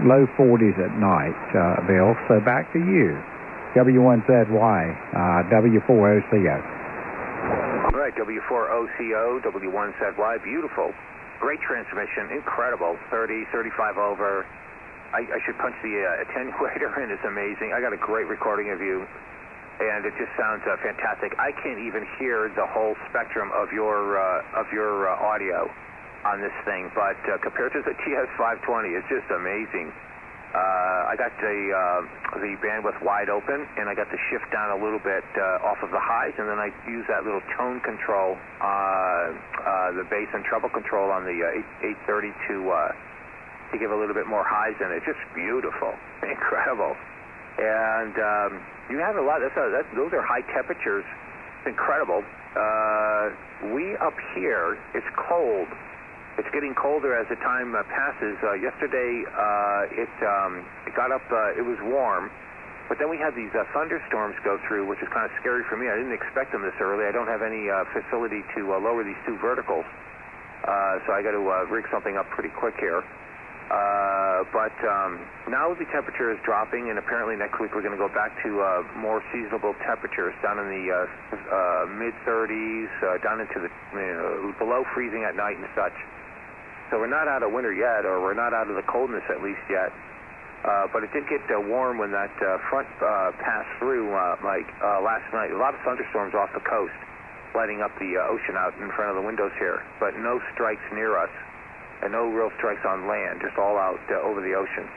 low 40s at night, Bill. So back to you. W1ZY, W4OCO. All right, W4OCO, W1ZY, beautiful. Great transmission, incredible. 30, 35 over. I should punch the attenuator in, it's amazing. I got a great recording of you, and it just sounds fantastic. I can't even hear the whole spectrum of your audio on this thing, but compared to the TS520, it's just amazing. I got the bandwidth wide open, and I got the shift down a little bit off of the highs, and then I use that little tone control, the bass and treble control on the 830 to give a little bit more highs in it. Just beautiful, incredible. And you have a lot. Those are high temperatures. It's incredible. We up here, it's cold. It's getting colder as the time passes. Yesterday, it got up. It was warm, but then we had these thunderstorms go through, which is kind of scary for me. I didn't expect them this early. I don't have any facility to lower these two verticals, so I got to rig something up pretty quick here. But now the temperature is dropping, and apparently next week we're going to go back to more seasonable temperatures down in the mid-30s, down into the below freezing at night and such. So we're not out of winter yet, or we're not out of the coldness at least yet. But it did get warm when that front passed through last night. A lot of thunderstorms off the coast, lighting up the ocean out in front of the windows here, but no strikes near us. And no real strikes on land, just all out over the ocean.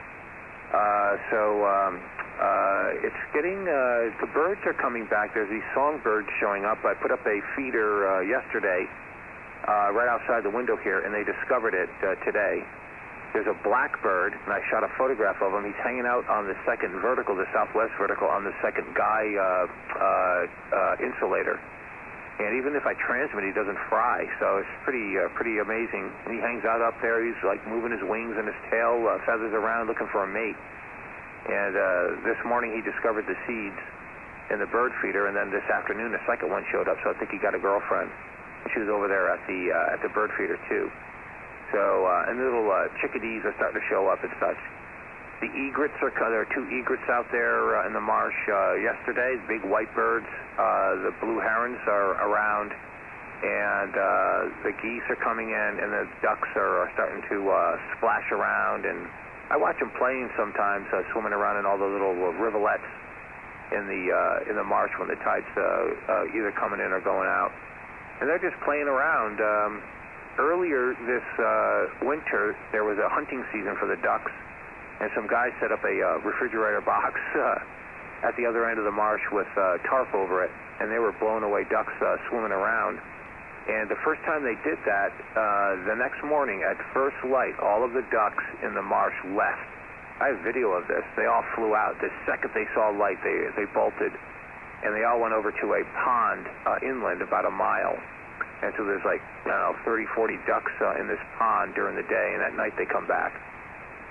It's getting, the birds are coming back. There's these songbirds showing up. I put up a feeder yesterday right outside the window here, and they discovered it today. There's a blackbird, and I shot a photograph of him. He's hanging out on the second vertical, the southwest vertical, on the second guy insulator. And even if I transmit, he doesn't fry, so it's pretty amazing. And he hangs out up there. He's like moving his wings and his tail feathers around, looking for a mate. And this morning he discovered the seeds in the bird feeder, and then this afternoon the second one showed up. So I think he got a girlfriend. She was over there at the bird feeder too. So and the little chickadees are starting to show up and such. The egrets there are two egrets out there in the marsh yesterday, big white birds. The blue herons are around, and the geese are coming in, and the ducks are starting to splash around. And I watch them playing sometimes, swimming around in all the little rivulets in the marsh when the tide's either coming in or going out. And they're just playing around. Earlier this winter, there was a hunting season for the ducks, and some guys set up a refrigerator box at the other end of the marsh with tarp over it, and they were blowing away ducks swimming around. And the first time they did that, the next morning at first light, all of the ducks in the marsh left. I have video of this. They all flew out. The second they saw light, they bolted, and they all went over to a pond inland about a mile. And so there's like, I don't know, 30, 40 ducks in this pond during the day, and at night they come back.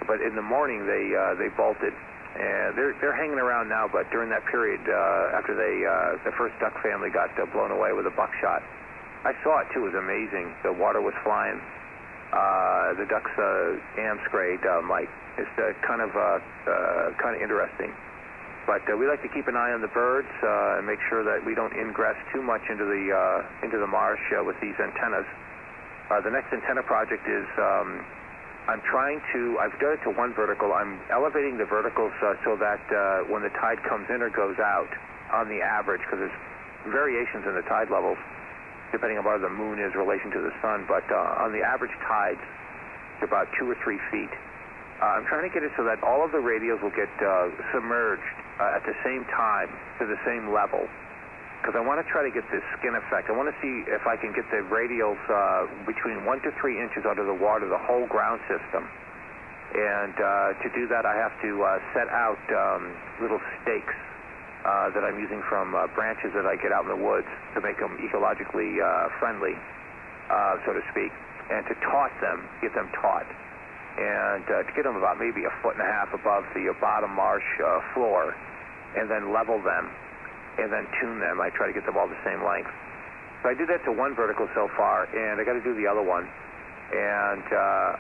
But in the morning they bolted, and they're hanging around now. But during that period, after the first duck family got blown away with a buckshot, I saw it too. It was amazing. The water was flying. The ducks am sprayed, Mike. It's kind of interesting. But we like to keep an eye on the birds and make sure that we don't ingress too much into the marsh with these antennas. The next antenna project is I've done it to one vertical. I'm elevating the verticals so that when the tide comes in or goes out, on the average, because there's variations in the tide levels depending on where the moon is in relation to the sun, but on the average tides, it's about 2 or 3 feet. I'm trying to get it so that all of the radios will get submerged at the same time to the same level, because I want to try to get this skin effect. I want to see if I can get the radios between 1 to 3 inches under the water, the whole ground system. And to do that, I have to set out little stakes that I'm using from branches that I get out in the woods to make them ecologically friendly, so to speak, and to taut them, get them taut. And to get them about maybe 1.5 feet above the bottom marsh floor, and then level them, and then tune them. I try to get them all the same length. So I did that to one vertical so far, and I got to do the other one. And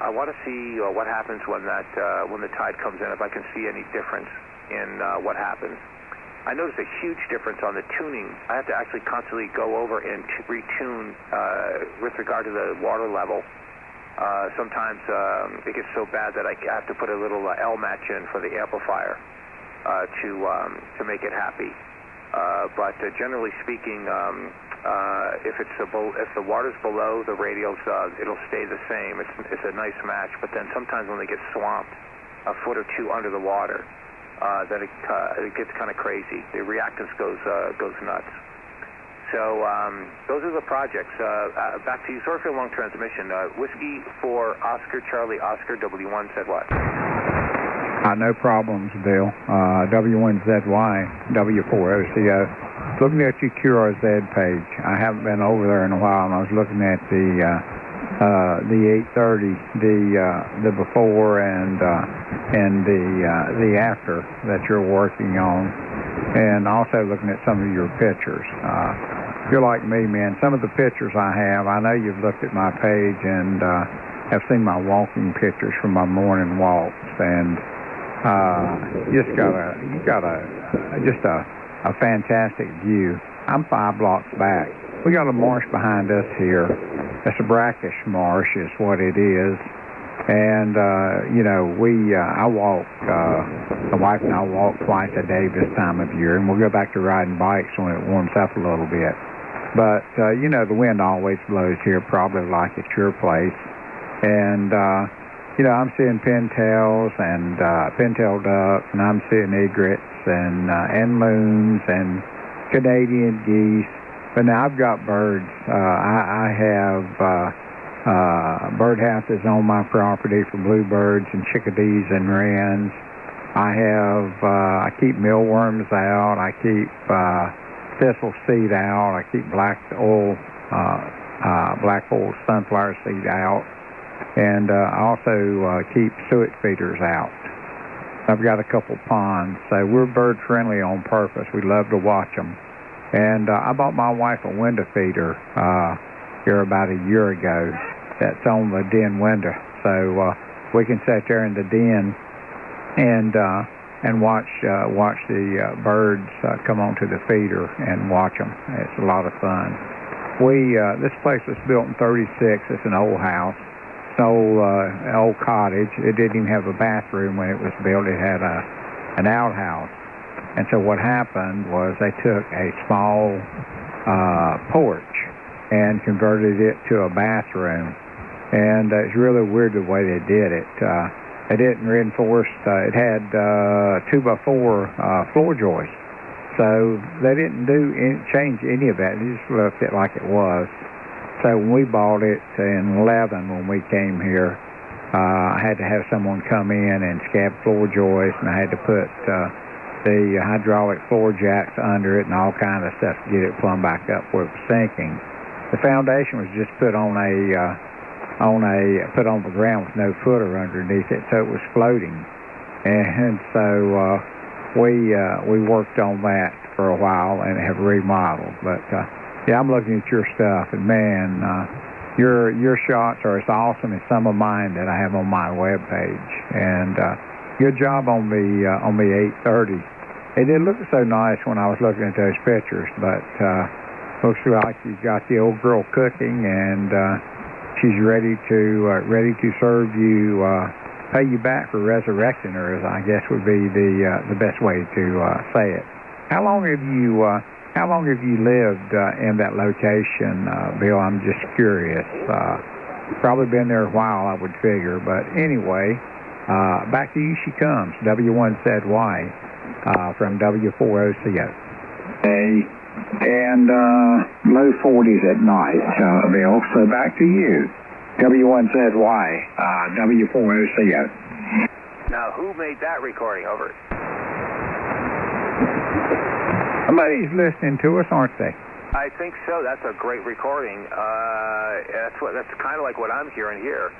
I want to see what happens when the tide comes in, if I can see any difference in what happens. I noticed a huge difference on the tuning. I have to actually constantly go over and retune with regard to the water level. Sometimes it gets so bad that I have to put a little L match in for the amplifier to make it happy. But generally speaking, if the water's below the radials, it'll stay the same. It's a nice match. But then sometimes when they get swamped 1 or 2 under the water, then it gets kind of crazy. The reactance goes nuts. So those are the projects. Back to you. Sorry for a long transmission. Whiskey for Oscar, Charlie Oscar, W1 said what? No problems, Bill. W1ZY, W4OCO. Looking at your QRZ page. I haven't been over there in a while, and I was looking at the 830, the before and the after that you're working on, and also looking at some of your pictures. If you're like me, man, some of the pictures I have, I know you've looked at my page and have seen my walking pictures from my morning walks, and you got a fantastic view. I'm 5 blocks back. We got a marsh behind us here. It's a brackish marsh is what it is. And, I walk, the wife and I walk twice a day this time of year, and we'll go back to riding bikes when it warms up a little bit. But, the wind always blows here, probably like at your place. And, I'm seeing pintails and pintail ducks, and I'm seeing egrets and loons and Canadian geese. But now I've got birds. I have birdhouses on my property for bluebirds and chickadees and wrens. I keep mealworms out. I keep thistle seed out. I keep black oil sunflower seed out. And I also keep suet feeders out. I've got a couple ponds, so we're bird friendly on purpose. We love to watch them. And I bought my wife a window feeder here about a year ago that's on the den window, so we can sit there in the den and watch the birds come onto the feeder and watch them. It's a lot of fun. This place was built in '36. It's an old house. It's an old cottage. It didn't even have a bathroom when it was built. It had an outhouse. And so what happened was they took a small porch and converted it to a bathroom. And it's really weird the way they did it. They didn't reinforce, it had 2x4 floor joists. So they didn't change any of that. They just left it like it was. So when we bought it in 11, when we came here, I had to have someone come in and scab floor joists, and I had to put the hydraulic floor jacks under it and all kind of stuff to get it plumbed back up where it was sinking. The foundation was just put on the ground with no footer underneath it, so it was floating. And so we worked on that for a while and have remodeled. But yeah, I'm looking at your stuff, and man, your shots are as awesome as some of mine that I have on my web page. And good job on the 830. It didn't look so nice when I was looking at those pictures, but looks like you've got the old girl cooking, and she's ready to serve you, pay you back for resurrecting her, as I guess would be the best way to say it. How long have you lived in that location, Bill? I'm just curious. Probably been there a while, I would figure. But anyway, back to you she comes. W1ZY from W4OCO. Hey. And low 40s at night, Bill. So back to you. W1ZY, W4OCO. Now, who made that recording? Over. Somebody's listening to us, aren't they? I think so. That's a great recording. That's kind of like what I'm hearing here.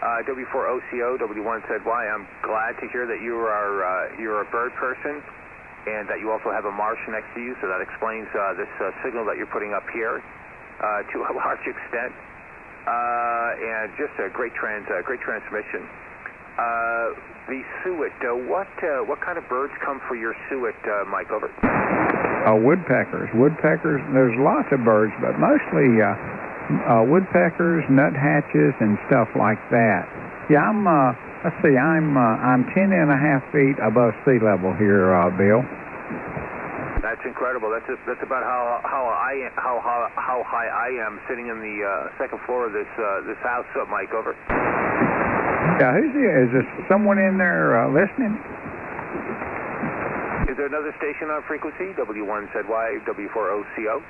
W4OCO, W1ZY. I'm glad to hear that you're a bird person, and that you also have a marsh next to you, so that explains this signal that you're putting up here to a large extent. And just a great transmission. The suet, what kind of birds come for your suet, Mike? Over. Woodpeckers. There's lots of birds, but mostly woodpeckers, nuthatches, and stuff like that. Yeah, I'm 10 and a half feet above sea level here, Bill. That's incredible. That's about how high I am, sitting in the second floor of this house, Mike. Over. Yeah, who's here? Is there someone in there listening? Is there another station on frequency? W1ZY, W4OCO?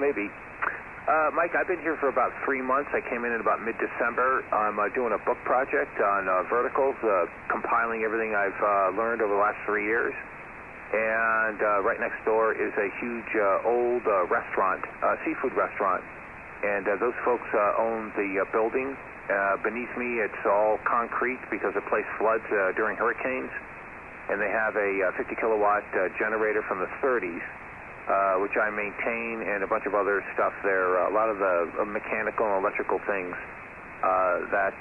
Maybe. Mike, I've been here for about 3 months. I came in about mid-December. I'm doing a book project on verticals, compiling everything I've learned over the last 3 years. And right next door is a huge old restaurant, seafood restaurant. And those folks own the building. Beneath me, it's all concrete because the place floods during hurricanes. And they have a 50-kilowatt generator from the 30s. Which I maintain, and a bunch of other stuff there. A lot of the mechanical and electrical things that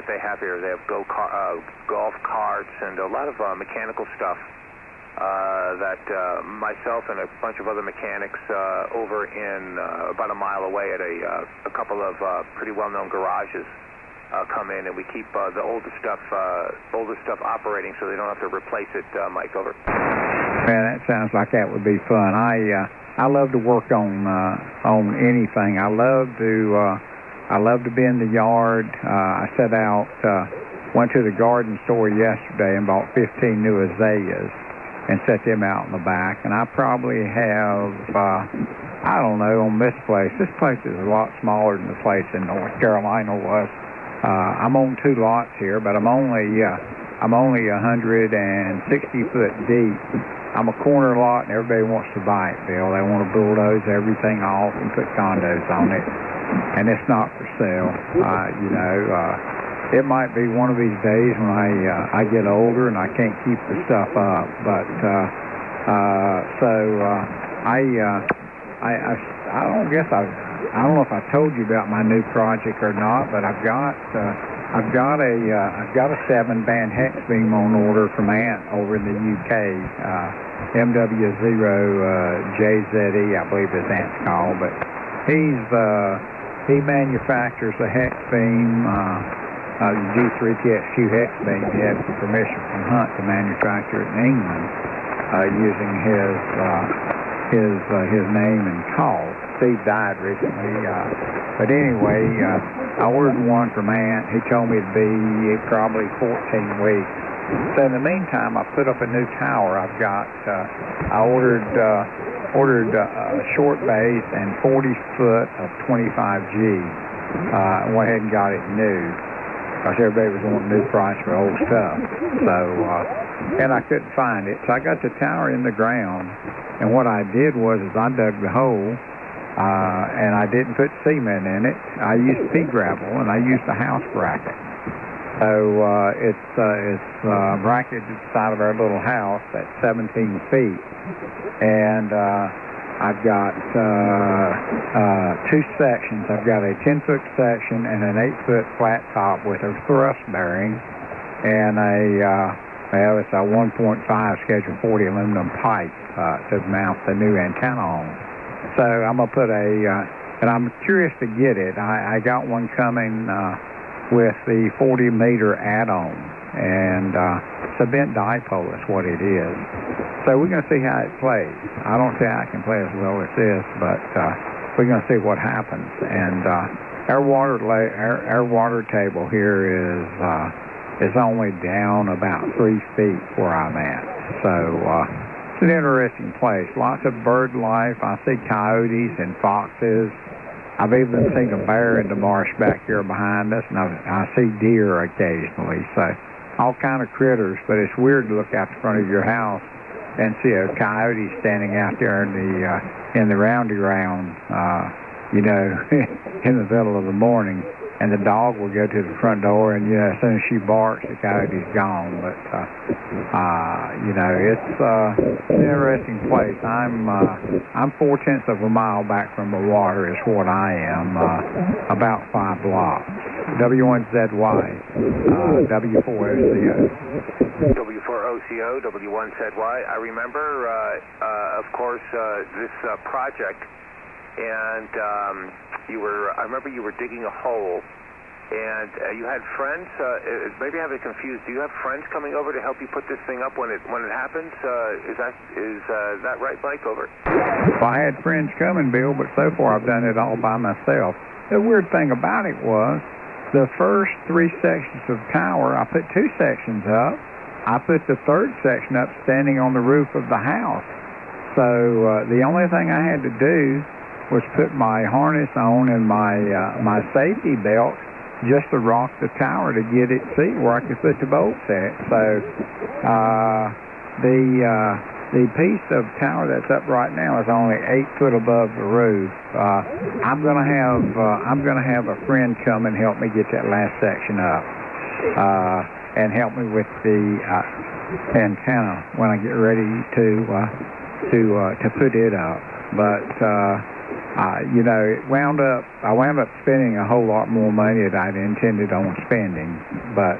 they have here. They have golf carts and a lot of mechanical stuff that myself and a bunch of other mechanics over in about a mile away at a couple of pretty well-known garages come in, and we keep the older stuff operating so they don't have to replace it, Mike. Over. Man, that sounds like that would be fun. I love to work on anything. I love to be in the yard. I set out, went to the garden store yesterday and bought 15 new azaleas and set them out in the back. And I probably have, I don't know, on this place. This place is a lot smaller than the place in North Carolina was. I'm on 2 lots here, but I'm only 160 foot deep. I'm a corner lot, and everybody wants to buy it, Bill. They want to bulldoze everything off and put condos on it, and it's not for sale. It might be one of these days when I get older and I can't keep the stuff up. But I don't know if I told you about my new project or not, but I've got a 7-band hex beam on order from Ant over in the UK. MW0JZE, I believe is Ant's call, but he manufactures a hex beam the G3TX2 hex beam. He had permission from Hunt to manufacture it in England using his name and call. Steve died recently, but anyway, I ordered one from Ant. He told me it'd be probably 14 weeks. So in the meantime, I put up a new tower. I've got I ordered a short base and 40 foot of 25G. And went ahead and got it new. Because everybody was wanting new price for old stuff. So, and I couldn't find it. So I got the tower in the ground. And what I did was I dug the hole, and I didn't put cement in it. I used pea gravel, and I used a house bracket. So it's bracketed to the side of our little house at 17 feet. And I've got two sections. I've got a 10-foot section and an 8-foot flat top with a thrust bearing, and it's a 1.5 Schedule 40 aluminum pipe to mount the new antenna on. So I'm gonna put and I'm curious to get it. I got one coming with the 40-meter add-on, and it's a bent dipole is what it is. So we're going to see how it plays. I don't think I can play as well as this, but we're going to see what happens. And our water table here is only down about 3 feet where I'm at. So it's an interesting place. Lots of bird life. I see coyotes and foxes. I've even seen a bear in the marsh back here behind us, and I see deer occasionally. So all kind of critters, but it's weird to look out the front of your house and see a coyote standing out there in the roundy round, in the middle of the morning, and the dog will go to the front door, and as soon as she barks, the coyote's gone. But it's an interesting place. I'm 4/10 of a mile back from the water is what I am, about 5 blocks. W1ZY, W4OCO. W4OCO, W1ZY. I remember, of course, this project, and I remember you were digging a hole, and you had friends. Maybe I have it confused. Do you have friends coming over to help you put this thing up when it happens? Is that right, Mike? Over. Well, I had friends coming, Bill, but so far I've done it all by myself. The weird thing about it was, the first 3 sections of tower, I put 2 sections up. I put the 3rd section up standing on the roof of the house. So the only thing I had to do was put my harness on and my safety belt just to rock the tower to get it see where I could put the bolts at. So the piece of tower that's up right now is only 8 foot above the roof. I'm gonna have a friend come and help me get that last section up, and help me with the antenna when I get ready to put it up. But I wound up spending a whole lot more money than I'd intended on spending. But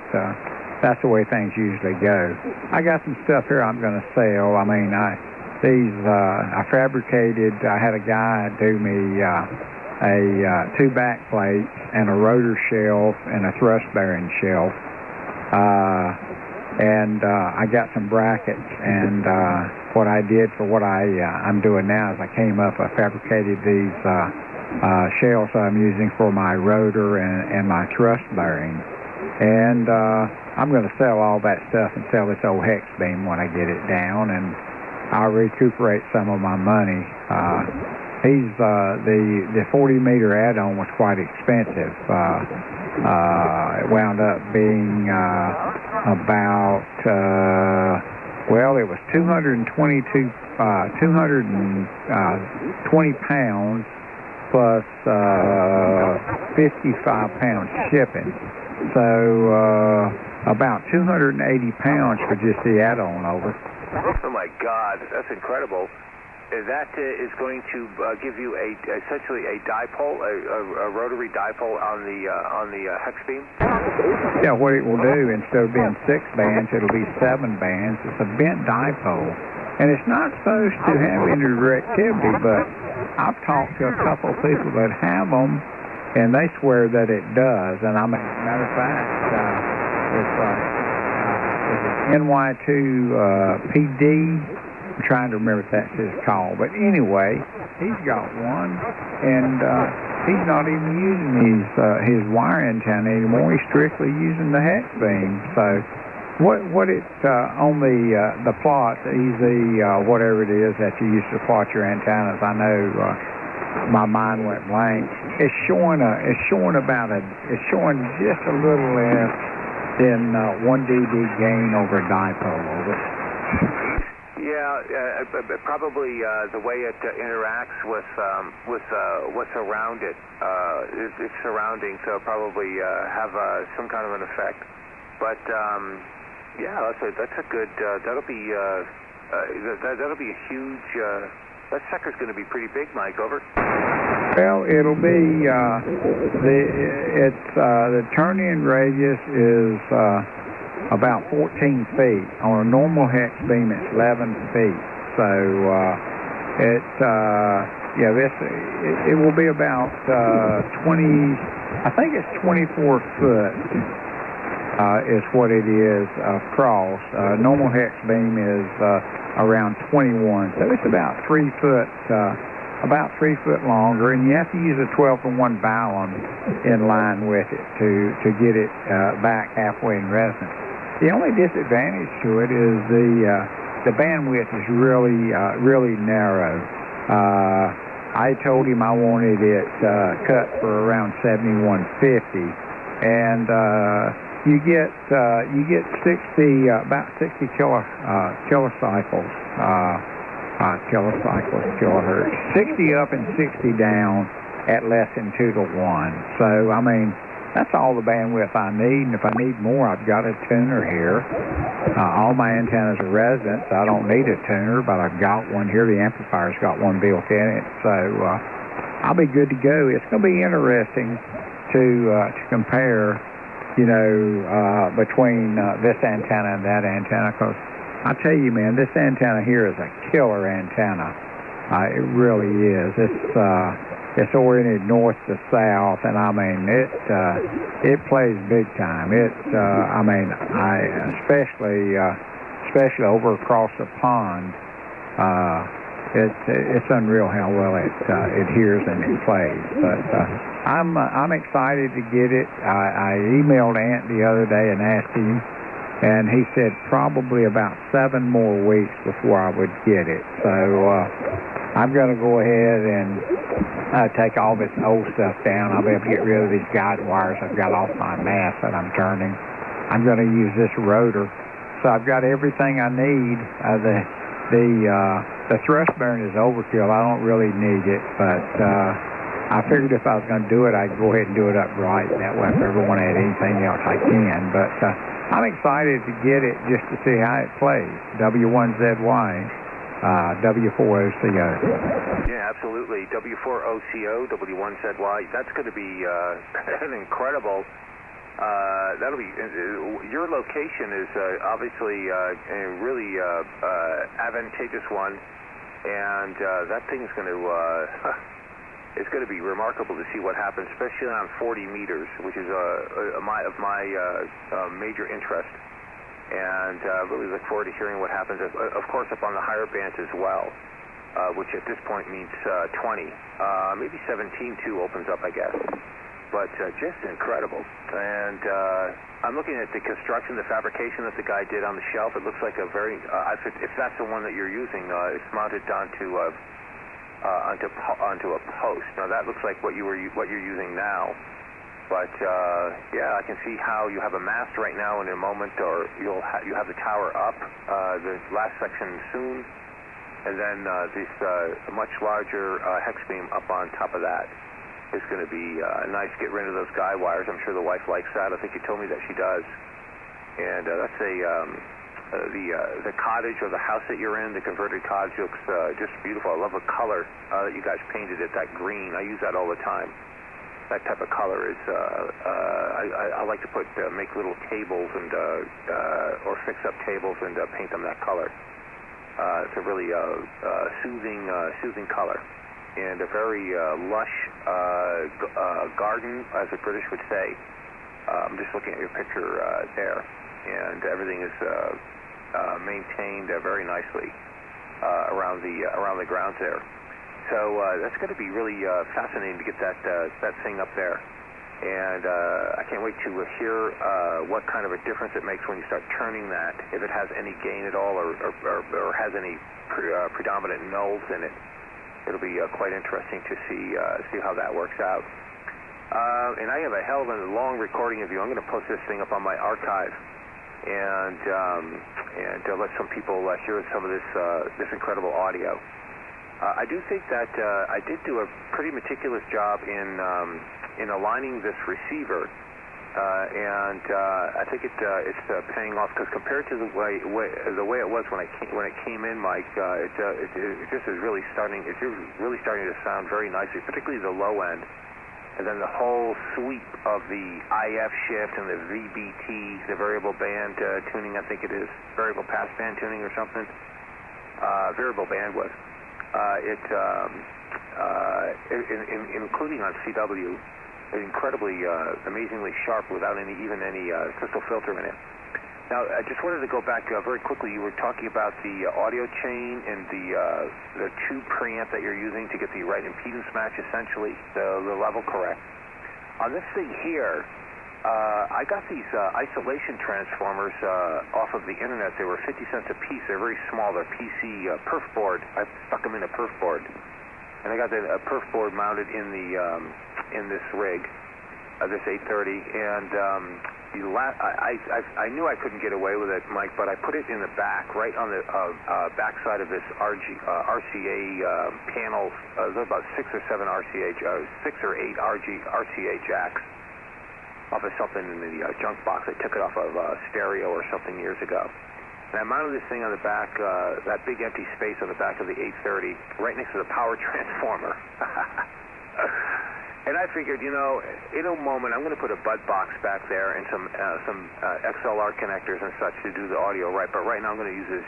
that's the way things usually go. I got some stuff here I'm going to sell. I mean, I fabricated. I had a guy do me 2 back plates and a rotor shelf and a thrust bearing shelf. And I got some brackets. And what I did for what I'm doing now is I came up. I fabricated these shells I'm using for my rotor and my thrust bearing. And I'm going to sell all that stuff and sell this old hex beam when I get it down, and I'll recuperate some of my money. The 40-meter add-on was quite expensive. It wound up being about it was 220 pounds plus 55 pounds shipping. So about 280 pounds for just the add-on over. Oh my God, that's incredible. That is going to give you essentially a dipole, a rotary dipole on the hex beam? Yeah, what it will do, instead of being 6 bands, it'll be 7 bands. It's a bent dipole. And it's not supposed to have any directivity, but I've talked to a couple of people that have them, and they swear that it does. And I mean, matter of fact, it's NY2 PD. I'm trying to remember if that's his call, but anyway, he's got one, and he's not even using his wire antenna anymore. He's strictly using the hex beam. So what it on the plot, easy whatever it is that you use to plot your antennas, I know my mind went blank. It's showing just a little less than 1 dB gain over dipole. Over. Yeah, probably the way it interacts with what's around it, its surroundings, so probably have some kind of an effect. But yeah, that's a good. That'll be a huge. That sucker's going to be pretty big, Mike. Over. Well, it'll be the turn-in radius is about 14 feet. On a normal hex beam, it's 11 feet. So it will be about 20. I think it's 24 foot is what it is across. Normal hex beam is around 21. So it's about 3 foot. About 3 foot longer, and you have to use a 12-to-1 balun in line with it to get it back halfway in resonance. The only disadvantage to it is the bandwidth is really narrow. I told him I wanted it cut for around 7150, and you get 60 about 60 kilocycles. Kilohertz, 60 up and 60 down at less than 2 to 1. So, I mean, that's all the bandwidth I need, and if I need more, I've got a tuner here. All my antennas are resonant, so I don't need a tuner, but I've got one here. The amplifier's got one built in it, so I'll be good to go. It's going to be interesting to compare, between this antenna and that antenna, because I tell you, man, this antenna here is a killer antenna. It really is. It's oriented north to south, and I mean it plays big time. Especially over across the pond. It's unreal how well it hears and it plays. But I'm excited to get it. I emailed Ant the other day and asked him. And he said probably about 7 more weeks before I would get it. So I'm going to go ahead and take all this old stuff down. I'll be able to get rid of these guide wires I've got off my mast that I'm turning. I'm going to use this rotor. So I've got everything I need. The thrust burn is overkill. I don't really need it, but I figured if I was going to do it, I'd go ahead and do it upright. That way, if I ever want to add anything else, I can. But I'm excited to get it just to see how it plays. W1ZY, W4OCO. Yeah, absolutely. W4OCO, W1ZY. That's going to be an incredible. That'll be. Your location is obviously a really advantageous one, and that thing's going to. It's going to be remarkable to see what happens, especially on 40 meters, which is of my major interest. And really look forward to hearing what happens, of course, up on the higher bands as well, which at this point means 20. Maybe 17, too, opens up, I guess. But just incredible. And I'm looking at the construction, the fabrication that the guy did on the shelf. It looks like a very, if that's the one that you're using, it's mounted onto a post. Now that looks like what you're using now, but yeah, I can see how you have a mast right now in a moment, or you have the tower up, the last section soon, and then this much larger hex beam up on top of that is going to be nice. Get rid of those guy wires. I'm sure the wife likes that. I think you told me that she does. And that's the cottage or the house that you're in, the converted cottage, looks just beautiful. I love the color that you guys painted it, that green. I use that all the time. That type of color is, I like to make little tables and or fix up tables and paint them that color. It's a really soothing color, and a very lush garden, as the British would say. I'm just looking at your picture there, and everything is maintained very nicely around the grounds there. So that's going to be really fascinating to get that thing up there. And I can't wait to hear what kind of a difference it makes when you start turning that, if it has any gain at all or has any predominant nulls in it. It'll be quite interesting to see how that works out. And I have a hell of a long recording of you. I'm going to post this thing up on my archive and let some people hear some of this incredible audio. I do think that I did do a pretty meticulous job in aligning this receiver, and I think it's paying off, because compared to the way it was when it came in, Mike, it just is really starting. It's really starting to sound very nicely, particularly the low end, and then the whole sweep of the IF shift and the VBT, the variable band tuning. I think it is variable pass band tuning or something. Variable bandwidth. Including on CW, incredibly, amazingly sharp without any crystal filter in it. Now, I just wanted to go back very quickly. You were talking about the audio chain and the tube preamp that you're using to get the right impedance match, essentially, the level correct. On this thing here, I got these isolation transformers off of the internet. They were 50 cents a piece. They're very small. They're PC perf board. I stuck them in a perf board, and I got a perf board mounted in this rig, this 830. And I knew I couldn't get away with it, Mike, but I put it in the back, right on the back side of this RCA panels. There's about 6 or 8 RCA jacks off of something in the junk box. I took it off of stereo or something years ago. And I mounted this thing on the back, that big empty space on the back of the 830, right next to the power transformer. And I figured, in a moment, I'm going to put a bud box back there and some XLR connectors and such to do the audio right. But right now I'm going to use this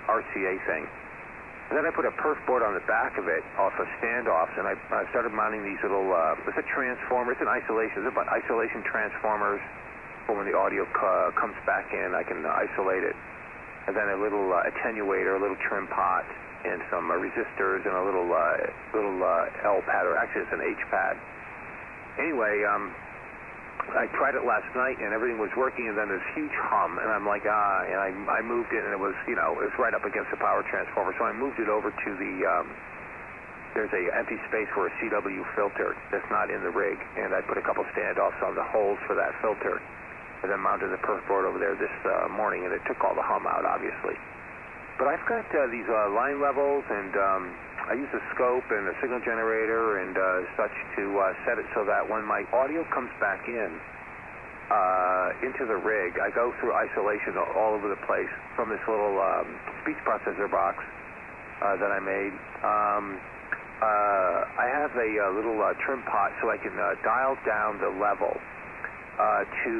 RCA thing. And then I put a perf board on the back of it off of standoffs, and I started mounting these little, it's a transformer, it's an isolation, it's about isolation transformers for when the audio comes back in, I can isolate it. And then a little attenuator, a little trim pot, and some resistors, and a little L pad, or actually it's an H pad. Anyway, I tried it last night, and everything was working, and then this huge hum, and I'm like, and I moved it, and it was, it was right up against the power transformer, so I moved it over to the, there's a empty space for a CW filter that's not in the rig, and I put a couple standoffs on the holes for that filter, and then mounted the perf board over there this morning, and it took all the hum out, obviously. But I've got these line levels, and I use a scope and a signal generator and such to set it so that when my audio comes back into the rig, I go through isolation all over the place from this little speech processor box that I made. I have a little trim pot so I can dial down the level to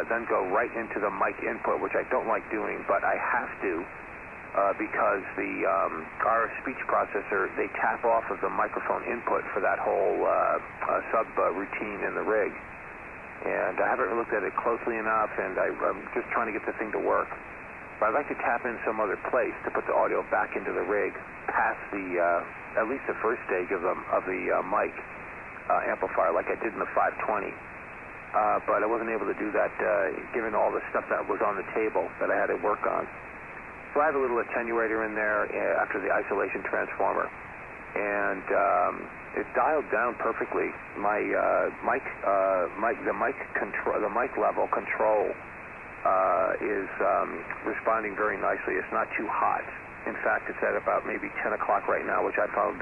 then go right into the mic input, which I don't like doing, but I have to. Because the RF speech processor, they tap off of the microphone input for that whole sub-routine in the rig. And I haven't looked at it closely enough, and I'm just trying to get the thing to work. But I'd like to tap in some other place to put the audio back into the rig, past at least the first stage of the mic amplifier, like I did in the 520. But I wasn't able to do that given all the stuff that was on the table that I had to work on. So I have a little attenuator in there after the isolation transformer, and it dialed down perfectly. The mic level control is responding very nicely. It's not too hot. In fact, it's at about maybe 10 o'clock right now, which I found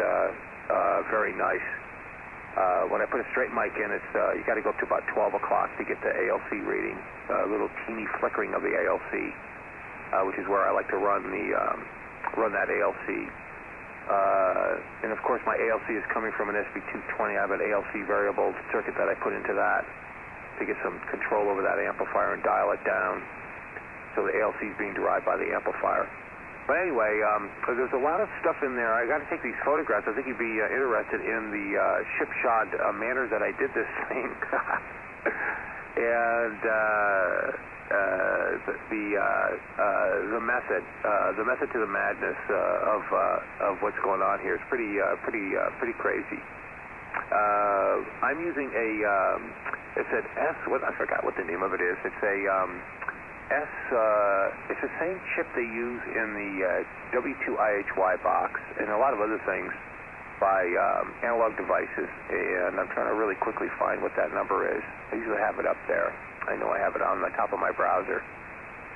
very nice. When I put a straight mic in, it's you got to go up to about 12 o'clock to get the ALC reading, a little teeny flickering of the ALC. Which is where I like to run that ALC. And of course my ALC is coming from an SB220. I have an ALC variable circuit that I put into that to get some control over that amplifier and dial it down. So the ALC is being derived by the amplifier. But anyway, there's a lot of stuff in there. I got to take these photographs. I think you'd be interested in the shipshod manner that I did this thing, and the method to the madness of what's going on here is pretty crazy. I'm using it's an S. I forgot what the name of it is. It's a it's the same chip they use in the W2IHY box and a lot of other things by analog devices, and I'm trying to really quickly find what that number is. I usually have it up there. I know I have it on the top of my browser.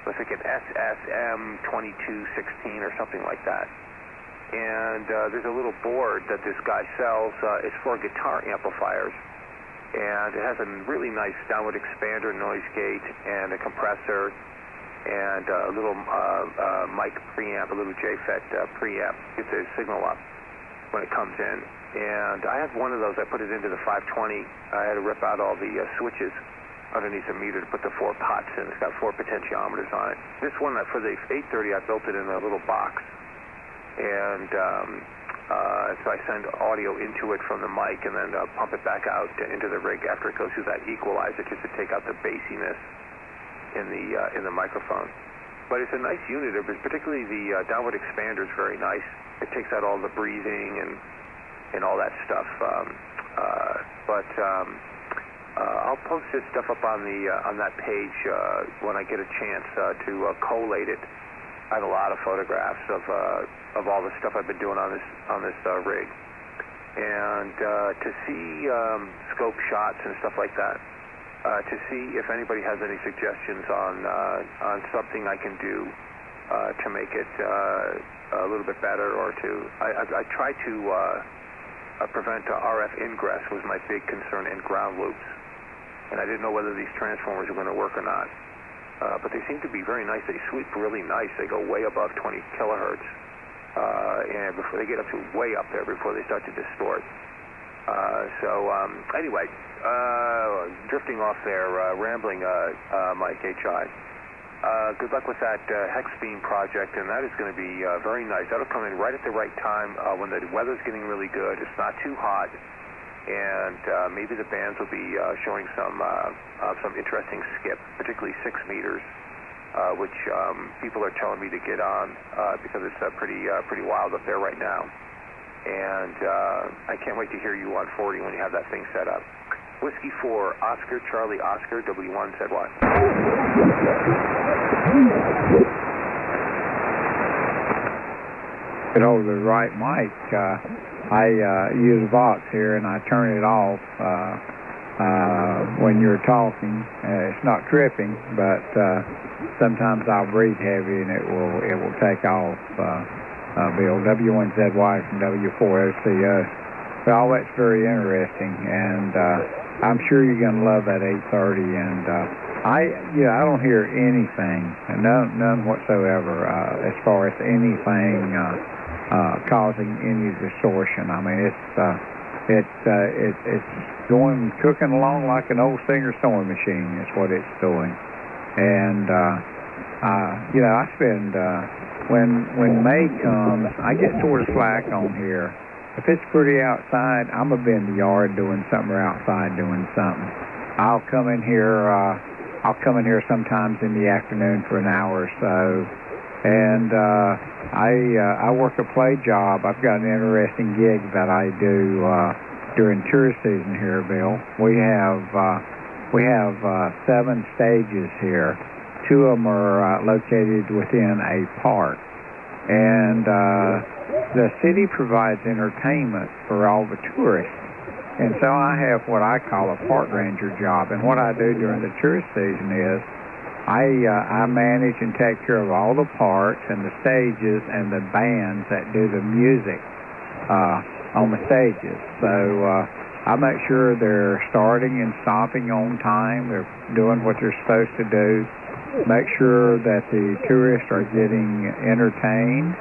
I think it's SSM2216 or something like that. And there's a little board that this guy sells. It's for guitar amplifiers. And it has a really nice downward expander noise gate and a compressor and a little mic preamp, a little JFET preamp. Get the signal up when it comes in. And I have one of those. I put it into the 520. I had to rip out all the switches underneath the meter to put the 4 pots in. It's got 4 potentiometers on it. This one, for the 830, I built it in a little box. And so I send audio into it from the mic and then pump it back out into the rig after it goes through that equalizer just to take out the bassiness in the microphone. But it's a nice unit, particularly the downward expander is very nice. It takes out all the breathing and all that stuff. I'll post this stuff up on that page when I get a chance to collate it. I have a lot of photographs of all the stuff I've been doing on this rig, and to see scope shots and stuff like that, to see if anybody has any suggestions on something I can do to make it a little bit better, or I try to prevent RF ingress was my big concern in ground loops, and I didn't know whether these transformers were going to work or not. But they seem to be very nice. They sweep really nice. They go way above 20 kilohertz. And before they get up to way up there before they start to distort. Anyway, drifting off there, rambling, Mike H.I. Good luck with that hex beam project, and that is going to be very nice. That'll come in right at the right time when the weather's getting really good. It's not too hot. And maybe the bands will be showing some interesting skip, particularly 6 meters, which people are telling me to get on because it's pretty wild up there right now. And I can't wait to hear you on 40 when you have that thing set up. Whiskey 4, Oscar, Charlie, Oscar, W1, said what? Get over the right mic. I use Vox here, and I turn it off when you're talking. It's not tripping, but sometimes I'll breathe heavy, and it will take off. Bill, W1ZY from W4OCO. Well, that's very interesting, and I'm sure you're going to love that 830. And I don't hear anything, none whatsoever, as far as anything causing any distortion. I mean, it's going cooking along like an old Singer sewing machine. Is what it's doing. And I spend when May comes, I get sort of slack on here. If it's pretty outside, I'm gonna be in the yard doing something, or outside doing something. I'll come in here sometimes in the afternoon for an hour or so, and I work a play job. I've got an interesting gig that I do during tourist season here, Bill. We have 7 stages here. 2 of them are located within a park, and the city provides entertainment for all the tourists. And so I have what I call a park ranger job, and what I do during the tourist season is I manage and take care of all the parks and the stages and the bands that do the music on the stages. So I make sure they're starting and stopping on time, they're doing what they're supposed to do, make sure that the tourists are getting entertained,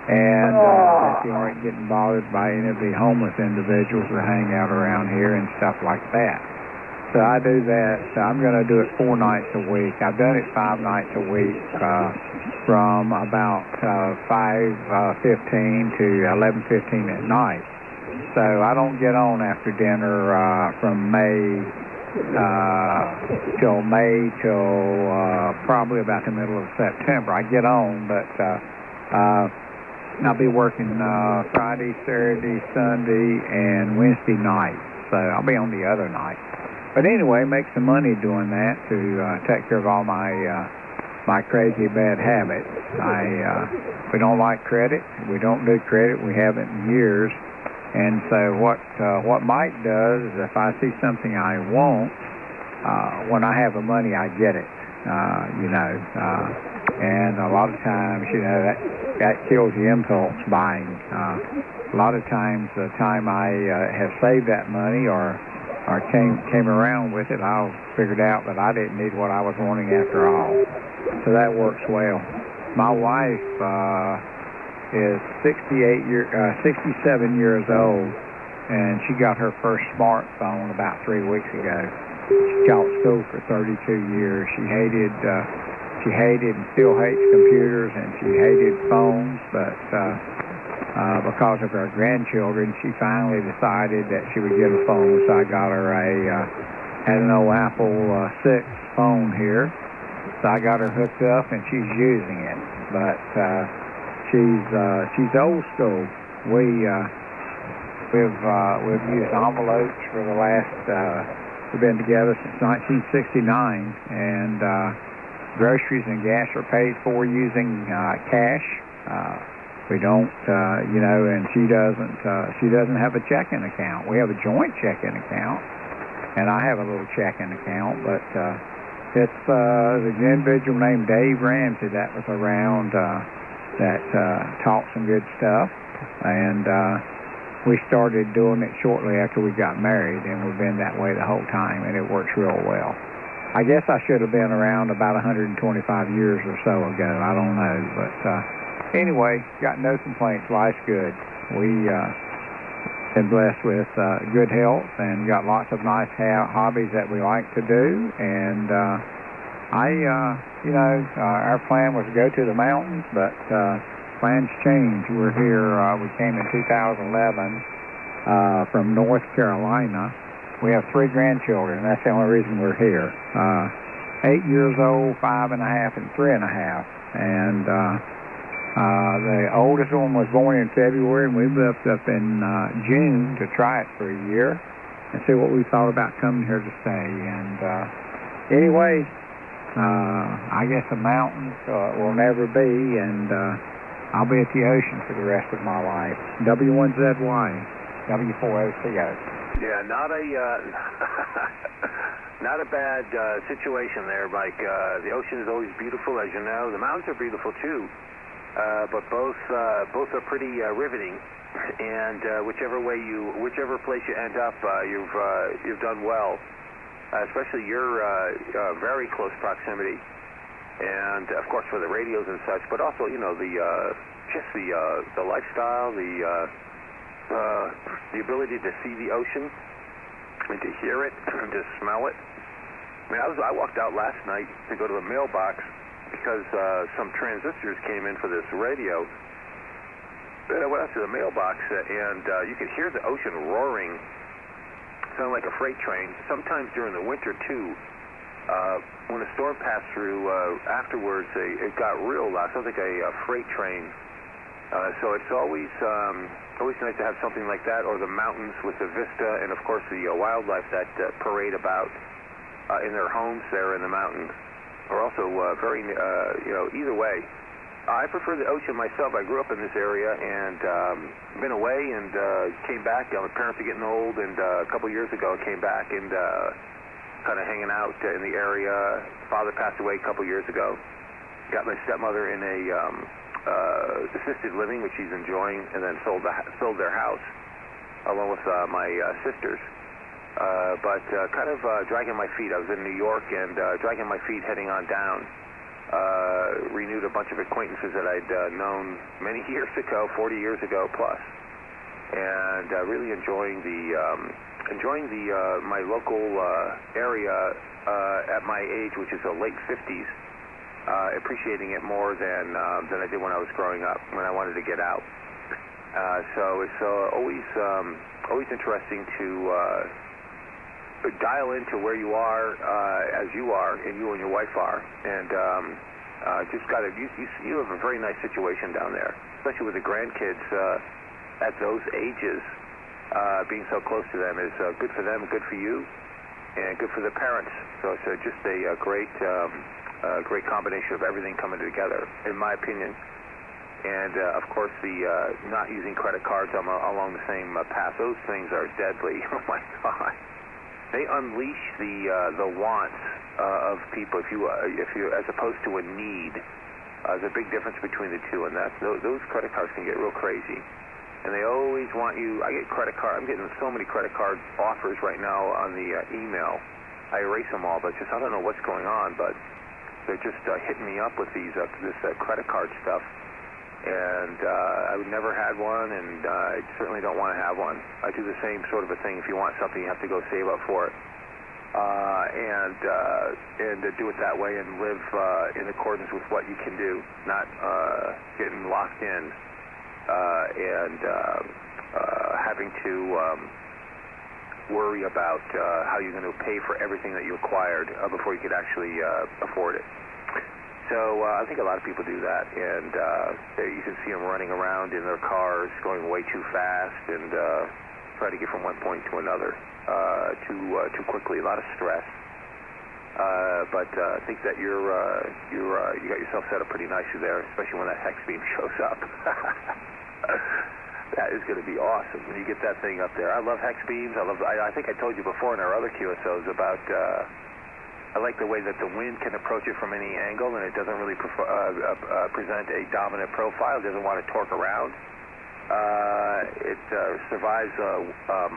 and that they aren't getting bothered by any of the homeless individuals that hang out around here and stuff like that. So I do that. So I'm going to do it 4 nights a week. I've done it 5 nights a week from about 5:15 to 11:15 at night. So I don't get on after dinner from May till probably about the middle of September. I get on, but I'll be working Friday, Saturday, Sunday, and Wednesday night. So I'll be on the other night. But anyway, make some money doing that to take care of all my crazy bad habits. We don't like credit. We don't do credit. We haven't in years. And so what Mike does is if I see something I want, when I have the money, I get it. And a lot of times, that kills the impulse buying. A lot of times, the time I have saved that money or came around with it, I figured out that I didn't need what I was wanting after all. So that works well. My wife is 67 years old, and she got her first smartphone about 3 weeks ago. She taught school for 32 years. She hated and still hates computers, and she hated phones, but because of her grandchildren, she finally decided that she would get a phone. So I got her had an old Apple 6 phone here. So I got her hooked up, and she's using it. But she's old school. We've used envelopes for the last. We've been together since 1969, and groceries and gas are paid for using cash. We don't, and she doesn't have a checking account. We have a joint checking account, and I have a little checking account, but it's an individual named Dave Ramsey that was around that taught some good stuff, and we started doing it shortly after we got married, and we've been that way the whole time, and it works real well. I guess I should have been around about 125 years or so ago. I don't know, but anyway, got no complaints. Life's good. We been blessed with good health and got lots of nice hobbies that we like to do. And our plan was to go to the mountains, but plans changed. We're here. We came in 2011 from North Carolina. We have 3 grandchildren. That's the only reason we're here. 8 years old, 5 and a half, and 3 and a half. And the oldest one was born in February, and we moved up in June to try it for a year and see what we thought about coming here to stay. And anyway, I guess the mountains will never be, and I'll be at the ocean for the rest of my life. W1ZY, W4OCO. Yeah, not a bad situation there, Mike. The ocean is always beautiful, as you know. The mountains are beautiful too, but both are pretty riveting. And whichever place you end up, you've done well. Especially your very close proximity, and of course for the radios and such, but also the lifestyle, the ability to see the ocean and to hear it and to smell it. I mean, I walked out last night to go to the mailbox because some transistors came in for this radio. And I went out to the mailbox and you could hear the ocean roaring. Sounded like a freight train. Sometimes during the winter too, when a storm passed through, afterwards it got real loud. Sounds like a freight train. So it's always nice to have something like that, or the mountains with the vista, and of course the wildlife that parade about in their homes there in the mountains. Are also very, either way. I prefer the ocean myself. I grew up in this area and been away and came back. My parents are getting old, and a couple years ago I came back and kind of hanging out in the area. Father passed away a couple years ago. Got my stepmother in a assisted living, which she's enjoying, and then sold their house along with my sisters. But kind of dragging my feet. I was in New York and dragging my feet heading on down. Renewed a bunch of acquaintances that I'd known many years ago, 40 years ago plus, and really enjoying the enjoying my local area at my age, which is the late 50s, appreciating it more than I did when I was growing up, when I wanted to get out. So it's always interesting to dial into where you are as you are, and you and your wife are, and just got to. You have a very nice situation down there, especially with the grandkids at those ages. Being so close to them is good for them, good for you, and good for the parents. So it's just a great combination of everything coming together, in my opinion. And of course, the not using credit cards along the same path. Those things are deadly. Oh my God! They unleash the wants of people. If you as opposed to a need, there's a big difference between the two, and those credit cards can get real crazy. And they always want you. I get credit card. I'm getting so many credit card offers right now on the email. I erase them all, but I don't know what's going on. But they're just hitting me up with this credit card stuff. And I would never had one, and I certainly don't want to have one. I do the same sort of a thing. If you want something, you have to go save up for it, and do it that way, and live in accordance with what you can do, not getting locked in. And having to worry about how you're going to pay for everything that you acquired before you could actually afford it. So I think a lot of people do that, and you can see them running around in their cars, going way too fast, and try to get from one point to another too quickly. A lot of stress. But I think that you got yourself set up pretty nicely there, especially when that hex beam shows up. That is going to be awesome when you get that thing up there. I love hex beams. I think I told you before in our other QSOs about I like the way that the wind can approach it from any angle, and it doesn't really present a dominant profile. It doesn't want to torque around. It survives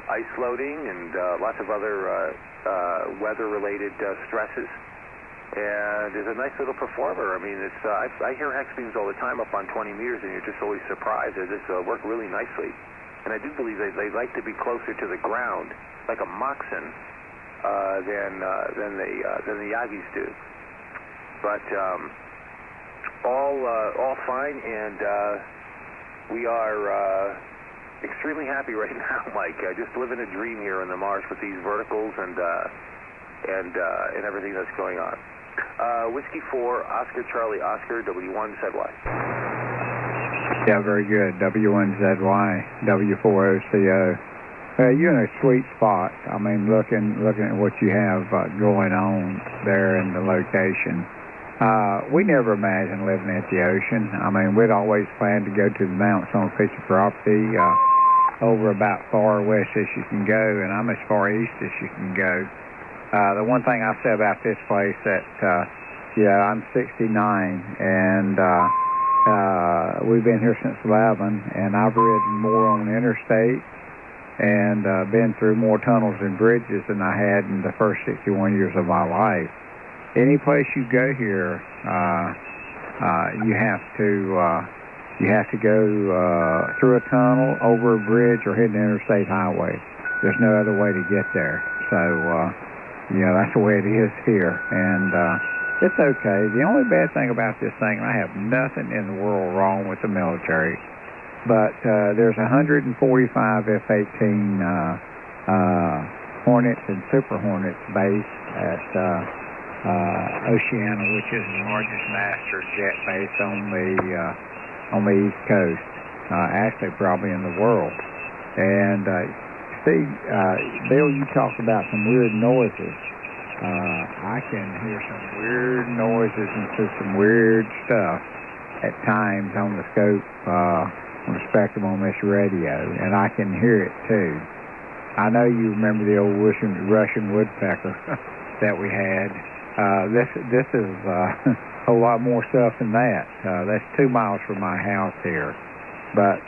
ice loading and lots of other weather-related stresses. And is a nice little performer. I mean, I hear hex beams all the time up on 20 meters, and you're just always surprised. They just work really nicely. And I do believe they like to be closer to the ground, like a Moxon, than the Yagis do. But all fine, and we are extremely happy right now, Mike. Just living a dream here in the marsh with these verticals and everything that's going on. Whiskey 4, Oscar Charlie Oscar, W1ZY. Yeah, very good. W1ZY, W4OCO. You're in a sweet spot. I mean, looking at what you have going on there in the location. We never imagined living at the ocean. I mean, we'd always planned to go to the mountains on a piece of property over about far west as you can go, and I'm as far east as you can go. The one thing I say about this place that, I'm 69, and we've been here since 11, and I've ridden more on the interstate and been through more tunnels and bridges than I had in the first 61 years of my life. Any place you go here, you have to go through a tunnel, over a bridge, or hit an interstate highway. There's no other way to get there. So, that's the way it is here, and it's okay. The only bad thing about this thing, and I have nothing in the world wrong with the military, but there's 145 F-18 Hornets and Super Hornets based at Oceana, which is the largest master jet base on the East Coast, actually probably in the world. And see, Bill, you talked about some weird noises. I can hear some weird noises and see some weird stuff at times on the scope, on the spectrum on this radio, and I can hear it too. I know you remember the old Russian woodpecker that we had. This is a whole lot more stuff than that. That's 2 miles from my house here, but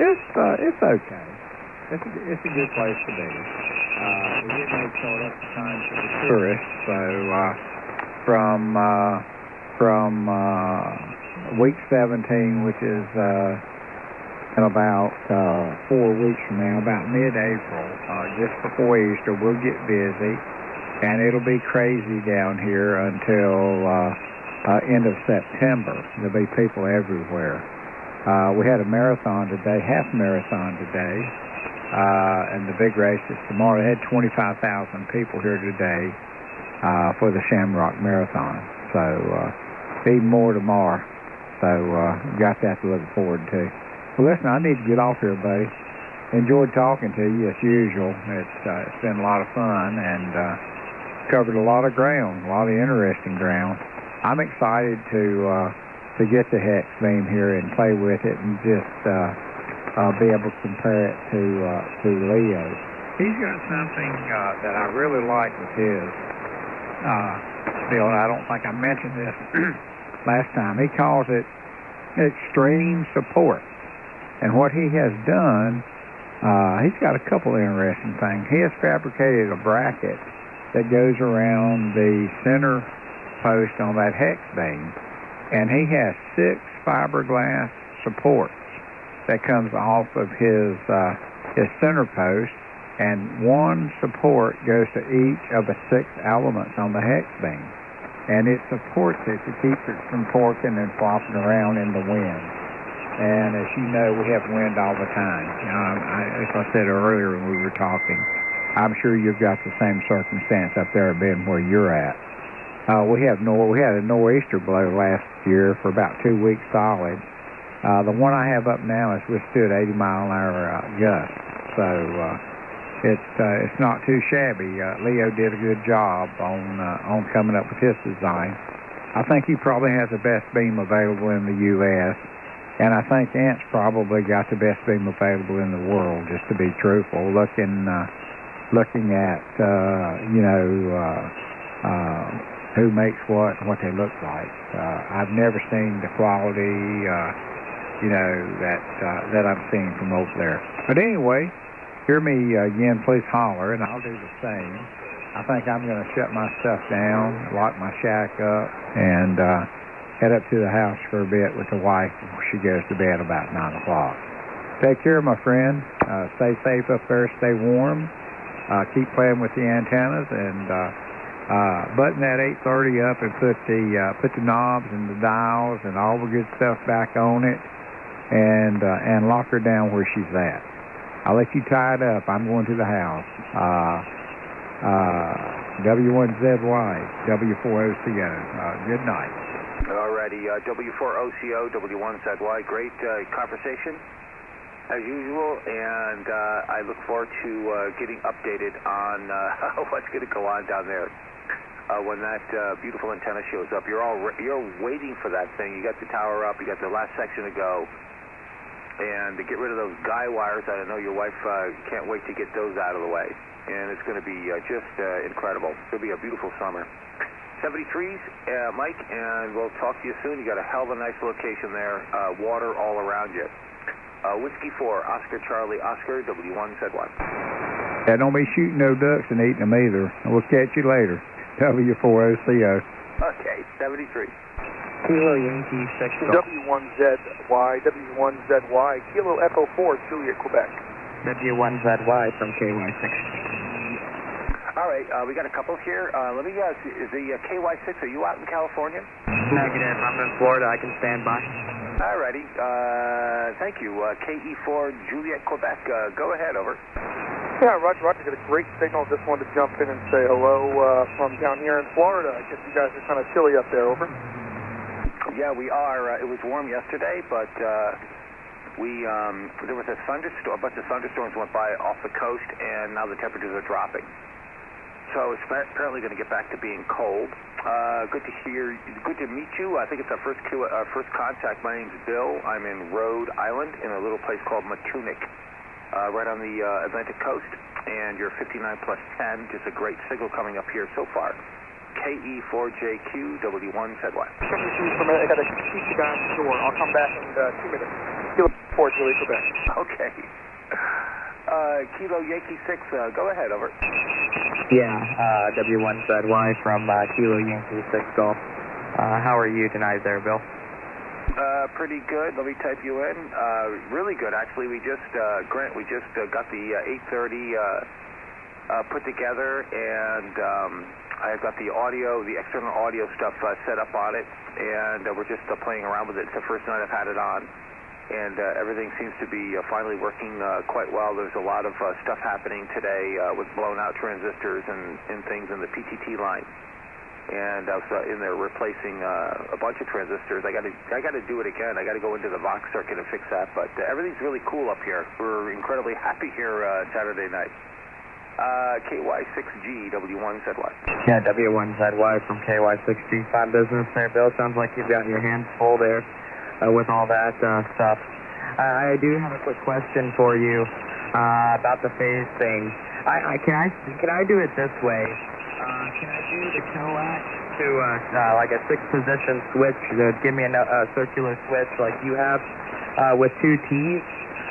it's okay. It's a good place to be. We didn't make start up the time for the tourists, so from week 17, which is in about 4 weeks from now, about mid-April, just before Easter, we'll get busy, and it'll be crazy down here until end of September. There'll be people everywhere. We had a marathon today, half marathon today, and the big race is tomorrow. They had 25,000 people here today for the Shamrock Marathon, so even more tomorrow. So got that to look forward to. Well, listen, I need to get off here, buddy. Enjoyed talking to you as usual. It's been a lot of fun and covered a lot of ground, a lot of interesting ground. I'm excited to get the hex beam here and play with it and just be able to compare it to Leo's. He's got something that I really like with his. Bill, I don't think I mentioned this last time. He calls it extreme support. And what he has done, he's got a couple interesting things. He has fabricated a bracket that goes around the center post on that hex beam. And he has 6 fiberglass supports that comes off of his center post, and 1 support goes to each of the 6 elements on the hex beam. And it supports it to keep it from torquing and flopping around in the wind. And as you know, we have wind all the time. As I said earlier when we were talking, I'm sure you've got the same circumstance up there, Ben, where you're at. We had a nor'easter blow last year for about 2 weeks solid. The one I have up now has withstood 80-mile-an-hour gusts, so it's not too shabby. Leo did a good job on coming up with his design. I think he probably has the best beam available in the U.S., and I think Ant's probably got the best beam available in the world, just to be truthful, looking at, who makes what and what they look like. I've never seen the quality, that I'm seeing from over there. But anyway, hear me again, please holler, and I'll do the same. I think I'm going to shut my stuff down, lock my shack up, and head up to the house for a bit with the wife before she goes to bed about 9 o'clock. Take care, my friend. Stay safe up there. Stay warm. Keep playing with the antennas, and button that 830 up and put the knobs and the dials and all the good stuff back on it, and lock her down where she's at. I'll let you tie it up. I'm going to the house. W1ZY, W4OCO. Good night. Alrighty, W4OCO, W1ZY. Great conversation as usual, and I look forward to getting updated on what's going to go on down there when that beautiful antenna shows up. You're waiting for that thing. You got the tower up. You got the last section to go, and to get rid of those guy wires. I know your wife can't wait to get those out of the way, and it's going to be just incredible. It's going to be a beautiful summer. 73s, Mike, and we'll talk to you soon. You got a hell of a nice location there. Water all around you. Whiskey 4, Oscar Charlie Oscar, W1ZY. Yeah, don't be shooting no ducks and eating them either. We'll catch you later. W4OCO. Okay, 73. Kilo Yankee 6. W1ZY, W1ZY, Kilo Echo 4, Juliet, Quebec. W1ZY from KY6. All right, we got a couple here. Let me guess, is the KY6, are you out in California? Negative, I'm in Florida, I can stand by. All righty, thank you. KE4, Juliet, Quebec, go ahead, over. Yeah, Roger, got a great signal. Just wanted to jump in and say hello from down here in Florida. I guess you guys are kind of chilly up there, over. Yeah, we are. It was warm yesterday, but there was a thunderstorm. A bunch of thunderstorms went by off the coast, and now the temperatures are dropping. So it's apparently going to get back to being cold. Good to hear. Good to meet you. I think it's our first contact. My name's Bill. I'm in Rhode Island in a little place called Matunic, right on the Atlantic coast. And you're 59 plus 10. Just a great signal coming up here so far. KE4JQ W1ZY. I got to keep you guys shore. I'll come back in 2 minutes. Kilo 4, Julie, Quebec. Okay. Kilo Yankee 6, go ahead, over. Yeah, W1ZY from Kilo Yankee 6 Golf. How are you tonight there, Bill? pretty good. Let me type you in. Really good, actually. We just, Grant, we just got the 830 put together, and I've got the audio, the external audio stuff set up on it, and we're just playing around with it. It's the first night I've had it on, and everything seems to be finally working quite well. There's a lot of stuff happening today with blown out transistors and things in the PTT line. And I was in there replacing a bunch of transistors. I got to do it again. I got to go into the Vox circuit and fix that. But everything's really cool up here. We're incredibly happy here Saturday night. KY6G W1ZY. Yeah, W1ZY from KY6G. Fine business there, Bill. Sounds like you've got your hands full there with all that stuff. I do have a quick question for you about the phase thing. Can I do it this way? Can I do the coax to like a 6-position switch to give me a circular switch like you have with 2 T's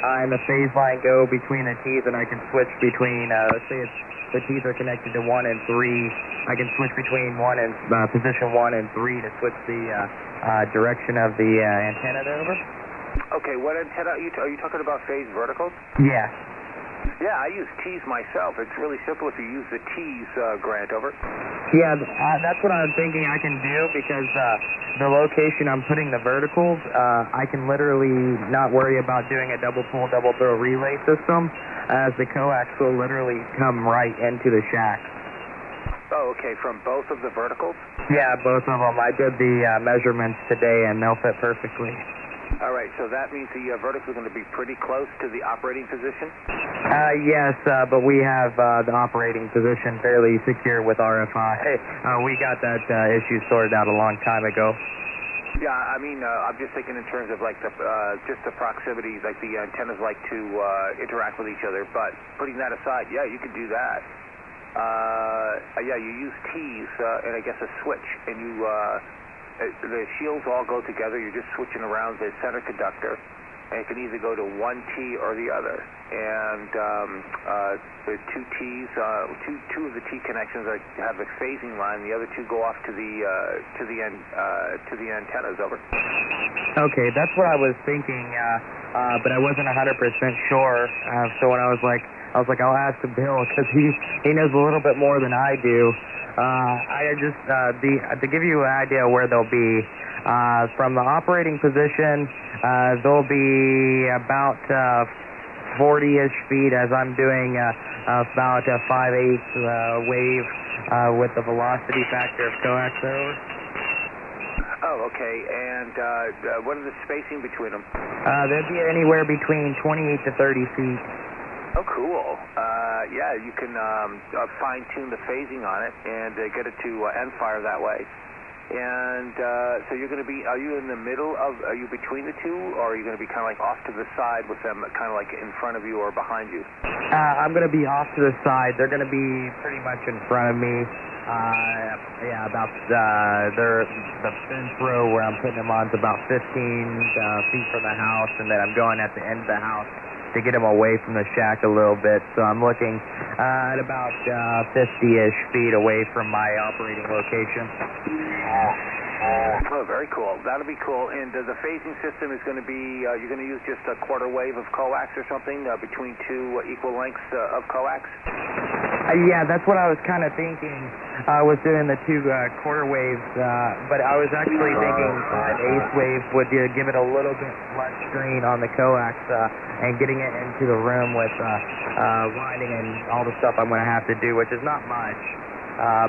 and the phase line go between the T's, and I can switch between, let's say the T's are connected to 1 and 3, I can switch between position 1 and 3 to switch the direction of the antenna over? Okay, what antenna are you talking about? Phase verticals? Yeah. Yeah, I use T's myself. It's really simple if you use the T's, Grant, over. Yeah, that's what I'm thinking I can do, because the location I'm putting the verticals, I can literally not worry about doing a double pull, double throw relay system, as the coax will literally come right into the shack. Oh, okay, from both of the verticals? Yeah, both of them. I did the measurements today, and they'll fit perfectly. All right, so that means the verticals are going to be pretty close to the operating position? Yes, but we have the operating position fairly secure with RFI. We got that issue sorted out a long time ago. Yeah, I mean, I'm just thinking in terms of like just the proximity, like the antennas like to interact with each other. But putting that aside, yeah, you can do that. Yeah, you use T's and I guess a switch, and you the shields all go together. You're just switching around the center conductor, and it can either go to one T or the other. And the 2 T's, two of the T connections have a phasing line. The other 2 go off to the antennas. Over. Okay, that's what I was thinking, but I wasn't 100% sure. So when I was like, I'll ask Bill, because he knows a little bit more than I do. To give you an idea where they'll be, from the operating position, they'll be about 40-ish feet, as I'm doing about a 5/8 wave with the velocity factor of coax over. Oh, okay. And what are the spacing between them? They'll be anywhere between 28 to 30 feet. Oh, cool. Yeah, you can fine-tune the phasing on it and get it to end fire that way. And so you're going to be, are you in the middle of, are you between the two, or are you going to be kind of like off to the side with them kind of like in front of you or behind you? I'm going to be off to the side. They're going to be pretty much in front of me. Yeah, about the fence row where I'm putting them on is about 15 feet from the house, and then I'm going at the end of the house to get them away from the shack a little bit. So I'm looking at about 50-ish feet away from my operating location. Oh, very cool. That'll be cool. And the phasing system is going to be, you're going to use just a quarter wave of coax or something between 2 equal lengths of coax? Yeah, that's what I was kind of thinking. I was doing the 2 quarter waves, but I was actually thinking 5/8 waves would give it a little bit less strain on the coax and getting it into the room with winding and all the stuff I'm going to have to do, which is not much.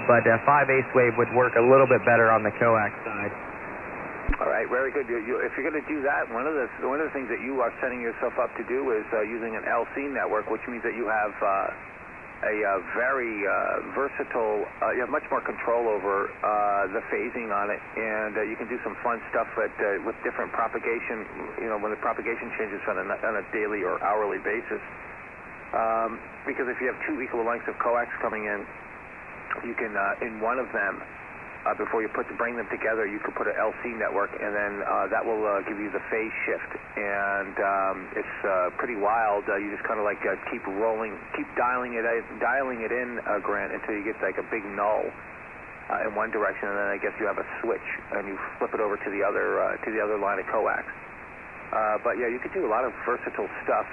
But 5/8 wave would work a little bit better on the coax side. All right, very good. If you're going to do that, one of the things that you are setting yourself up to do is using an LC network, which means that you have a very versatile, you have much more control over the phasing on it, and you can do some fun stuff with different propagation, when the propagation changes on a daily or hourly basis. Because if you have 2 equal lengths of coax coming in, you can, in one of them, before you bring them together, you can put an LC network, and then that will give you the phase shift. And it's pretty wild. You just kind of like keep rolling, keep dialing it in, Grant, until you get like a big null. in one direction, and then I guess you have a switch, and you flip it over to the other line of coax. But yeah, you could do a lot of versatile stuff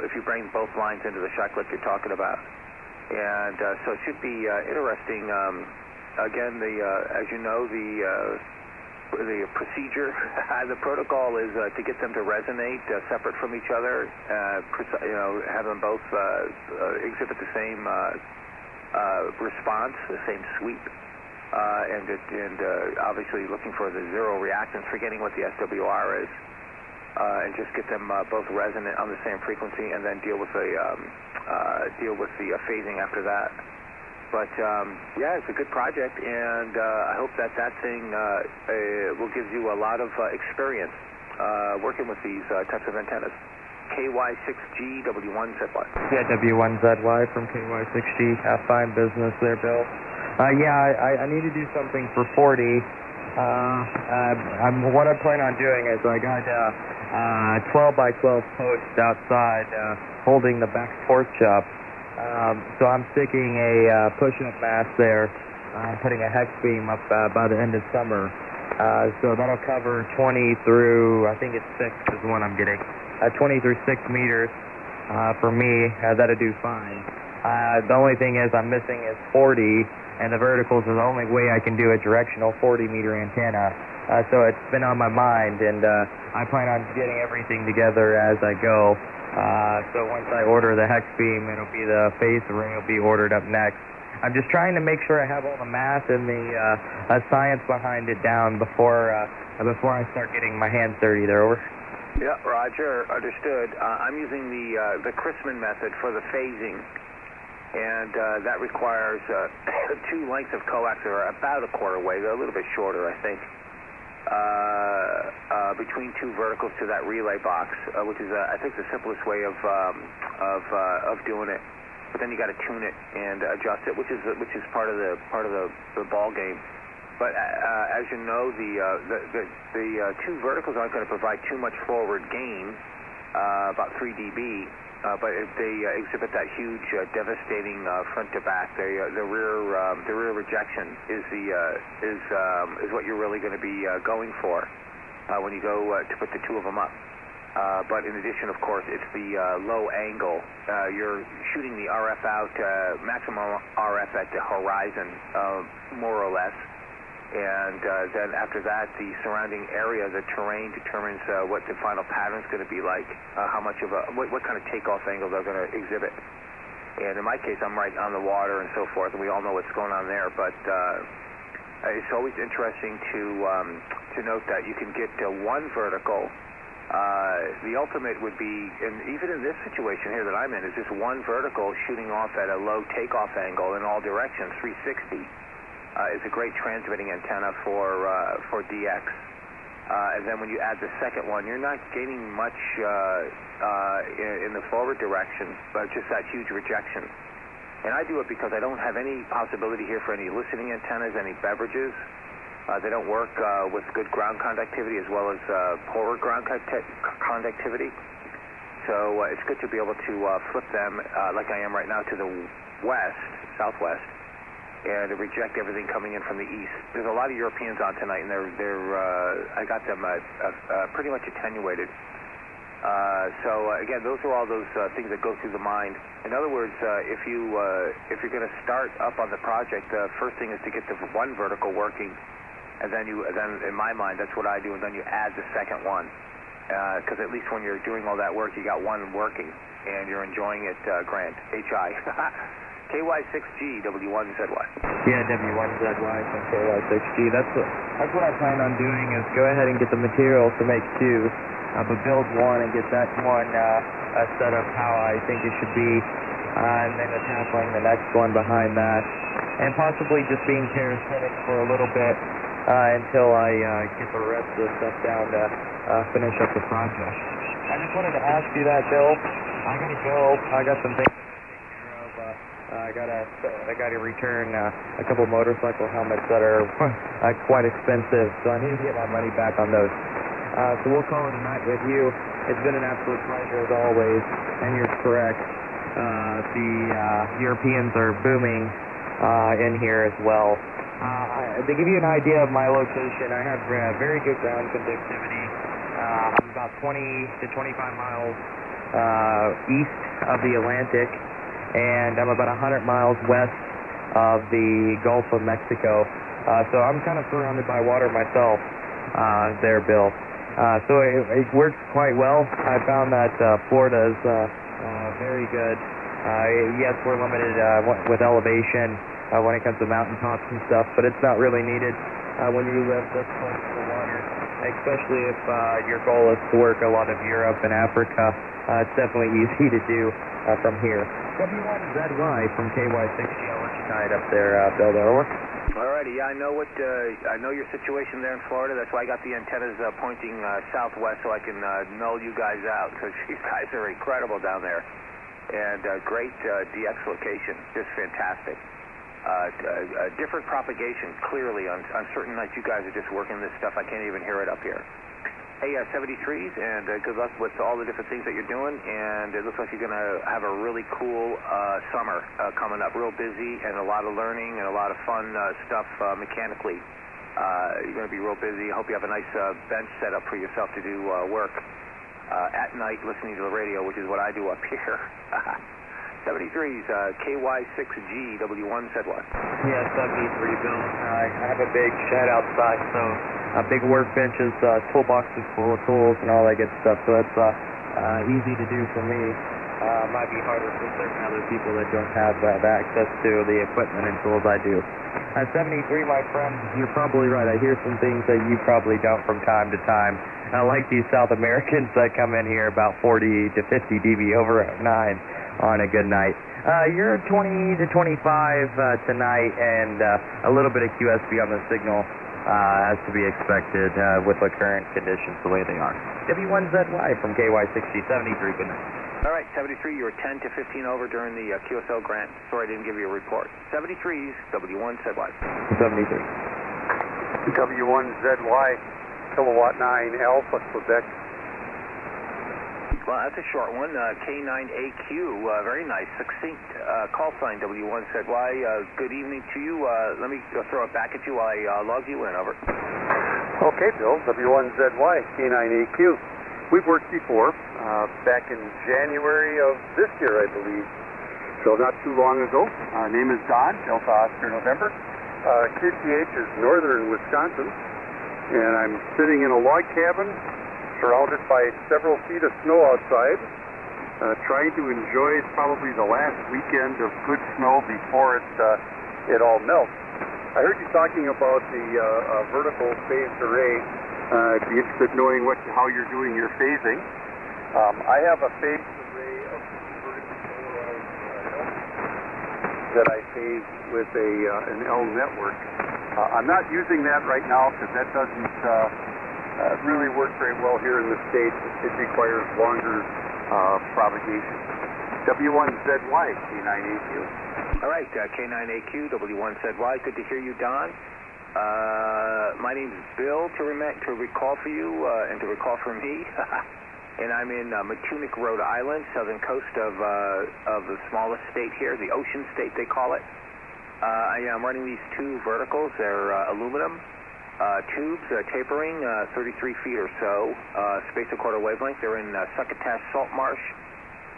if you bring both lines into the shot clip you're talking about. And so it should be interesting. Again, as you know, the procedure, the protocol is to get them to resonate separate from each other. Have them both exhibit the same response, the same sweep, and obviously looking for the zero reactance, forgetting what the SWR is, and just get them both resonant on the same frequency, and then deal with the phasing after that. But yeah, it's a good project, and I hope that thing will give you a lot of experience working with these types of antennas. KY6G W1ZY. Yeah, W1ZY from KY6G. Fine business there, Bill. I need to do something for 40. What I plan on doing is I got 12 by 12 posts outside holding the back porch up. So I'm sticking a push-up mast there. I'm putting a hex beam up by the end of summer. So that'll cover 20 through, I think it's 6 is the one I'm getting. 20 through 6 meters for me. That'll do fine. The only thing is I'm missing is 40, and the verticals are the only way I can do a directional 40-meter antenna. So it's been on my mind, and I plan on getting everything together as I go. So once I order the hex beam, it'll be the phase ring will be ordered up next. I'm just trying to make sure I have all the math and the science behind it down before I start getting my hands dirty there. Over. Yeah, Roger, understood. I'm using the Chrisman method for the phasing, and that requires 2 lengths of coax that are about a quarter way. They're a little bit shorter, I think. Between 2 verticals to that relay box, which is I think the simplest way of doing it. But then you got to tune it and adjust it, which is part of the ball game. But as you know, the 2 verticals aren't going to provide too much forward gain, about 3 dB. But they exhibit that huge, devastating front to back. The rear rejection is what you're really going to be going for when you go to put the 2 of them up. But in addition, of course, it's the low angle. You're shooting the RF out, maximum RF at the horizon, more or less. And then after that, the surrounding area, the terrain determines what the final pattern is going to be like, how much of what kind of takeoff angle they're going to exhibit. And in my case, I'm right on the water and so forth, and we all know what's going on there. But it's always interesting to note that you can get 1 vertical. The ultimate would be, and even in this situation here that I'm in, is just 1 vertical shooting off at a low takeoff angle in all directions, 360. Is a great transmitting antenna for DX. And then when you add the second one, you're not gaining much in the forward direction, but just that huge rejection. And I do it because I don't have any possibility here for any listening antennas, any beverages. They don't work with good ground conductivity as well as poor ground conductivity. So it's good to be able to flip them like I am right now to the southwest. And to reject everything coming in from the east. There's a lot of Europeans on tonight, and I got them pretty much attenuated. So again, those are all those things that go through the mind. In other words, if you're going to start up on the project, the first thing is to get the 1 vertical working, and then in my mind, that's what I do, and then you add the second one, because at least when you're doing all that work, you got 1 working, and you're enjoying it grand. HI. KY6G, W1ZY. Yeah, W1ZY from KY6G. That's what I plan on doing is go ahead and get the material to make 2, but build 1 and get that one set up how I think it should be, and then tackling the next one behind that, and possibly just being charismatic for a little bit until I get the rest of the stuff down to finish up the project. I just wanted to ask you that, Bill. I gotta go. I got some things. I got to return a couple motorcycle helmets that are quite expensive, so I need to get my money back on those. So we'll call it a night with you. It's been an absolute pleasure as always, and you're correct. The Europeans are booming in here as well. To give you an idea of my location, I have very good ground conductivity. I'm about 20 to 25 miles east of the Atlantic, and I'm about 100 miles west of the Gulf of Mexico. So I'm kind of surrounded by water myself there, Bill. So it works quite well. I found that Florida is very good. Yes, we're limited with elevation when it comes to mountaintops and stuff, but it's not really needed when you live this close to the water, especially if your goal is to work a lot of Europe and Africa. It's definitely easy to do from here. W1ZY from KY60. I'll let you tie it up there, Bill. Over. Alrighty, yeah, I know your situation there in Florida. That's why I got the antennas pointing southwest so I can null you guys out, because you guys are incredible down there. And great DX location, just fantastic. Different propagation, clearly. On certain nights you guys are just working this stuff. I can't even hear it up here. Hey, 73s, and good luck with all the different things that you're doing, and it looks like you're going to have a really cool summer coming up, real busy, and a lot of learning and a lot of fun stuff mechanically. You're going to be real busy. I hope you have a nice bench set up for yourself to do work at night listening to the radio, which is what I do up here. 73s, KY6G, W1 said what? Yeah, 73, Bill. I have a big shed outside, so big workbenches, toolboxes full of tools and all that good stuff, so it's easy to do for me. Might be harder for certain other people that don't have access to the equipment and tools I do. 73, my friend, you're probably right. I hear some things that you probably don't from time to time. I like these South Americans that come in here about 40 to 50 dB over 9 on a good night. You're 20 to 25 tonight, and a little bit of QSB on the signal as to be expected with the current conditions the way they are. W1ZY from KY60, 73, good night. All right, 73, you were 10 to 15 over during the QSL grant. Sorry I didn't give you a report. 73s, W1ZY. 73. W1ZY, kilowatt 9, Alpha, Quebec. Well, that's a short one. K9AQ, very nice, succinct call sign, W1ZY. Good evening to you. Let me throw it back at you while I log you in, over. Okay, Bill, W1ZY, K9AQ. We've worked before, back in January of this year, I believe. So not too long ago. Name is Don, Delta Oscar November. KTH is northern Wisconsin, and I'm sitting in a log cabin surrounded by several feet of snow outside, trying to enjoy probably the last weekend of good snow before it all melts. I heard you talking about the vertical phased array. I'd be interested in knowing how you're doing your phasing. I have a phased array of vertical polarized that I phase with an L network. I'm not using that right now because that doesn't really work very well here in the States. It requires longer propagation. W1ZY, K9AQ. All right, K9AQ, W1ZY. Good to hear you, Don. My name's Bill, to recall for you and to recall for me. And I'm in Matunic, Rhode Island, southern coast of the smallest state here, the ocean state they call it. I'm running these two verticals. They're aluminum tubes, tapering 33 feet or so, space a quarter wavelength. They're in Succotash Salt Marsh,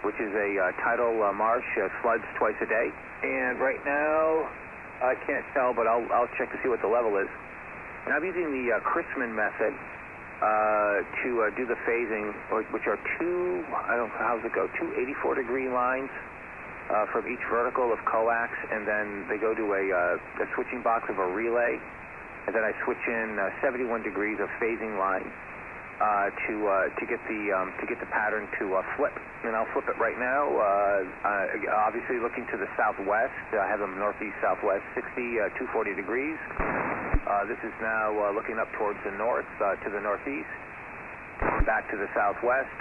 which is a tidal marsh, floods twice a day. And right now, I can't tell, but I'll check to see what the level is. And I'm using the Chrisman method to do the phasing, which are two 84-degree lines from each vertical of coax, and then they go to a switching box of a relay, and then I switch in 71 degrees of phasing line to get the pattern to flip. And I'll flip it right now. Obviously looking to the southwest. I have them northeast southwest, 240 degrees. This is now looking up towards the north, to the northeast. Back to the southwest,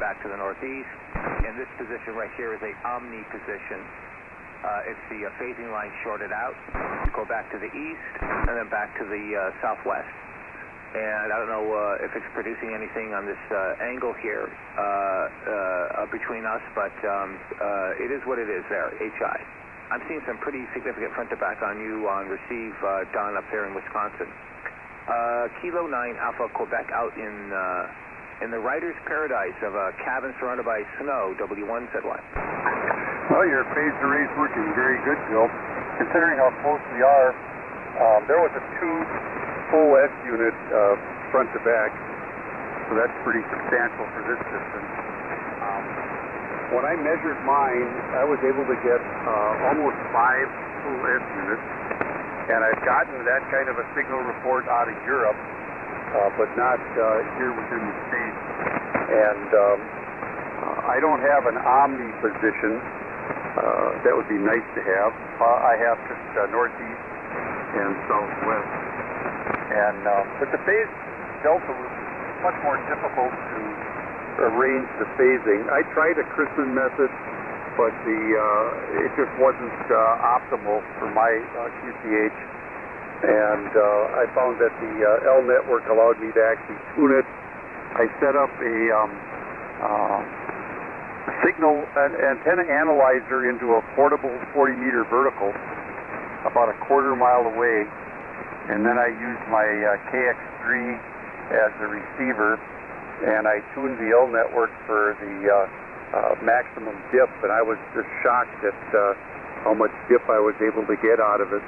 back to the northeast. And this position right here is a omni position. It's the phasing line shorted out. Go back to the east, and then back to the southwest. And I don't know if it's producing anything on this angle here between us, but it is what it is there, HI. I'm seeing some pretty significant front to back on you on receive, Don, up there in Wisconsin. Kilo 9 Alpha Quebec out in the writer's paradise of a cabin surrounded by snow, W1ZY. Well, your phase array is working very good, Bill. Considering how close we are, there was a 2 full S unit front to back, so that's pretty substantial for this distance. When I measured mine, I was able to get almost 5 full S units, and I've gotten that kind of a signal report out of Europe, but not here within the States. And I don't have an omni position. That would be nice to have. I have just northeast and southwest. And but the phase delta was much more difficult to arrange the phasing. I tried a Chrisman method, but it just wasn't optimal for my QCH. And I found that the L network allowed me to actually tune it. I set up a signal antenna analyzer into a portable 40-meter vertical about a quarter mile away, and then I used my KX3 as the receiver, and I tuned the L network for the maximum dip, and I was just shocked at how much dip I was able to get out of it.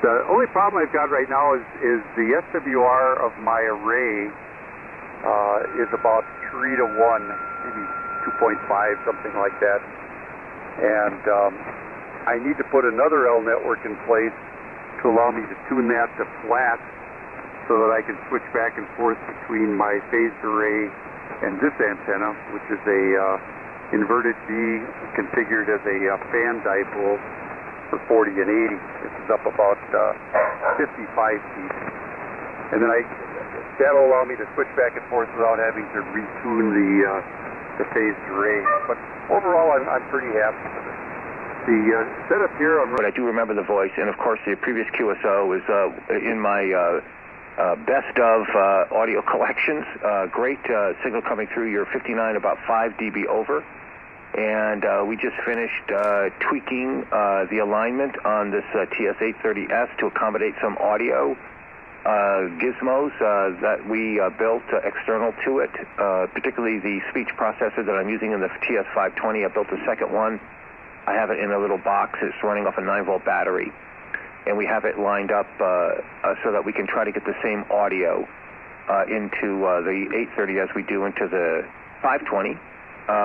The only problem I've got right now is the SWR of my array is about 3 to 1, maybe 2.5, something like that. And I need to put another L network in place to allow me to tune that to flat so that I can switch back and forth between my phased array and this antenna, which is a inverted B configured as a fan dipole for 40 and 80. This is up about 55 feet. And then that'll allow me to switch back and forth without having to retune the phased array. But overall, I'm pretty happy with it. The setup here... But I do remember the voice, and of course the previous QSO is in my best of audio collections. Great signal coming through. You're 59, about 5 dB over. And we just finished tweaking the alignment on this TS-830S to accommodate some audio gizmos that we built external to it, particularly the speech processor that I'm using in the TS-520. I built a second one. I have it in a little box. It's running off a 9-volt battery. And we have it lined up so that we can try to get the same audio into the 830 as we do into the 520.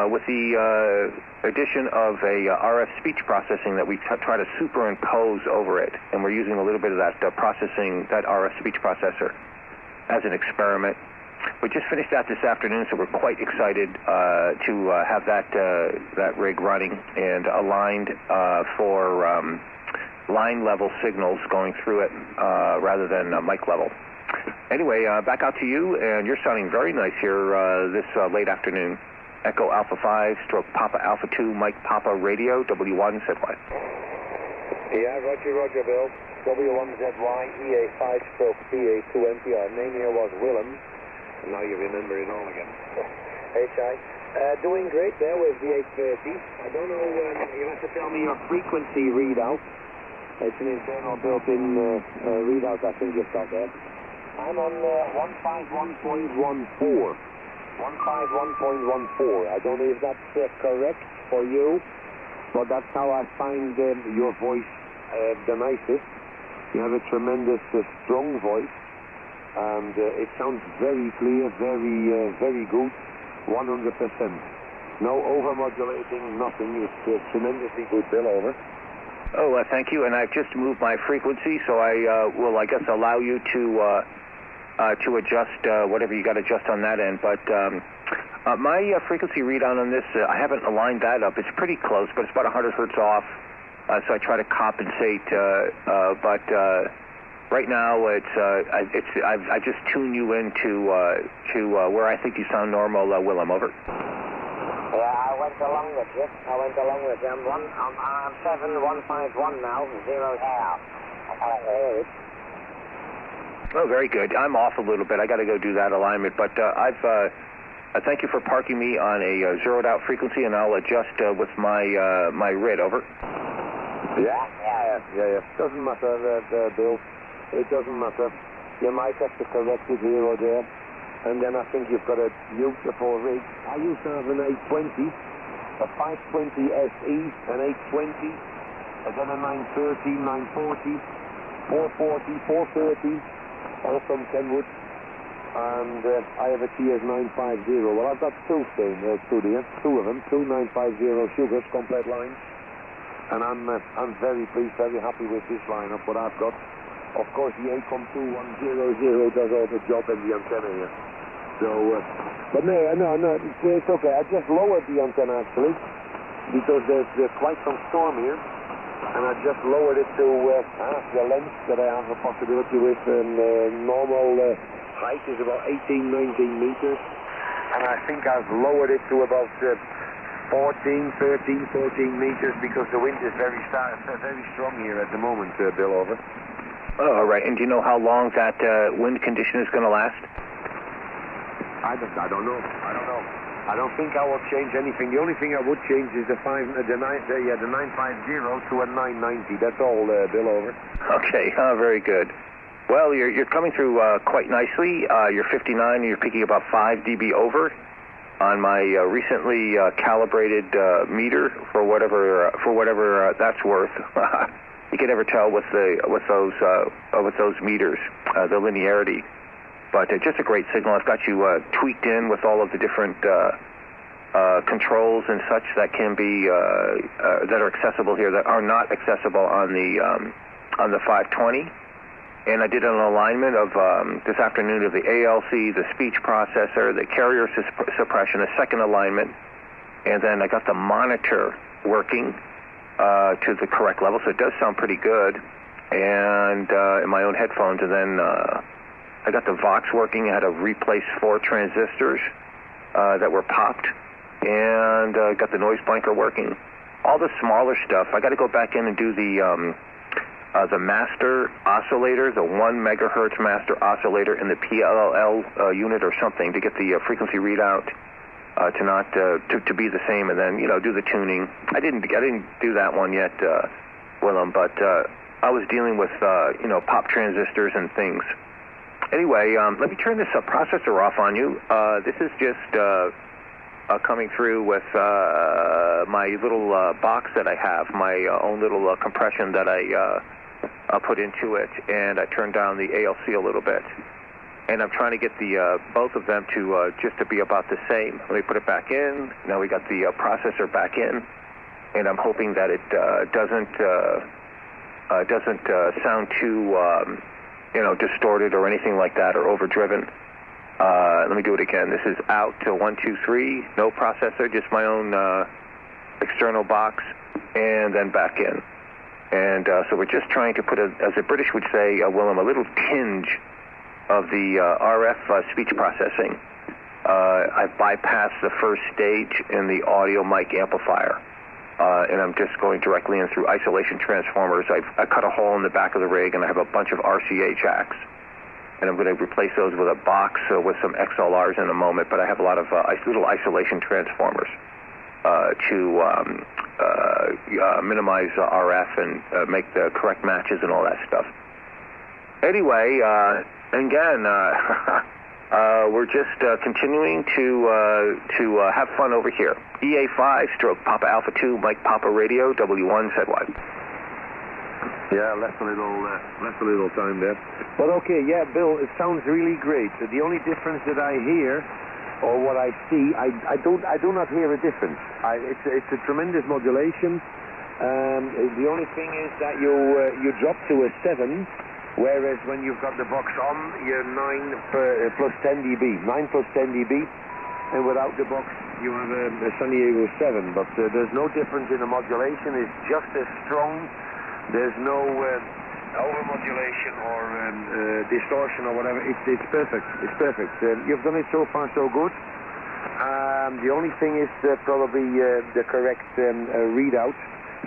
With the addition of a RF speech processing that we try to superimpose over it, and we're using a little bit of that processing, that RF speech processor, as an experiment. We just finished that this afternoon, so we're quite excited to have that rig running and aligned for line level signals going through it rather than mic level. Anyway, back out to you, and you're sounding very nice here this late afternoon. Echo Alpha 5, stroke Papa Alpha 2, Mike Papa Radio, W1ZY. Yeah, Roger, Bill. W1ZY, EA5, stroke PA2 NPR. Name here was Willem. And now you remember it all again. HI. Doing great there with the 830. I don't know, you'll have to tell me your frequency readout. It's an internal built-in readout, I think you've got there. I'm on 151.14. 151.14. I don't know if that's correct for you, but that's how I find your voice the nicest. You have a tremendous strong voice, and it sounds very clear, very good, 100%. No overmodulating, nothing. It's tremendously good, Bill. Over. Oh, thank you. And I've just moved my frequency, so I will, I guess, allow you to adjust whatever you got to adjust on that end. But my frequency readout on this, I haven't aligned that up. It's pretty close, but it's about 100 hertz off. So I try to compensate. But right now, I just tune you into where I think you sound normal. Willem, over. Yeah, I went along with you. I'm 7151 now, 0 half. I can't hear it. Oh, very good. I'm off a little bit. I got to go do that alignment, but thank you for parking me on a zeroed out frequency, and I'll adjust with my RID. Over. Yeah. Doesn't matter, Bill. It doesn't matter. You might have to correct it here or there. And then I think you've got a beautiful rig. I used to have an 820, a 520 SE, an 820, and then a 930, 940, 440, 430, all from Kenwood. And I have a TS950. Well, I've got two of them, two 950 sugars, complete lines. And I'm very pleased, very happy with this lineup, what I've got. Of course, the ACOM 2100 does all the job in the antenna here. So, but no, it's okay. I just lowered the antenna actually, because there's quite some storm here. And I just lowered it to the length that I have a possibility with. Normal height is about 18, 19 meters. And I think I've lowered it to about 14 meters because the wind is very strong here at the moment, Bill, over. Oh, all right. And do you know how long that wind condition is going to last? I don't know. I don't think I will change anything. The only thing I would change is the 950 to a 990. That's all, Bill, over. Okay, very good. Well, you're coming through quite nicely. You're 59, and you're picking about 5 dB over on my recently calibrated meter for whatever that's worth. You can never tell with those meters, the linearity. But just a great signal. I've got you tweaked in with all of the different controls and such that can be that are accessible here that are not accessible on the 520. And I did an alignment of this afternoon of the ALC, the speech processor, the carrier suppression, a second alignment, and then I got the monitor working to the correct level, so it does sound pretty good, and in my own headphones, and then I got the Vox working. I had to replace 4 transistors that were popped, and got the noise blanker working. All the smaller stuff, I got to go back in and do the master oscillator, the 1 megahertz master oscillator in the PLL unit or something to get the frequency readout to be the same, and then do the tuning. I didn't do that one yet, Willem, but I was dealing with pop transistors and things. Anyway, let me turn this processor off on you. This is just coming through with my little box that I have, my own little compression that I put into it, and I turned down the ALC a little bit. And I'm trying to get the both of them to just to be about the same. Let me put it back in. Now we got the processor back in, and I'm hoping that it doesn't sound too distorted or anything like that or overdriven. Let me do it again. This is out to 1, 2, 3. No processor, just my own external box, and then back in. And so we're just trying to put, as the British would say, Willem, a little tinge of the RF speech processing. I bypassed the first stage in the audio mic amplifier, and I'm just going directly in through isolation transformers. I cut a hole in the back of the rig, and I have a bunch of RCA jacks. And I'm going to replace those with a box with some XLRs in a moment, but I have a lot of little isolation transformers to minimize RF and make the correct matches and all that stuff. Anyway, again, we're just continuing to have fun over here. EA5 stroke Papa Alpha 2 Mike Papa Radio W1ZY. Yeah, left a little time there. But okay, yeah, Bill, it sounds really great. The only difference that I hear, or what I see, I do not hear a difference. It's a tremendous modulation. The only thing is that you drop to a 7, whereas when you've got the box on, you're 9 plus 10 dB, 9 plus 10 dB, and without the box, you have a San Diego 7. But there's no difference in the modulation. It's just as strong. There's no overmodulation or distortion or whatever. It's perfect. It's perfect. You've done it so far so good. The only thing is probably the correct readout,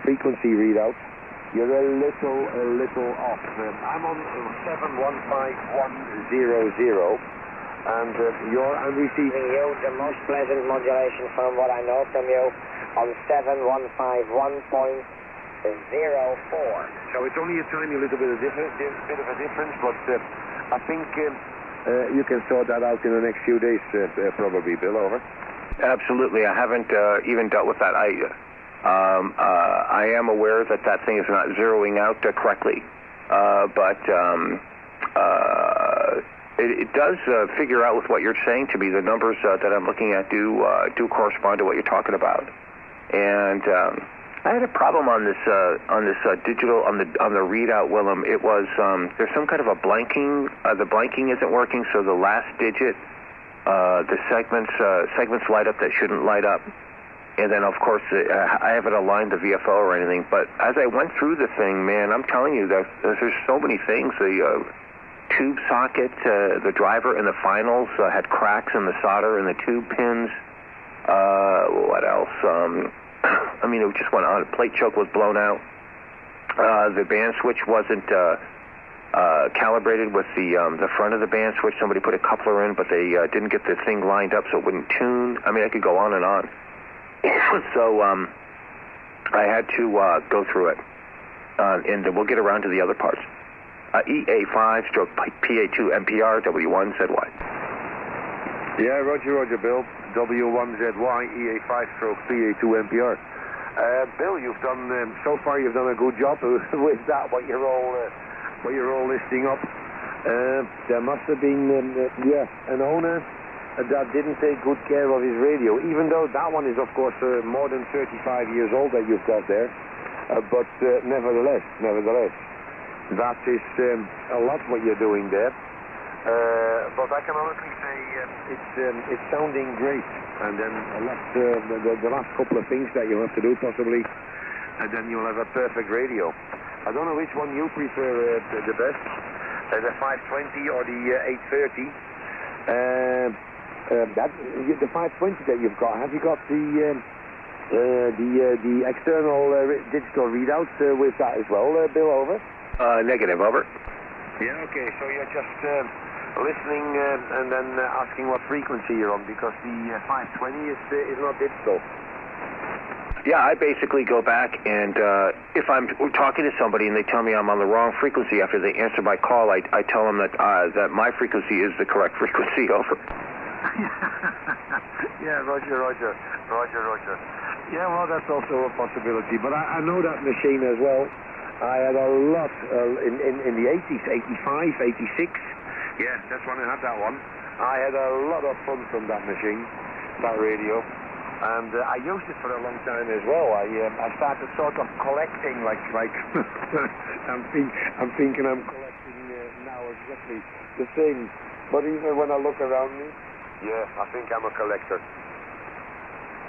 frequency readout. You're a little off. I'm on 715,100, and I'm receiving you the most pleasant modulation from what I know from you on 7151.0 So it's only a tiny little bit of difference, but I think you can sort that out in the next few days, probably, Bill. Over. Absolutely. I haven't even dealt with that. I am aware that that thing is not zeroing out correctly, but it does figure out with what you're saying to me. The numbers that I'm looking at do correspond to what you're talking about. And I had a problem on this digital on the readout, Willem. It was there's some kind of a blanking. The blanking isn't working, so the last digit, the segments light up that shouldn't light up. And then, of course, I haven't aligned the VFO or anything. But as I went through the thing, man, I'm telling you, there's so many things. The tube socket, the driver, and the finals had cracks in the solder and the tube pins. What else? I mean, it just went on. The plate choke was blown out. The band switch wasn't calibrated with the front of the band switch. Somebody put a coupler in, but they didn't get the thing lined up so it wouldn't tune. I mean, I could go on and on. So I had to go through it, and we'll get around to the other parts. EA5/PA2MPR W1ZY. Yeah, Roger, Bill. W1ZY EA5/PA2MPR. Bill, you've done so far. You've done a good job with that. What you're all listing up. There must have been an owner that didn't take good care of his radio, even though that one is, of course, more than 35 years old that you've got there. But nevertheless, that is a lot what you're doing there. But I can honestly say it's sounding great. And then the last couple of things that you have to do, possibly, and then you'll have a perfect radio. I don't know which one you prefer the best, the 520 or the 830. The 520 that you've got, have you got the external digital readouts with that as well, Bill? Over. Negative. Over. Yeah. Okay. So you're just listening and then asking what frequency you're on, because the 520 is not digital. Yeah, I basically go back and if I'm talking to somebody and they tell me I'm on the wrong frequency after they answer my call, I tell them that my frequency is the correct frequency. Over. Yeah, Roger. Yeah, well, that's also a possibility. But I know that machine as well. I had a lot in the 80s, 85, 86. Yeah, that's when I had that one. I had a lot of fun from that machine, that radio. And I used it for a long time as well. I started sort of collecting, like I'm thinking I'm collecting now exactly the same. But even when I look around me, yeah, I think I'm a collector.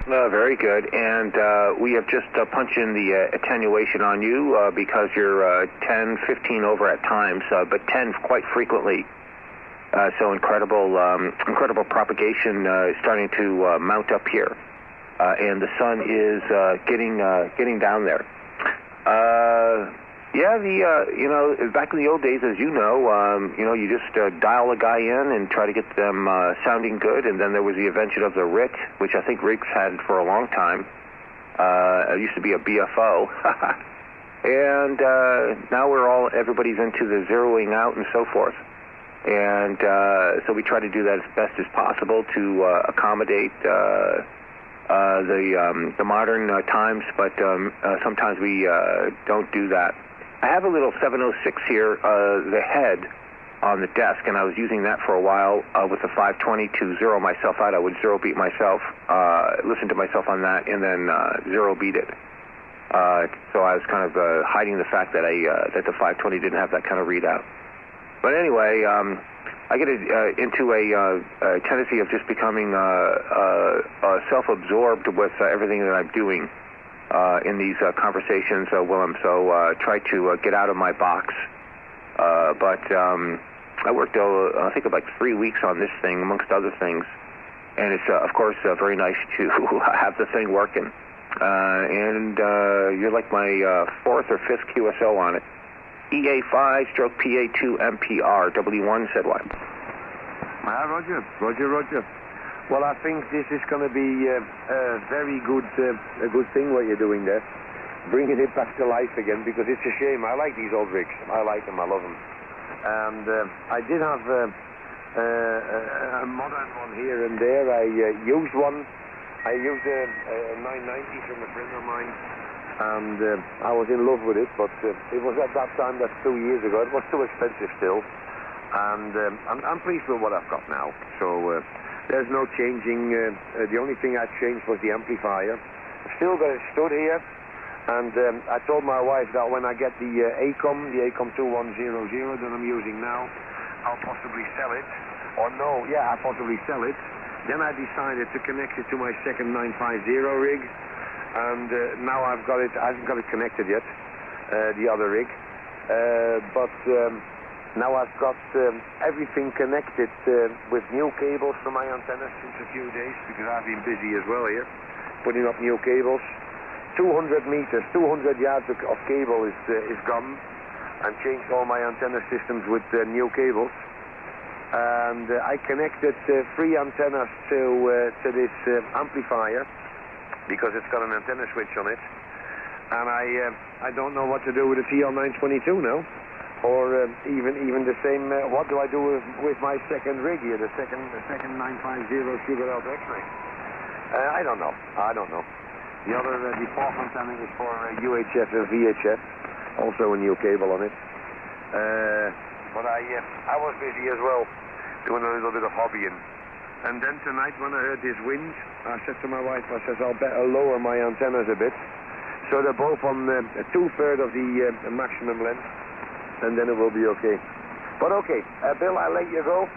Very good. And we have just punched in the attenuation on you because you're 10, 15 over at times, but 10 quite frequently. So incredible propagation starting to mount up here. And the sun is getting down there. Back in the old days, as you just dial a guy in and try to get them sounding good, and then there was the invention of the RIT, which I think Riggs had for a long time. It used to be a BFO. And now everybody's into the zeroing out and so forth. And so we try to do that as best as possible to accommodate the modern times, but sometimes we don't do that. I have a little 706 here, the head on the desk, and I was using that for a while with the 520 to zero myself out. I would zero beat myself, listen to myself on that, and then zero beat it. So I was kind of hiding the fact that that the 520 didn't have that kind of readout. But anyway, I get into a tendency of just becoming self-absorbed with everything that I'm doing in these conversations, Willem. So try to get out of my box. But I worked, I think, about 3 weeks on this thing, amongst other things. And it's, of course, very nice to have the thing working. And you're like my fourth or fifth QSO on it. EA5/PA2MPR, W1ZY. Roger. Well, I think this is going to be a very good thing what you're doing there. bringing it back to life again, because it's a shame. I like these old rigs. I like them. I love them. And I did have a modern one here and there. I used one. I used a 990 from a friend of mine, and I was in love with it, but it was at that time, that's 2 years ago, it was too expensive still, and I'm pleased with what I've got now. So there's no changing. The only thing I changed was the amplifier. I've still got it stood here, and I told my wife that when I get the ACOM 2100 that I'm using now, I'll possibly sell it. Or no, yeah, I'll possibly sell it. Then I decided to connect it to my second 950 rig, and now I've got it. I haven't got it connected yet, the other rig, but now I've got everything connected with new cables for my antennas since a few days, because I've been busy as well here, putting up new cables. 200 meters, 200 yards of cable is gone, and changed all my antenna systems with new cables. And I connected 3 antennas to this amplifier, because it's got an antenna switch on it. And I don't know what to do with the TL922 now, or even the same. What do I do with my second rig here, the second 950 Sugar Alpha X-ray? I don't know. The other, the fourth antenna is for UHF and VHF, also a new cable on it. But I was busy as well, doing a little bit of hobbying. And then tonight, when I heard this wind, I said to my wife, I'll better lower my antennas a bit, so they're both on 2/3 of the maximum length, and then it will be okay. But okay, Bill, I'll let you go.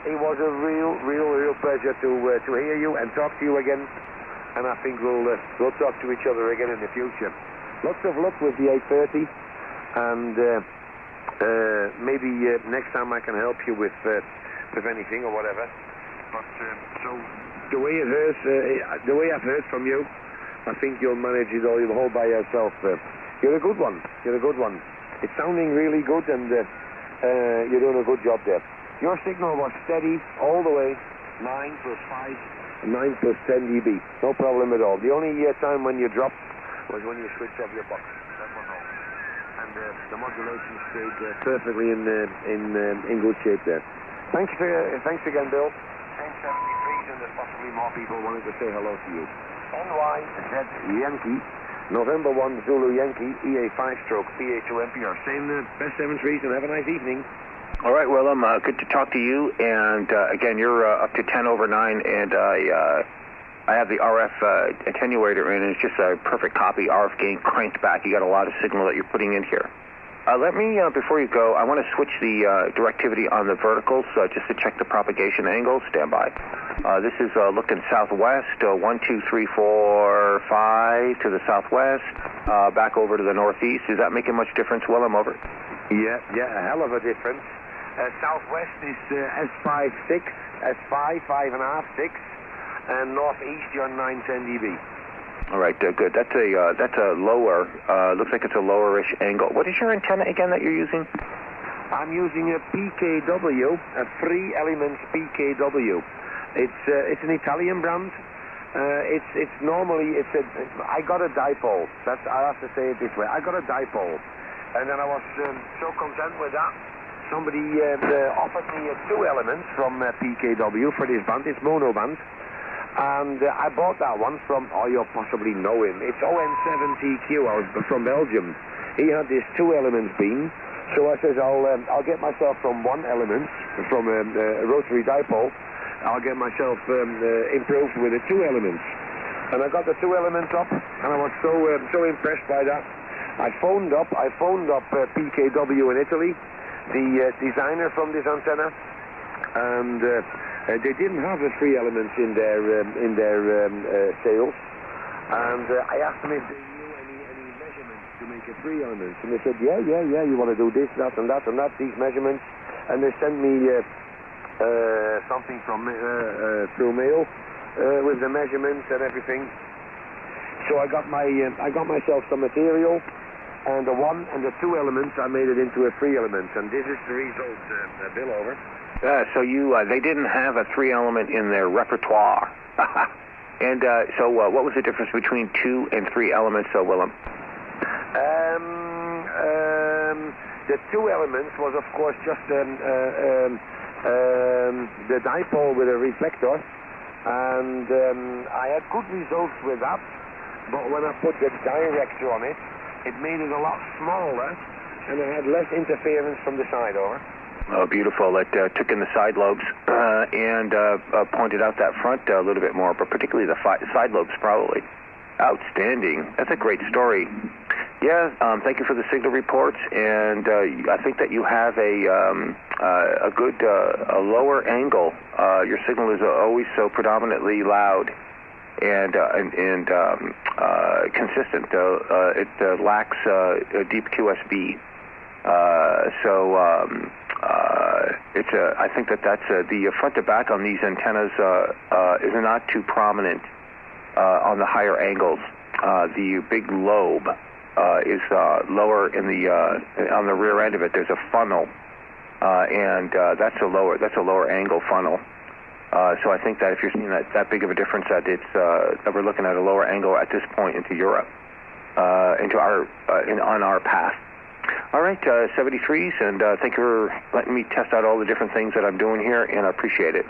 It was a real pleasure to hear you and talk to you again, and I think we'll talk to each other again in the future. Lots of luck with the 830, and maybe next time I can help you with anything or whatever. But so the way I've heard from you, I think you'll manage it all by yourself. You're a good one. It's sounding really good, and you're doing a good job there. Your signal was steady all the way, 9 plus 5, 9 plus 10 dB. No problem at all. The only time when you dropped was when you switched off your box. That was all. And the modulation stayed perfectly in good shape there. Thanks again, Bill. Same 73s, and there's possibly more people wanting to say hello to you. NYZ Yankee, November 1 Zulu Yankee, EA5 stroke, PA2 MPR. Same best 73s, and have a nice evening. All right, well, good to talk to you. And again, you're up to 10 over 9, and I have the RF attenuator in, and it's just a perfect copy. RF gain cranked back. You got a lot of signal that you're putting in here. Let me, before you go, I want to switch the directivity on the verticals just to check the propagation angle. Stand by. This is looking southwest, 1, 2, 3, 4, 5 to the southwest, back over to the northeast. Is that making much difference, Willem? Over. Yeah, a hell of a difference. Southwest is S5, 6, S5, 5.5, 6, and northeast you're 9, 10 dB. All right, good. That's a lower. Looks like it's a lowerish angle. What is your antenna again that you're using? I'm using a PKW, a 3 elements PKW. It's an Italian brand. It's normally I got a dipole. I have to say it this way. I got a dipole, and then I was so content with that. Somebody offered me 2 elements from PKW for this band. It's mono band. And I bought that one from, you'll possibly know him. It's ON7TQ. I was from Belgium. He had this 2 elements beam. So I says, I'll get myself from 1 element, from a rotary dipole. I'll get myself improved with the 2 elements. And I got the 2 elements up, and I was so impressed by that. I phoned up PKW in Italy, the designer from this antenna, and they didn't have the 3 elements in their sales, and I asked them if they knew any measurements to make a 3 elements, and they said, yeah, you want to do this, that, and that, these measurements, and they sent me something from through mail with the measurements and everything. So I got myself some material, and the 1 and the 2 elements, I made it into a 3 elements, and this is the result, Bill, over. So they didn't have a 3 element in their repertoire. And so what was the difference between 2 and 3 elements, Willem? The two elements was, of course, just the dipole with a reflector, and I had good results with that, but when I put the director on it, it made it a lot smaller, and I had less interference from the side, over. Oh, beautiful. It took in the side lobes and pointed out that front a little bit more, but particularly the side lobes probably. Outstanding. That's a great story. Yeah, thank you for the signal reports, and I think that you have a good a lower angle. Your signal is always so predominantly loud and consistent. It lacks a deep QSB. It's I think that's the front to back on these antennas is not too prominent on the higher angles. The big lobe is lower in the on the rear end of it. There's a funnel, and that's a lower angle funnel. So I think that if you're seeing that big of a difference, that it's that we're looking at a lower angle at this point into Europe, into our on our path. All right, 73s, and thank you for letting me test out all the different things that I'm doing here, and I appreciate it.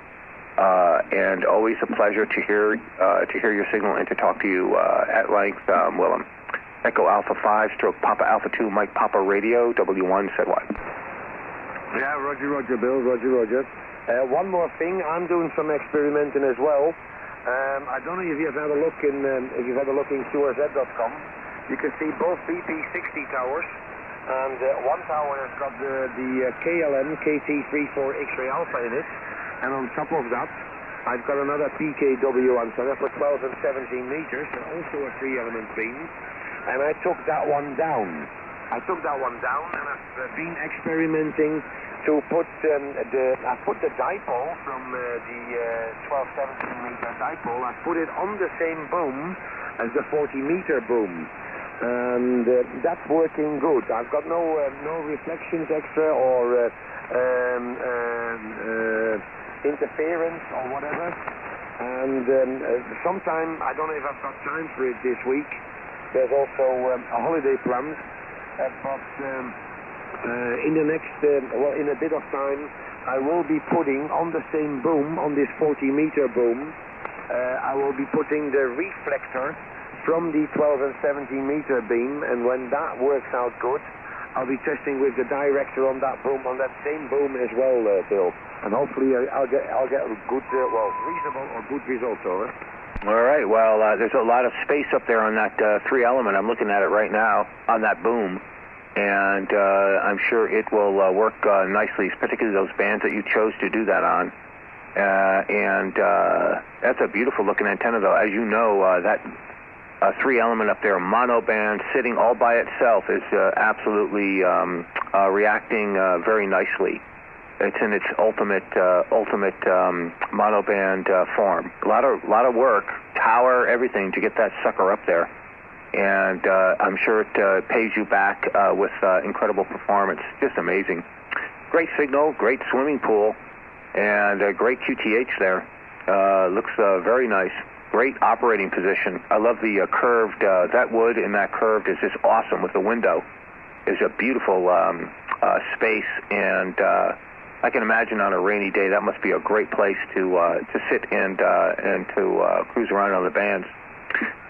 And always a pleasure to hear your signal and to talk to you at length, Willem. Echo Alpha 5, stroke Papa Alpha 2, Mike Papa Radio, W1, said what? Yeah, Roger, Bill, Roger. One more thing, I'm doing some experimenting as well. I don't know if you've had a look in QRZ.com. You can see both BP60 towers. And one tower has got the KLM KT34 X-ray Alpha in it, and on top of that, I've got another PKW antenna for 12 and 17 meters, and also a 3-element beam, and I took that one down. And I've been experimenting to put I put the dipole from the 12-17 meter dipole. I put it on the same boom as the 40-meter boom. And that's working good. I've got no reflections extra or interference or whatever. And sometime, I don't know if I've got time for it this week. There's also a holiday planned. But in the next, in a bit of time, I will be putting on the same boom, on this 40-meter boom, I will be putting the reflector from the 12 and 17 meter beam, and when that works out good, I'll be testing with the director on that boom, on that same boom as well, Bill. And hopefully I'll get a good, reasonable or good results, over. All right. Well, there's a lot of space up there on that 3-element. I'm looking at it right now on that boom, and I'm sure it will work nicely, particularly those bands that you chose to do that on. And that's a beautiful looking antenna, though. As you know, that 3-element up there, mono band, sitting all by itself, is absolutely reacting very nicely. It's in its ultimate mono band form. A lot of work, tower, everything to get that sucker up there, and I'm sure it pays you back with incredible performance. Just amazing. Great signal, great swimming pool, and great QTH there. Looks very nice. Great operating position. I love the curved, that wood in that curved is just awesome with the window. It's a beautiful space, and I can imagine on a rainy day that must be a great place to sit and to cruise around on the bands.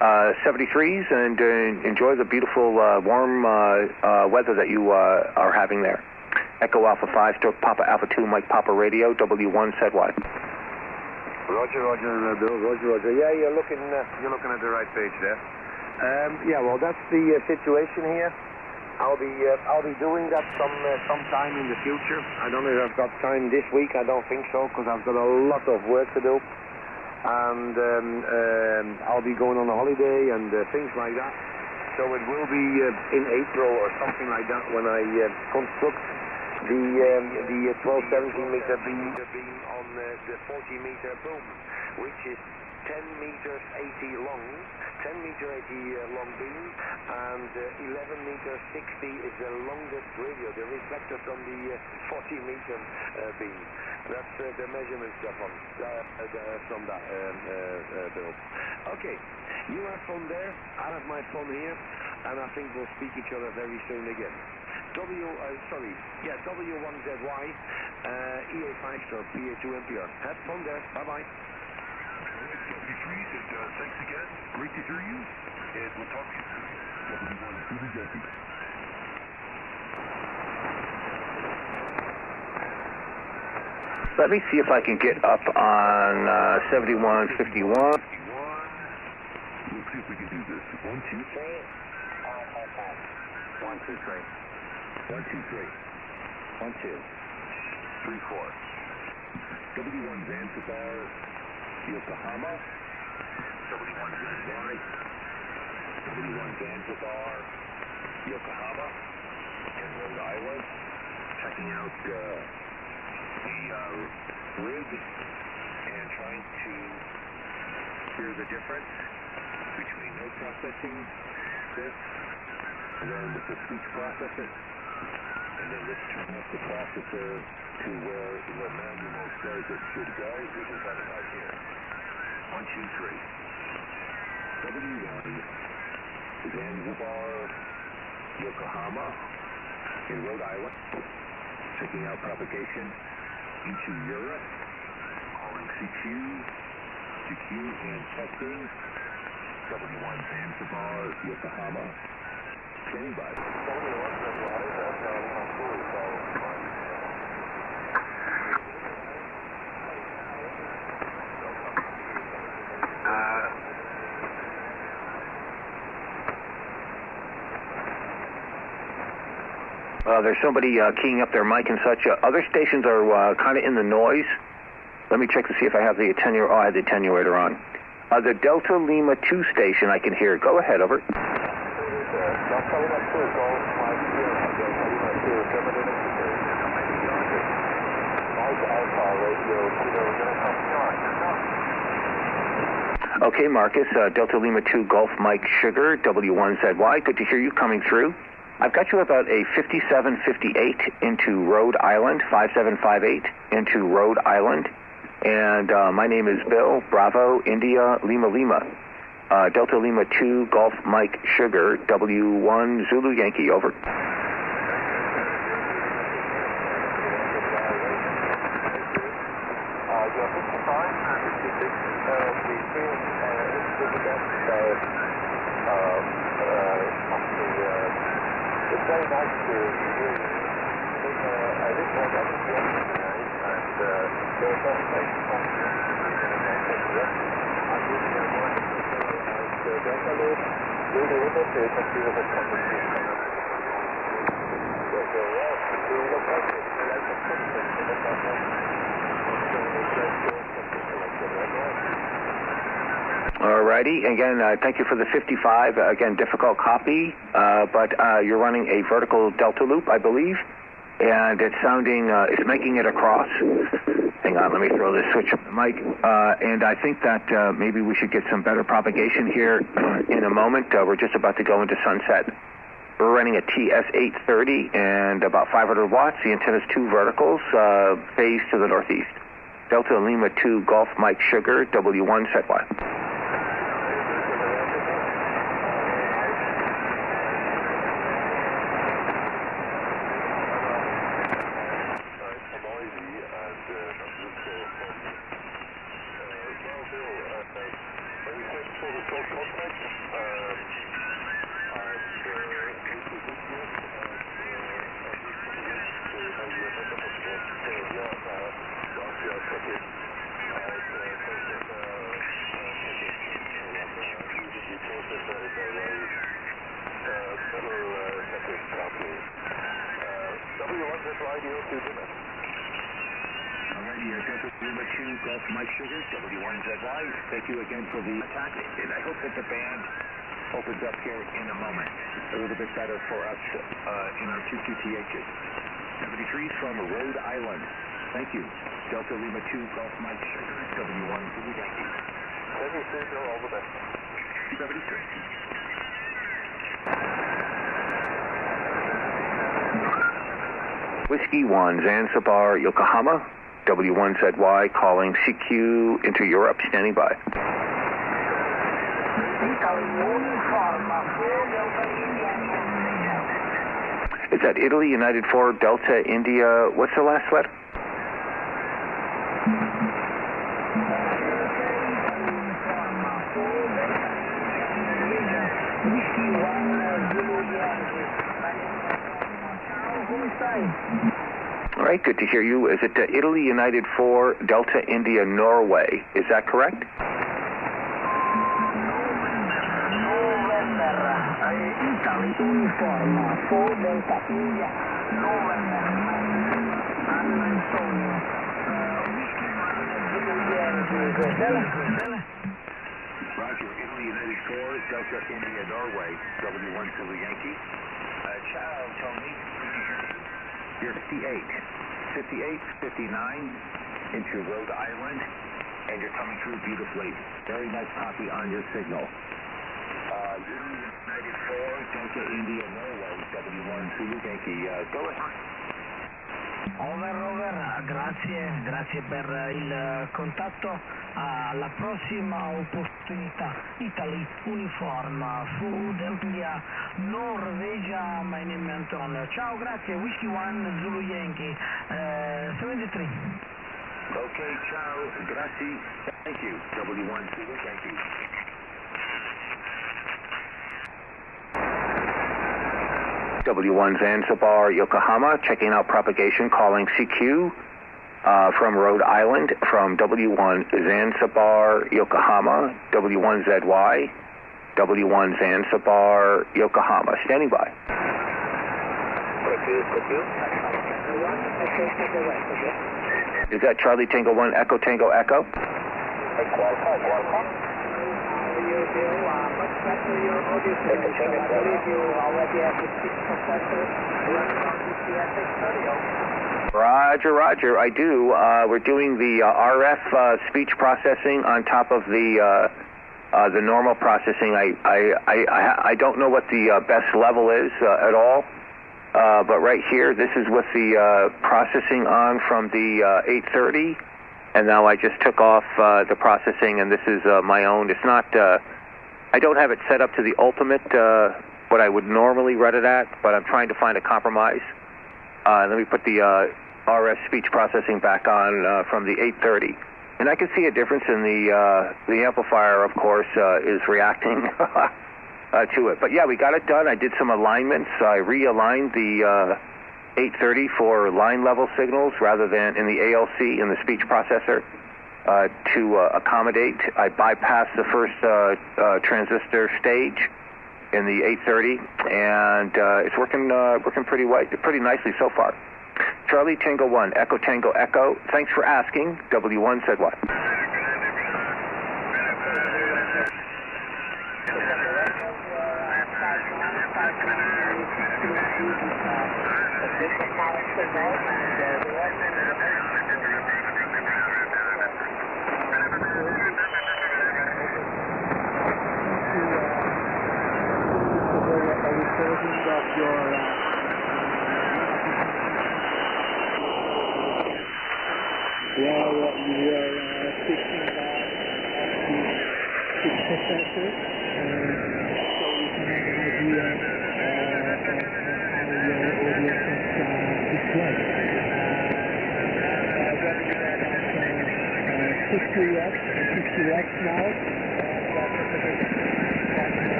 73s, and enjoy the beautiful warm weather that you are having there. Echo Alpha 5, stroke Papa Alpha 2, Mike Papa Radio, W1, said what? Roger, Bill, Roger. Yeah, you're looking at the right page there. Yeah, well, that's the situation here. I'll be doing that sometime in the future. I don't know if I've got time this week. I don't think so, because I've got a lot of work to do, and I'll be going on a holiday and things like that. So it will be in April or something like that when I construct the 12-17 meter beam on the 40-meter boom, which is 10 meters 80 long, 10 meter 80 long beam, and 11 meter 60 is the longest radio, the reflector from the 40-meter beam. That's the measurements from that, Bill. Okay, you have fun there, I have my fun here, and I think we'll speak each other very soon again. W1ZY, EA5 stroke, PA2 NPR. Have fun there. Bye-bye. 73, thanks again. Great to hear you. And we'll talk to you soon. Let me see if I can get up on 7151. We'll see if we can do this. 1, 2, 3. 1, 2, 3. 1, 2, 3. 1, 2. 3, 4. W1 Zanzibar, Yokohama. W1 Zanzibar. W1 Zanzibar, Yokohama, and Rhode Island. Checking out the rig and trying to hear the difference between no processing this, and then with the speech processor, and then let's turn up the processor to where the manual says it should go, which is right about here. 1, 2, 3. W1 Zanzibar, Yokohama, in Rhode Island. Checking out propagation into Europe. Calling CQ and testing. W1 Zanzibar, Yokohama. Standing by. There's somebody keying up their mic and such. Other stations are kind of in the noise. Let me check to see if I have the attenuator. Oh, I have the attenuator on. The Delta Lima 2 station I can hear. Go ahead, over. Okay, Marcus, Delta Lima 2 Golf Mike Sugar, W1ZY. Good to hear you coming through. I've got you about a 5758 into Rhode Island, 5758 into Rhode Island. And my name is Bill, Bravo, India, Lima Lima. Delta Lima 2 Golf Mike Sugar, W1 Zulu Yankee, over. It's very nice to hear you. I didn't have any questions tonight, and there was some things from you. I'm using your voice as Delta Loop, really interested to see what the conversation is. So, we look at it like a system, we look at it. Alrighty, again, thank you for the 55. Again, difficult copy, but you're running a vertical delta loop, I believe, and it's sounding, it's making it across. Hang on, let me throw this switch up the mic, and I think that maybe we should get some better propagation here in a moment. We're just about to go into sunset. We're running a TS830 and about 500 watts. The antenna's 2 verticals, phase to the northeast. Delta Lima 2 Golf Mike Sugar, W1 ZY. Thank you again for the attack, and I hope that the band opens up here in a moment. A little bit better for us in our 2 QTHs. 73 from Rhode Island. Thank you. Delta Lima 2 Golf Mike Sugar, W1 Zulu Yankee. 73, all the best. 73. Whiskey 1 Zanzibar, Yokohama. W1ZY calling CQ into Europe, standing by. Is that Italy, United 4, Delta, India? What's the last letter? All right, good to hear you. Is it Italy, United 4, Delta, India, Norway? Is that correct? Roger, Italy, United 4, Delta, India, Norway, W1 Silver Yankee. Ciao, Tony. You're 58, 59 into Rhode Island, and you're coming through beautifully. Very nice copy on your signal. Italy, United 4, Delta, India, Norway, W1 Silver Yankee. Go ahead. Over, grazie per il contatto, alla prossima opportunità. Italy, Uniform, Food, India, Norvegia, my name is Anton. Ciao, grazie, Whiskey 1, Zulu Yankee, 73. Okay, ciao, grazie, thank you, W1 Zulu Yankee. W1 Zanzibar, Yokohama, checking out Propagation, calling CQ from Rhode Island, from W1 Zanzibar, Yokohama, W1ZY, W1 Zanzibar, Yokohama, standing by. Is that Charlie Tango 1, Echo Tango Echo? Roger, I do. We're doing the RF speech processing on top of the normal processing. I don't know what the best level is at all, but right here, this is with the processing on from the 830, and now I just took off the processing, and this is my own. It's not. I don't have it set up to the ultimate, what I would normally run it at, but I'm trying to find a compromise. Let me put the RF speech processing back on from the 830. And I can see a difference in the amplifier, of course, is reacting to it. But yeah, we got it done. I did some alignments. I realigned the 830 for line level signals rather than in the ALC in the speech processor. To accommodate, I bypassed the first transistor stage in the 830, and it's working pretty nicely so far. Charlie Tango 1, Echo Tango Echo. Thanks for asking. W1 said what?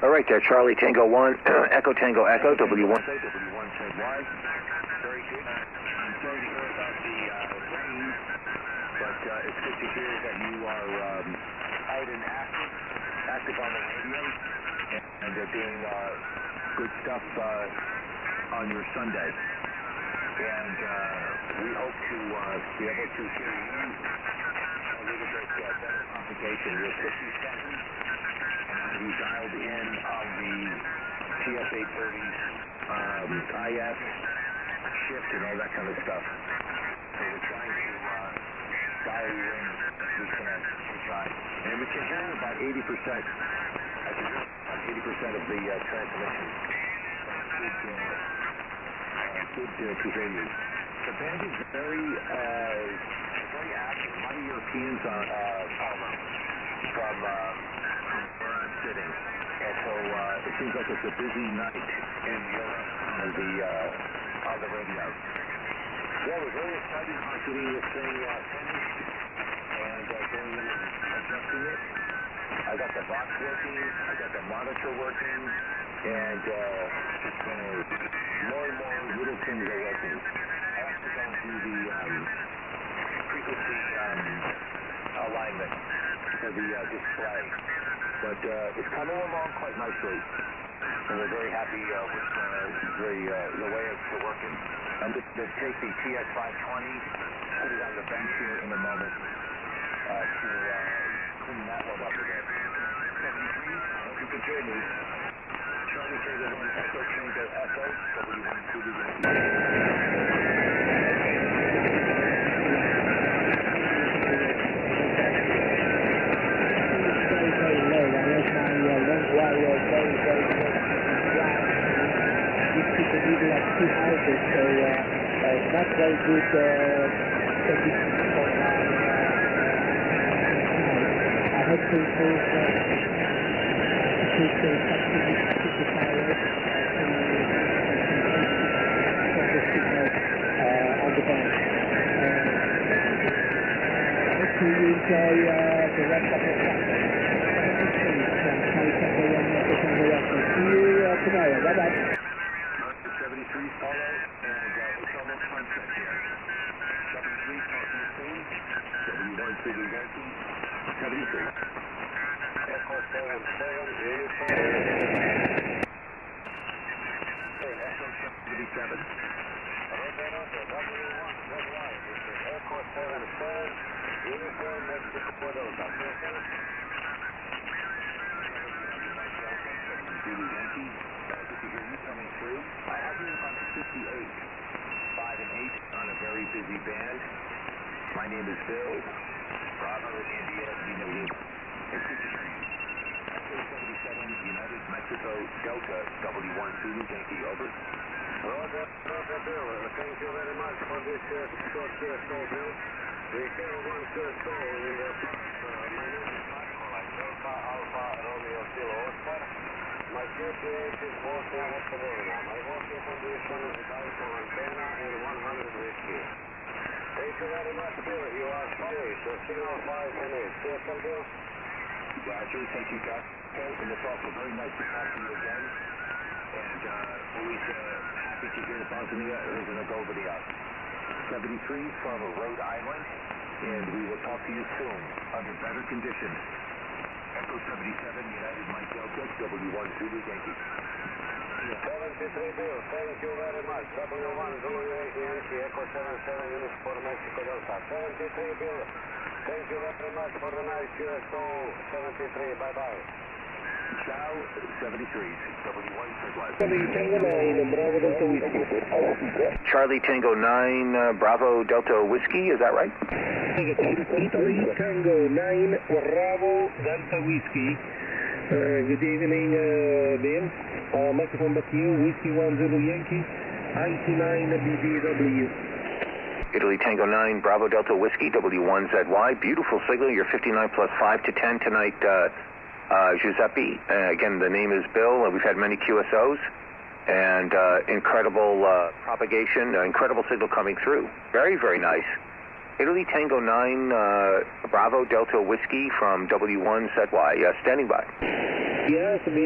All right, there, Charlie Tango 1, Echo Tango Echo, W1. W1 said why. Very good. I'm sorry to hear about the rain, but it's good to hear that you are out and active on the radio, and doing good stuff on your Sunday. And we hope to be able to hear you Ludicrous Propagation. You're 57, and now you dialed in on the TS-830's IS shift and all that kind of stuff. So we're trying to dial you in as we can. And we can hear about 80%. I can hear about 80% of the transmission. Good to hear you. The band is very active. A lot of Europeans on from where I'm sitting. And so it seems like it's a busy night in Europe on the radio. Yeah, we're very excited about getting this thing finished and going in and adjusting it. I got the box working, I got the monitor working, and more and more little things are working. I have to go through the frequency alignment for the display. But it's coming along quite nicely. And we're very happy with the way it's working. I'm going to take the TS-520, put it on the bench here in a moment to clean that one up again. 73, I hope you can hear me. Charlie Tango 1 Echo Tango Echo, W1 Zulu Yankee. Two houses, so not very good conditions for my I had to improve the amplifiers to the signal on the band. Hope you enjoy the rest of the class. See you tomorrow. Bye-bye. 73 follow, and it's almost sunset here. 73, talk to you soon. W1 Zulu Yankee, 73. Echo 77, uniform. Echo 77. W1 ZY, this is Echo 77, uniform Mexico Delta. Zulu Yankee. Good to hear you coming through. I have you on 58, 5 and 8 on a very busy band. My name is Bill. Bravo, India, Lima, Lima. It's good to hear you. Echo 77, United Mexico, Delta, W1 Zulu Yankee, over. Roger, Bill. Thank you very much for this short QSO, Bill. We have one QSO in the my name is Marco, like Delta, Alpha, Romeo, Kilo, Oscar. My QPH is Bosnia Herzegovina. My working condition is dipole antenna and 100 whiskey. Thank you very much, Bill. You are safe. So signal 5 and 8. See you soon, Bill. Roger, thank you, guys. And it's also very nice to talk to you again. And always happy to hear Bosnia and Herzegovina. 73 from Rhode Island, and we will talk to you soon under better conditions. Echo 77, United Mike Delta, W1 Zulu Yankee. 73 Bill, thank you very much. W1 Zulu Yankee, Echo 77, units for Mexico Delta. 73 Bill, thank you very much for the nice QSO. 73, bye-bye. Ciao, 73, W1 Charlie Tango 9, Bravo Delta Whiskey. Charlie Tango 9, Bravo Delta Whiskey, is that right? Italy Tango 9, Bravo Delta Whiskey. Good evening, Bill. Microphone back to you, Whiskey 1 Zulu Yankee, 99 BBW. Italy Tango 9, Bravo Delta Whiskey, W1ZY. Beautiful signal. You're 59 plus 5 to 10 tonight, Giuseppe. Again, the name is Bill. We've had many QSOs and incredible propagation, incredible signal coming through. Very, very nice. Italy Tango 9, Bravo Delta Whiskey from W1ZY. Standing by. Yes, Bill. I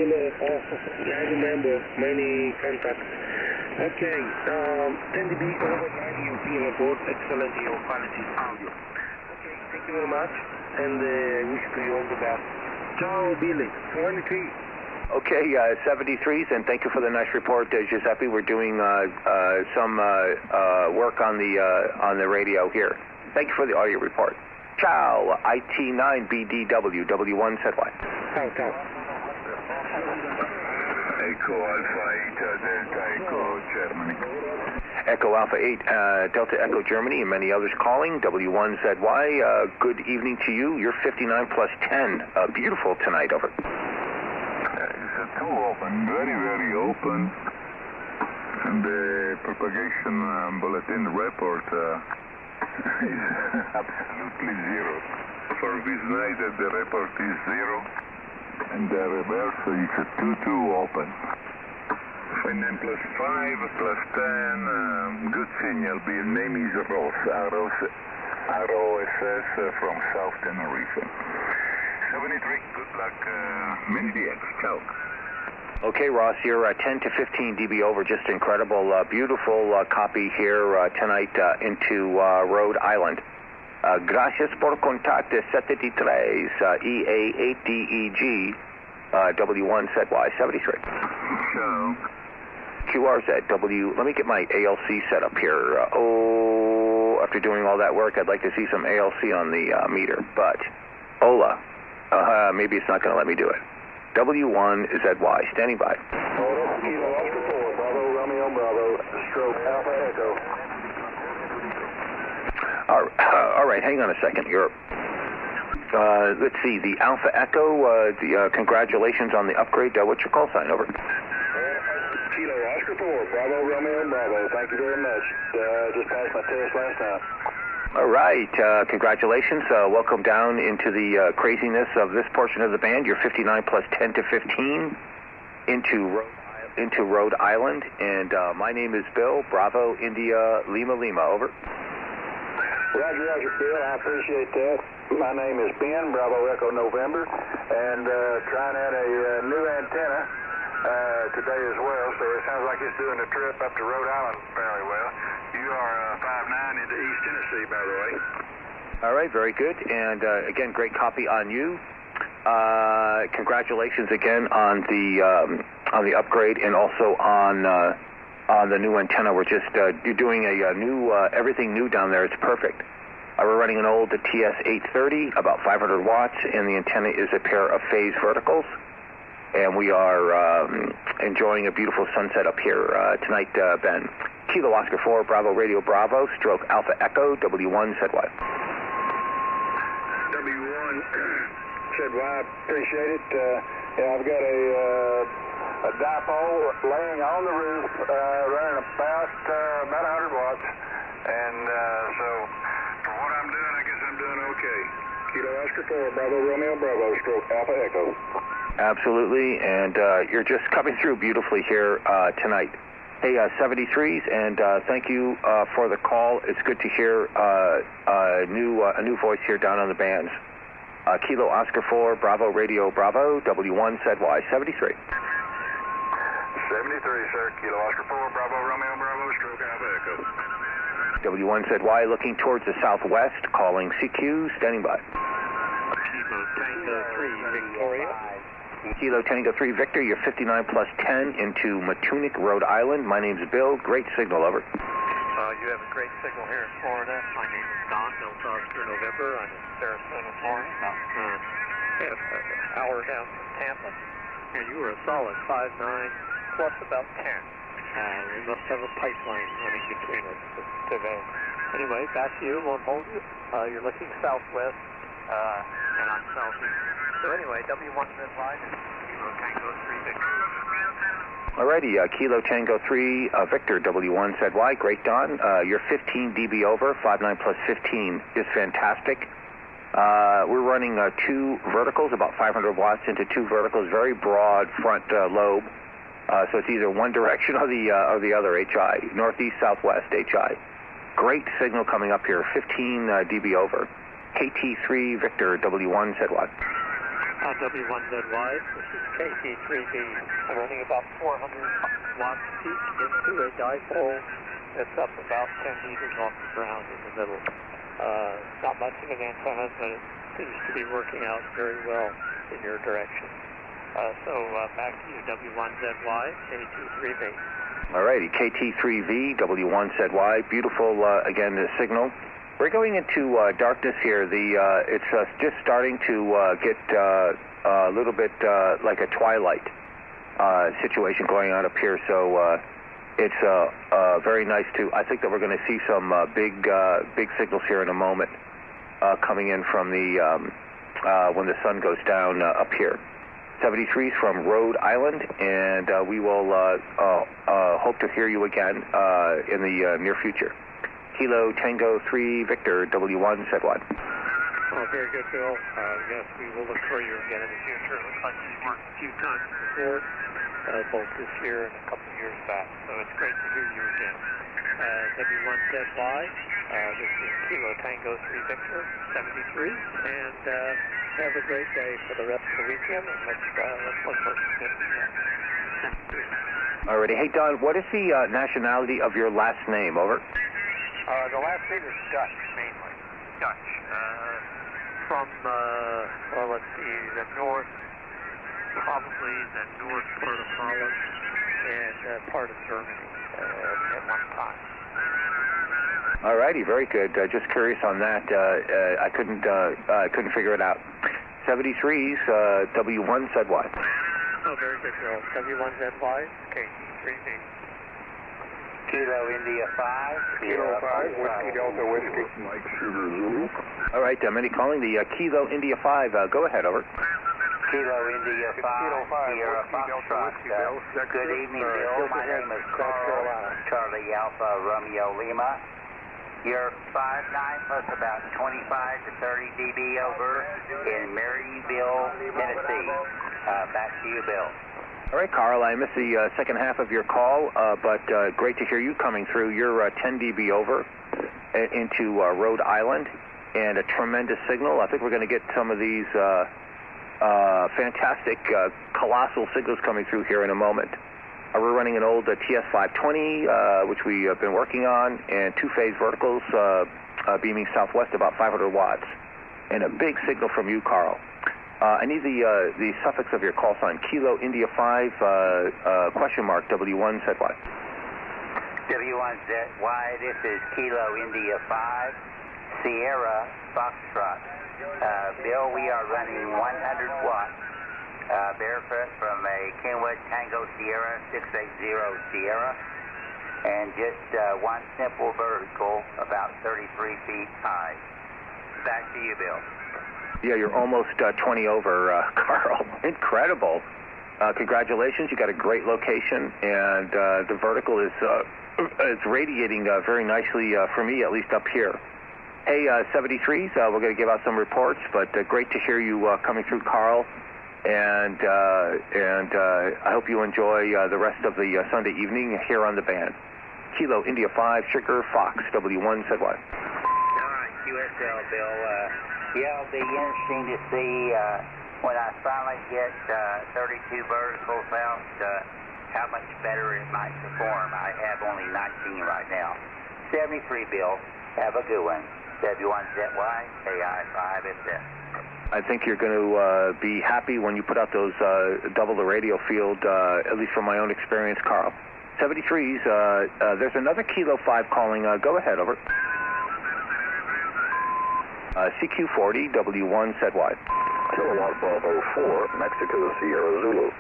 remember many contacts. Okay, 10 dB over 90 European report, excellent audio quality audio. Okay, thank you very much, and wish you all the best. Ciao, Billy. 73. Okay, 73s, and thank you for the nice report, Giuseppe. We're doing some work on the radio here. Thank you for the audio report. Ciao, IT9BDW, W1ZY. Ciao. Echo Alpha 8 Delta Echo Germany. Echo Alpha 8 Delta Echo Germany and many others calling. W1ZY, good evening to you. You're 59 plus 10. Beautiful tonight, over. It's too open, very, very open. And the propagation bulletin report is absolutely zero. For this night, the report is zero. And the reverse is 2 open. And then plus 5, plus 10, good signal. The name is ROSS from South Tenerife. 73, good luck. Many DX, ciao. Okay, Ross, you're 10 to 15 dB over, just incredible. Beautiful copy here tonight into Rhode Island. Gracias por contacto 73 EA8DEG W1ZY 73. Ciao. QRZW. Let me get my ALC set up here. After doing all that work, I'd like to see some ALC on the meter, but hola. Maybe it's not going to let me do it. W1ZY, standing by. Kilo Oscar 4, Bravo, Romeo, Bravo, stroke Alpha Echo. All right, hang on a second. Let's see, the Alpha Echo, congratulations on the upgrade. What's your call sign, over? Kilo Oscar 4, Bravo, Romeo, Bravo. Thank you very much. Just passed my test last night. All right, congratulations. Welcome down into the craziness of this portion of the band. You're 59 plus 10 to 15 into Rhode Island. And my name is Bill, Bravo, India, Lima, over. Roger, Bill. I appreciate that. My name is Ben, Bravo, Echo, November, and trying out a new antenna today as well, so it sounds like it's doing a trip up to Rhode Island fairly well. You are 5'9" into East Tennessee, by the way. All right, very good. And again, great copy on you. Congratulations again on the upgrade and also on the new antenna. We're just you're doing a new everything new down there. It's perfect. We're running an old TS830, about 500 watts, and the antenna is a pair of phase verticals. And we are enjoying a beautiful sunset up here tonight, Ben. Kilo Oscar 4, Bravo, Radio Bravo, stroke Alpha Echo, W1ZY. W1ZY, appreciate it. I've got a dipole laying on the roof, running about 100 watts. And so, for what I'm doing, I guess I'm doing okay. Kilo Oscar 4, Bravo, Romeo, Bravo, stroke Alpha Echo. Absolutely, and you're just coming through beautifully here tonight. Hey, 73s, and thank you for the call. It's good to hear a new voice here down on the bands. Kilo Oscar 4, Bravo, Radio Bravo, W1ZY, 73. 73, sir. Kilo Oscar 4, Bravo, Romeo, Bravo, stroke Alpha Echo. W1ZY looking towards the southwest, calling CQ, standing by. Kilo Tango 3, Victoria. Kilo Tango 3 Victor, you're 59 plus 10 into Matunic, Rhode Island. My name's Bill. Great signal, over. You have a great signal here in Florida. My name is Don, Delta Oscar November. I'm in Sarasota, Florida, about half an hour down from Tampa. And you were a solid 5'9", plus about 10. We must have a pipeline running between us today. Anyway, back to you. Won't hold you. You're looking southwest, and I'm southeast. So anyway, W1ZY and Kilo Tango 3 Victor. Alrighty, Kilo Tango 3 Victor, W1ZY. Great, Don. You're 15 dB over. 5'9" plus 15 is fantastic. We're running 2 verticals, about 500 watts into 2 verticals, very broad front lobe. So it's either one direction or the other, HI, northeast, southwest, HI. Great signal coming up here, 15 dB over. KT3 Victor, W1ZY. W1ZY, this is KT3B. I'm running about 400 watts peak into a dipole that's up about 10 meters off the ground in the middle. Not much of an antenna, but it seems to be working out very well in your direction. So back to you, W1ZY, KT3V. Alrighty, KT3V, W1ZY. Beautiful, again, the signal. We're going into darkness here. It's just starting to get a little bit like a twilight situation going on up here. So it's very nice to. I think that we're going to see some big signals here in a moment coming in from the when the sun goes down up here. 73's from Rhode Island, and we will hope to hear you again in the near future. Kilo Tango 3 Victor W1 ZY. Oh, very good, Bill. Yes, we will look for you again in the future. It looks like you've worked a few times before, both this year and a couple of years back. So it's great to hear you again. W1ZY, this is Kilo Tango 3 Victor 73, and have a great day for the rest of the weekend, and let's look for some good news. Alrighty. Hey, Don, what is the nationality of your last name? Over. The last name is Dutch, mainly. Dutch. From, let's see, the north, probably the north part of Holland and part of Germany at one time. Alrighty, very good. Just curious on that. I couldn't figure it out. 73's W1 ZY. Oh, very good, Bill. W1ZY, KT3B. Kilo India 5. Kilo 5, Whiskey Delta Whiskey. Mike Sugar Zulu. All right, many calling the Kilo India 5. Go ahead, over. Kilo India 5. Kilo 5, Sierra Whiskey Delta Foxtrot. Whiskey, Bill. Good evening, Bill. My name is Carl. Charlie Alpha Romeo Lima. You're 5'9", plus about 25 to 30 dB over in Maryville, Tennessee. Back to you, Bill. All right, Carl, I missed the second half of your call, but great to hear you coming through. You're 10 dB over into Rhode Island, and a tremendous signal. I think we're going to get some of these fantastic, colossal signals coming through here in a moment. We're running an old TS520, which we have been working on, and two-phase verticals beaming southwest about 500 watts. And a big signal from you, Carl. I need the suffix of your call sign. Kilo India 5, question mark, W1 ZY. W1 ZY, this is Kilo India 5, Sierra Foxtrot. Bill, we are running 100 watts. Barefoot from a Kenwood Tango Sierra 680 Sierra, and just one simple vertical about 33 feet high. Back to you, Bill. Yeah, you're almost 20 over, Carl. Incredible. Congratulations. You got a great location, and the vertical is it's radiating very nicely for me, at least up here. Hey, 73s, we're going to give out some reports, but great to hear you coming through, Carl. And I hope you enjoy the rest of the Sunday evening here on the band. Kilo India 5, Sugar Fox, W1 ZY. All right, QSL, Bill. Yeah, it'll be interesting to see when I finally get 32 verticals out how much better it might perform. I have only 19 right now. 73, Bill. Have a good one. W1ZY, KI5SF. I think you're going to be happy when you put out those double the radio field, at least from my own experience, Carl. 73s, there's another Kilo 5 calling. Go ahead, over. CQ40, W1 ZY. Kilowatt Bravo 4, Mexico Sierra Zulu.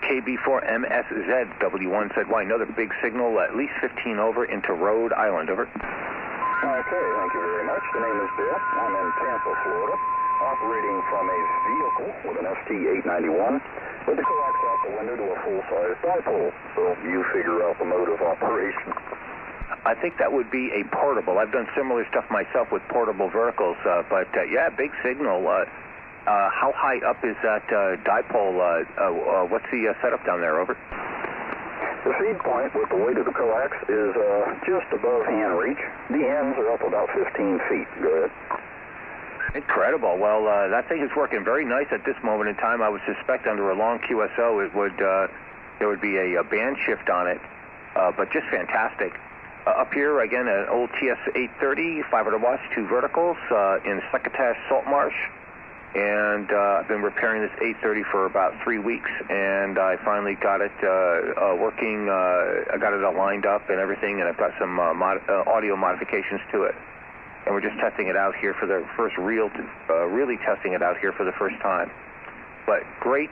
KB4MSZ, W1 ZY. Another big signal, at least 15 over into Rhode Island, over. Okay, thank you very much. The name is Bill. I'm in Tampa, Florida, operating from a vehicle with an ST-891 with the coax out the window to a full-size dipole. So you figure out the mode of operation. I think that would be a portable. I've done similar stuff myself with portable verticals, but yeah, big signal. How high up is that dipole? What's the setup down there, over? The feed point with the weight of the coax is just above hand reach. The ends are up about 15 feet. Go ahead. Incredible. Well, that thing is working very nice at this moment in time. I would suspect under a long QSO there would be a band shift on it, but just fantastic. Up here, again, an old TS-830, 500 watts, two verticals in Succotash Salt Marsh. And I've been repairing this 830 for about 3 weeks, and I finally got it working. I got it all lined up and everything, and I've got some audio modifications to it. and we're just testing it out here for the first really testing it out here for the first time. But great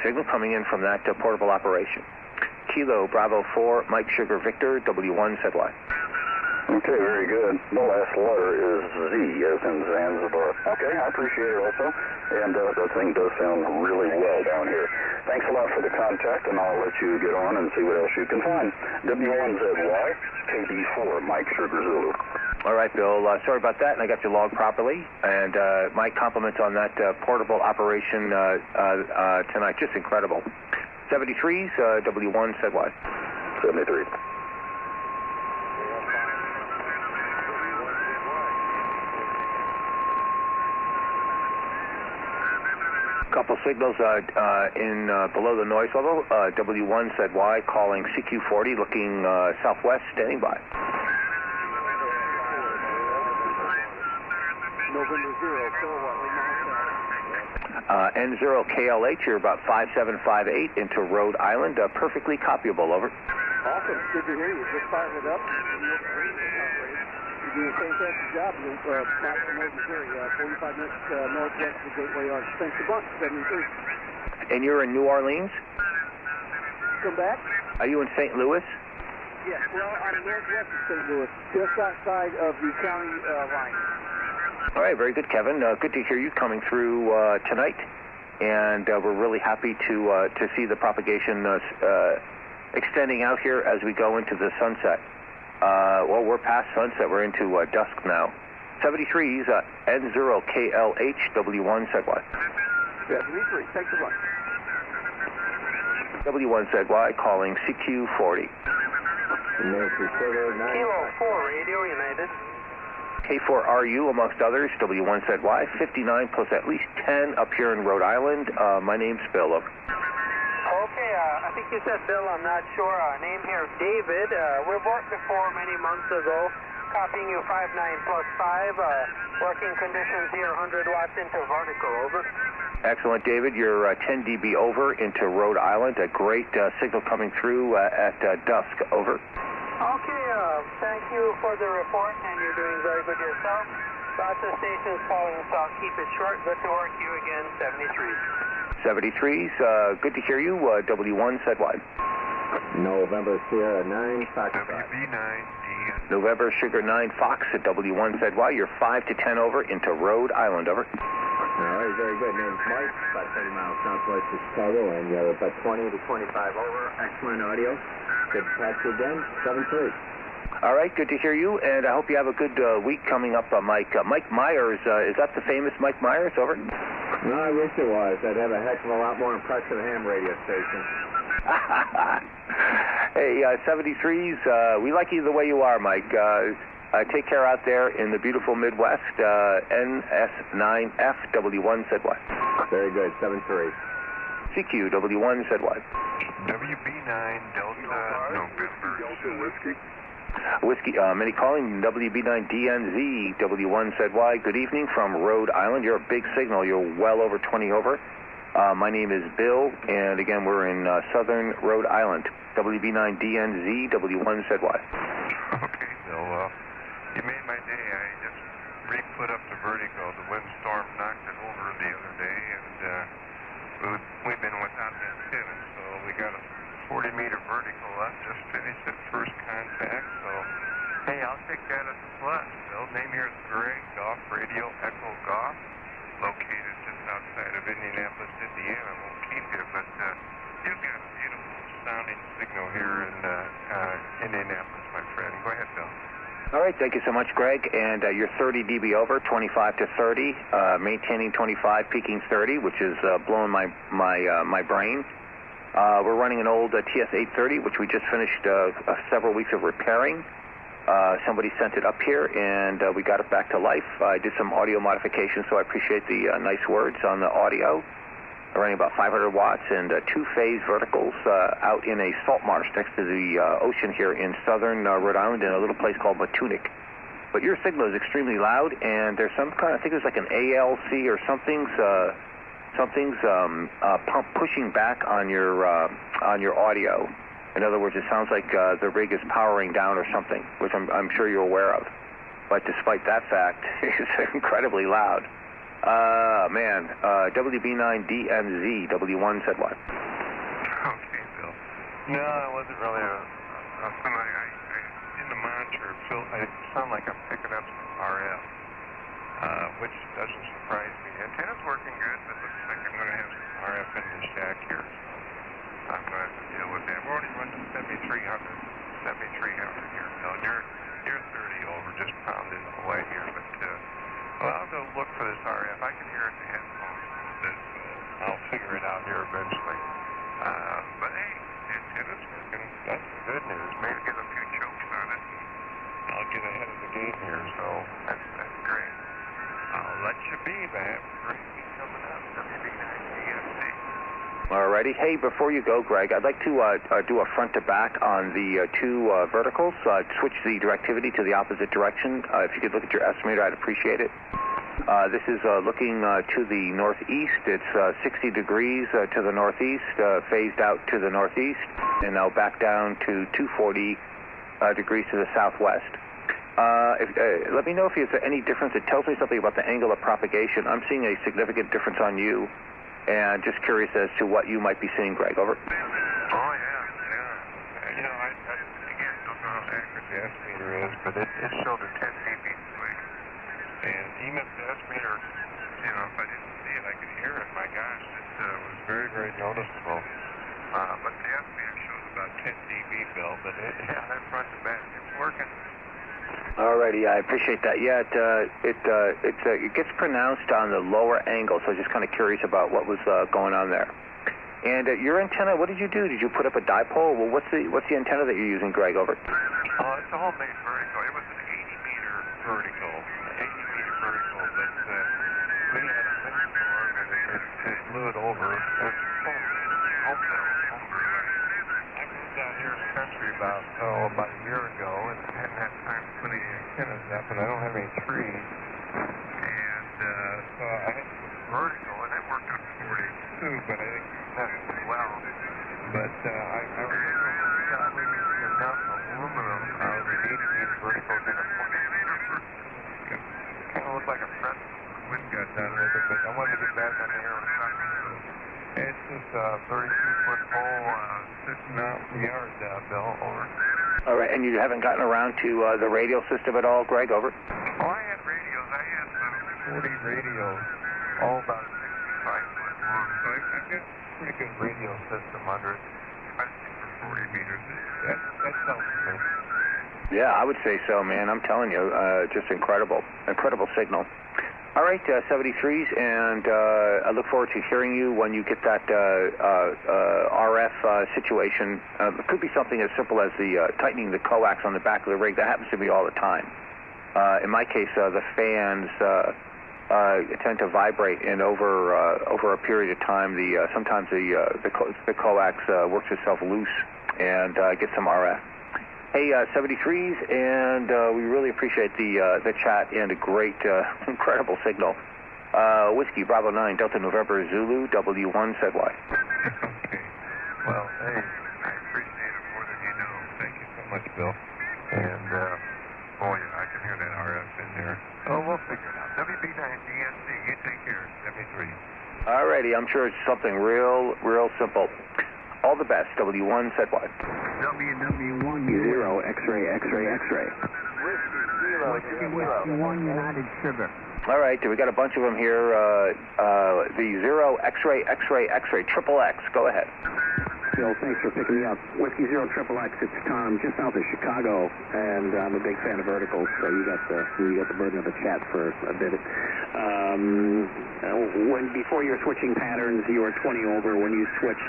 signal coming in from that portable operation. Kilo Bravo 4, Mike Sugar Victor, W1ZY. Okay, very good. The last letter is Z, as in Zanzibar. Okay, I appreciate it also. And the thing does sound really well down here. Thanks a lot for the contact, and I'll let you get on and see what else you can find. W1ZY, KB4, Mike Sugar Zulu. All right, Bill. Sorry about that, and I got you logged properly. And my compliments on that portable operation tonight. Just incredible. 73s, W1ZY. 73. Couple signals in below the noise level. W1ZY calling CQ40, looking southwest, standing by. November 0, N0 KLH, you're about 5758 into Rhode Island, perfectly copyable, over. Awesome, good to hear you. Just fired it up. You're doing a fantastic job. You're back from Missouri, 45 minutes northwest of the Gateway Arch. Thanks a bunch, 73. And you're in New Orleans? Come back? Are you in St. Louis? Yes, well, I'm northwest of St. Louis, just outside of the county line. All right, very good, Kevin. Good to hear you coming through tonight, and we're really happy to see the propagation extending out here as we go into the sunset. Well, we're past sunset. We're into dusk now. 73s, N0 KLH, W1ZY. Yeah, 73, thanks a bunch. W1ZY calling CQ40. Kilo 4, Radio United. K4RU, amongst others, W1ZY, 59 plus at least 10 up here in Rhode Island. My name's Bill, over. Okay, I think you said Bill, I'm not sure. Name here, David. We've worked before many months ago. Copying you 59 plus 5. Working conditions here, 100 watts into vertical, over. Excellent, David. You're 10 dB over into Rhode Island. A great signal coming through at dusk, over. Okay, thank you for the report, and you're doing very good yourself. Lots of stations calling, so I'll keep it short. Good to work you again, 73. 73s, good to hear you, W1ZY. November Sierra 9, Fox. WB9, November Sugar 9, Fox at W1ZY. You're 5 to 10 over into Rhode Island, over. All right, very good. Name's Mike, about 30 miles southwest of Chicago, and you're about 20 to 25 over. Excellent audio. Good to catch you again, 7-3. All right, good to hear you, and I hope you have a good week coming up, Mike. Mike Myers, is that the famous Mike Myers, over? No, I wish it was. I'd have a heck of a lot more impressive ham radio station. Hey, 73s, we like you the way you are, Mike. Take care out there in the beautiful Midwest, NS9F, W1ZY. Very good, 7-3. CQ, W1ZY. WB9, Delta, November, Whiskey, many calling, WB9DNZ, W1ZY. Good evening from Rhode Island. You're a big signal. You're well over 20 over. My name is Bill, and again, we're in southern Rhode Island. WB9DNZ, W1ZY. Okay, Bill, you made my day. I just re-put up the vertigo. The windstorm knocked it over the other day, and we've been without that since, so we got a 40-meter vertical up. Just finished at first contact, so hey, I'll take that as a plus. Bill, name here is Greg, Golf Radio Echo Golf, located just outside of Indianapolis, Indiana. I won't keep you, but you've got a beautiful sounding signal here in Indianapolis, my friend. Go ahead, Bill. All right, thank you so much, Greg. And you're 30 dB over, 25 to 30, maintaining 25, peaking 30, which is blowing my brain. We're running an old TS-830, which we just finished several weeks of repairing. Somebody sent it up here, and we got it back to life. I did some audio modifications, so I appreciate the nice words on the audio. We're running about 500 watts and two-phase verticals out in a salt marsh next to the ocean here in southern Rhode Island in a little place called Matunic. But your signal is extremely loud, and there's some kind, I think there's like an ALC or something's pump pushing back on your audio. In other words, it sounds like the rig is powering down or something, which I'm sure you're aware of. but despite that fact, it's incredibly loud. Man, WB9DMZ, W1ZY. Okay, Bill. No, it wasn't really in the monitor, I sound like I'm picking up some RF, which doesn't surprise me. Antenna's working good, but looks like I'm going to have some RF in the shack here, so I'm going to have to deal with that. We're only running 7300 here, Bill. You're 30 over, just pounding away here, but well, I'll go look for this RF. I can hear it in the headphones a little bit, so I'll figure it out here eventually. But hey, antenna's working. That's the good news. Maybe get a few chokes on it, and I'll get ahead of the game here, so that's great. I'll let you be, man. Great week coming up. WB9DMZ. Alrighty. Hey, before you go, Greg, I'd like to do a front to back on the two verticals. Switch the directivity to the opposite direction. If you could look at your estimator, I'd appreciate it. This is looking to the northeast. It's 60 degrees to the northeast, phased out to the northeast, and now back down to 240 degrees to the southwest. Let me know if there's any difference. It tells me something about the angle of propagation. I'm seeing a significant difference on you, and just curious as to what you might be seeing, Greg. Over. Oh, yeah. You know, I again, don't know how accurate the estimator is, but it showed a 10 dB swing. And even if the estimator, you know, if I didn't see it, I could hear it. My gosh, it was very, very noticeable. But the estimator shows about 10 dB, Bill, but that front to back, it's working. Alrighty, I appreciate that. Yeah, it gets pronounced on the lower angle, so I was just kind of curious about what was going on there. And your antenna, what did you do? Did you put up a dipole? Well, what's the antenna that you're using, Greg? Over. It's a homemade vertical. It was an 80-meter vertical. But we had a windstorm and it blew it over. It's home brew. I moved out here in the country about a year ago and hadn't had time to put any antennas up, and I don't have any trees. And so I had vertical, and it worked on 42, but I think that as well. But I was able to establish enough aluminum out of the 80-meter vertical to the 40-meter vertical. Kind of looked like a press wind got done with it, but I wanted to get back on the air with something. So it's just a 32-foot pole sitting out in the yard, Bill. Over. All right, and you haven't gotten around to the radio system at all, Greg? Over. Oh, I had radios. I had 40 radios, all about 65 foot long. So I've got a pretty good radio system under it, especially for 40 meters. That's helping me. Yeah, I would say so, man. I'm telling you, just incredible signal. All right, 73s, and I look forward to hearing you when you get that RF situation. It could be something as simple as the tightening the coax on the back of the rig. That happens to me all the time. In my case, the fans tend to vibrate, and over a period of time, sometimes the coax works itself loose and gets some RF. Hey, 73s, and we really appreciate the chat and a great, incredible signal. Whiskey Bravo 9 Delta November Zulu W1ZY. Okay. Well, hey, I appreciate it more than you know. Thank you so much, Bill. And boy, I can hear that RF in there. Oh, we'll figure it out. WB9DMZ, you take care. 73. Alrighty, I'm sure it's something real simple. All the best, W1ZY. WW1 0 X-ray X-ray X-ray. Whiskey 1 United Sugar. All right, we got a bunch of them here. The 0 X-ray X-ray X-ray Triple X. Go ahead. Bill, thanks for picking me up. Whiskey 0 Triple X. It's Tom, just south of Chicago, and I'm a big fan of verticals. So you got the burden of the chat for a bit. When before you were switching patterns, you were 20 over. When you switched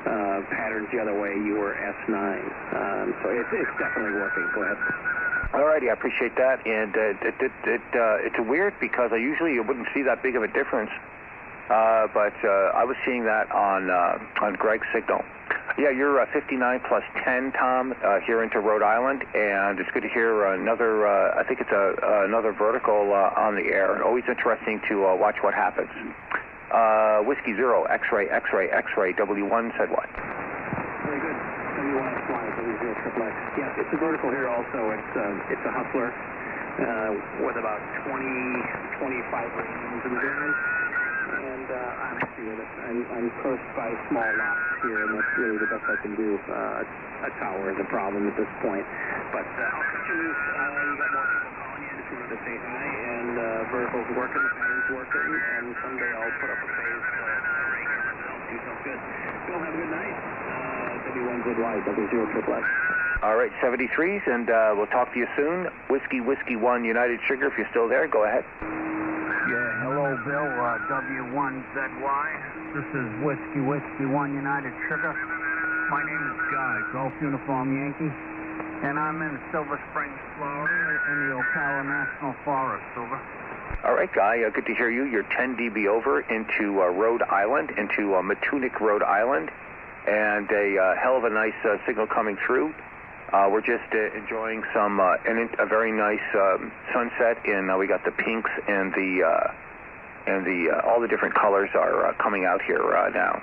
patterns the other way, you were S9. So it's definitely working. Go ahead. Alrighty, I appreciate that, and it's weird because I usually wouldn't see that big of a difference, but I was seeing that on Greg's signal. Yeah, you're 59 plus 10, Tom, here into Rhode Island, and it's good to hear another. I think it's another vertical on the air. Always interesting to watch what happens. Whiskey 0 X-ray X-ray X-ray W1ZY. Very good. W1ZY, W0 Triple X. Yes, it's a vertical here also. It's a Hustler. with about 25 ratings in the garage, and I'm happy with it. I'm cursed by small lots here, and that's really the best I can do. A tower is a problem at this point, but I'll cut you loose. You got more people calling you. I just wanted to say hi, and vertical's working, the pattern's working, and someday I'll put up a phase array here myself. You feel good. Bill, have a good night. W1ZY, W0XXX. All right, 73s, and we'll talk to you soon. Whiskey 1 United Sugar, if you're still there, go ahead. Yeah, hello, Bill, W1ZY. This is Whiskey 1 United Sugar. My name is Guy, Golf Uniform Yankee, and I'm in Silver Springs, Florida, in the Ocala National Forest, over. All right, Guy, good to hear you. You're 10 dB over into Rhode Island, into Matunic, Rhode Island, and a hell of a nice signal coming through. We're just enjoying some a very nice sunset, and we got the pinks and the all the different colors are coming out here now.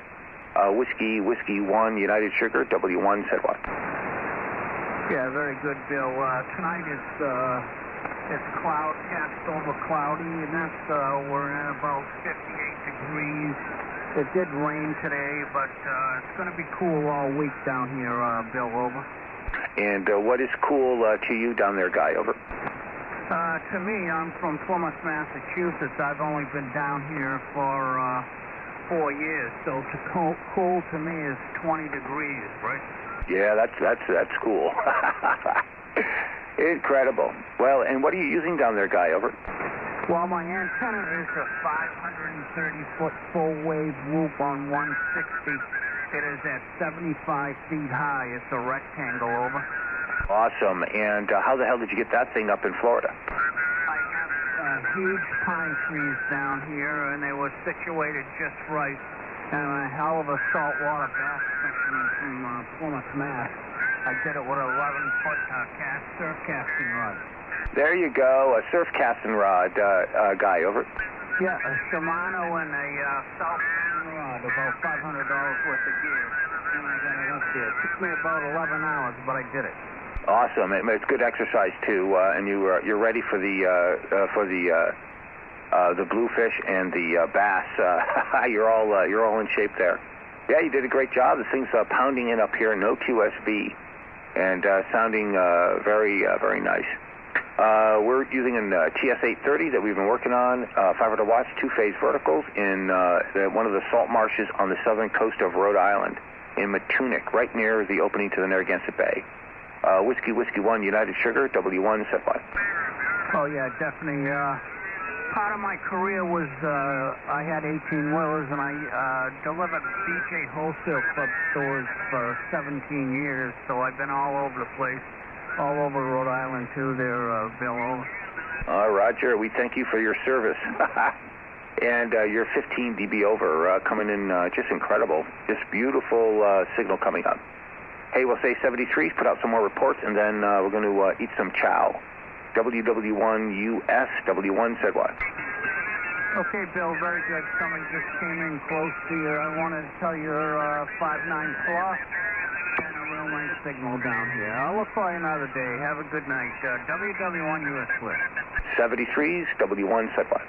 Whiskey 1 United Sugar, W1ZY. Yeah, very good, Bill. Tonight it's cast over cloudy, and that's we're at about 58 degrees. It did rain today, but it's going to be cool all week down here, Bill, over. And what is cool to you down there, Guy, over? To me, I'm from Plymouth, Massachusetts. I've only been down here for 4 years, so cool to me is 20 degrees, right? Yeah, that's cool. Incredible. Well, and what are you using down there, Guy, over? Well, my antenna is a 530-foot full-wave loop on 160. It is at 75 feet high. It's a rectangle, over. Awesome. And how the hell did you get that thing up in Florida? I have huge pine trees down here, and they were situated just right. And a hell of a saltwater bass fisherman from Plymouth, Mass. I did it with an 11-foot surf casting rod. There you go, a surf casting rod, Guy, over. Yeah, a Shimano and a South rod, about $500 worth of gear, and I got it up there. It took me about 11 hours, but I did it. Awesome. It's good exercise too, and you're ready for the bluefish and the bass. You're all in shape there. Yeah, you did a great job. This thing's pounding in up here, no QSB, and sounding very nice. We're using a TS-830 that we've been working on, 500 watts, 2-phase verticals in one of the salt marshes on the southern coast of Rhode Island, in Matunic, right near the opening to the Narragansett Bay. Whiskey 1 United Sugar, W1ZY. Oh yeah, definitely. Part of my career was I had 18-wheelers, and I delivered BJ Wholesale Club stores for 17 years, so I've been all over the place. All over Rhode Island, too, there, Bill. Roger, we thank you for your service. And you're 15 dB over, coming in just incredible. Just beautiful signal coming up. Hey, we'll say 73s, put out some more reports, and then we're going to eat some chow. WW1US, W1ZY. Okay, Bill, very good. Somebody just came in close to you. I wanted to tell you 5-9 plus. And a real nice signal down here. I'll look for you another day. Have a good night. WW1US West. 73s, W1ZY.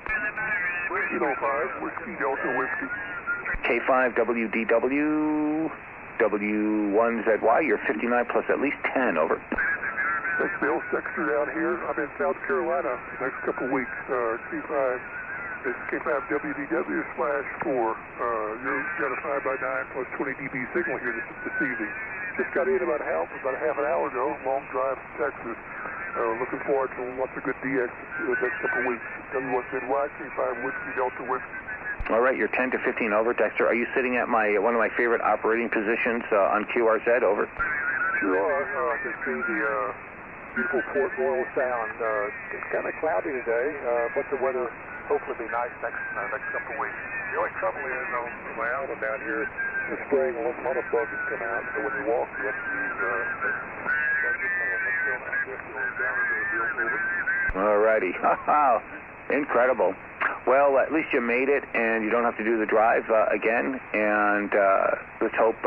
Whiskey 05, Whiskey Delta Whiskey. K5WDW, W1ZY. You're 59 plus at least 10, over. Thanks, Bill. Dexter down here. I'm in South Carolina the next couple weeks. K5. It's K5WDW/4. You're got a 5x9 plus 20 dB signal here this evening. Just got in about half an hour ago. Long drive from Texas. Looking forward to lots of good DX the next couple weeks. W1ZY, K5 Whiskey Delta Whiskey. All right, you're 10 to 15 over, Dexter. Are you sitting at one of my favorite operating positions on QRZ, over? Sure are. I can see the beautiful Port Royal Sound. It's kind of cloudy today, but the weather hopefully be nice next couple of weeks. The only trouble is on my island down here, in the spring, a lot of bugs come out, so when you walk, you have to use All righty. Incredible. Well, at least you made it, and you don't have to do the drive again, and let's hope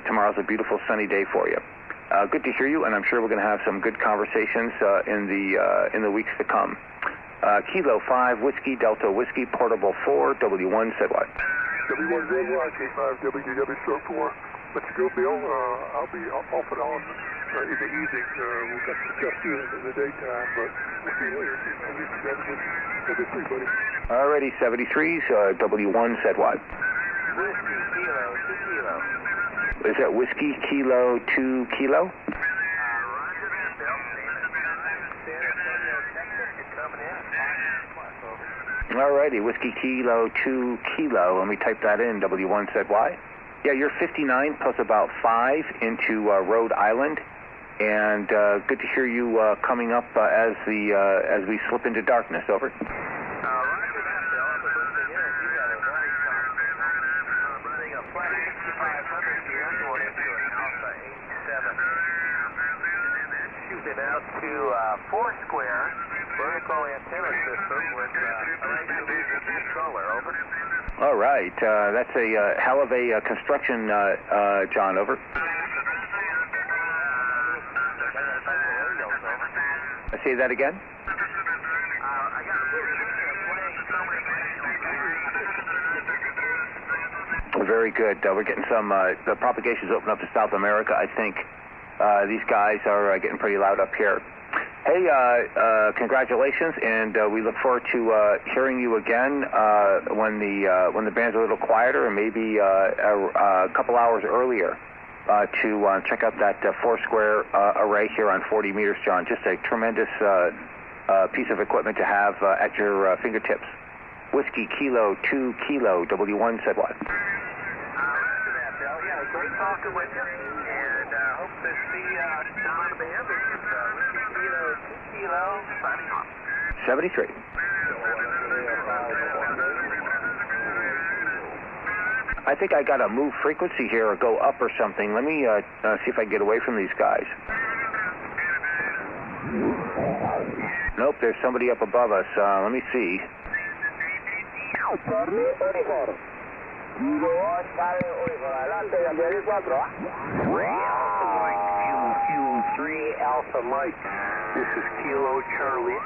tomorrow's a beautiful sunny day for you. Good to hear you, and I'm sure we're going to have some good conversations in the weeks to come. Kilo 5, Whiskey, Delta Whiskey, Portable 4, W1 ZY. W1 ZY, K5, WW stroke 4. Let's go, Bill. I'll be off and on in the evening. We've got some stuff doing in the daytime, but we'll see you later. We'll be free, buddy. Alrighty, 73s, W1 ZY. Whiskey, Kilo, 2 Kilo. Is that Whiskey, Kilo, 2 Kilo? Roger that, Bill. San Antonio, Texas, you're coming in at 5 over. Alrighty, Whiskey, Kilo, 2 Kilo. Let me type that in, W1 ZY. Yeah, you're 59 plus about 5 into Rhode Island, and good to hear you coming up as we slip into darkness. Over. Roger that, Bill. I'm listening in. You got a nice signal. I'm running a flat 6500 here going into an Alpha 87. Shooting out to Foursquare vertical antenna system with Relaxation controller. Over. All right, that's a hell of a construction, John. Over. Say that again. Very good. We're getting some. The propagation's open up to South America. I think these guys are getting pretty loud up here. Hey, congratulations, and we look forward to hearing you again when the band's a little quieter, and maybe a couple hours earlier to check out that Foursquare array here on 40 meters, John. Just a tremendous piece of equipment to have at your fingertips. Whiskey, Kilo, 2 Kilo, W1 ZY. Yeah, great talking with you, and hope to see you down in the band. This is Whiskey, Kilo, 2 Kilo, signing off. 73. I think I got to move frequency here or go up or something. Let me see if I can get away from these guys. Nope, there's somebody up above us. Let me see. Kilo 3 Alpha Mike. This is Kilo Charlie.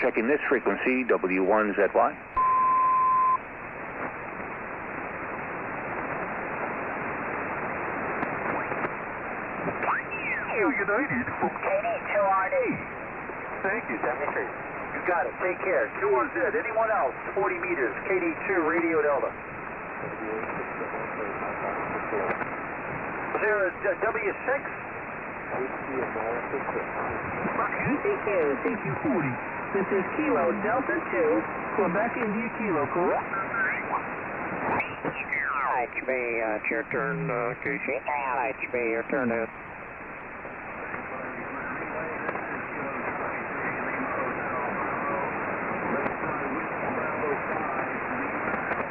Checking this frequency, W1 ZY. United from KD2RD. Thank you, 73. You got it. Take care. 2RZ. Anyone else? 40 meters. KD2 Radio Delta. Was there a W6? CQ40. This is Kilo Delta 2, Quebec India Kilo, correct? HB, it's your turn, Casey. HB, your turn, dude.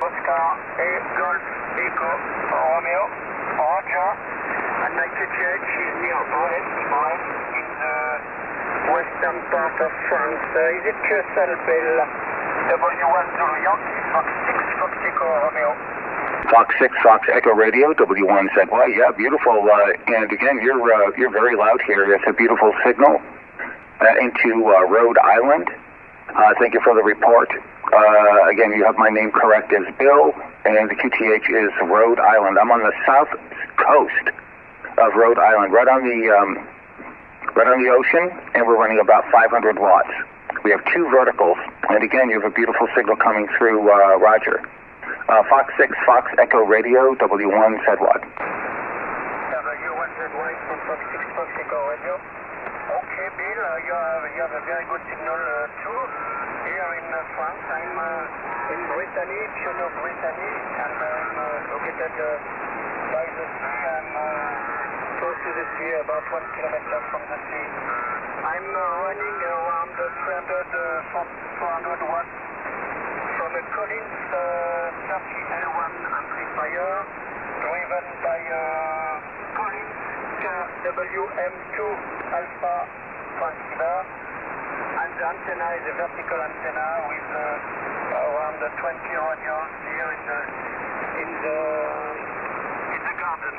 Oscar, 8 Golf, Echo, Romeo, Roger. I'd like to check, she's near Brest, in the western part of France. Is it Cusselbel? W1 Zulu Yankee, Fox 6, Fox Echo, Romeo. Fox 6, Fox Echo Radio, W1 ZY. Yeah, beautiful. And again, you're very loud here. It's a beautiful signal into Rhode Island. Thank you for the report. Again, you have my name correct as Bill, and the QTH is Rhode Island. I'm on the south coast of Rhode Island, right on the ocean, and we're running about 500 watts. We have 2 verticals, and again, you have a beautiful signal coming through. Roger. Fox 6, Fox Echo Radio, W1 ZY. W1 ZY from Fox 6, Fox Echo Radio. Okay, Bill, you have a very good signal too. Here in France, I'm in Brittany, Pioneer Brittany, and I'm located by the sea. I'm close to the sea, about 1 kilometer from the sea. I'm running around 400 watts from a Collins 30L1 amplifier driven by Collins WM2 Alpha transceiver, and the antenna is a vertical antenna with around 20 radios here in the garden.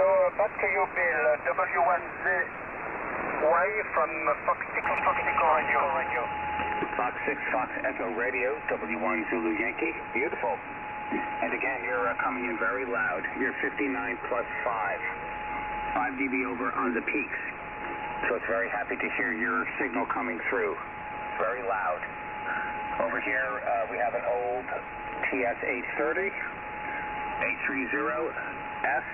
So back to you, Bill. W1ZY from Fox 6 Radio. Fox 6 Fox Echo Radio, W1 Zulu Yankee. Beautiful. And again, you're coming in very loud. You're 59 plus 5 dB over on the peaks. So it's very happy to hear your signal coming through. Very loud. Over here, we have an old TS-830, 830S,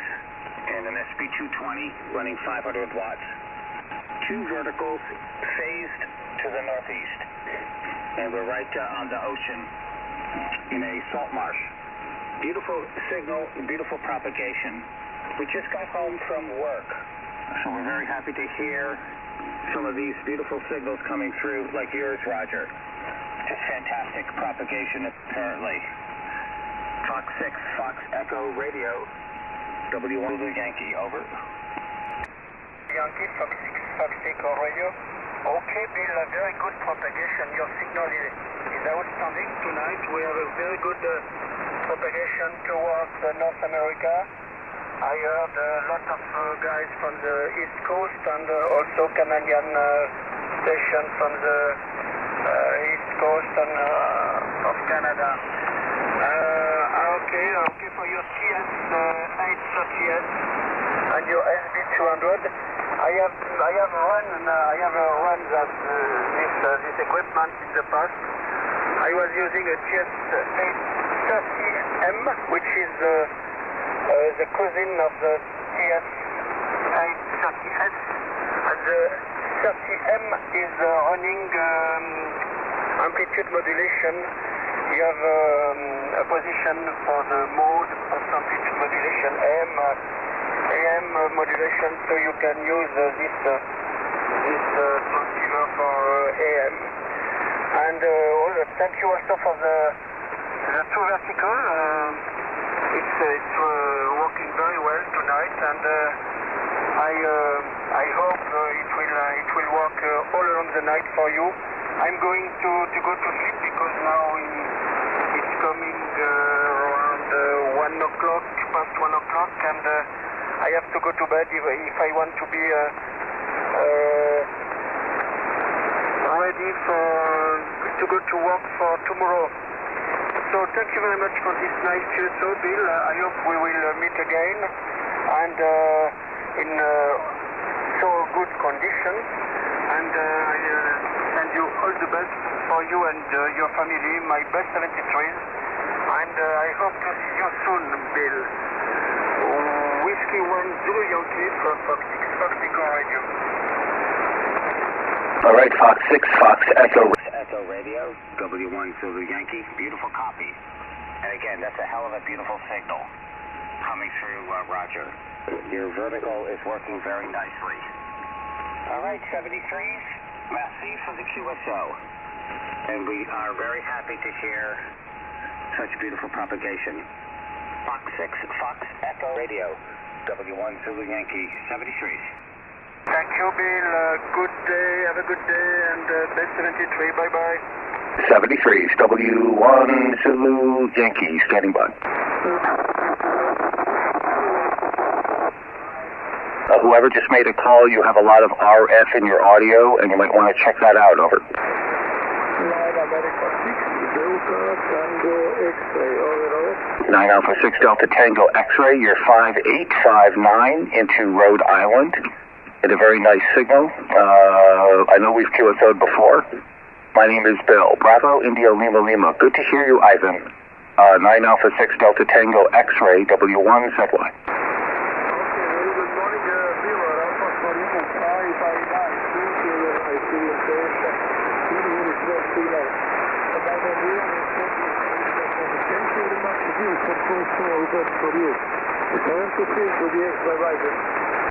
and an SB220 running 500 watts. 2 verticals phased to the northeast. And we're right on the ocean in a salt marsh. Beautiful signal, beautiful propagation. We just got home from work, so we're very happy to hear some of these beautiful signals coming through, like yours, Roger. Just fantastic propagation, apparently. Fox 6, Fox Echo Radio, W1 Zulu Yankee, over. Yankee, Fox 6, Fox Echo Radio. Okay, Bill, a very good propagation. Your signal is outstanding tonight. We have a very good propagation towards North America. I heard a lot of guys from the East Coast and also Canadian station from the East Coast and of Canada. Okay, for your TS-830S and your SB200. I have run this equipment in the past. I was using a TS-830M, which is the cousin of the TS-830S, and the 30M is running amplitude modulation. You have a position for the mode of amplitude modulation, AM modulation, so you can use this transceiver for AM. And thank you also for the 2 vertical. It's working very well tonight, and I hope it will work all along the night for you. I'm going to go to sleep because now it's coming around 1 o'clock, past 1 o'clock, and I have to go to bed if I want to be ready to go to work for tomorrow. So thank you very much for this nice QSO, Bill. I hope we will meet again and in so good conditions. And I send you all the best for you and your family. My best 73s. And I hope to see you soon, Bill. Whiskey 1 Zulu Yankee from Fox 6 Fox Echo Radio. All right, Fox 6 Fox Echo Radio, W1 Zulu Yankee, beautiful copy. And again, that's a hell of a beautiful signal coming through, Roger. Your vertical is working very nicely. All right, 73s, merci for the QSO. And we are very happy to hear such beautiful propagation. Fox 6 Fox Echo Radio, W1 Zulu Yankee, 73s. Thank you, Bill. Good day. Have a good day. And best 73. Bye-bye. 73s, W1 Zulu Yankee, standing by. Whoever just made a call, you have a lot of RF in your audio, and you might want to check that out. Over. America 6, Delta Tango X-ray. Over. 9 Alpha 6 Delta Tango X-ray. You're 5859 into Rhode Island. It's a very nice signal. I know we've QSO'd before. My name is Bill. Bravo, India, Lima, Lima. Good to hear you, Ivan. 9 Alpha 6 Delta Tango X-ray, W1 ZY. Okay, very good morning, Bill. Alpha for you. I see you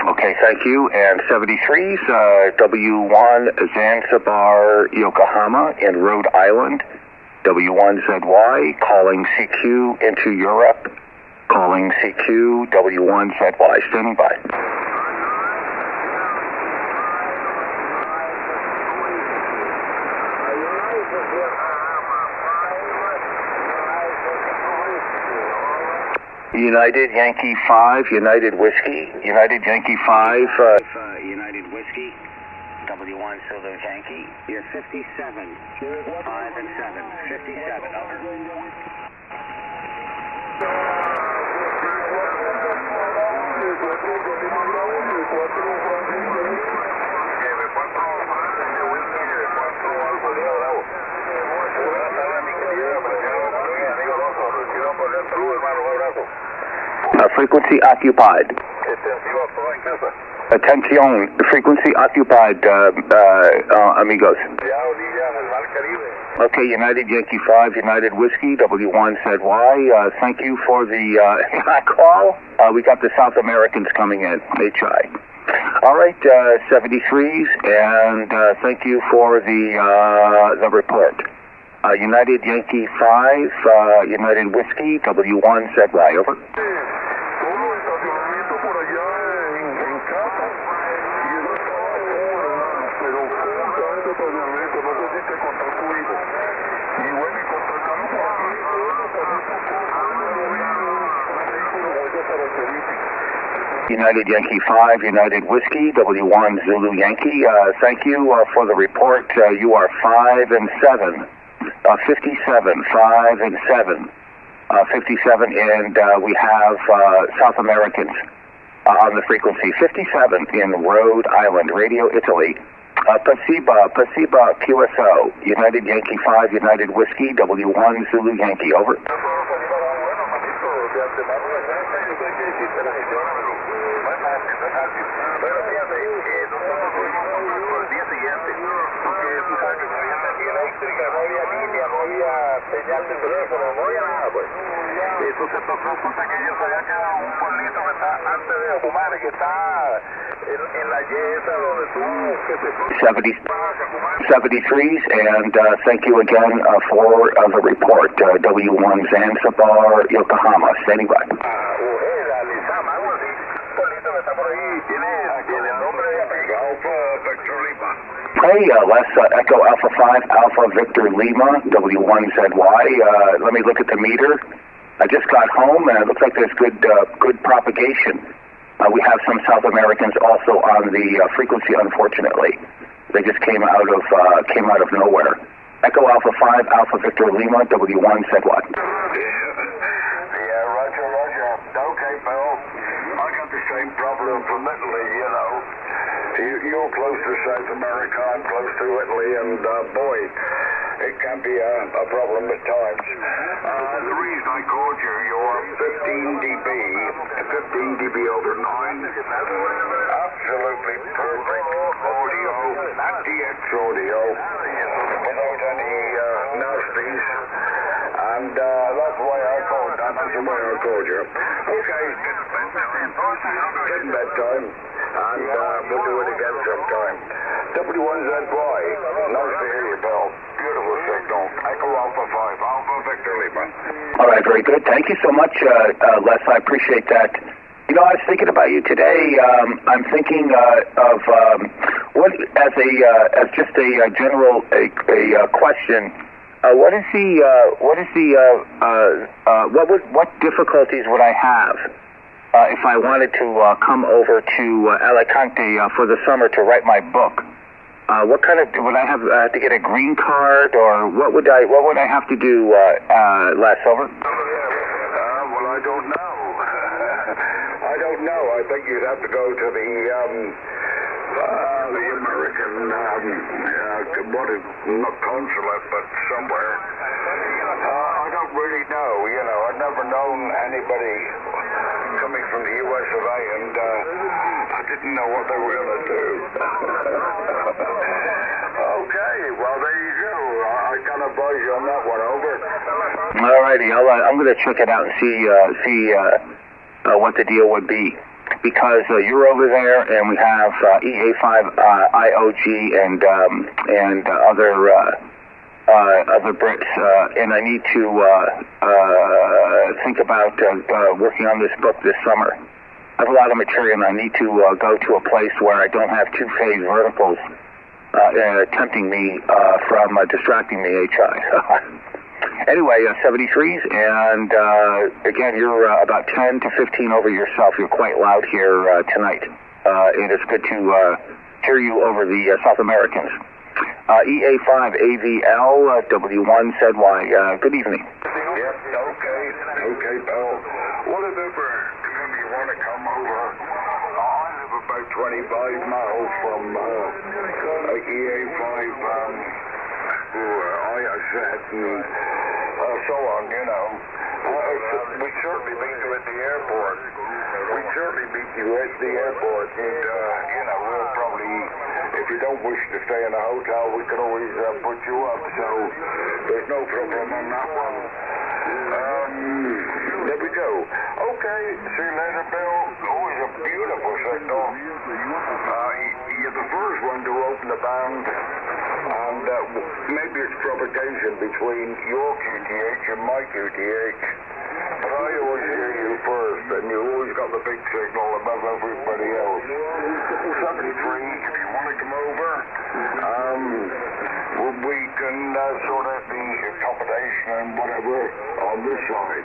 Okay, thank you. And 73s, W1 Zanzibar, Yokohama in Rhode Island. W1 ZY, calling CQ into Europe. Calling CQ, W1 ZY, standing by. United Yankee 5, United Whiskey, United Yankee 5. United Whiskey, W1 Zulu Yankee. You're 57, 5 and 7, 57, over. Frequency occupied. Attention, frequency occupied, amigos. Okay, United Yankee 5, United Whiskey, W1ZY. Thank you for the call. We got the South Americans coming in, HI. All right, 73s, and thank you for the report. United Yankee 5, United Whiskey, W1ZY, over. United Yankee 5, United Whiskey, W1 Zulu Yankee. Thank you for the report. You are 5 and 7. 57, 5 and 7. 57, and we have South Americans on the frequency. 57 in Rhode Island, Radio Italy. Pasiba QSO, United Yankee 5, United Whiskey, W1 Zulu Yankee, over. Entonces resulta que ellos habían quedado en un pueblito que está antes de Humare, que está en la yeta donde tú... 73s, and thank you again for the report. W1 Zanzibar, Yokohama, standing by. Hey, Les, Echo Alpha 5, Alpha Victor Lima, W1ZY. Let me look at the meter. I just got home, and it looks like there's good propagation. We have some South Americans also on the frequency, unfortunately. They just came out of nowhere. Echo Alpha 5, Alpha Victor Lima, W1ZY. Yeah, roger. Okay, Bill. I got the same problem from Italy, you know. You're close to South America, I'm close to Italy, and boy, it can be a problem at times. The reason I called you, you're 15 dB over 9. Absolutely perfect audio, anti-X audio, without any nasties. And that's why I called. That's why I called you. Okay, getting bedtime. And we'll do it again sometime. W1ZY, nice to hear you, Bill. Beautiful signal. Echo Alpha 5, Alpha Victor Lima. All right, very good. Thank you so much, Les. I appreciate that. You know, I was thinking about you today. I'm thinking of what, as just a general question. What difficulties would I have if I wanted to come over to Alicante for the summer to write my book? What kind of would I have to get a green card, or what would I have to do? Les, over. Well, I don't know. I think you'd have to go to the American, not consulate, but somewhere. I don't really know. You know, I've never known anybody coming from the US of A, and I didn't know what they were going to do. Okay, well, there you go. I kind of buzz you on that one, over. All righty, I'm going to check it out and see what the deal would be. Because you're over there, and we have EA5 IOG and other Brits, and I need to think about working on this book this summer. I have a lot of material, and I need to go to a place where I don't have two-phase verticals tempting me from distracting me, HI. Anyway, 73s, and again, you're about 10 to 15 over yourself. You're quite loud here tonight. And it's good to hear you over the South Americans. EA5AVL, W1ZY, good evening. Yep, okay, pal. What if you want to come over? I live about 25 miles from EA5, ISS and so on, you know. We'd certainly meet you at the airport. And, you know, we'll probably, if you don't wish to stay in a hotel, we could always put you up, so there's no problem on that one. There we go. Okay, see you later, Bill. Always a beautiful signal. You're the first one to open the band, and maybe it's propagation between your QTH and my QTH. But I always hear you first, and you always got the big signal above everybody else. 73, if you want to come over, we can sort out the accommodation and whatever on this side.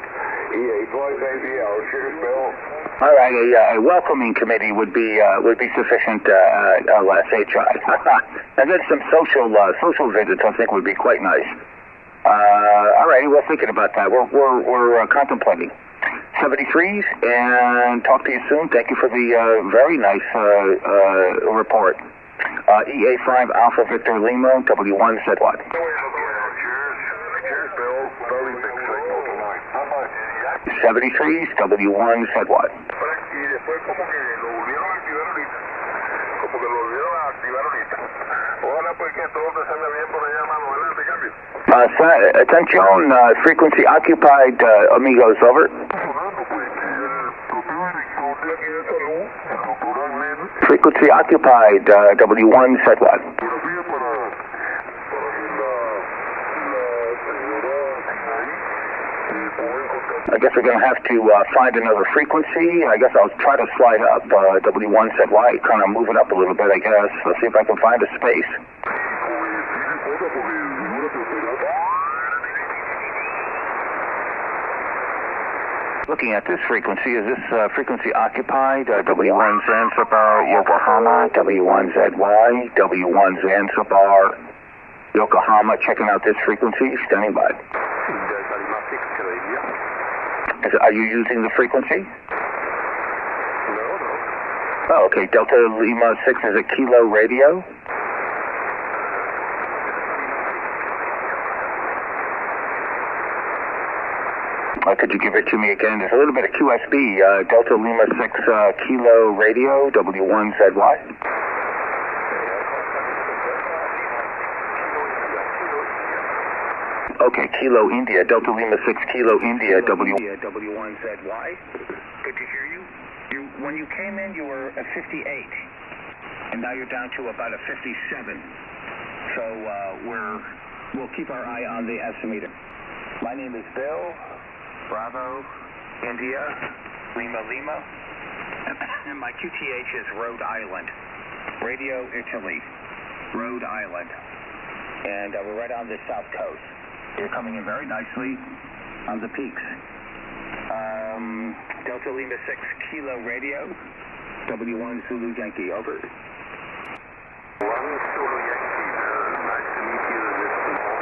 EA5AVL, cheers, Bill. All right, a welcoming committee would be sufficient, LSHI. And then some social visits, I think, would be quite nice. All righty, we're thinking about that. We're contemplating. 73s, and talk to you soon. Thank you for the very nice report. EA5 Alpha Victor Lima, W1ZY. Cheers, Bill. Very big signal tonight. Bye-bye. 73s, W1ZY. Attention, frequency occupied, amigos, over. Frequency occupied, W1ZY. I guess we're going to have to find another frequency. I guess I'll try to slide up W1ZY, kind of move it up a little bit, I guess. Let's see if I can find a space. Looking at this frequency, is this frequency occupied? W1 Zanzibar, Yokohama, W1ZY, W1 Zanzibar, Yokohama. Checking out this frequency, standing by. Are you using the frequency? No. Oh, okay. Delta Lima 6 is a kilo radio. Could you give it to me again? There's a little bit of QSB. Delta Lima 6 kilo radio, W1ZY. Okay, Kilo India, Delta Lima 6 Kilo India, W1ZY. Good to hear you. When you came in, you were at 58, and now you're down to about a 57. So we'll keep our eye on the estimator. My name is Bill. Bravo, India, Lima, and my QTH is Rhode Island, Radio Italy, Rhode Island, and we're right on the south coast. You're coming in very nicely on the peaks. Delta Lima 6 Kilo Radio, W1 Zulu Yankee, over. 1 Zulu Yankee, nice to meet you this morning.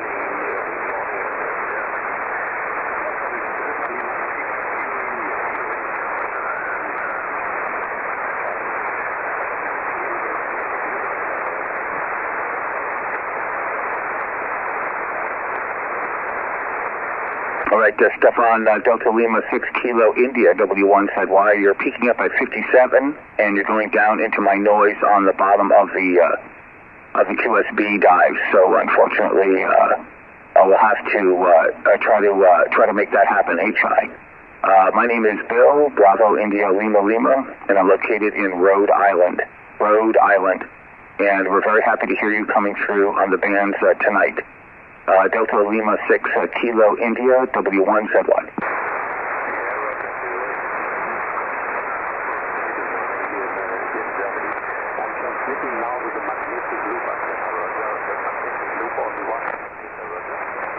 All right, Stefan, Delta Lima 6 Kilo India, W1ZY. You're peaking up at 57, and you're going down into my noise on the bottom of the QSB dive. So unfortunately, I will have to try to make that happen. HI. My name is Bill, Bravo India Lima, and I'm located in Rhode Island, and we're very happy to hear you coming through on the bands tonight. Delta Lima 6 Kilo India, W1ZY.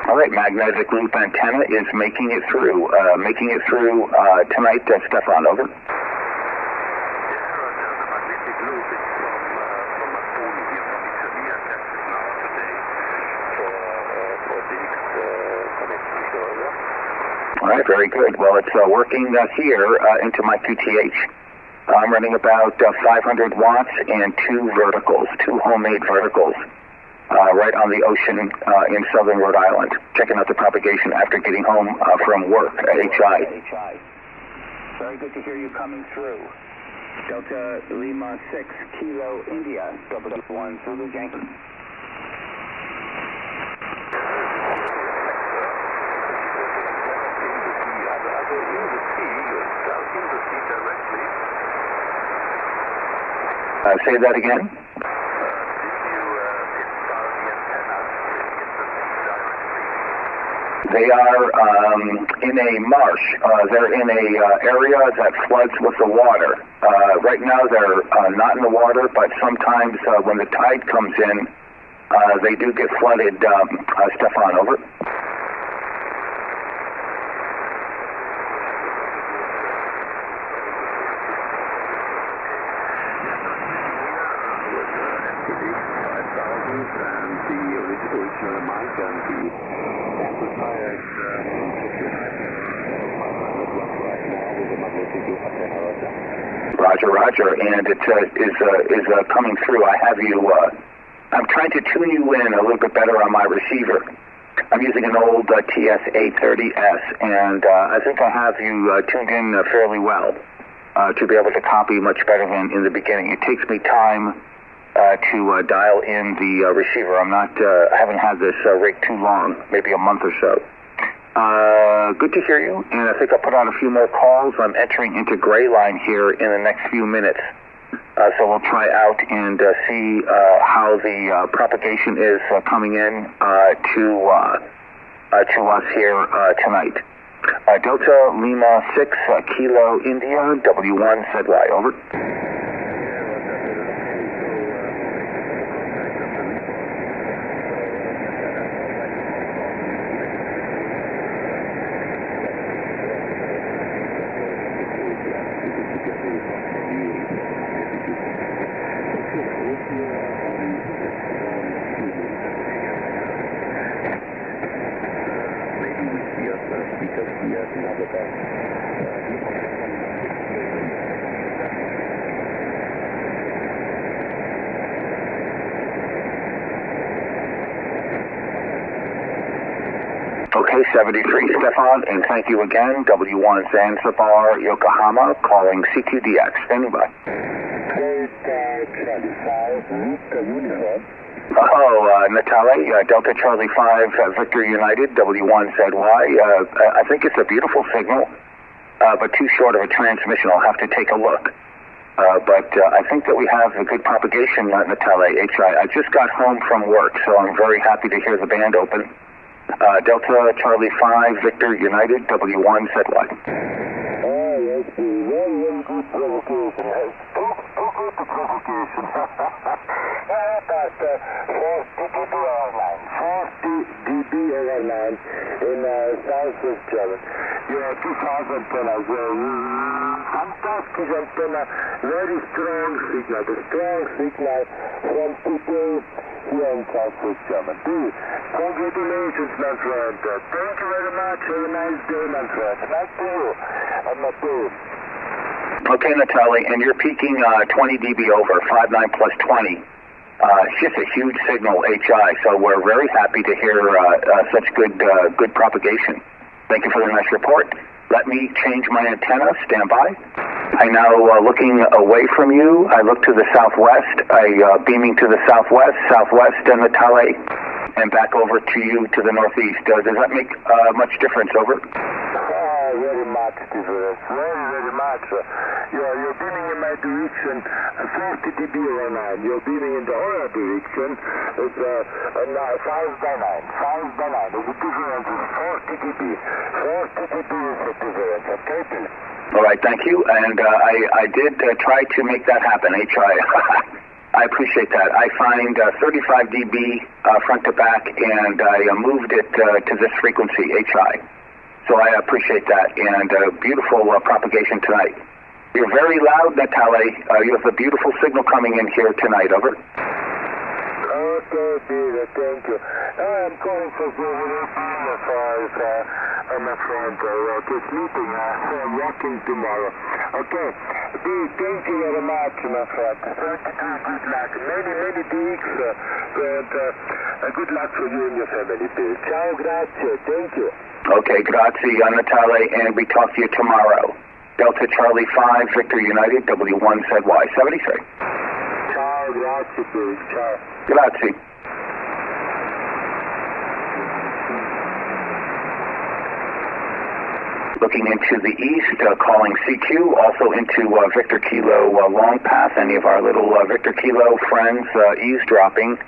All right, magnetic loop antenna is making it through. Tonight, Stefan, over. All right, very good. Well, it's working here into my QTH. I'm running about 500 watts and two homemade verticals, right on the ocean in southern Rhode Island. Checking out the propagation after getting home from work at HI. Very good to hear you coming through. Delta Lima 6 Kilo India, 1 Zulu Yankee. Say that again. They are in a marsh. They're in a area that floods with the water. Right now they're not in the water, but sometimes when the tide comes in, they do get flooded. Stefan, over. Roger, and it is coming through. I have you, I'm trying to tune you in a little bit better on my receiver. I'm using an old TS-830S, and I think I have you tuned in fairly well to be able to copy much better than in the beginning. It takes me time to dial in the receiver. I haven't had this rig too long, maybe a month or so. Good to hear you, and I think I'll put on a few more calls. I'm entering into gray line here in the next few minutes, so we'll try out and see how the propagation is coming in to us here tonight. Delta Lima 6 Kilo India, W1 ZY, over. Okay, 73, Stefan, and thank you again. W1 Zanzibar, Yokohama, calling CQDX. Standing by. Natalie, Delta Charlie 5, Victor United, W1 ZY. I think it's a beautiful signal, but too short of a transmission. I'll have to take a look. But I think that we have a good propagation, Natalie, HI. I just got home from work, so I'm very happy to hear the band open. Delta Charlie 5, Victor United, W1 ZY. In Southwest German. Yeah, 2000 antennas. Fantastic antenna. Very strong signal. The strong signal from people here in Southwest German. Congratulations, my friend. Thank you very much. Have a nice day, my friend. Back to you. I'm not doing. Okay, Natalie, and you're peaking 20 dB over, 59 plus 20. It's just a huge signal, HI, so we're very happy to hear such good propagation. Thank you for the nice report. Let me change my antenna. Stand by. I'm now looking away from you. I look to the southwest. Beaming to the southwest, Natalie, and back over to you to the northeast. Does that make much difference? Over. Very much difference. Very much. You're beaming in my direction, 50 dB over 9. You're beaming in the other direction. It's 5 by 9. 5 by 9. The difference is 40 dB. 40 dB is the difference. Okay, please. All right, thank you. And I did try to make that happen, HI. I appreciate that. I find 35 dB front to back, and I moved it to this frequency, HI. So I appreciate that, and beautiful propagation tonight. You're very loud, Natale. You have a beautiful signal coming in here tonight. Over. Okay, Peter, thank you. I'm calling for my friend, just meeting, walking tomorrow. Okay, thank you very much, my friend. Good luck. Many weeks, and good luck for you and your family, Peter. Ciao, grazie, thank you. Okay, grazie, Natale, and we talk to you tomorrow. Delta Charlie 5, Victor United, W1ZY 73. Ciao, grazie, Peter. Ciao. Grazie. Looking into the east, calling CQ, also into Victor Kilo Long Path. Any of our little Victor Kilo friends eavesdropping.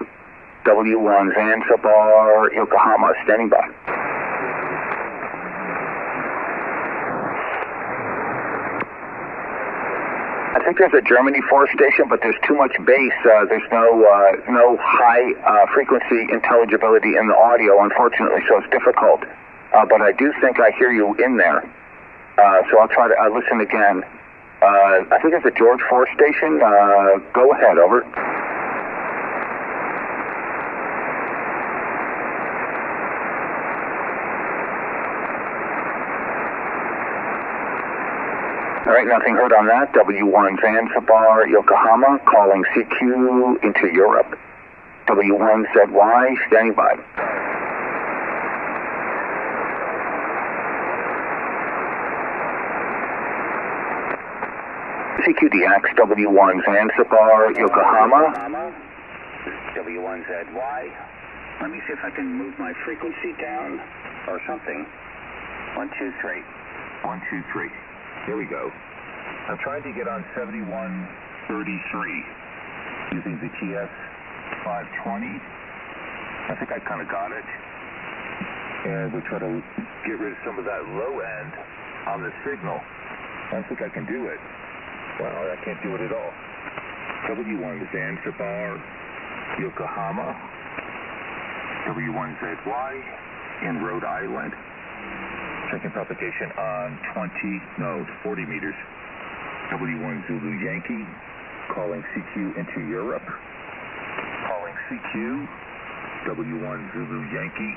W1 Zanzibar, Yokohama, standing by. I think there's a Germany force station, but there's too much bass. There's no high frequency intelligibility in the audio, unfortunately, so it's difficult. But I do think I hear you in there. So I'll try to listen again. I think there's a George force station. Go ahead, over. All right, nothing heard on that. W1 Zanzibar, Yokohama, calling CQ into Europe. W1ZY, standing by. CQDX, W1 Zanzibar, Yokohama. W1ZY. Let me see if I can move my frequency down or something. 1, 2, 3. 1, 2, 3. Here we go. I'm trying to get on 7133 using the TS 520. I think I kind of got it. And we try to get rid of some of that low end on the signal. I don't think I can do it. Well, I can't do it at all. W1 Zanzibar, Yokohama. W1ZY in Rhode Island. Checking propagation on 40 meters. W1 Zulu Yankee, calling CQ into Europe. Calling CQ, W1 Zulu Yankee,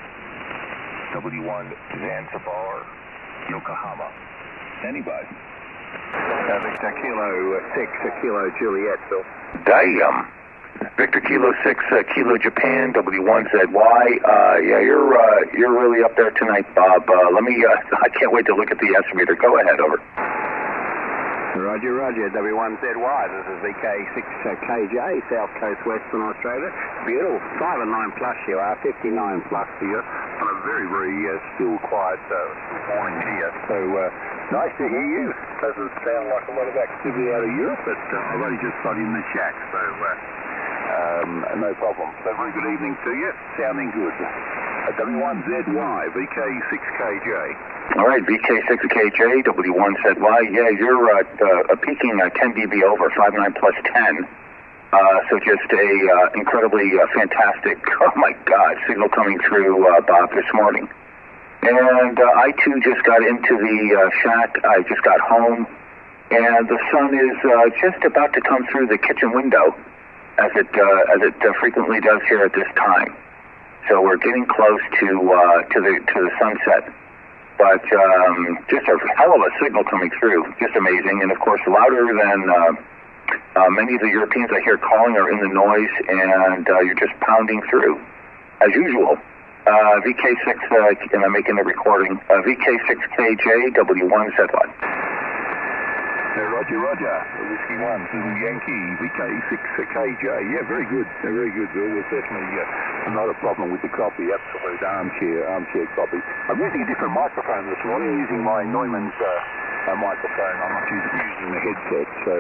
W1 Zanzibar, Yokohama. Anybody? Victor Kilo 6, Kilo Juliet, Bill. Damn. Victor Kilo 6, Kilo Japan, W1ZY. Yeah, you're really up there tonight, Bob. I can't wait to look at the S-meter. Go ahead, over. Roger, W1ZY. This is VK6KJ, South Coast, Western Australia. Beautiful. 5 and 9 plus you are, 59 plus here. On a very, very still, quiet morning here. So, nice to hear you. Doesn't sound like a lot of activity out of Europe, but I've only just got in the shack, so no problem. So, very good evening to you. Sounding good. W1ZY, VK6KJ. All right, VK6KJ, W1ZY. Yeah, you're peaking 10 dB over, 59 plus 10. So just a incredibly fantastic, oh my God, signal coming through, Bob, this morning. And I too just got into the shack. I just got home, and the sun is just about to come through the kitchen window, as it frequently does here at this time. So we're getting close to the sunset. But just a hell of a signal coming through, just amazing, and of course louder than many of the Europeans I hear calling are in the noise, and you're just pounding through, as usual. VK6, and I'm making the recording, VK6KJ, W1ZY. Roger. Whiskey 1, Zulu Yankee, VK6KJ. Yeah, very good, Bill. We're certainly not a problem with the copy, absolute armchair copy. I'm using a different microphone this morning, using my Neumann's microphone. I'm not using the headset, so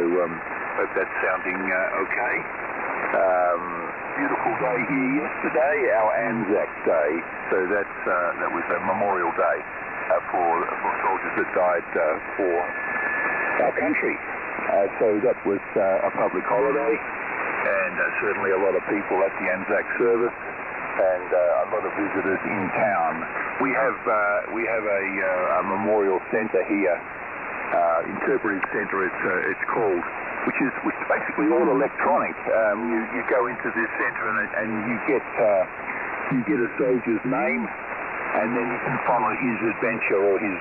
hope that's sounding okay. Beautiful day here yesterday, our Anzac Day. So that was a Memorial Day for soldiers that died for our country. So that was a public holiday. and certainly a lot of people at the Anzac service, and a lot of visitors in town. We have a memorial centre here, interpretive centre it's called, which is basically all electronic. You go into this centre and you get a soldier's name, and then you can follow his adventure or his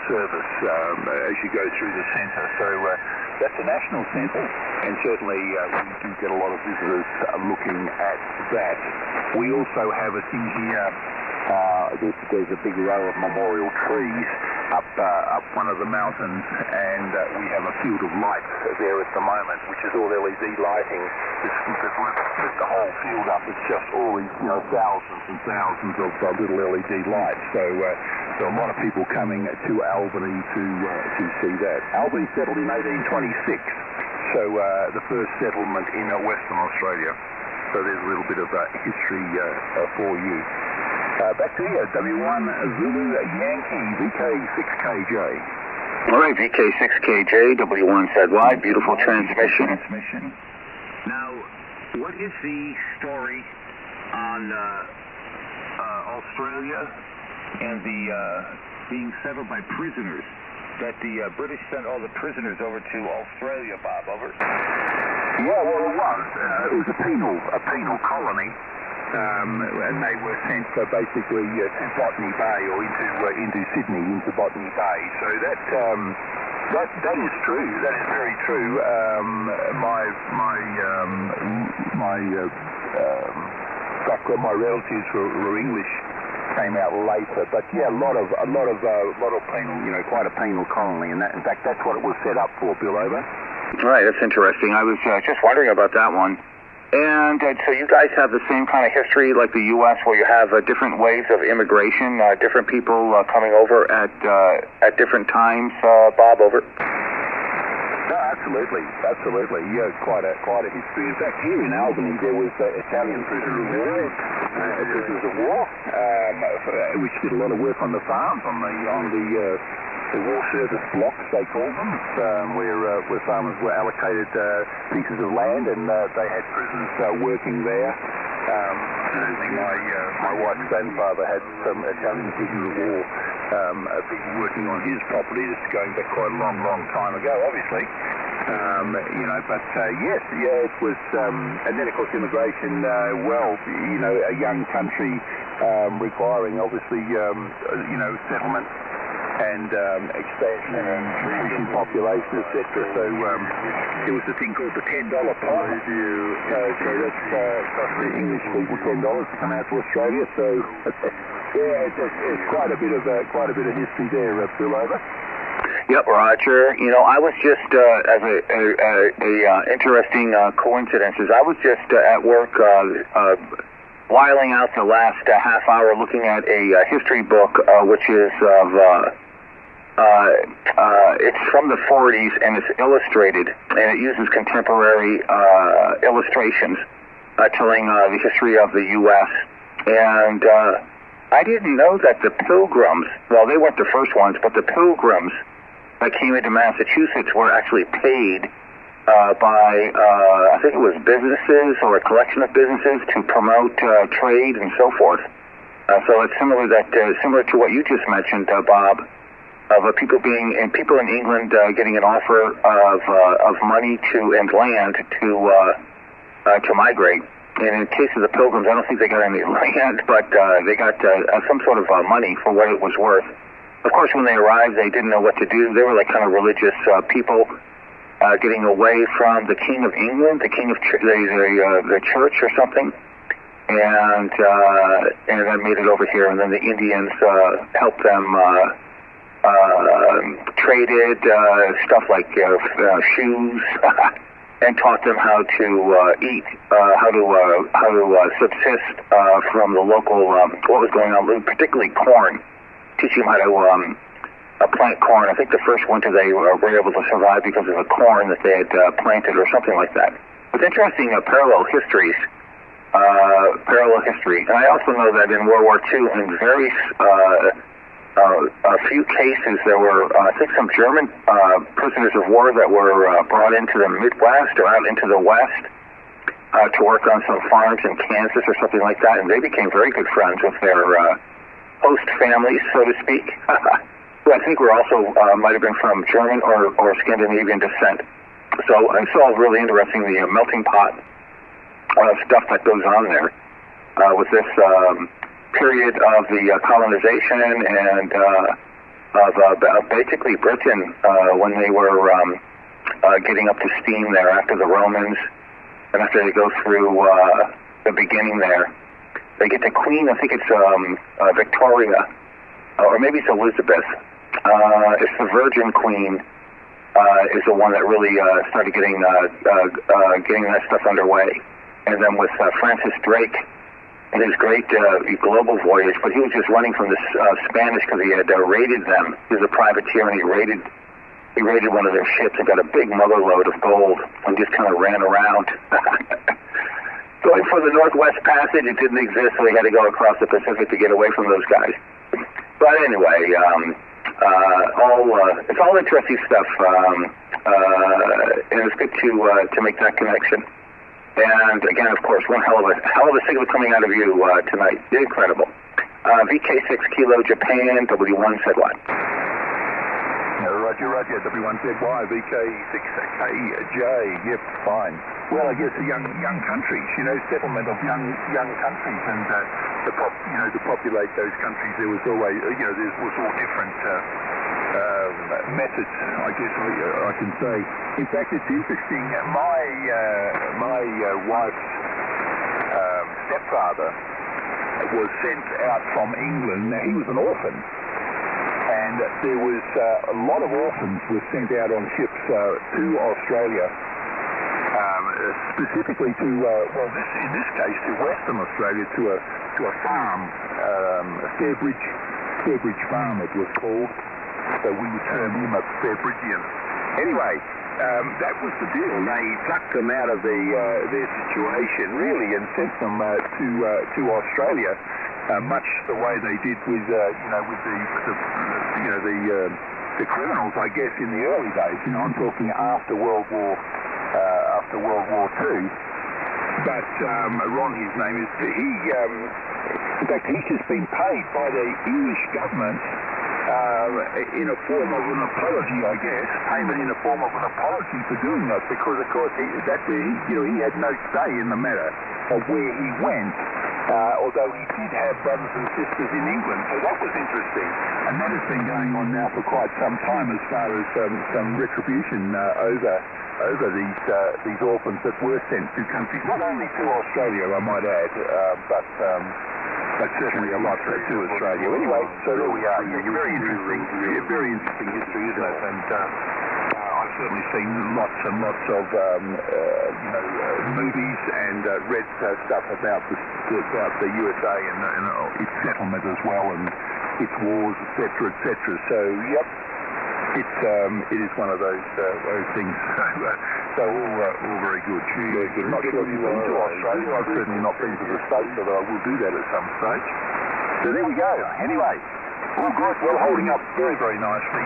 service as you go through the centre. So that's a national centre, and certainly we do get a lot of visitors looking at that. We also have a thing here. There's a big row of memorial trees up one of the mountains, and we have a field of lights there at the moment, which is all LED lighting. It's lit the whole field up. It's just all these, thousands and thousands of little LED lights. So a lot of people coming to Albany to see that. Albany settled in 1826, so the first settlement in Western Australia. So there's a little bit of history for you. Back to you, W1 Zulu Yankee, VK6KJ. All right, VK6KJ, W1ZY, beautiful transmission. Now, what is the story on Australia and the being settled by prisoners? That the British sent all the prisoners over to Australia, Bob, over? Yeah, well, it was a penal colony. And they were sent basically to Botany Bay or into Sydney, into Botany Bay. So that is true. That is very true. My relatives were English, came out later. But yeah, a lot of penal, quite a penal colony, and in fact that's what it was set up for. Bill, over. Right, that's interesting. I was just wondering about that one. And so you guys have the same kind of history like the U.S., where you have different waves of immigration, different people coming over at different times. Bob, over. No, absolutely. Yeah, quite a history. In fact, here in Albany, there was Italian prisoners of war, which did a lot of work on the farms, on the war service blocks, they call them, where farmers were allocated pieces of land, and they had prisoners working there. Certainly my wife's grandfather had some Italian prisoners of war people working on his property. This is going back quite a long time ago, obviously. But yes, it was, and then of course immigration, a young country requiring obviously, settlement and expansion and increasing population, etc. So there was a thing called the $10 prize. So that's cost the English people $10 to come out to Australia. So yeah, it's quite a bit of history there, Bill, over. Yep, Roger. I was just as a interesting coincidences. I was just at work whiling out the last half hour looking at a history book, which is of. It's from the 40s, and it's illustrated, and it uses contemporary illustrations telling the history of the U.S. And I didn't know that the Pilgrims, well, they weren't the first ones, but the Pilgrims that came into Massachusetts were actually paid by, I think it was businesses or a collection of businesses to promote trade and so forth. So it's similar to what you just mentioned, Bob, of people in England getting an offer of money and land to migrate. And in the case of the Pilgrims, I don't think they got any land, but they got some sort of money for what it was worth. Of course, when they arrived, they didn't know what to do. They were like kind of religious people getting away from the King of England, the King of the church or something, and then made it over here. And then the Indians helped them. Traded stuff like shoes, and taught them how to eat, how to subsist from the local what was going on, particularly corn. Teach them how to plant corn. I think the first winter they were able to survive because of the corn that they had planted, or something like that. It's interesting parallel history. And I also know that in World War II, in very a few cases. There were, I think, some German prisoners of war that were brought into the Midwest or out into the West to work on some farms in Kansas or something like that, and they became very good friends with their host families, so to speak, who I think were also might have been from German or Scandinavian descent. So it's all really interesting, the melting pot stuff that goes on there with this period of the colonization and of basically Britain when they were getting up to steam there after the Romans, and after they go through the beginning there. They get to Queen, I think it's Victoria, or maybe it's Elizabeth. It's the Virgin Queen is the one that really started getting that stuff underway. And then with Francis Drake and his great global voyage, but he was just running from the Spanish because he had raided them. He was a privateer, and he raided one of their ships and got a big mother load of gold and just kind of ran around. Going for the Northwest Passage, it didn't exist, so he had to go across the Pacific to get away from those guys. But anyway, it's all interesting stuff, and it's good to make that connection. And again, of course, one hell of a signal coming out of you tonight. Incredible. VK6 Kilo Japan, W1ZY. Roger, W1ZY, VK6KJ. Yep, fine. Well, I guess the young countries, settlement of young countries, and to populate those countries, there was always, there was all different methods, I guess I can say. In fact, it's interesting. My wife's stepfather was sent out from England. Now, he was an orphan, and there was a lot of orphans were sent out on ships to Australia, specifically to in this case to Western Australia, to a farm, a Fairbridge farm it was called. So we would term him a Fairbridgian. Anyway, that was the deal. They plucked them out of their situation, really, and sent them to Australia, much the way they did with the criminals, I guess, in the early days. I'm talking after World War II. But Ron, his name is. In fact, he's just been paid by the English government. In a form of an apology, I guess, payment in a form of an apology for doing that, because of course he had no say in the matter of where he went, although he did have brothers and sisters in England, so that was interesting, and that has been going on now for quite some time as far as some retribution over these orphans that were sent to countries, not only to Australia, I might add, but certainly a lot to Australia. Anyway, so there we are. Very interesting history, isn't it? And I've certainly seen lots and lots of movies and read stuff about the USA and its settlement as well, and its wars, etc., etc. So, yep. It is one of those things. So all very good. I'm not sure if you've been to Australia. I've certainly not been to the States, although I will do that at some stage. So there we go. Anyway, all good. Well, holding up very, very nicely.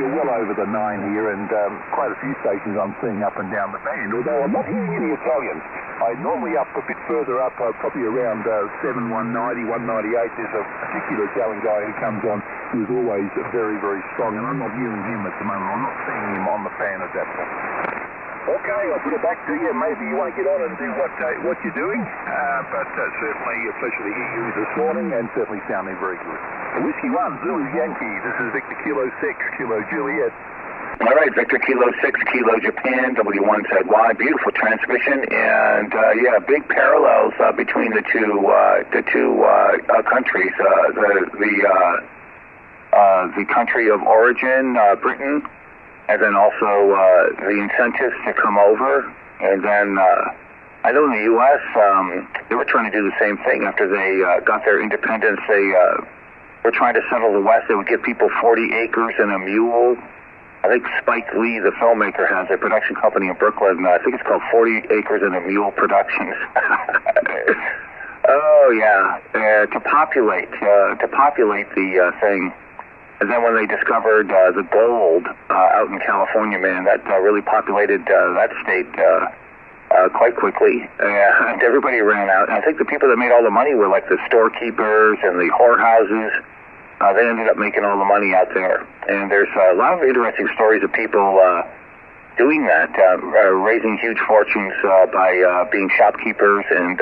You're well over the 9 here, and quite a few stations I'm seeing up and down the band, although I'm not hearing any Italian. I'm normally up a bit further up, probably around 7, 190, 198. There's a particular Italian guy who comes on who's always very, very strong, and I'm not hearing him at the moment. I'm not seeing him on the fan adapter. Okay, I'll put it back to you. Maybe you want to get on and do what you're doing, but certainly a pleasure to hear you this morning, and certainly sounding very good. Whiskey 1, Zulu Yankee. This is Victor Kilo 6, Kilo Juliet. All right, Victor Kilo 6, Kilo Japan, W1ZY. Beautiful transmission, and big parallels between the two countries. The country of origin, Britain, and then also the incentives to come over. And then I know in the U.S. They were trying to do the same thing after they got their independence. They were trying to settle the West. They would give people 40 acres and a mule. I think Spike Lee, the filmmaker, has a production company in Brooklyn. I think it's called 40 Acres and a Mule Productions. Oh yeah, to populate the thing. And then when they discovered the gold out in California, man, that really populated that state quite quickly. And everybody ran out. And I think the people that made all the money were like the storekeepers and the whorehouses. They ended up making all the money out there. And there's a lot of interesting stories of people doing that, raising huge fortunes by being shopkeepers and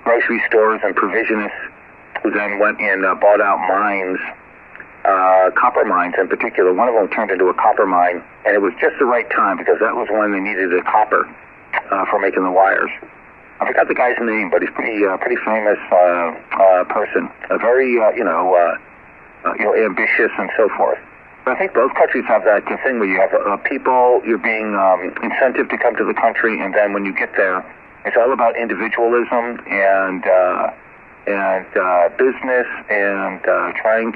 grocery stores and provisionists who then went and bought out mines, copper mines in particular. One of them turned into a copper mine, and it was just the right time because that was when they needed the copper for making the wires. I forgot the guy's name, but he's pretty famous person. A very ambitious and so forth. But I think both countries have that thing where you have people, you're being incentive to come to the country, and then when you get there, it's all about individualism and business and trying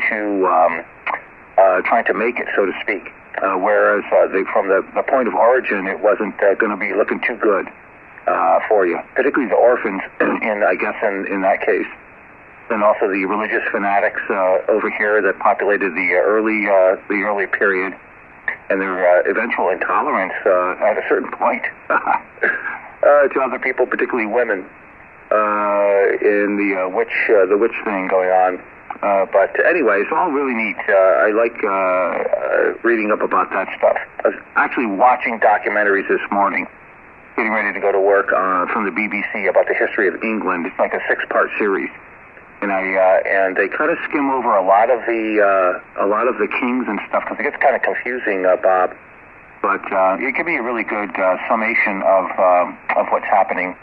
to make it, so to speak. Whereas from the point of origin, it wasn't going to be looking too good for you, particularly the orphans, in that case. And also the religious fanatics over here that populated the early period, and their eventual intolerance at a certain point to other people, particularly women, in the witch thing going on. But anyway, it's all really neat. I like reading up about that stuff. I was actually watching documentaries this morning, getting ready to go to work from the BBC about the history of England. It's like a 6-part series. And they kind of skim over a lot of the kings and stuff because it gets kind of confusing, Bob. But it give me a really good summation of what's happening.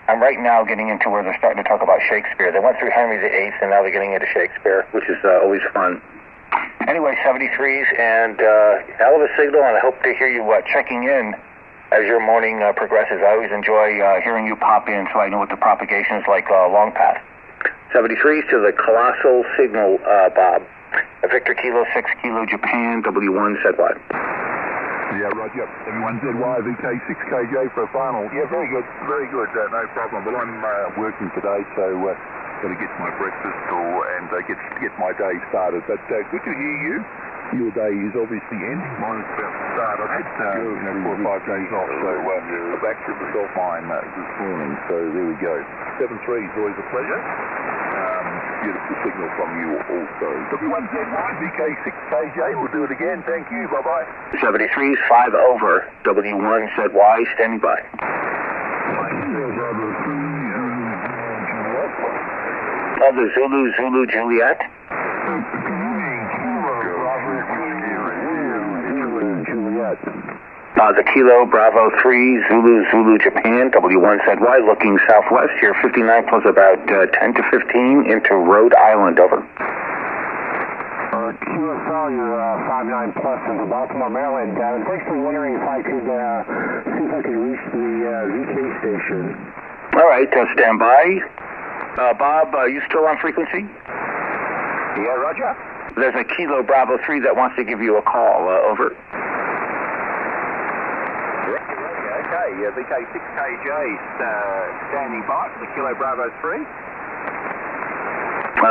I'm right now getting into where they're starting to talk about Shakespeare. They went through Henry VIII, and now they're getting into Shakespeare, which is always fun. Anyway, 73s, and hell of a signal, and I hope to hear you checking in as your morning progresses. I always enjoy hearing you pop in so I know what the propagation is like long path. 73s to the colossal signal, Bob. Victor Kilo 6 Kilo Japan, W1 ZY. Yeah, Roger. Everyone ZY, VK 6KJ for a final. Yeah, very good, no problem. Well, I'm working today, so got to get my breakfast and get my day started. But good to hear you. Your day is obviously ending. Mine is about to start. I've had 4 or 5 days off, so I'm back to myself mine this morning. So there we go. 7-3 is always a pleasure. Beautiful signal from you also. W1ZY, VK6KJ, we'll do it again. Thank you. Bye-bye. 73's 5 over. W1ZY, standing by. Of the Zulu Juliet. The Kilo Bravo 3 Zulu Japan, W1ZY, looking southwest here, 59 plus about 10 to 15 into Rhode Island, over. QSL, you're 59 plus into Baltimore, Maryland. I was actually wondering if I could see if I could reach the VK station. All right, stand by. Bob, are you still on frequency? Yeah, Roger. There's a Kilo Bravo 3 that wants to give you a call, over. Okay, VK6KJ standing by for the Kilo Bravo 3.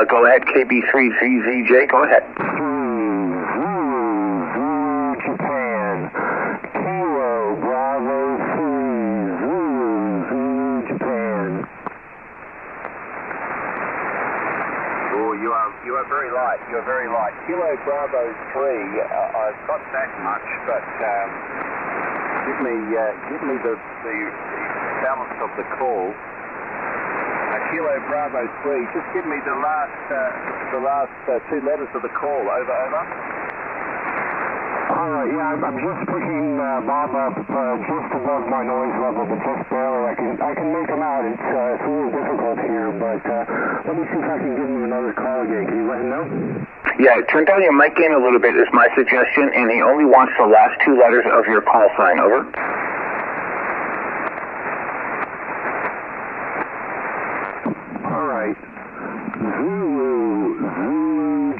Go ahead, KB3ZZJ, go ahead. Japan, Kilo Bravo 3, Japan. Oh, you are very light. You're very light. Kilo Bravo 3. I've got that much, but give me the balance of the call. Kilo Bravo 3. Just give me the last 2 letters of the call. Over. Yeah, I'm just picking Bob up just above my noise level, but just barely. I can make him out. It's a little difficult here, but let me see if I can give him another call again. Can you let him know? Yeah, turn down your mic gain a little bit is my suggestion, and he only wants the last 2 letters of your call sign, over. All right. Zulu,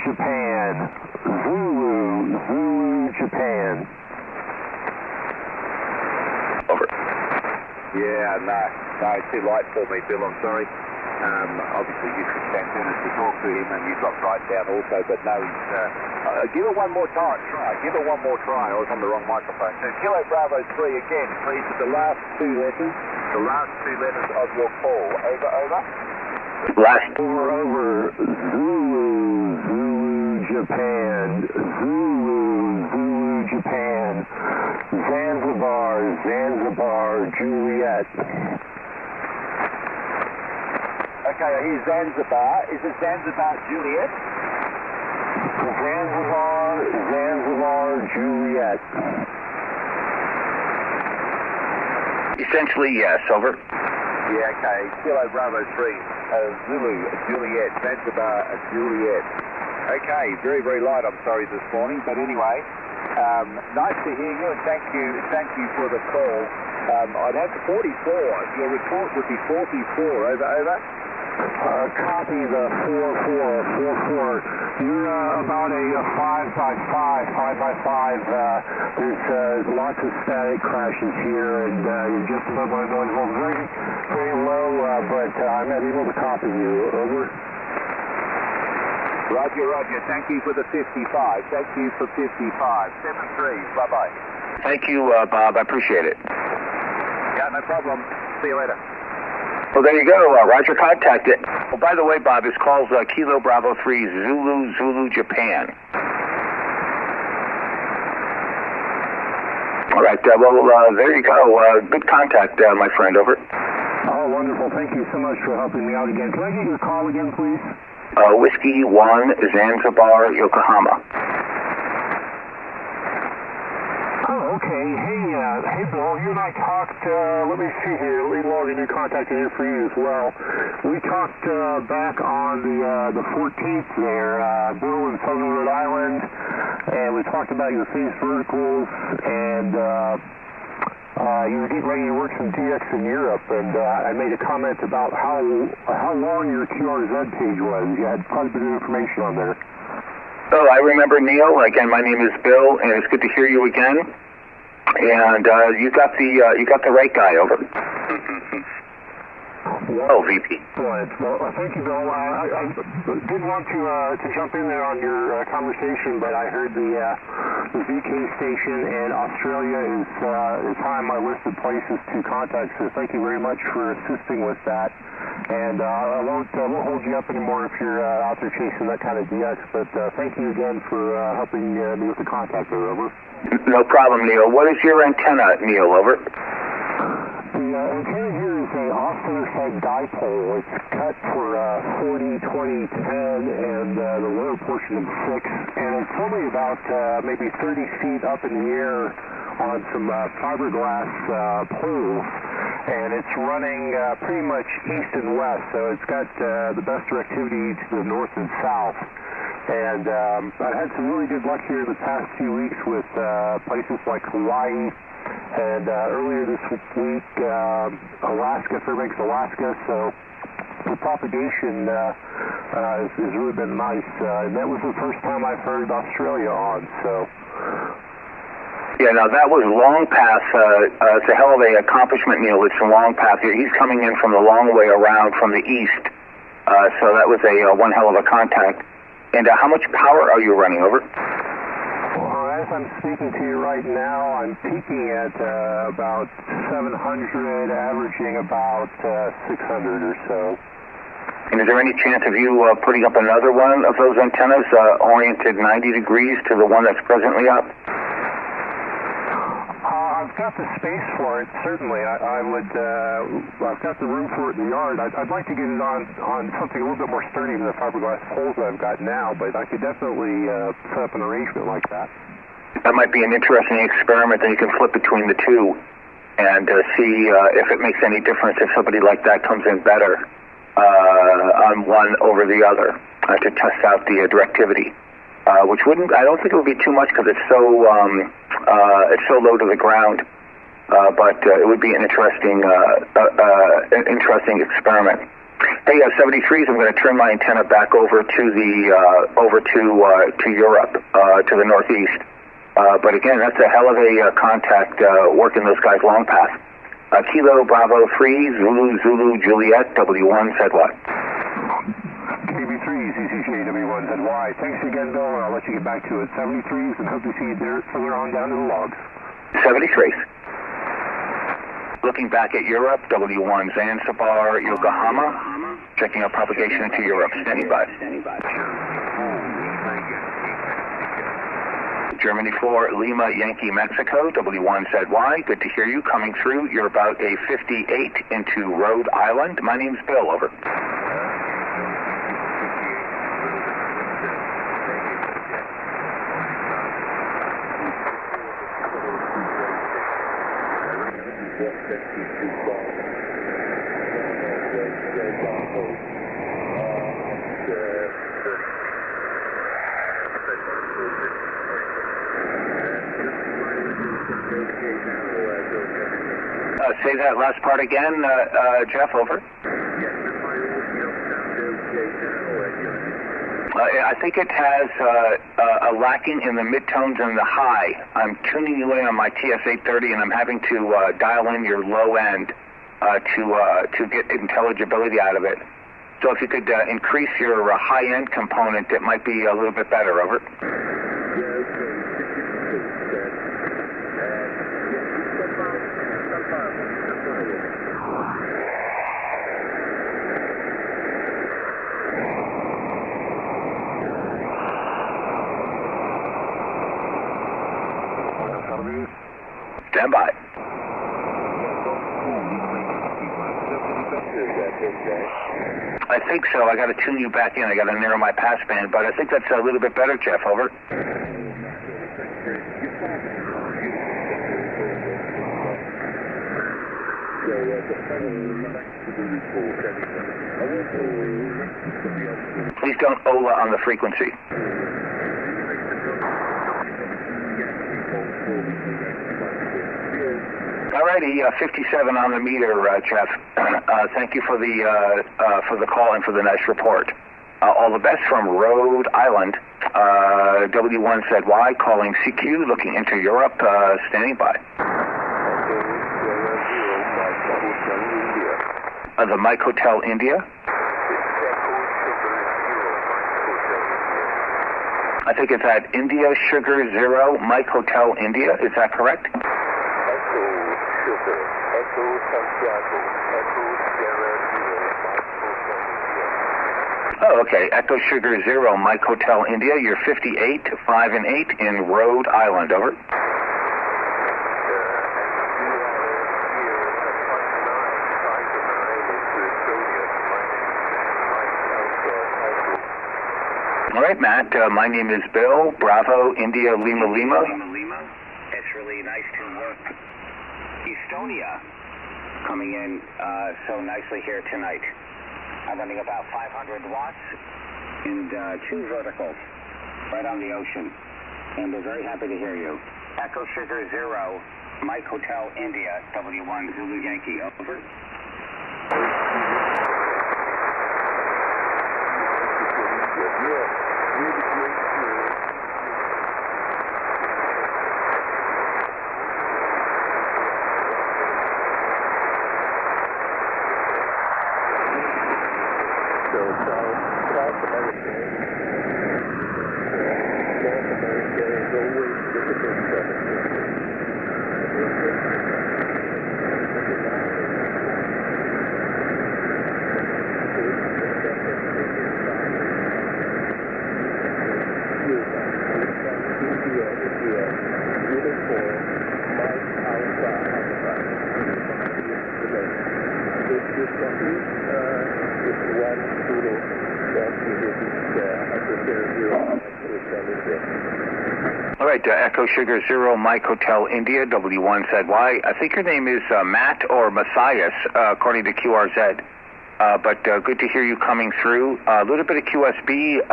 Japan. Zulu, Japan. Over. Yeah, no, it's too light for me, Bill, I'm sorry. Obviously you could send to talk to him and you dropped right down also, but no, Give it one more try. Give it one more try. I was on the wrong microphone. So Kilo Bravo 3 again, please, with the last two letters. The last two letters of your call. Over. Last. Over. Zulu, Japan. Zulu, Japan. Zanzibar, Juliet. Okay, here's Zanzibar. Is it Zanzibar, Juliet? Zanzibar, Juliet. Essentially, yes. Over. Yeah, okay. Kilo Bravo 3, Zulu, Juliet, Zanzibar, Juliet. Okay, very, very light, I'm sorry, this morning, but anyway, nice to hear you, and thank you for the call. I'd have 44. Your report would be 44. Over. Copy the 44. You're about a 5x5. There's lots of static crashes here, and you're just above my noise level. Very, very low, but I'm not able to copy you. Over. Roger. Thank you for the 55. 7-3. Bye-bye. Thank you, Bob. I appreciate it. Yeah, no problem. See you later. Well, there you go. Roger, contact it. Oh, by the way, Bob, this call's Kilo Bravo 3, Zulu, Japan. All right. There you go. Good contact, my friend. Over. Oh, wonderful. Thank you so much for helping me out again. Can I get your call again, please? Whiskey 1, Zanzibar, Yokohama. Oh, okay. Hey, Bill, you and I talked, let me see here, let me log a new contact in here for you as well. We talked back on the 14th there, Bill in Southern Rhode Island, and we talked about your phase verticals, and you were getting ready to work some DX in Europe, and I made a comment about how long your QRZ page was. You had quite a bit of information on there. Oh, I remember, Neil. Again, my name is Bill, and it's good to hear you again. And you got the right guy. Over. Oh, VP. Well, thank you, Bill. I did want to jump in there on your conversation, but I heard the VK station in Australia is high on my list of places to contact. So thank you very much for assisting with that. And I won't hold you up anymore if you're out there chasing that kind of DX. But thank you again for helping me with the contact there. Over. No problem, Neil. What is your antenna, Neil? Over. The antenna here is an oscillator dipole. It's cut for 40, 20, 10, and the lower portion is 6. And it's only about maybe 30 feet up in the air on some fiberglass poles. And it's running pretty much east and west, so it's got the best directivity to the north and south. And I've had some really good luck here in the past few weeks with places like Hawaii, and earlier this week, Alaska, Fairbanks, Alaska. So the propagation has really been nice. And that was the first time I've heard Australia on, so... Yeah, now that was long path. It's a hell of an accomplishment, Neil. It's a long path here. He's coming in from the long way around from the east. So that was a one hell of a contact. And how much power are you running? Over? Well, as I'm speaking to you right now, I'm peaking at about 700, averaging about 600 or so. And is there any chance of you putting up another one of those antennas oriented 90 degrees to the one that's presently up? I've got the space for it, certainly. I've got the room for it in the yard. I'd like to get it on something a little bit more sturdy than the fiberglass poles that I've got now, but I could definitely set up an arrangement like that. That might be an interesting experiment that you can flip between the two and see if it makes any difference if somebody like that comes in better on one over the other to test out the directivity. Which I don't think it would be too much because it's so low to the ground. But it would be an interesting experiment. Hey, 73s. I'm going to turn my antenna back over to Europe, to the northeast. But again, that's a hell of a contact working those guys long path. Kilo Bravo 3, Zulu, Juliet, W1 said what? KB3, CCJ Yankee, W1ZY. Thanks again, Bill, and I'll let you get back to it. 73s, and hope to see you there further on down to the logs. 73s. Looking back at Europe, W1 Zanzibar, Yokohama. Checking out propagation into Europe. Standing by. Germany 4, Lima, Yankee, Mexico, W1ZY. Good to hear you coming through. You're about a 58 into Rhode Island. My name's Bill, over. Say that last part again, Jeff, over. I think it has a lacking in the midtones and the high. I'm tuning you in on my TS-830, and I'm having to dial in your low end to get intelligibility out of it. So if you could increase your high-end component, it might be a little bit better, over. Stand by. I think so. I got to tune you back in. I got to narrow my passband, but I think that's a little bit better, Jeff, over. Please don't OLA on the frequency. Alrighty, 57 on the meter, Jeff. Thank you for the call and for the nice report. All the best from Rhode Island. W1ZY calling CQ, looking into Europe, standing by. The Mike Hotel India. I think it's at India Sugar Zero, Mike Hotel India. Is that correct? Oh, okay. Echo Sugar Zero, Mike Hotel India. You're 58, 5 and 8 in Rhode Island. Over. All right, Matt. My name is Bill. Bravo, India, Lima, Lima. It's really nice to work. Estonia coming in so nicely here tonight. I'm running about 500 watts and 2 verticals right on the ocean. And we're very happy to hear you. Echo Sugar Zero, Mike Hotel India, W1 Zulu Yankee, over. All right, Echo Sugar Zero, Mike Hotel India, W1ZY. I think your name is Matt or Messias, according to QRZ. But good to hear you coming through. A little bit of QSB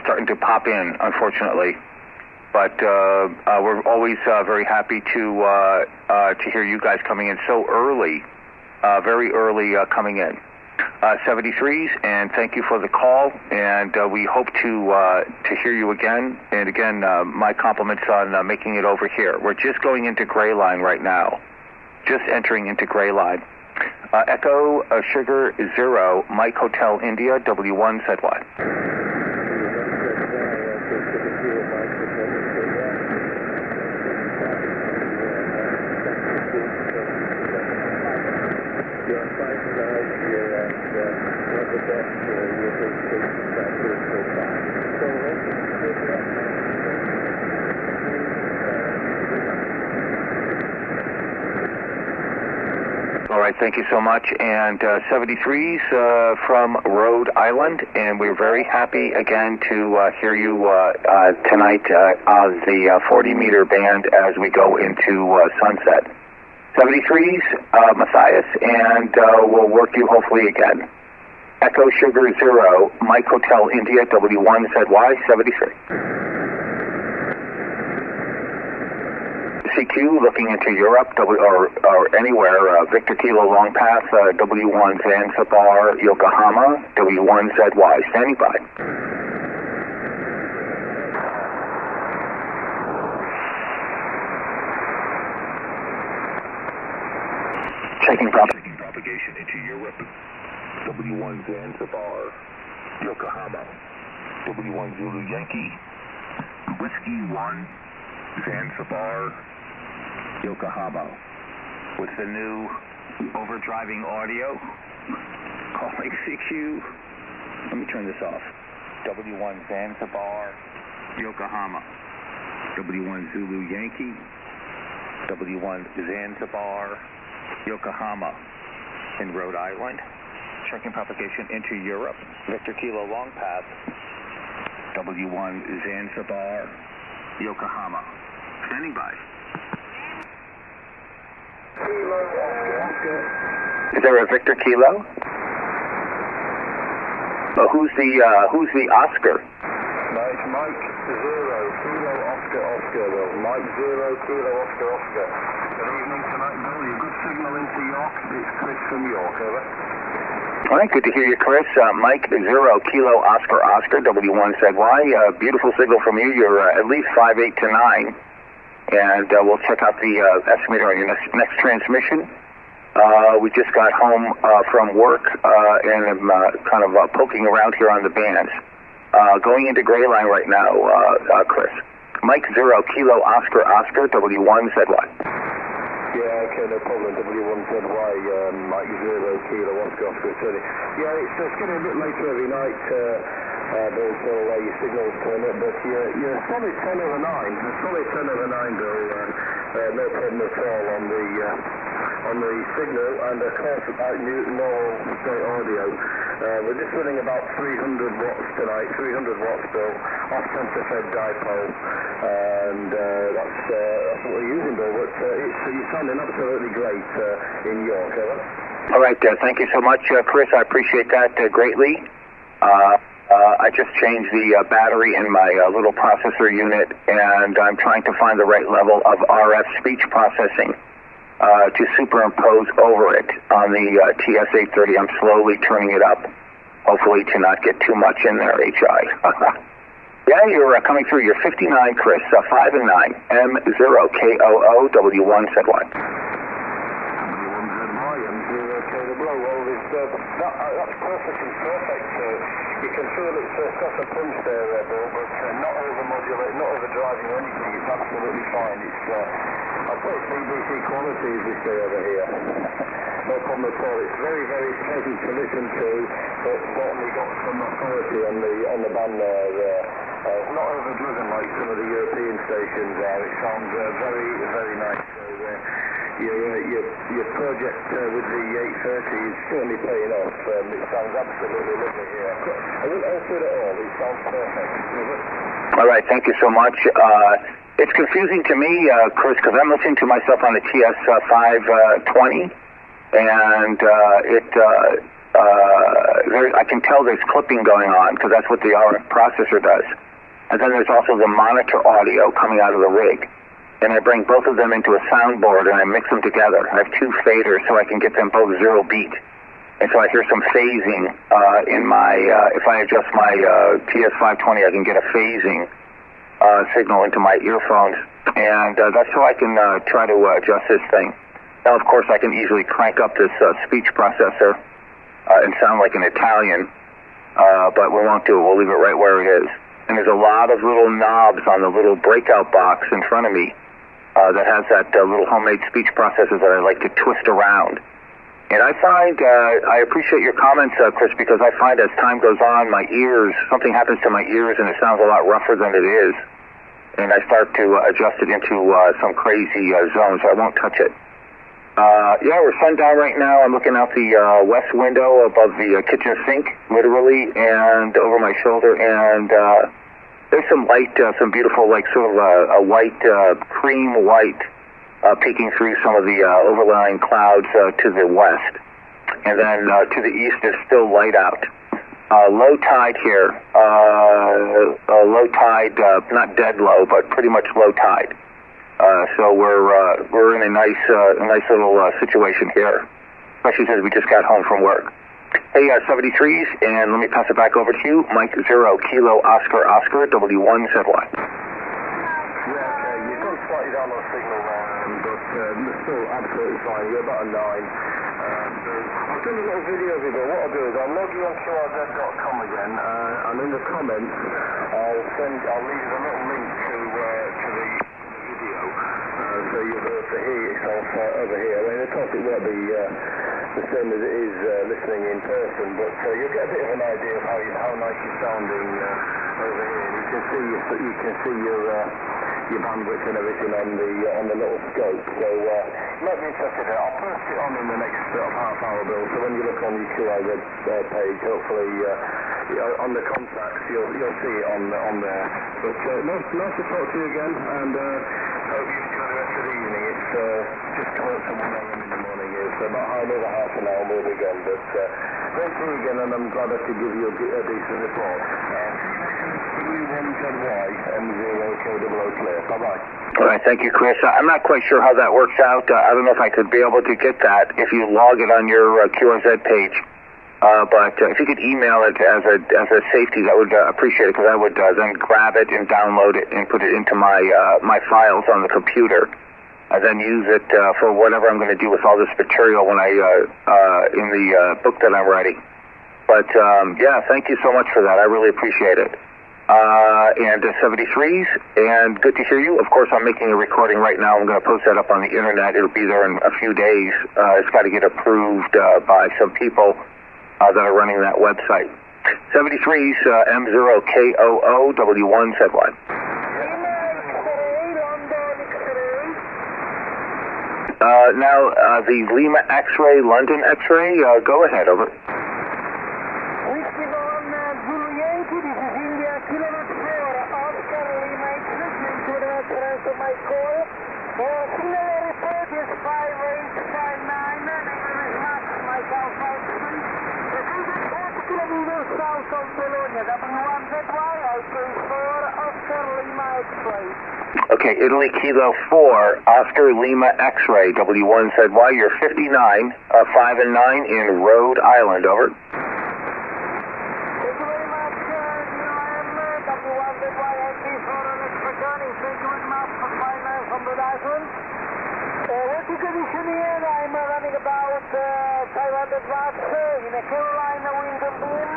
starting to pop in, unfortunately. But we're always very happy to hear you guys coming in so early, very early coming in. 73s, and thank you for the call, and we hope to hear you again. And again, my compliments on making it over here. We're just going into Gray Line right now, just entering into Gray Line. Echo Sugar Zero, Mike Hotel India, W1ZY. here and one of the best European stations so far. So let's take it up. All right, thank you so much. And 73's from Rhode Island, and we're very happy again to hear you tonight on the 40-meter band as we go into sunset. 73's Matthias, and we'll work you hopefully again. Echo Sugar 0, Mike Hotel India, W1ZY 73. CQ looking into Europe or anywhere, Victor Kilo Long Path, W1 Zanzibar, Yokohama, W1ZY, standing by. Checking propagation into Europe, W1 Zanzibar, Yokohama, W1 Zulu Yankee, Whiskey 1, Zanzibar, Yokohama, with the new overdriving audio, calling CQ. Let me turn this off. W1 Zanzibar, Yokohama, W1 Zulu Yankee, W1 Zanzibar, Yokohama, in Rhode Island. Checking propagation into Europe. Victor Kilo Long Path, W1 Zanzibar, Yokohama. Standing by. Is there a Victor Kilo? Who's the Oscar? No, it's Mike 0 Kilo Oscar Oscar, Bill. Mike 0 Kilo Oscar Oscar. Good evening tonight, Bill. You good signal into York? It's Chris from York, over. All right, good to hear you, Chris. Mike 0 Kilo Oscar Oscar, W1ZY. Beautiful signal from you. You're at least 5'8" to 9. And we'll check out the estimator on your next transmission. We just got home from work and I'm kind of poking around here on the bands. Going into Gray Line right now, Chris. Mike 0 Kilo Oscar Oscar, W1ZY. Yeah, okay, no problem. W1ZY, Mike 0 Kilo Oscar Oscar 30. Yeah, it's getting a bit later every night, Bill, till your signals turn up, but you're solid 10 over 9. A solid 10 over 9, Bill. No problem at all on the signal, and of course about normal straight audio. We're just running about 300 watts tonight, 300 watts, Bill, off-center fed dipole, and that's what we're using, Bill. But you're sounding absolutely great in York, over. All right, thank you so much, Chris. I appreciate that greatly. I just changed the battery in my little processor unit, and I'm trying to find the right level of RF speech processing to superimpose over it on the TS-830. I'm slowly turning it up, hopefully to not get too much in there, HI. Yeah, you're coming through. You're 59, Chris, 5 and 9, M0KOO, W1ZY. That's perfect and perfect. You can feel it's got a punch there, Bill, but not over-modulate, not over-driving or anything. It's absolutely fine. I'll put it BBC quality, as we say over here. No problem at all. It's very, very pleasant to listen to, but certainly got some authority on the band there. It's not overdriven like some of the European stations are. It sounds very, very nice. So, your project with the 830 is certainly paying off. It sounds absolutely lovely here. I wouldn't alter it at all. It sounds perfect. All right, thank you so much. It's confusing to me, Chris, because I'm listening to myself on the TS-520, and I can tell there's clipping going on, because that's what the RF processor does. And then there's also the monitor audio coming out of the rig. And I bring both of them into a soundboard and I mix them together. I have two faders so I can get them both 0 beat. And so I hear some phasing in my, if I adjust my TS-520, I can get a phasing signal into my earphones. And that's how I can try to adjust this thing. Now, of course, I can easily crank up this speech processor and sound like an Italian, but we won't do it. We'll leave it right where it is. And there's a lot of little knobs on the little breakout box in front of me that has that little homemade speech processor that I like to twist around. And I find, I appreciate your comments, Chris, because I find as time goes on, my ears, something happens to my ears and it sounds a lot rougher than it is. And I start to adjust it into some crazy zone, so I won't touch it. Yeah, we're sundown right now. I'm looking out the west window above the kitchen sink, literally, and over my shoulder. And there's some light, some beautiful, like sort of a white, cream white, peeking through some of the overlying clouds to the west. And then to the east, there's still light out. Low tide here. Low tide, not dead low, but pretty much low tide. So we're in a nice little situation here, especially since we just got home from work. Hey, 73s, and let me pass it back over to you. Mike 0 Kilo Oscar Oscar W1 ZY. Yeah, okay, you've gone slightly down on signal, but you're still absolutely fine. You're about a 9. I've done a little video of it, but what I'll do is I'll log you on QRZ.com again, and in the comments I'll leave you a little link to the video, so you'll be able to hear yourself over here. I mean, of course it won't be the same as it is listening in person, but you'll get a bit of an idea of how nice you're sounding over here. And you can see your bandwidth and everything on the little scope. So you might be interested in it. I'll post it on in the next half hour, Bill. So when you look on your QRZ page, hopefully on the contacts you'll see it on there. But nice to talk to you again, and hope you enjoy the rest of the evening. It's just coming up to 1 a.m. in the morning here, so about another half an hour we'll be again. But great to see you again, and I'm glad I could give you a decent report. W1ZY M0KOO clear. Bye-bye. All right, thank you, Chris. I'm not quite sure how that works out. I don't know if I could be able to get that if you log it on your QRZ page. But if you could email it as a safety, that would appreciate it, because I would then grab it and download it and put it into my files on the computer, and then use it for whatever I'm going to do with all this material when in the book that I'm writing. But yeah, thank you so much for that. I really appreciate it. And 73s, and good to hear you. Of course, I'm making a recording right now. I'm going to post that up on the internet. It'll be there in a few days. It's got to get approved by some people that are running that website. 73s, M0KOO W1 ZY. Now, the Lima X-ray, London X-ray, go ahead, over. Okay, Italy Kilo 4, Oscar Lima X-ray, W1 ZY, you're 59, 5 and 9 in Rhode Island, over. Thank you very much, W1 ZY, thank you very much for 5 from Rhode Island. What's the condition here? I'm running about 500 watts in a Carolina wind and beam.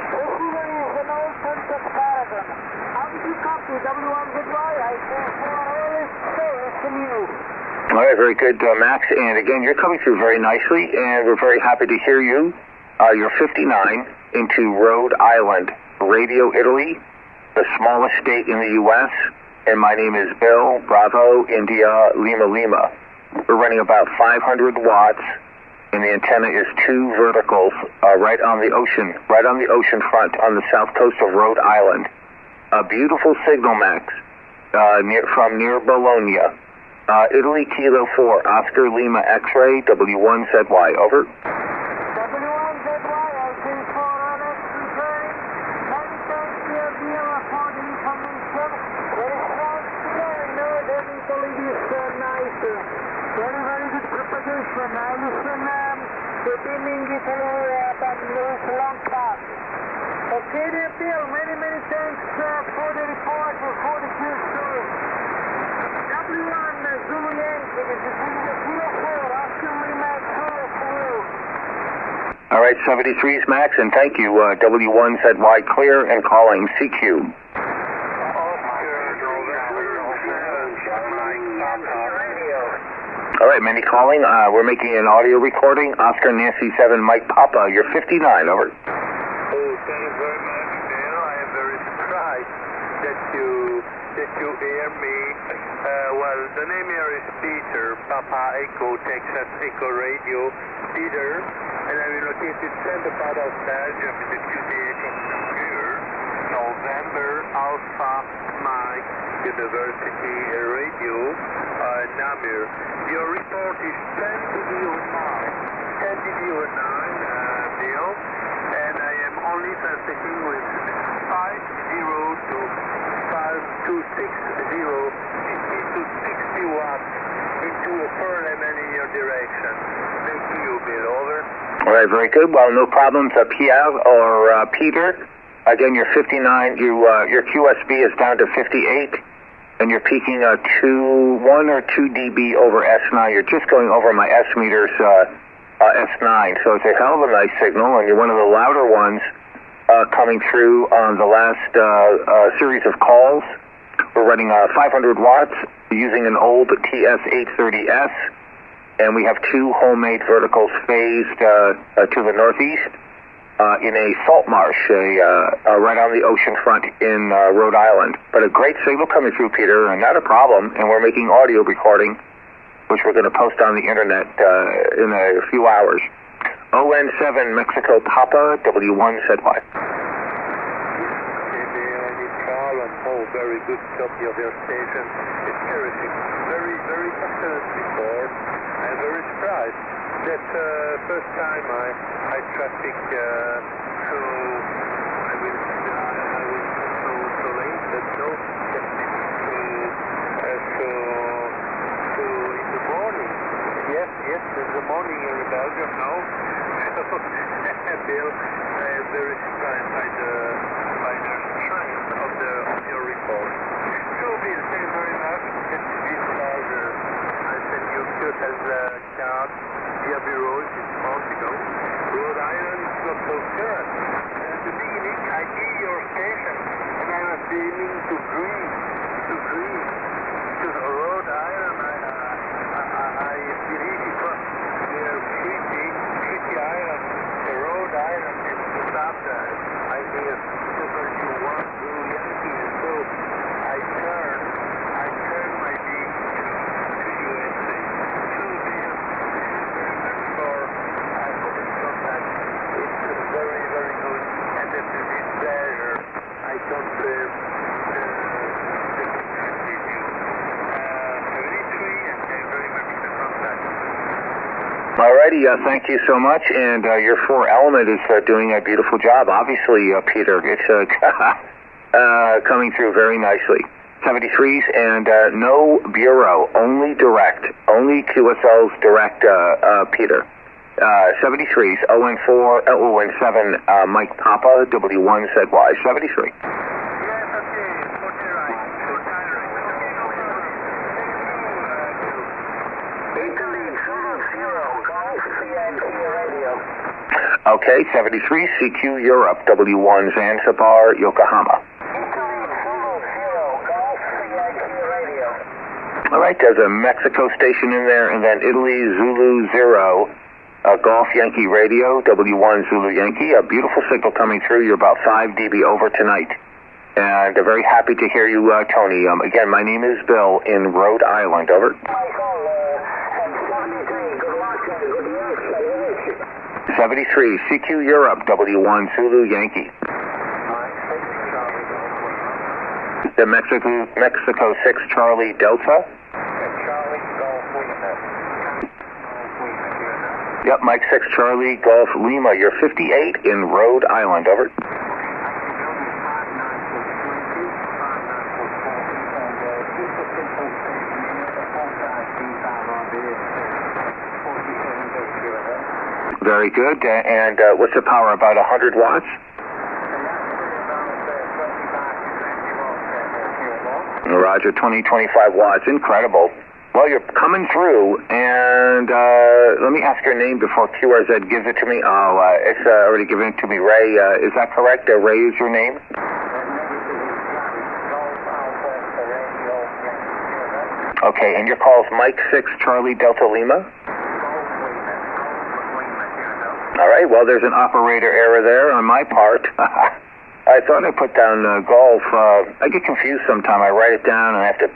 Receiver is an old Sunset Paragon. How did you copy W1ZY? I say for always from you. All right, very good, Max. And again, you're coming through very nicely, and we're very happy to hear you. You're 59 into Rhode Island, Radio Italy, the smallest state in the U.S., and my name is Bill, Bravo, India, Lima, Lima. We're running about 500 watts, and the antenna is 2 verticals right on the ocean front on the south coast of Rhode Island. A beautiful signal, Max, from near Bologna. Italy Kilo 4, Oscar Lima X-ray, W1 ZY, over. W1 ZY, I say for honest return. Many thanks to your dear for the information. Very nice to know that Italy is nice. Very, very good propagation. I listen to beaming Italy but there's a long path. Okay, dear Bill, many, many thanks for the report and for the good story. W1 Zulu Yankee, this is Kilo 4, Oscar Lima X-ray for you. All right, 73s, Max, and thank you. W1 ZY clear and calling CQ. All right, many calling. We're making an audio recording. Oscar Nancy 7 Mike Papa, you're 59, over. Oh, thank you very much, Bill. I am very surprised that you hear me. Well, the name here is Peter, Papa Echo, Texas Echo Radio, Peter, and I'm located center part of Belgium in the QTH of Namur, November Alpha Mike University Radio, Namur. Your report is 10 to the 09, 10 to the 09, Bill, and I am only transmitting with 50 to 5260, 50 to 60 watts into a parallel in your direction. Thank you, Bill, over. All right, very good. Well, no problems, Pierre or Peter. Again, you're 59. Your QSB is down to 58. And you're peaking 1 or 2 dB over S9. You're just going over my S meters S9. So it's a hell of a nice signal, and you're one of the louder ones coming through on the last series of calls. We're running 500 watts using an old TS830S, and we have 2 homemade verticals phased to the northeast in a salt marsh right on the ocean front in Rhode Island. But a great signal coming through, Peter, and not a problem. And we're making audio recording, which we're going to post on the internet in a few hours. ON7 Mexico Papa, W1ZY. Oh, very good copy of your station. It's terrific. Very, very excellent report. I'm very surprised. That's the first time I traffic through, I will so late, but no, just in the morning. Yes, in the morning here in Belgium now. Bill, I am very surprised by the strength of your report. So, Bill, thank you very much. It's Bill Calder. I send you as a card via bureau 6 months ago. Rhode Island is not so good. At the beginning, I hear your station, and I was beginning to breathe. Because Rhode Island, I believe it was near Treaty Island, Rhode Island, and just after I hear W1 Blue Yankee, and so I turn my beat to USA. So Bill, it's very, very good, and it's a bit pleasure. I confirm the continue 73, and thank you very much for the contact. Alrighty, thank you so much, and your 4-element is doing a beautiful job. Obviously, Peter, it's coming through very nicely. 73s and no bureau, only direct, only QSL's direct, Peter. 73s, ON4, ON7, Mike Papa, W1ZY, 73. Okay, 73, CQ Europe, W1 Zanzibar, Yokohama. All right, there's a Mexico station in there, and then Italy, Zulu 0, Golf Yankee Radio, W1 Zulu Yankee. A beautiful signal coming through. You're about 5 dB over tonight. And very happy to hear you, Tony. Again, my name is Bill in Rhode Island, over. 73, CQ Europe, W1 Zulu Yankee. The Mexico 6 Charlie Delta. Yep, Mike 6 Charlie Golf Lima. You're 58 in Rhode Island, over. Very good. And what's the power? About 100 watts? Roger, 20-25 watts. Incredible. Well, you're coming through, and let me ask your name before QRZ gives it to me. Oh, it's already given it to me. Ray, is that correct? Ray is your name? Okay, and your call's Mike 6 Charlie Delta Lima? All right, well, there's an operator error there on my part. I thought I put down golf. I get confused sometime. I write it down and I have to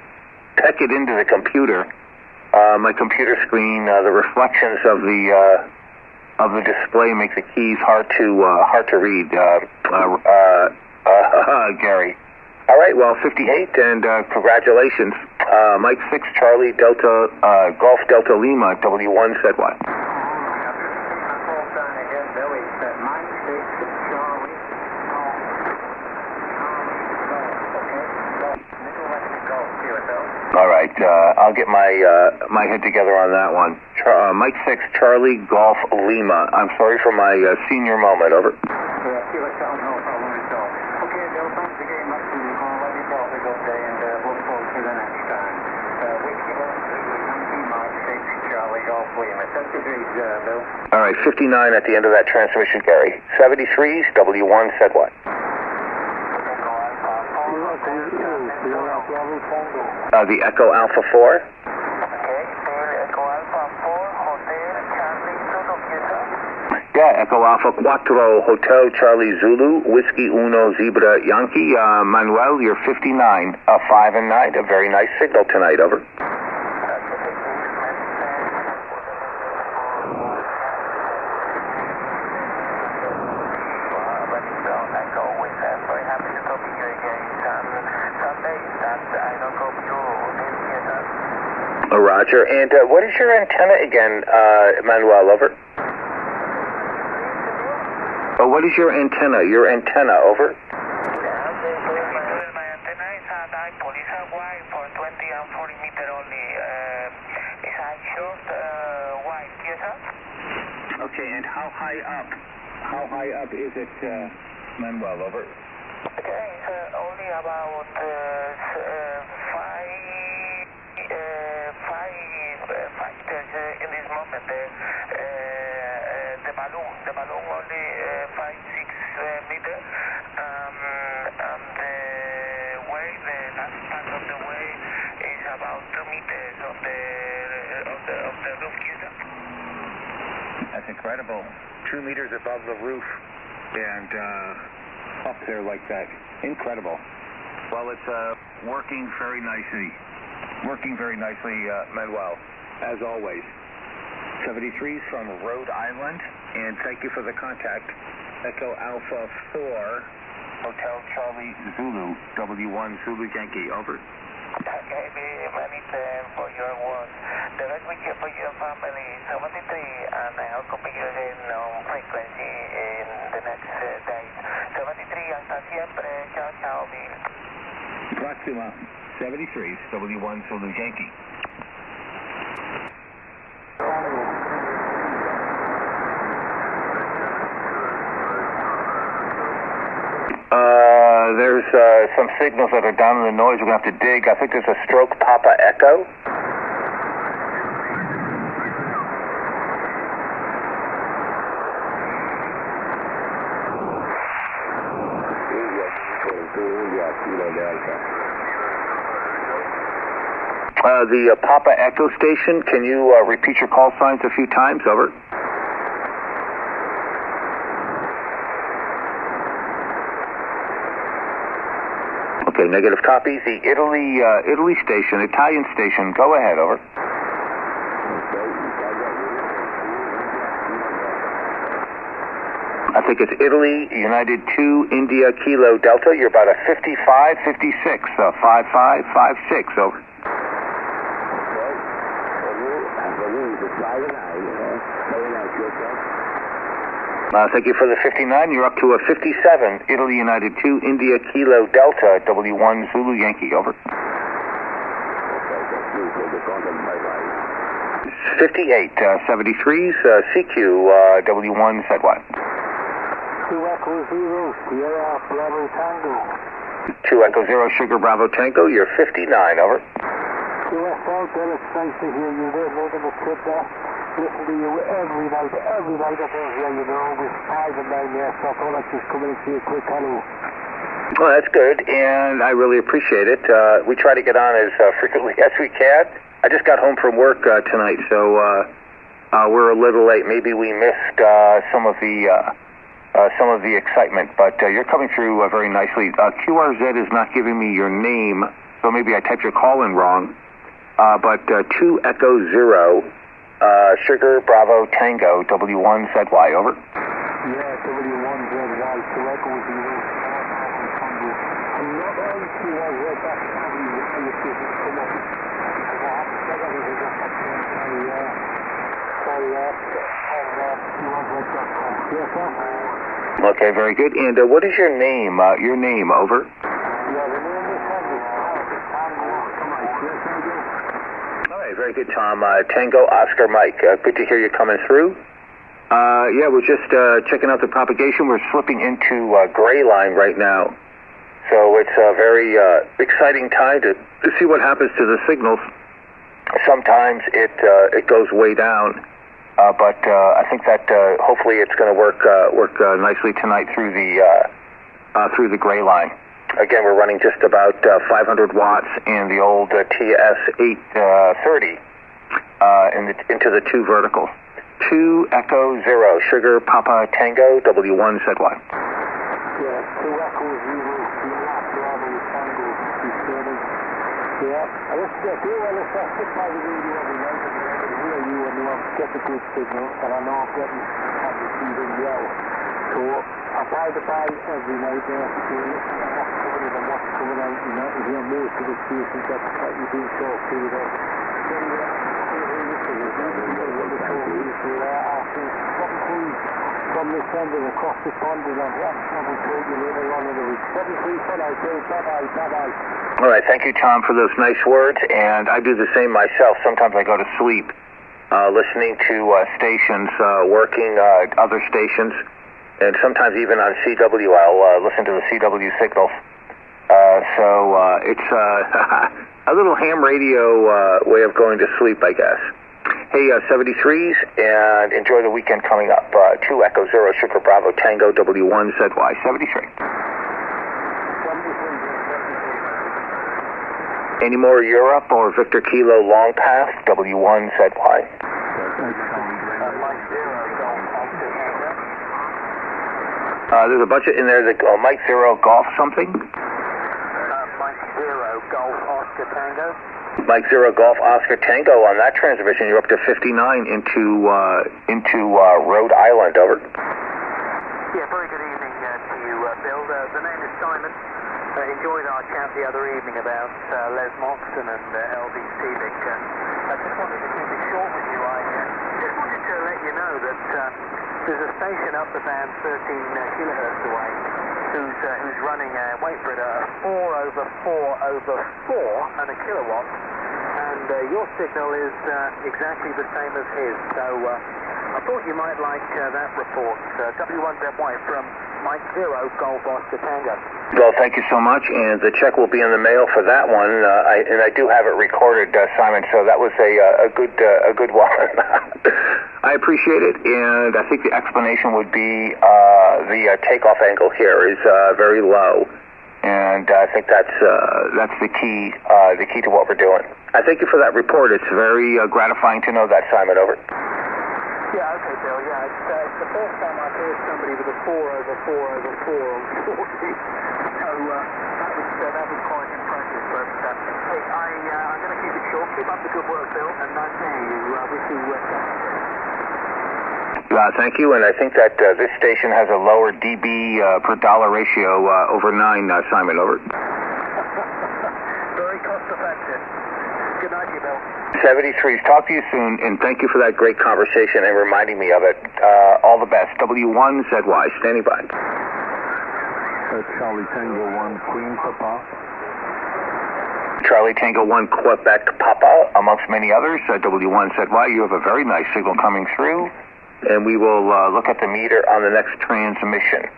peck it into the computer. My computer screen, the reflections of the display make the keys hard to read. Gary. All right, well, 58, and congratulations. Mike 6 Charlie Delta Golf Delta Lima W1 ZY. All right, I'll get my head together on that one. Mike 6 Charlie Golf Lima. I'm sorry for my senior moment. Over. All right, 59 at the end of that transmission, Gary. 73s, W1 ZY. The Echo Alpha 4. Yeah, Echo Alpha Quattro Hotel Charlie Zulu Whiskey Uno Zebra Yankee. Manuel, you're 59, 5 and 9. A very nice signal tonight. Over. Roger. And what is your antenna again, Manuel? Over. Oh, what is your antenna? Your antenna, over. My antenna is a dipole. It's a wide for 20 and 40 meter only. It's a short wide. Yes, sir? Okay, and how high up? How high up is it, Manuel? Over. Okay, it's only about 5 meters in this moment. The balloon only 5-6 meters, and the way, the last part of the way is about 2 meters of the roof. That's incredible. 2 meters above the roof, and up there like that. Incredible. Well, it's working very nicely. Manuel, as always. 73s from Rhode Island, and thank you for the contact. Echo Alpha 4, Hotel Charlie Zulu, W1 Zulu Yankee, over. Okay, many thanks for your work. The best wishes for your family, 73, and I hope to be again on frequency in the next days. 73, hasta siempre. Ciao, ciao, Bill. Proxima, 73s, W1 Zulu Yankee. There's some signals that are down in the noise. We're going to have to dig. I think there's a stroke Papa Echo. The Papa Echo station, can you repeat your call signs a few times? Over. Okay, negative copy. The Italy station, Italian station, go ahead, over. I think it's Italy, United 2, India, Kilo, Delta. You're about a 55, 56, 55, 56, over. Thank you for the 59. You're up to a 57. Italy United 2, India Kilo Delta, W1 Zulu Yankee, over. 58, 73s, CQ, W1 ZY. 2 Echo 0, Sierra Bravo Tango. 2 Echo 0, Sugar Bravo Tango, you're 59, over. USL, Dennis, nice to hear you there, more than a trip there. Listen to you every night up in here, you know, with 5 and 9 there, so I thought I'd just come in and see a quick hello. Well, that's good, and I really appreciate it. We try to get on as frequently as we can. I just got home from work tonight, so we're a little late. Maybe we missed some of the excitement, but you're coming through very nicely. QRZ is not giving me your name, so maybe I typed your call in wrong. But 2 Echo 0, Sugar Bravo Tango, W1ZY, over. Yeah, W1ZY, 2 Echo 0. I'm not going to QRZ, that's how you see it come up. Okay, very good. And what is your name? Your name, over. All right, very good, Tom. Tango Oscar Mike. Good to hear you coming through. Yeah, we're just checking out the propagation. We're slipping into gray line right now. So it's a very exciting time to see what happens to the signals. Sometimes it goes way down, but I think that hopefully it's going to work nicely tonight through the gray line. Again, we're running just about 500 watts in the old TS830 into the 2 vertical. 2 Echo 0, Sugar Papa Tango, W1ZY. Yeah, 2 Echo 0. Yeah, I just do well if I sit by the radio every night and I can hear you and get a good signal, and I know I'm getting have the feeding well. So I buy the buy every night there to listen to what's coming in and what's coming out, you know, to hear most of the stations that you do talk to there. From this end and across the pond, and I will tell you later on in the week. 73 for now, bye-bye. All right, thank you, Tom, for those nice words, and I do the same myself. Sometimes I go to sleep listening to stations, working other stations, and sometimes even on CW, I'll listen to the CW signals. So it's a little ham radio way of going to sleep, I guess. Hey, 73s, and enjoy the weekend coming up. 2 Echo 0, Sugar Bravo Tango, W1ZY, 73. Any more Europe or Victor Kilo Long Path, W1ZY? There's a bunch in there that go Mike 0 Golf something? Mike 0 Golf Oscar Tango. Mike 0 Golf Oscar Tango, on that transmission, you're up to 59 into Rhode Island, over. Yeah, very good evening to you, Bill. The name is Simon. Enjoyed our chat the other evening about Les Moxon and LD Civic. I just wanted to keep it short with you. I just wanted to let you know that there's a station up the band 13 kilohertz away who's running, wait for it, 4/4/4 and a kilowatt, and your signal is exactly the same as his, so I thought you might like that report. W1ZY from Mike 0 Golf Oscar Tango. Well, thank you so much, and the check will be in the mail for that one, and I do have it recorded, Simon, so that was a good one. I appreciate it, and I think the explanation would be the takeoff angle here is very low, and I think that's the key to what we're doing. I thank you for that report. It's very gratifying to know that, Simon, over. Yeah, okay, Bill, yeah, it's the first time I've heard somebody with a 4/4/4 on 40, so that was quite impressive, but hey, I'm going to keep it short. Keep up the good work, Bill, and nice to hear you. Wish you thank you, and I think that this station has a lower dB per dollar ratio over 9, Simon, over. Very cost effective. Good night to you, Bill. 73s, talk to you soon, and thank you for that great conversation and reminding me of it. All the best. W1ZY, standing by. Charlie Tango 1 Queen Papa. Charlie Tango 1 Quebec Papa, amongst many others. W1ZY, you have a very nice signal coming through, and we will look at the meter on the next transmission.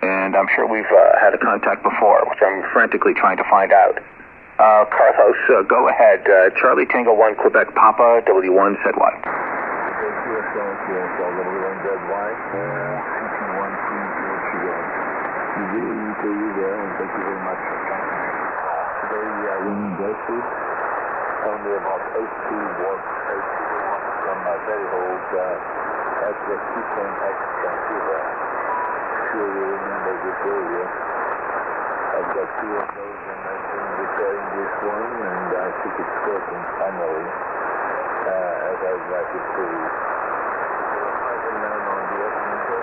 And I'm sure we've had a contact before, which I'm frantically trying to find out. Carlos, go ahead. Charlie Tango 1 Quebec Papa, W1ZY. to you there, and thank you very much for coming. Today, raining blissful. Only about 8 to 1 from very old SX210X transceiver. Sure you remember this area. I've got 2 of those, and I've been repairing this one, and I think it's working finally, as I'd like it to. I've been on the estimator.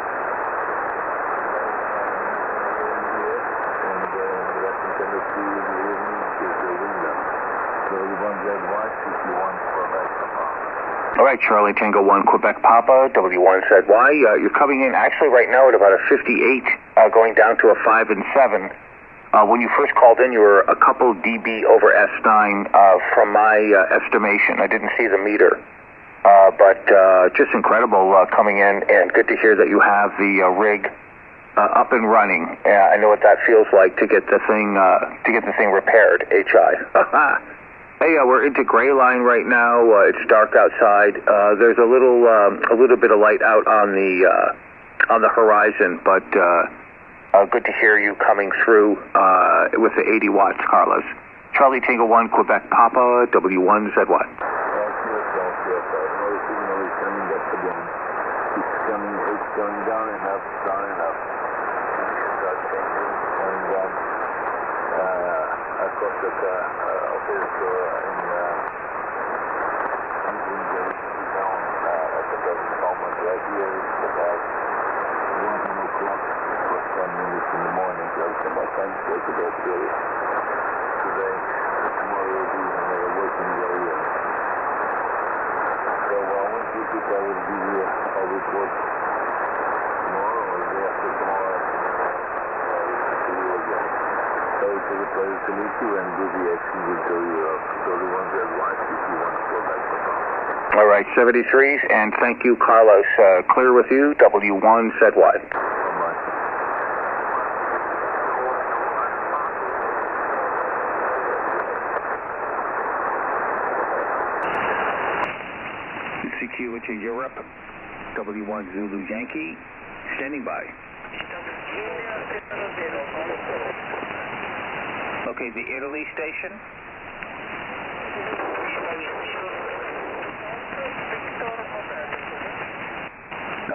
And the rest intended to the evening is the window. So you want that watch if you want Quebec Papa. All right, Charlie Tango 1 Quebec Papa, W1ZY. You're coming in actually right now at about a 58, going down to a 5 and 7. When you first called in, you were a couple dB over S9 from my estimation. I didn't see the meter, but just incredible coming in, and good to hear that you have the rig up and running. I know what that feels like to get the thing repaired. HI. Hey, we're into gray line right now. It's dark outside. There's a little bit of light out on the horizon, but good to hear you coming through with the 80 watts, Carlos. Charlie Tango 1 Quebec Papa, W1ZY. It's going down and up, down and up. Start changing, and of course, the operator in down at the present moment right here is about 1 o'clock for 10 minutes in the morning. So it's about 10 to go to today. Tomorrow will be another working day. So once we get I will give you a report tomorrow or the day after tomorrow. See you again. So it's a pleasure to meet you, and DVX will tell you the ones that watch if you want to go back to the All right, 73s, and thank you, Carlos. Clear with you, W1ZY. CQ into Europe, W1 Zulu Yankee, standing by. Okay, the Italy station.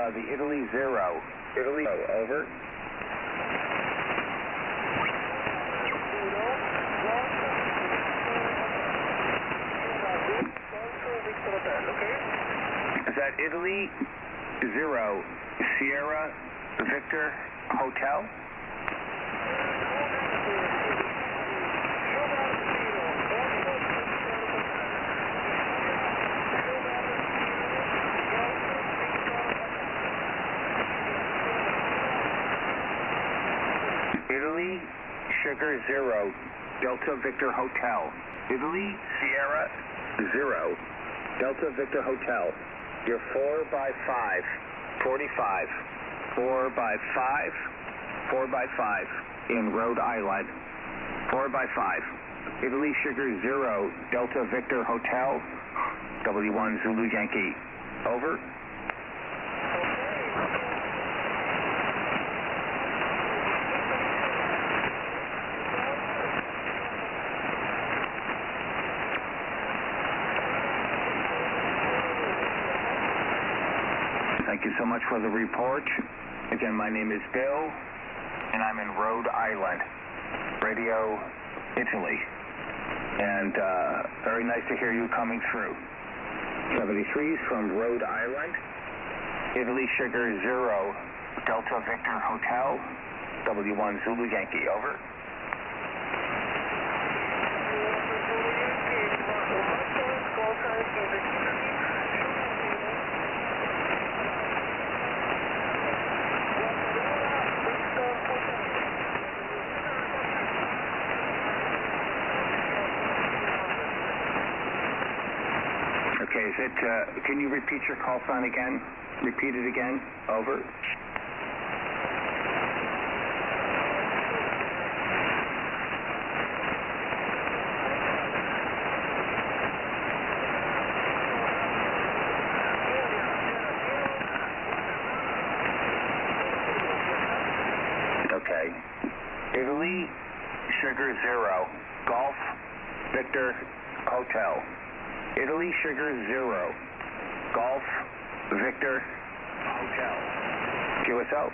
The Italy 0. Italy, over. Is that Italy 0, Sierra Victor Hotel? Italy Sugar 0, Delta Victor Hotel. Italy Sierra 0, Delta Victor Hotel. You're 4 by 5, 45. 4 by 5, 4 by 5 in Rhode Island. 4 by 5. Italy Sugar 0, Delta Victor Hotel. W1 Zulu Yankee. Over. Thank you so much for the report. Again, my name is Bill, and I'm in Rhode Island, Radio Italy. And very nice to hear you coming through. 73s from Rhode Island, Italy Sugar 0, Delta Victor Hotel, W1 Zulu Yankee, over. Okay, is it, can you repeat your call sign again? Repeat it again. Over. Okay. Italy, Sugar 0, Golf, Victor, Hotel. Italy, Sugar 0, Golf, Victor, Hotel. QSL.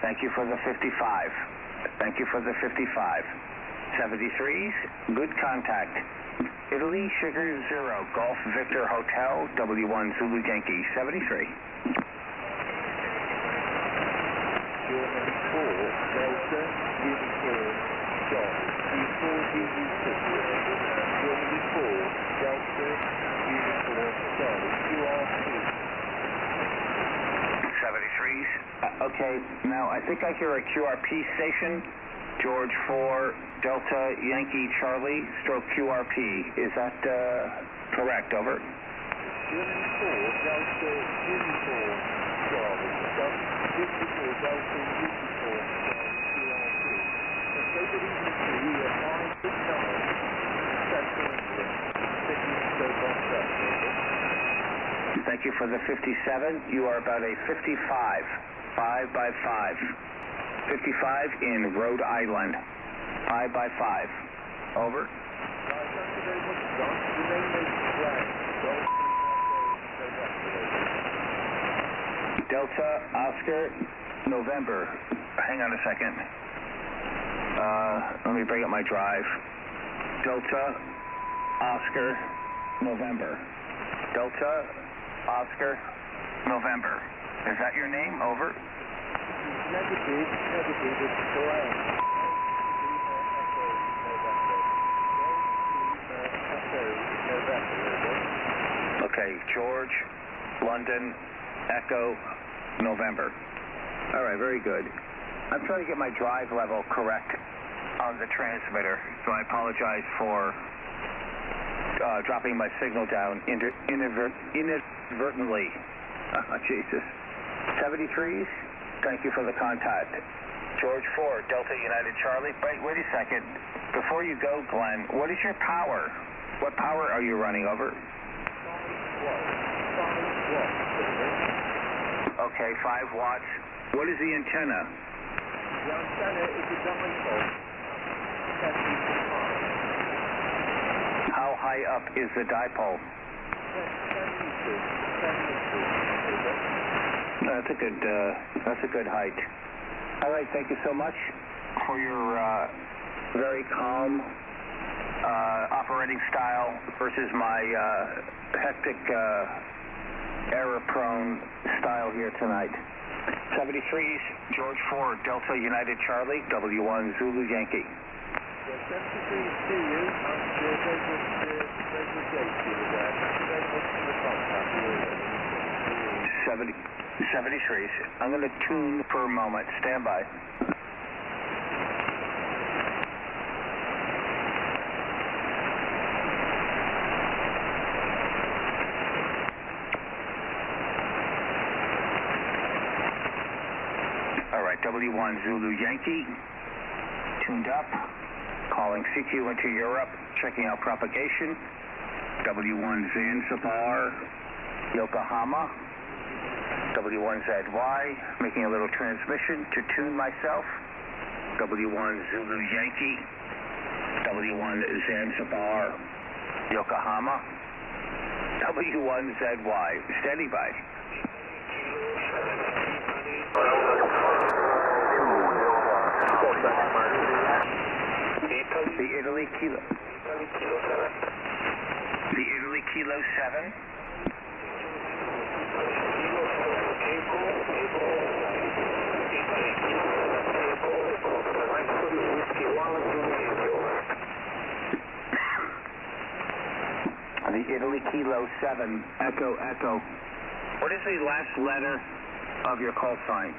Thank you for the 55. Thank you for the 55. 73s, good contact. Italy, Sugar 0, Golf Victor Hotel, W1 Zulu Yankee, 73. German 4, Delta, Uniform, Golf, Uniform, Germany 4, Delta, Uniform, Golf, QRP. 73s. Okay, now I think I hear a QRP station. George 4, Delta, Yankee, Charlie, stroke QRP. Is that correct? Over. Germany 4, Delta, Uniform, Charlie, 54, Delta, Uniform, Charlie, QRP. And take it easy to you at 969, Central England, Sydney, Stoke on Trent. Thank you for the 57. You are about a 55, 5 by 5. 55 in Rhode Island, 5 by 5. Over. Delta, Oscar, November. Hang on a second. Let me bring up my drive. Delta, Oscar, November. Delta, Oscar, November. Is that your name? Over. Negative, it's correct. Okay, George, London, Echo, November. All right, very good. I'm trying to get my drive level correct on the transmitter, so I apologize for dropping my signal down inadvertently. Jesus. 73s, thank you for the contact. George 4, Delta United Charlie. Wait a second. Before you go, Glenn, what is your power? What power are you running? Over. Okay, 5 watts. What is the antenna? The antenna is a dipole. 10 meters high. How high up is the dipole? 10 meters. 10 meters. That's a good height. All right, thank you so much for your very calm operating style versus my hectic, error-prone style here tonight. 73s, George 4, Delta United Charlie, W1 Zulu Yankee. 73s to you, and thank you very much for the contact. 73s. I'm going to tune for a moment. Stand by. All right, W1 Zulu Yankee, tuned up, calling CQ into Europe, checking out propagation, W1 Zanzibar, Yokohama, W1ZY, making a little transmission to tune myself, W1 Zulu Yankee, W1 Zanzibar, Yokohama, W1ZY, steady by. The Italy Kilo. The Italy Kilo 7. The Italy Kilo 7. Echo, Echo. What is the last letter of your call sign?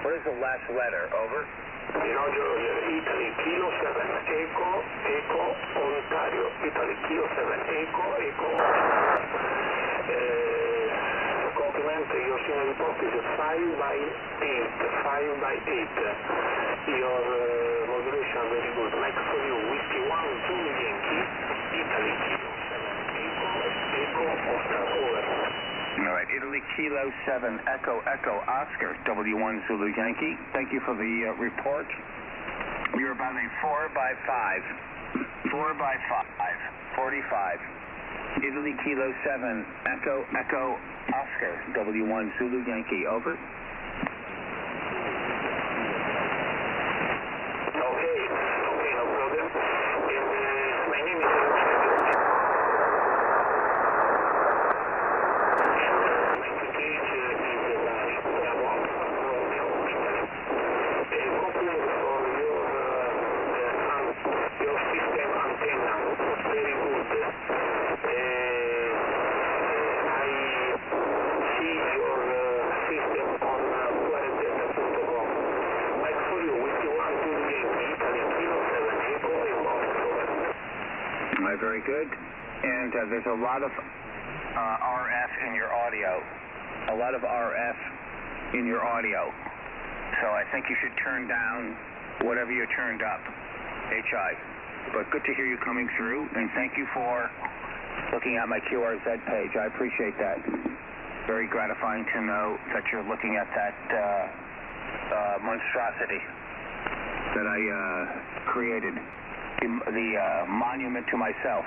What is the last letter? Over. Italy Kilo 7, Echo, Echo, Ontario, Italy Kilo 7, Echo, Echo, your signal report is 5 by 8, 5 by 8. Your modulation very good. Mike for you, Whiskey 1, Zulu Yankee, Italy, Kilo 7, Echo, Oscar, over. All right, Italy, Kilo 7, Echo, Echo, Oscar, W1 Zulu Yankee. Thank you for the report. You're about a 4 by 5, 4 by 5, 45. Italy, Kilo 7, Echo, Echo, Oscar, W1 Zulu Yankee, over. Okay, no problem. My name is my footage is Bravo Romeo, Italy. Compliment for your system antenna, very good. I see your system on quarantena.com. Mike for you, Whiskey 1, 2 Yankee, Italy, Kilo 7, Echo, Inbox, over. Very good. And there's a lot of RF in your audio. A lot of RF in your audio. So I think you should turn down whatever you turned up, HI. But good to hear you coming through, and thank you for looking at my QRZ page. I appreciate that. Very gratifying to know that you're looking at that monstrosity that I created, the monument to myself.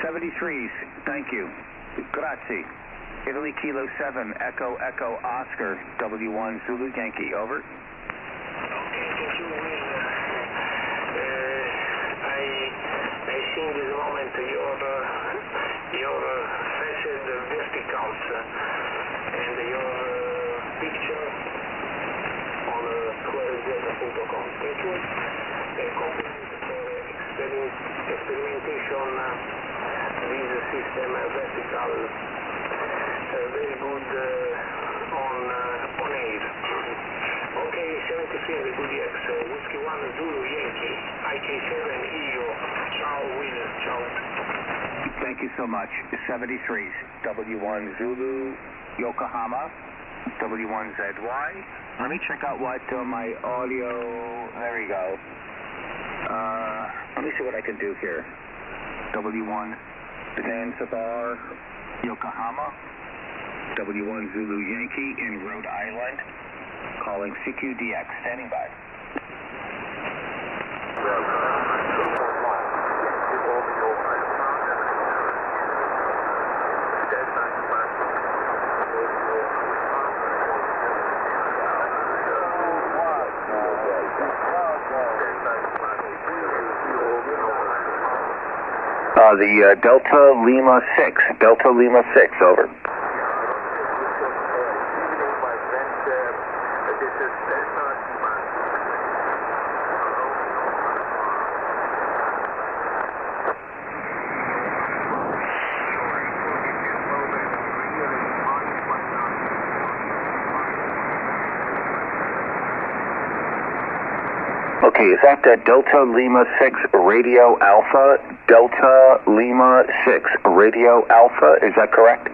73s, thank you. Grazie. Italy, Kilo 7, Echo, Echo, Oscar, W1 Zulu Yankee, over. Thank you, Will. I see in this moment your faced verticals and your picture on QRZ.com. Thank you. Compliment for experimentation this system vertical, very good on air. Okay, 73 and good X, Whiskey 1 Zulu Yankee, IK7 EO, ciao Will, ciao. Thank you so much. 73s, W1 Zulu, Yokohama, W1ZY. Let me check out what my audio, there we go. Let me see what I can do here. W1 Zanzibar, Yokohama, W1 Zulu Yankee in Rhode Island, calling CQDX, standing by. The Delta Lima 6, Delta Lima 6, over. Okay, is that Delta Lima 6 Radio Alpha? Delta Lima 6 Radio Alpha, is that correct?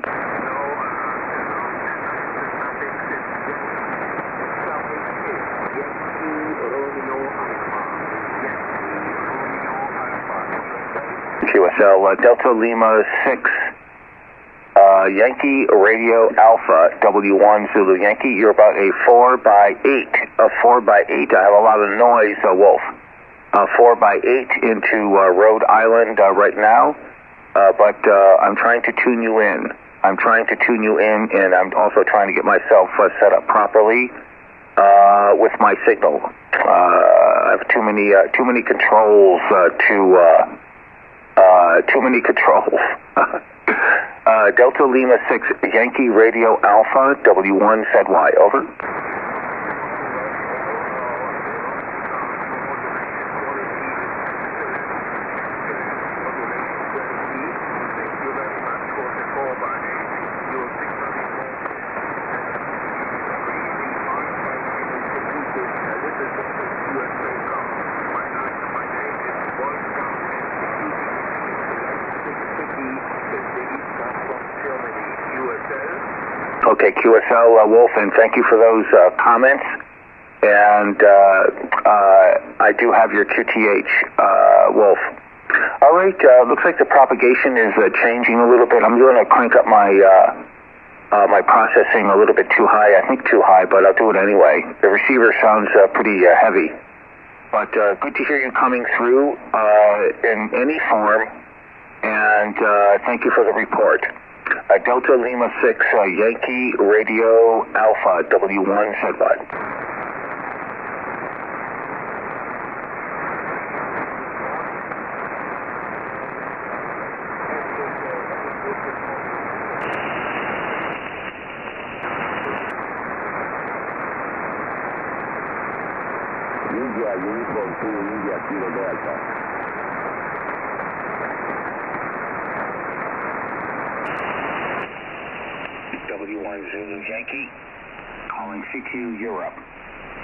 QSL Delta Lima 6 Yankee Radio Alpha, W1 Zulu Yankee. You're about a 4 by 8. A 4 by 8. I have a lot of noise, Wolf. 4 by 8 into Rhode Island right now, but I'm trying to tune you in. I'm trying to tune you in, and I'm also trying to get myself set up properly with my signal. I have too many controls too many controls. Delta Lima 6 Yankee Radio Alpha, W1ZY, over. Okay, QSL Wolf, and thank you for those comments. And I do have your QTH, Wolf. All right, looks like the propagation is changing a little bit. I'm going to crank up my my processing a little bit too high. I think too high, but I'll do it anyway. The receiver sounds pretty heavy. But good to hear you coming through in any form, and thank you for the report. Delta Lima 6, Yankee Radio Alpha, W1 ZY. India, uniform 2, India, Kilo Delta. W1 Zulu Yankee, calling CQ Europe.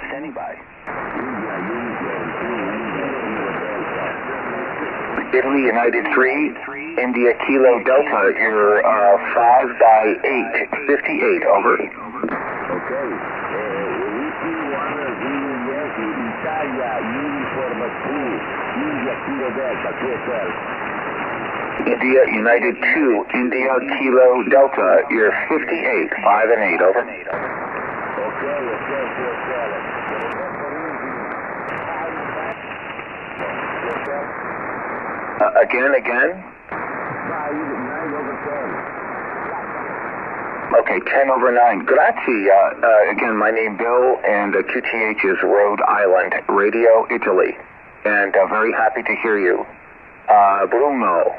Standing by. India, uniform 2, India, Kilo Delta. Italy United 3, India Kilo Delta, you're 5 by 8, 58, over. Okay. Italia, uniform 2, India, Kilo Delta, QSL. India United 2, India Kilo Delta, you're 58, 5 and 8, over. Okay, QSL. Again? 5, 9 over 10. Okay, 10 over 9. Grazie. Again, my name Bill, and QTH is Rhode Island, Radio Italy. And very happy to hear you. Bruno.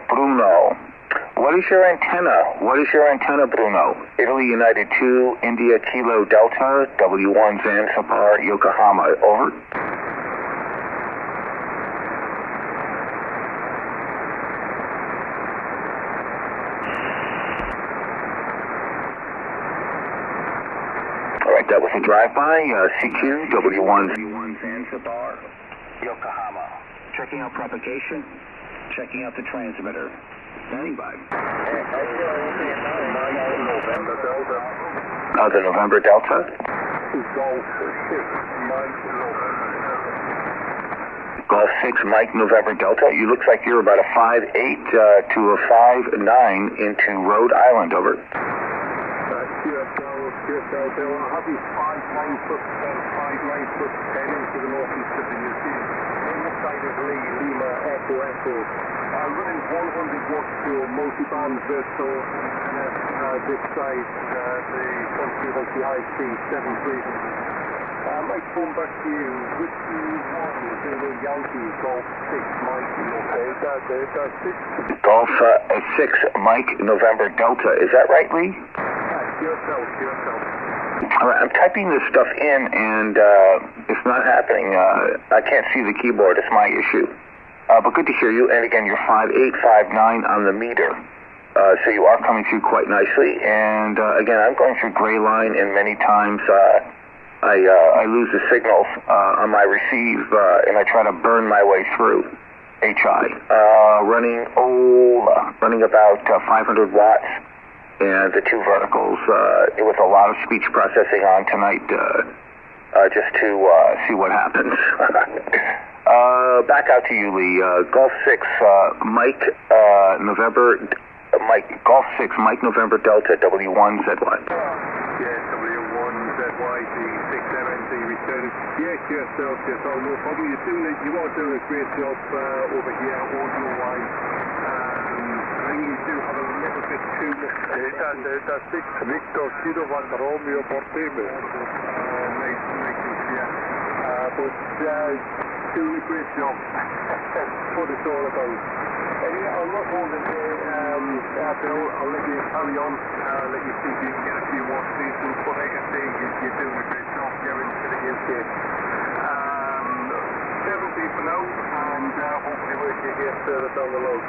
What is your antenna, Bruno? Italy United 2, India Kilo Delta, W1 Zanzibar, Yokohama, over. That was a drive-by, CQ, W1 Zanzibar, Yokohama. Checking out propagation, checking out the transmitter. Standing by. The November Delta? Golf 6, Mike November Delta. You look like you're about a 5'8 to a 5'9 into Rhode Island, over. QSL Bill, I have you 5'9 foot 10, 5'9 foot 10 into the northeast of the New Zealand. On the side of Lima Echo. Running 100 watts to a multi-band Restful, and this side, the 20 IC 7300. I might come back to you with the Zulu Yankee Golf 6 Mike. Okay, that's 6. Golf 6 Mike November Delta. Is that right, Lee? QSL. All right, I'm typing this stuff in, and it's not happening. I can't see the keyboard. It's my issue. But good to hear you. And again, you're 5'8", 5'9" on the meter. So you are coming through quite nicely. And again, I'm going through gray line, and many times I lose the signals on my receive, and I try to burn my way through. HI. Running about 500 watts. And the 2 verticals, with a lot of speech processing on tonight, just to see what happens. Back out to you, Lee. Golf 6, Golf 6, Mike November Delta, W1 ZY. Yeah, W1 ZY, D6MND returning. Yeah, QSL, no problem. You are doing a great job over here, audio-wise. I think you do have a little bit too much. Delta 6, Victor Kilo 1 Romeo Portebe. But doing a great job. That's what it's all about. Anyway, I'll not hold it there, Bill. I'll let you carry on. Let you see if you can get a few more stations. But like I say, you're doing a great job here into the UK. 7 people now, and hopefully we'll get here further down the road.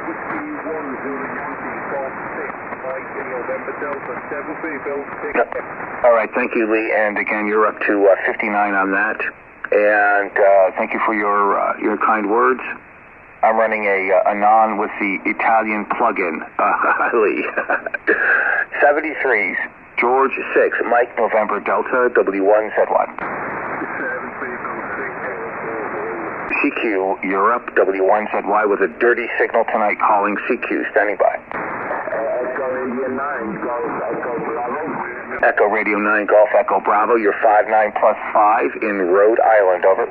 Whiskey 1 Zulu Yankee, Golf 6, Mike in November Delta, 7 people. All right, thank you, Lee. And again, you're up to 59 on that. And thank you for your kind words. I'm running a non with the Italian plug-in, Lee. 73s, George 6, Mike November Delta, W1ZY. CQ, Europe, W1ZY with a dirty signal tonight calling CQ, standing by. Echo Radio 9 Golf Echo Bravo, you're 59+5 in Rhode Island, over.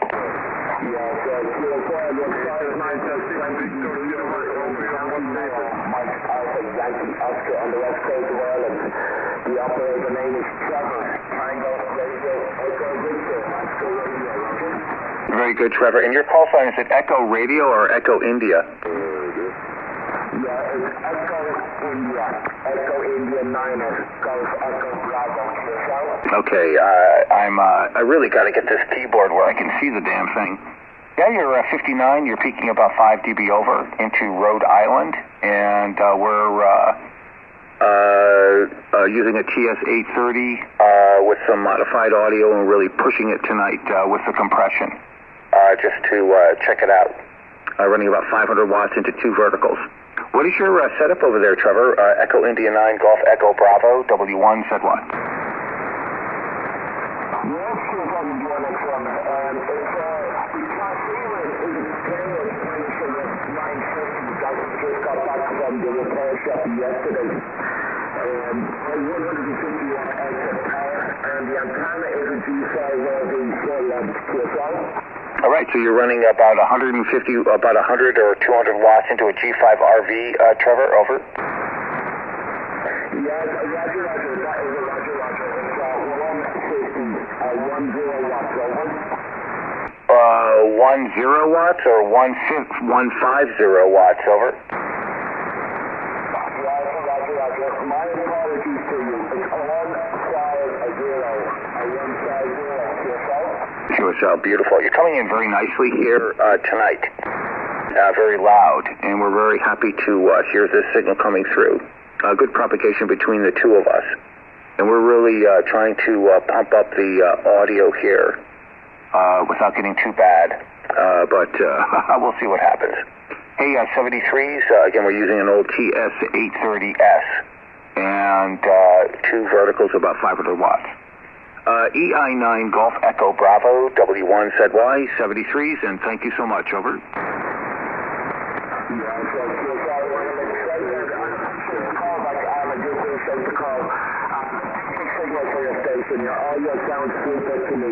Oscar on the west coast of Ireland. The operator name is Trevor. Tango Radio Echo Victor. Oscar Radio. Very good, Trevor. And your call sign, is it Echo Radio or Echo India? Yeah, it's Echo India. Echo India 9er. Golf Echo Bravo. Okay, I really got to get this keyboard where I can see the damn thing. Yeah, you're 59. You're peaking about 5 dB over into Rhode Island, and we're using a TS-830 with some modified audio and really pushing it tonight with the compression, just to check it out. Running about 500 watts into 2 verticals. What is your setup over there, Trevor? Echo India 9 Golf Echo Bravo, W1ZY. Yesterday, 150 watt output power, and the antenna is a G5 welding 4-lamp QSL. All right, so you're running about 100 or 200 watts into a G5 RV, Trevor, over. Yeah, roger. That is a roger. It's 150, 10 watts, over. 10 watts or 150 watts, over. My apologies to you. It's 150. QSL, beautiful. You're coming in very nicely here tonight. Very loud, and we're very happy to hear this signal coming through. Good propagation between the two of us. And we're really trying to pump up the audio here without getting too bad. But we'll see what happens. Hey, 73s, again, we're using an old TS-830S, and 2 verticals, about 500 watts. EI9 Golf Echo Bravo, W1ZY, 73s, and thank you so much, over. Your audio sounds super to me.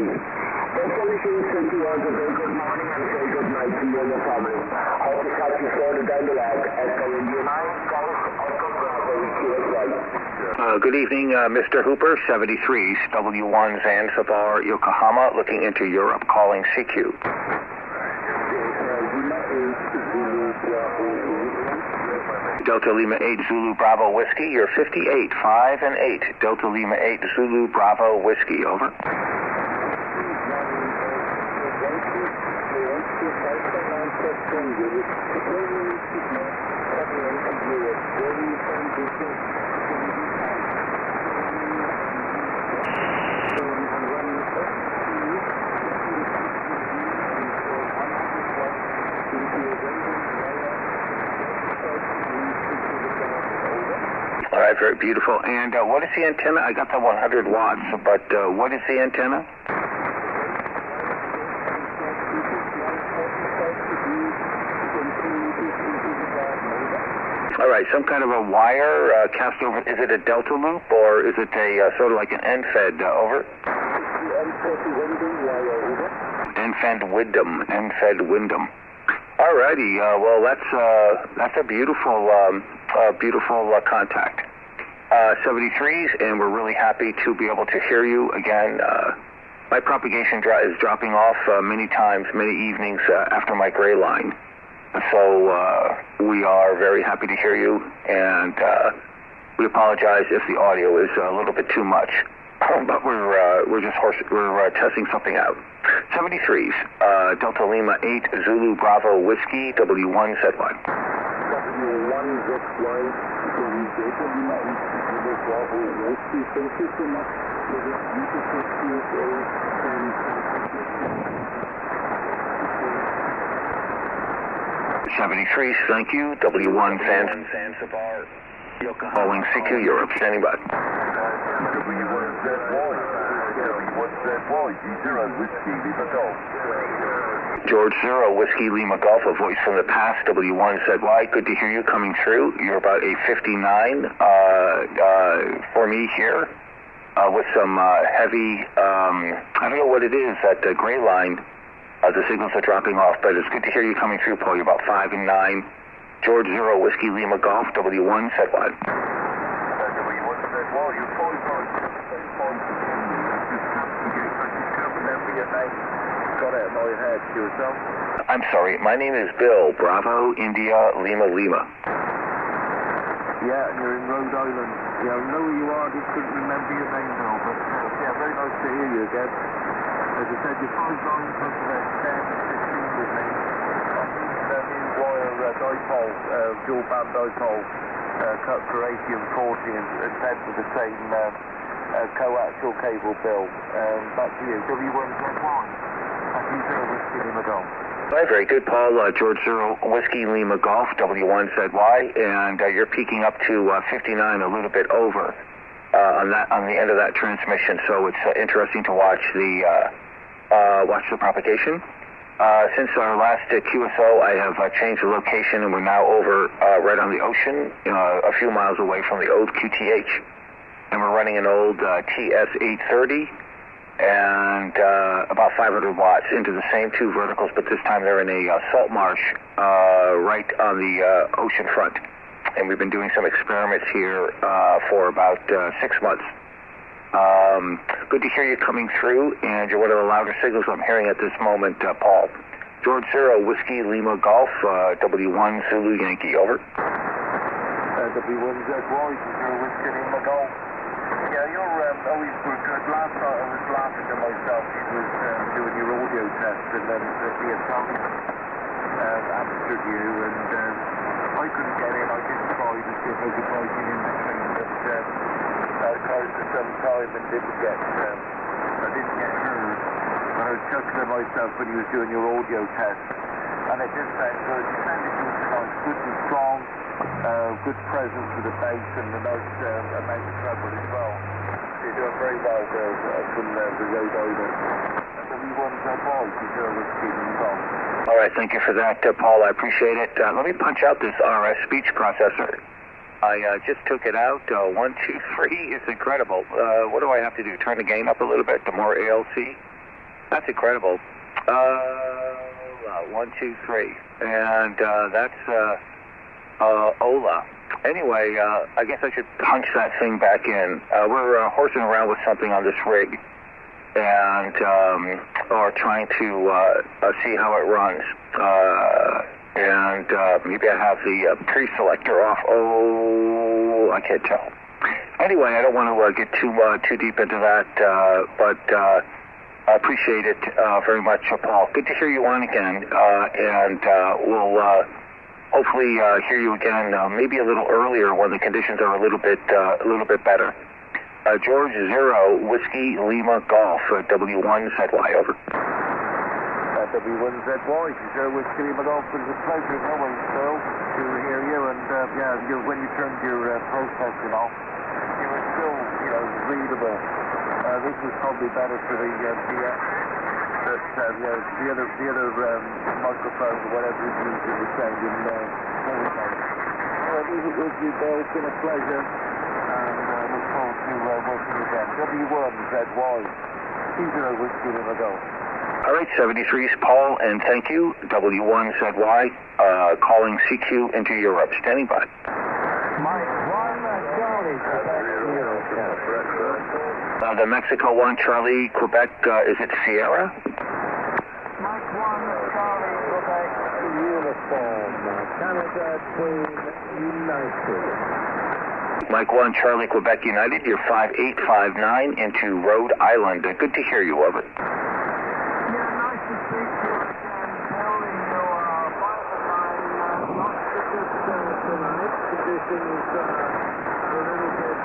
Thanks for listening to you. A very good morning and a very good night to you and your family. Hope to catch you further down the line. Echo India 9, Golf Echo Bravo, QSL. Good evening, Mr. Hooper, 73s, W1 Zanzibar, Yokohama, looking into Europe, calling CQ. Delta Lima 8 Zulu Bravo Whiskey, you're 58, 5 and 8. Delta Lima 8 Zulu Bravo Whiskey, over. All right, very beautiful. And what is the antenna? I got the 100 watts, but what is the antenna? All right, some kind of a wire cast over. Is it a delta loop, or is it a sort of like an end-fed, over? End-fed Wyndham. All righty. Well, that's a beautiful contact. 73s, and we're really happy to be able to hear you again. My propagation is dropping off many times, many evenings after my gray line. So we are very happy to hear you, and we apologize if the audio is a little bit too much. But we're testing something out. 73s, Delta Lima 8 Zulu Bravo Whiskey, W1ZY. W1 Zanzibar. Calling CQ Europe, standing by. George Zero, Whiskey Lima Golf, a voice from the past, W1ZY. Good to hear you coming through. You're about a 59 for me here with some heavy, I don't know what it is, that gray line. The signals are dropping off, but it's good to hear you coming through, Paul. You're about 5 and 9. George Zero, Whiskey Lima Golf, W1ZY. I'm sorry, my name is Bill, Bravo, India, Lima, Lima. Yeah, and you're in Rhode Island. Yeah, I know who you are, just couldn't remember your name though, but yeah, very nice to hear you again. As I said, your phone's on about 10, 15 with me. I'm using a new wire dipole, dual band dipole, cut for 80 and 40 and fed with the same coaxial cable build. Back to you, W1ZY. Whiskey Lima Golf. Right, very good, Paul. George Zero, Whiskey Lima Golf, W1ZY, and you're peaking up to 59, a little bit over on the end of that transmission. So it's interesting to watch the propagation. Since our last QSO, I have changed the location, and we're now over right on the ocean, a few miles away from the old QTH, and we're running an old TS830. And about 500 watts into the same two verticals, but this time they're in a salt marsh right on the ocean front. And we've been doing some experiments here for about 6 months. Good to hear you coming through, and you're one of the louder signals I'm hearing at this moment, Paul. George Zero, Whiskey Lima Golf, W1 Zulu Yankee, over. W1ZY, Zero Whiskey Lima Golf. Yeah, you're always good. Last night I was laughing to myself. You was doing your audio test, and then the atomic answered you, and I couldn't get in. I did try to see if I could break in between, but I tried for some time and didn't get heard. But I was chuckling at myself when you was doing your audio test, and it did sound good. You sounded nice, good and strong. Good presence with the bass and a nice amount of treble as well. You're doing very well there from the Rhode Island. W1ZY, Zero Whiskey Lima Golf. All right, thank you for that, Paul. I appreciate it. Let me punch out this RS speech processor. I just took it out. 1, 2, 3. It's incredible. What do I have to do? Turn the gain up a little bit, the more ALC? That's incredible. 1, 2, 3. And that's... Ola. Anyway, I guess I should punch that thing back in. We're horsing around with something on this rig, and or trying to see how it runs. And maybe I have the pre-selector off. Oh, I can't tell. Anyway, I don't want to get too deep into that, but I appreciate it very much, Paul. Good to hear you on again, and we'll hopefully hear you again maybe a little earlier when the conditions are a little bit better. George Zero, Whiskey Lima Golf, W1ZY, over. W1ZY, Zero Whiskey Lima Golf. It was a pleasure as always, Phil, to hear you. And when you turned your processing off, it was still, readable. This was probably better for the but the other microphone or whatever is using was sounding very nice. Leave it with you, Bill. It's been a pleasure, and look forward to working again. W1ZY, Zero Whiskey Lima Golf. All right, 73's Paul, and thank you. W1ZY, calling CQ into Europe. Standing by. Mike 1, Charlie, The Mexico 1, Charlie, Quebec, is it Sierra? Mike 1, Charlie, Quebec, uniform, Canada, Queen, United. Mike 1, Charlie, Quebec, United, you're 5859 into Rhode Island. Good to hear you, over. Yeah, nice to speak to you again, Bill, in your private line. Not because tonight, conditions are a little bit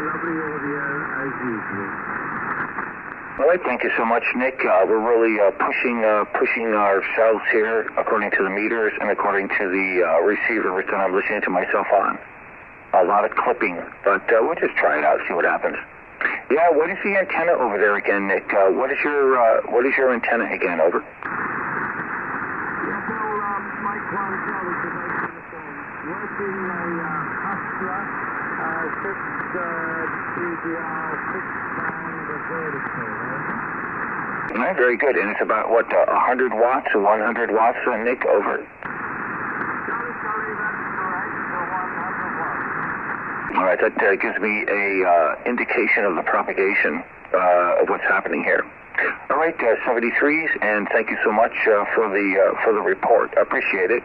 lovely audio as usual. All right, thank you so much, Nick. We're really pushing ourselves here according to the meters and according to the receiver that I'm listening to myself on. A lot of clipping, but we'll just try it out, see what happens. Yeah, what is the antenna over there again, Nick? What is your antenna again? Over. Mike Quantelli, working a Astra 6 3DR 6-band vertical. All right, very good. And it's about, what, 100 watts or 100 watts, Nick? Over. All right, that gives me a indication of the propagation of what's happening here. All right, 73s, and thank you so much for the report. Appreciate it,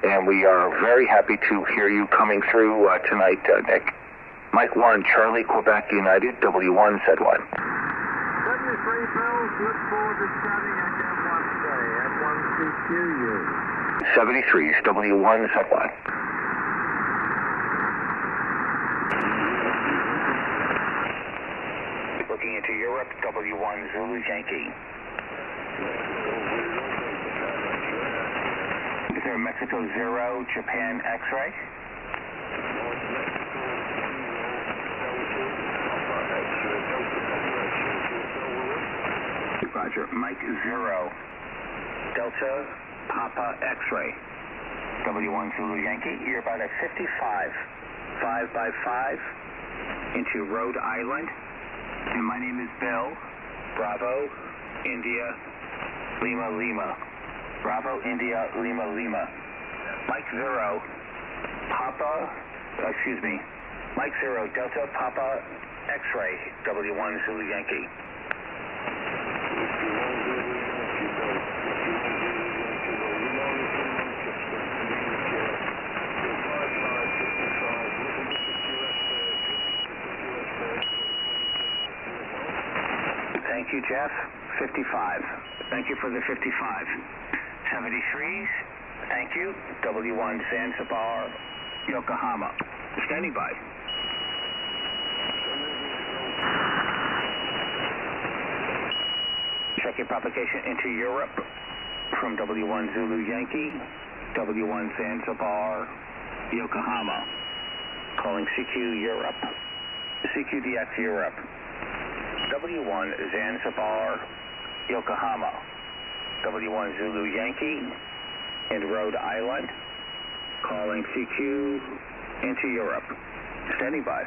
and we are very happy to hear you coming through tonight, Nick. Mike 1, Charlie, Quebec United, W1, said what? 73 Bills, look forward to chatting again one day at 1CQU. 73s, W1, said what? Looking into Europe, W1 Zulu Yankee. Is there Mexico 0, Japan X-ray? Roger, Mike 0, Delta Papa X-ray. W1 Zulu Yankee, you're about at 55, 5 by 5 into Rhode Island. And my name is Bill. Bravo, India, Lima, Lima. Bravo, India, Lima, Lima. Mike 0, Mike 0, Delta Papa X-ray, W1 Zulu Yankee. Thank you, Jeff. 55. Thank you for the 55. 73s. Thank you. W1 Zanzibar, Yokohama. Standing by. Checking propagation into Europe from W1 Zulu Yankee, W1 Zanzibar, Yokohama. Calling CQ Europe. CQDX Europe. W1 Zanzibar, Yokohama. W1 Zulu Yankee in Rhode Island. Calling CQ into Europe. Standing by.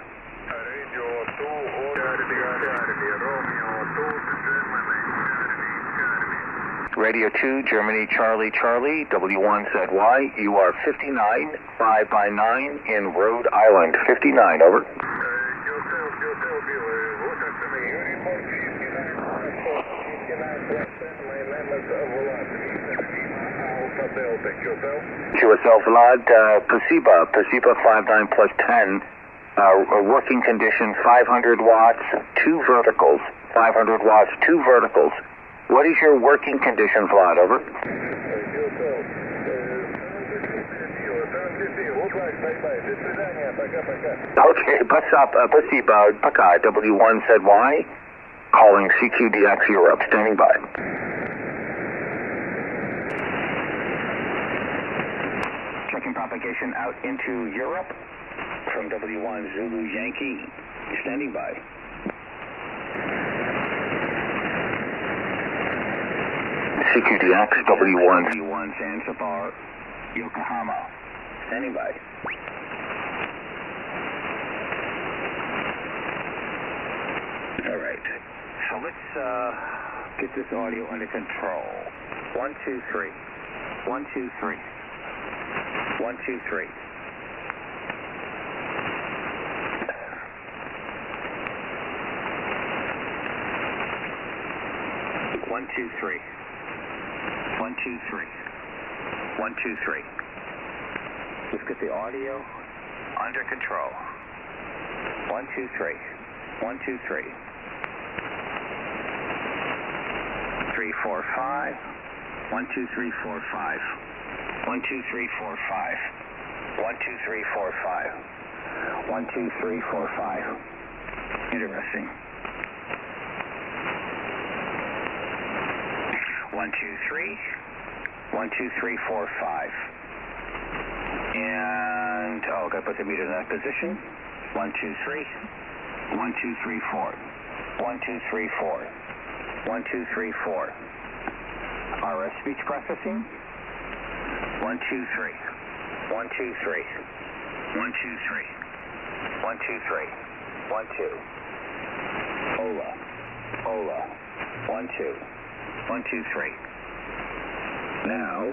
Radio 2, Germany, Charlie, Charlie, W1ZY. You are 59, 5 by 9 in Rhode Island. 59, over. QSL Vlad, Pasiba 59 plus 10, working condition 500 watts, 2 verticals, 500 watts, 2 verticals. What is your working condition, Vlad, over? Okay, Pasiba, Pakai, W1ZY, calling CQDX Europe, standing by. Checking propagation out into Europe from W1 Zulu Yankee, standing by. CQDX W1. W1 Zanzibar, Yokohama, standing by. All right, so let's get this audio under control. 1, 2, 3. 1, 2, 3. 1, 2, 3. One, two, three. 1, 2, 3. 1, 2, 3. Let's get the audio under control. 1, 2, 3. 1, 2, 3. 3, 4, 5. 1, 2, 3, 4, 5. 1, 2, 3, 4, 5. 1, 2, 3, 4, 5. 1, 2, 3, 4, 5. Interesting. 1, 2, 3. 1, 2, 3, 4, 5. And, gotta put the meter in that position. 1, 2, 3. 1, 2, 3, 4. 1, 2, 3, 4. 1, 2, 3, 4. RS speech processing. 1, 2, 3. 1, 2, 3. 1, 2, 3. 1, 2, 3. 1, 2. Ola. 1, 2. 1, 2, 3. Now,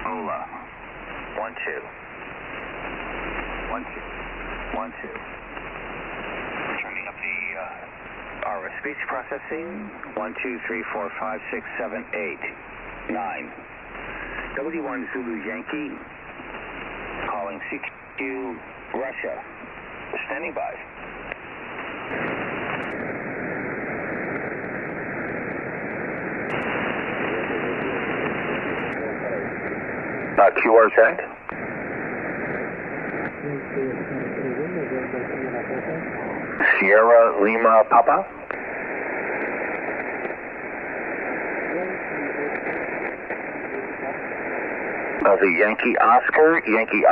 Ola. 1, 2. 1, 2. 1, 2. Turning up the RS speech processing. 1, 2, 3, 4, 5, 6, 7, 8, 9. W1 Zulu Yankee. Calling CQ Russia. Standing by. QRZ. Sierra Lima Papa. The Yankee Oscar. Yankee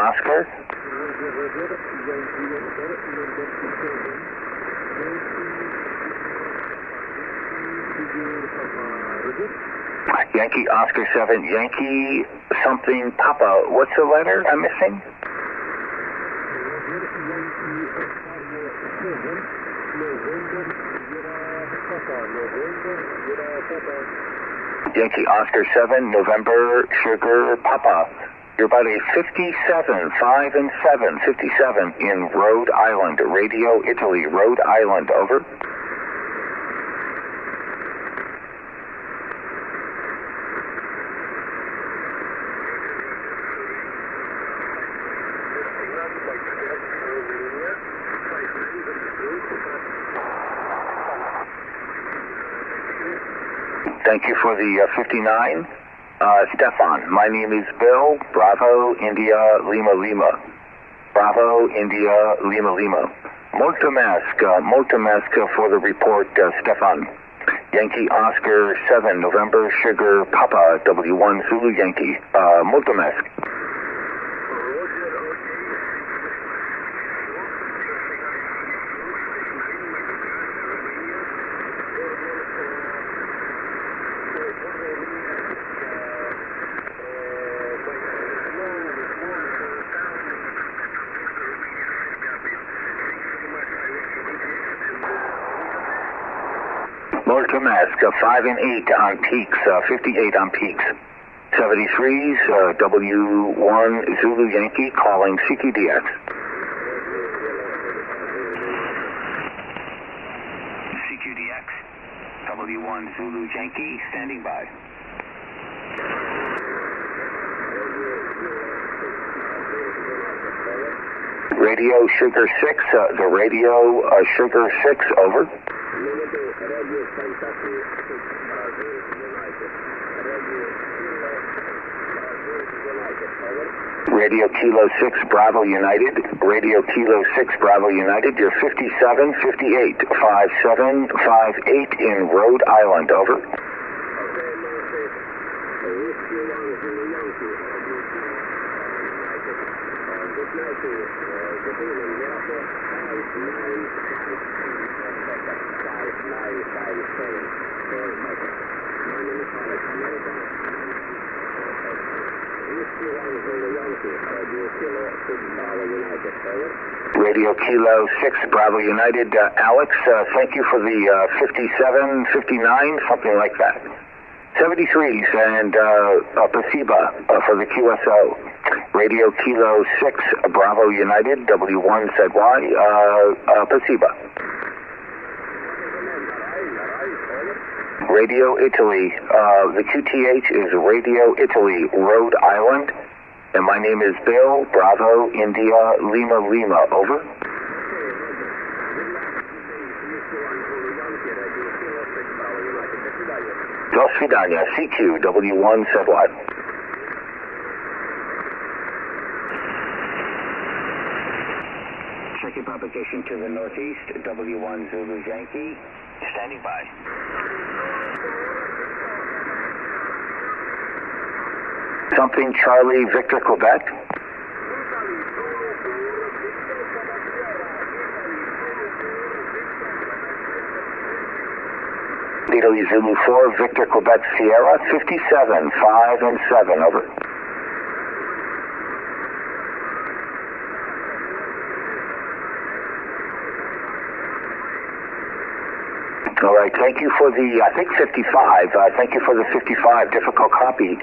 Oscar 7, Yankee something Papa. What's the letter I'm missing? Yankee Oscar 7, November Sugar Papa. You're about a 57, 5 and 7, 57 in Rhode Island, Radio Italy, Rhode Island, over. Thank you for the 59. Stefan, my name is Bill, Bravo, India, Lima, Lima. Bravo, India, Lima, Lima. Multimask for the report, Stefan. Yankee Oscar 7, November Sugar Papa, W1 Zulu Yankee. Multimask. Multimask, 5 and 8 on peaks, 58 on peaks. 73s, W1 Zulu Yankee calling CQDX. CQDX, W1 Zulu Yankee, standing by. Radio Sugar 6, the Radio Sugar 6, over. Radio Kilo 6 Bravo United. Radio Kilo 6 Bravo United. You're 57, 58, 57, 58 in Rhode Island. Over. Radio Kilo 6 Bravo United. Alex, thank you for the 57, 59, something like that. 73s and Pasiba for the QSO. Radio Kilo 6 Bravo United, W1ZY, Pasiba. Radio Italy, the QTH is Radio Italy, Rhode Island. And my name is Bill, Bravo, India, Lima, Lima, over. До свидания, CQ, W1 ZY. Checking propagation to the northeast, W1 Zulu Yankee, standing by. Something Charlie Victor Quebec. Italy Zulu 4, Victor Quebec Sierra, 57, 5 and 7, over. All right, thank you for the, I think 55, thank you for the 55, difficult copy.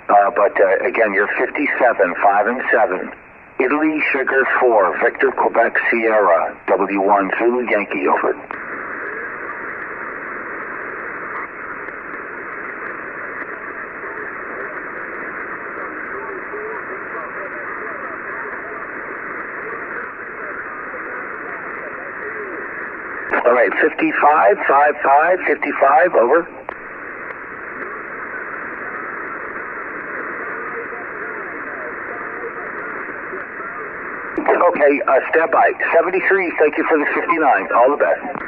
But again, you're 57, 5 and 7. Italy Sugar 4, Victor Quebec Sierra, W1 Zulu Yankee, over. All right, 55, 55, 55, over. Okay, stand by. 73, thank you for the 59. All the best.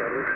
Edward.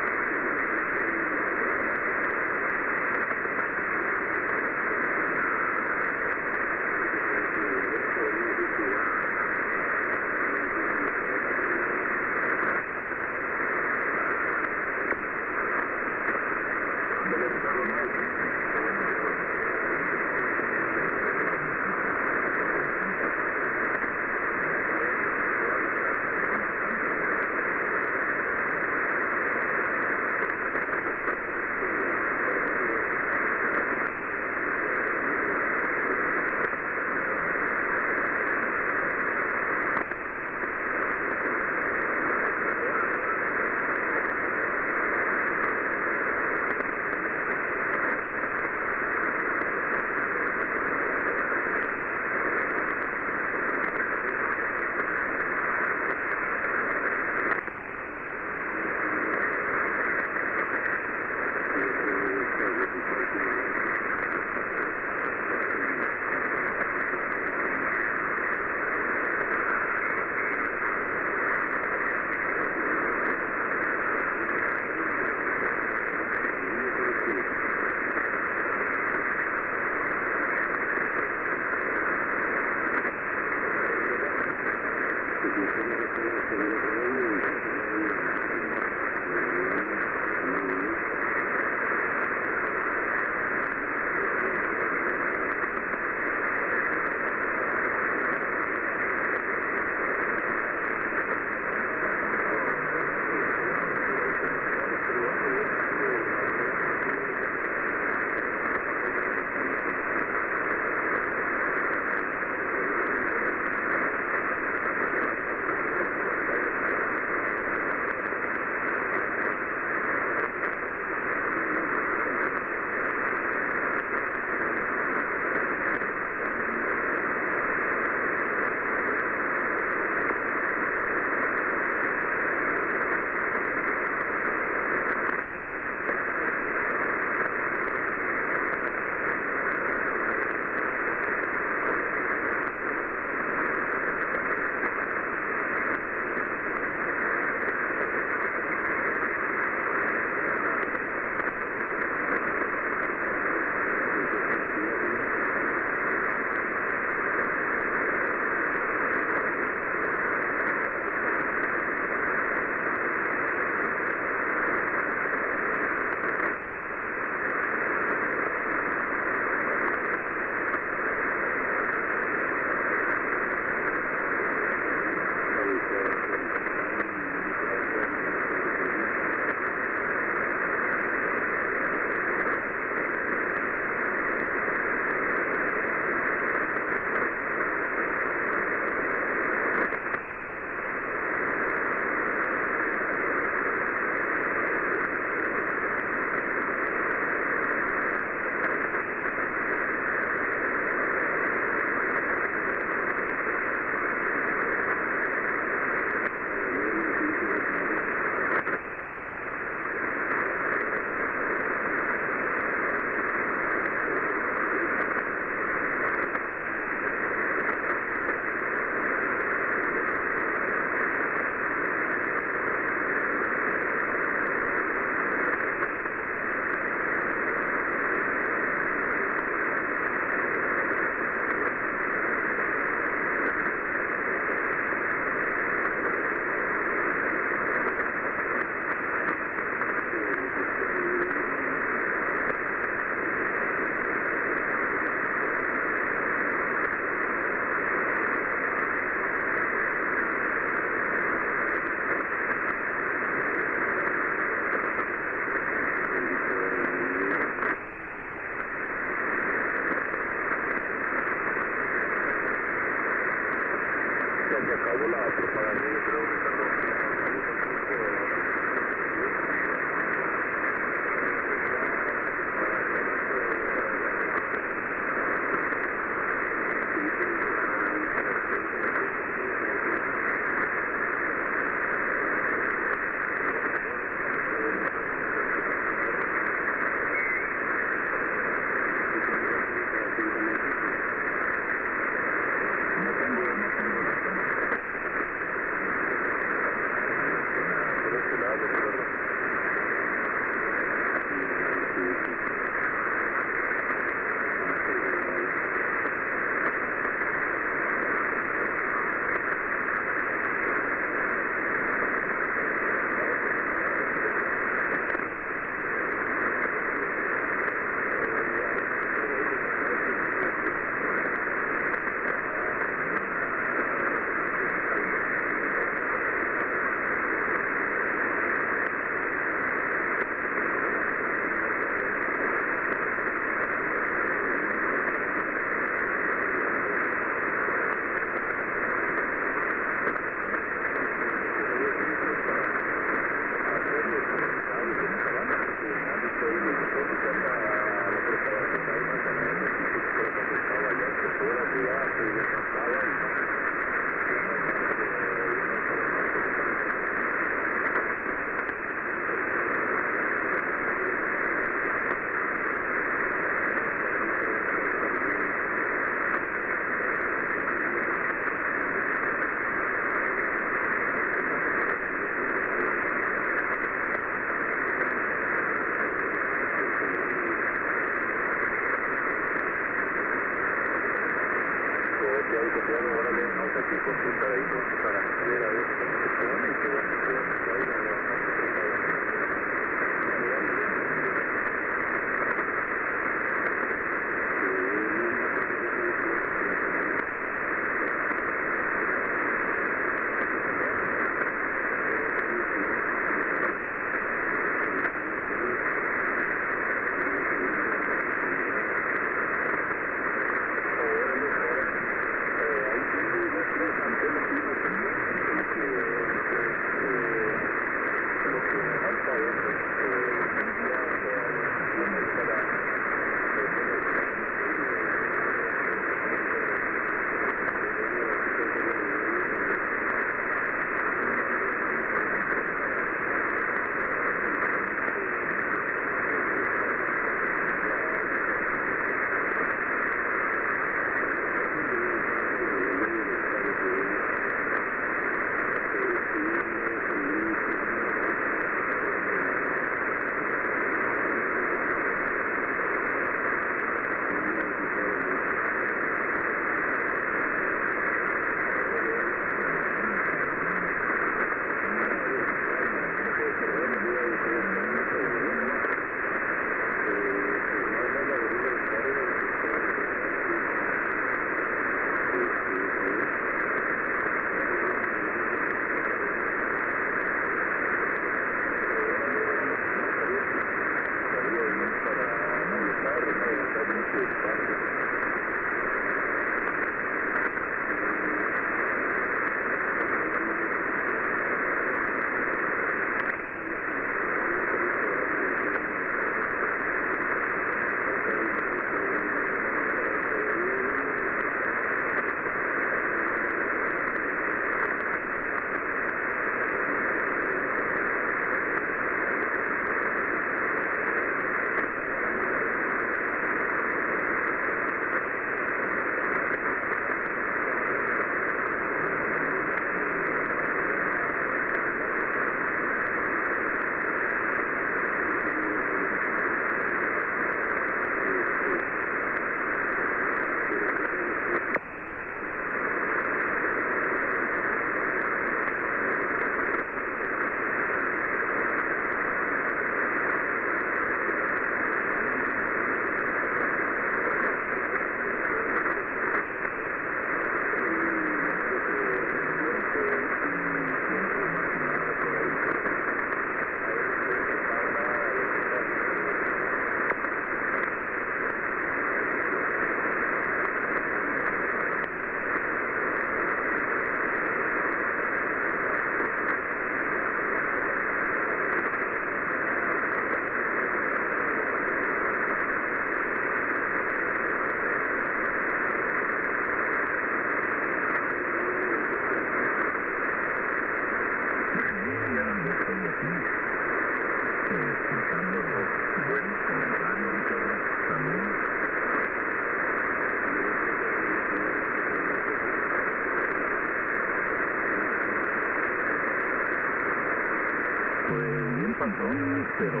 Pues bien panzones, pero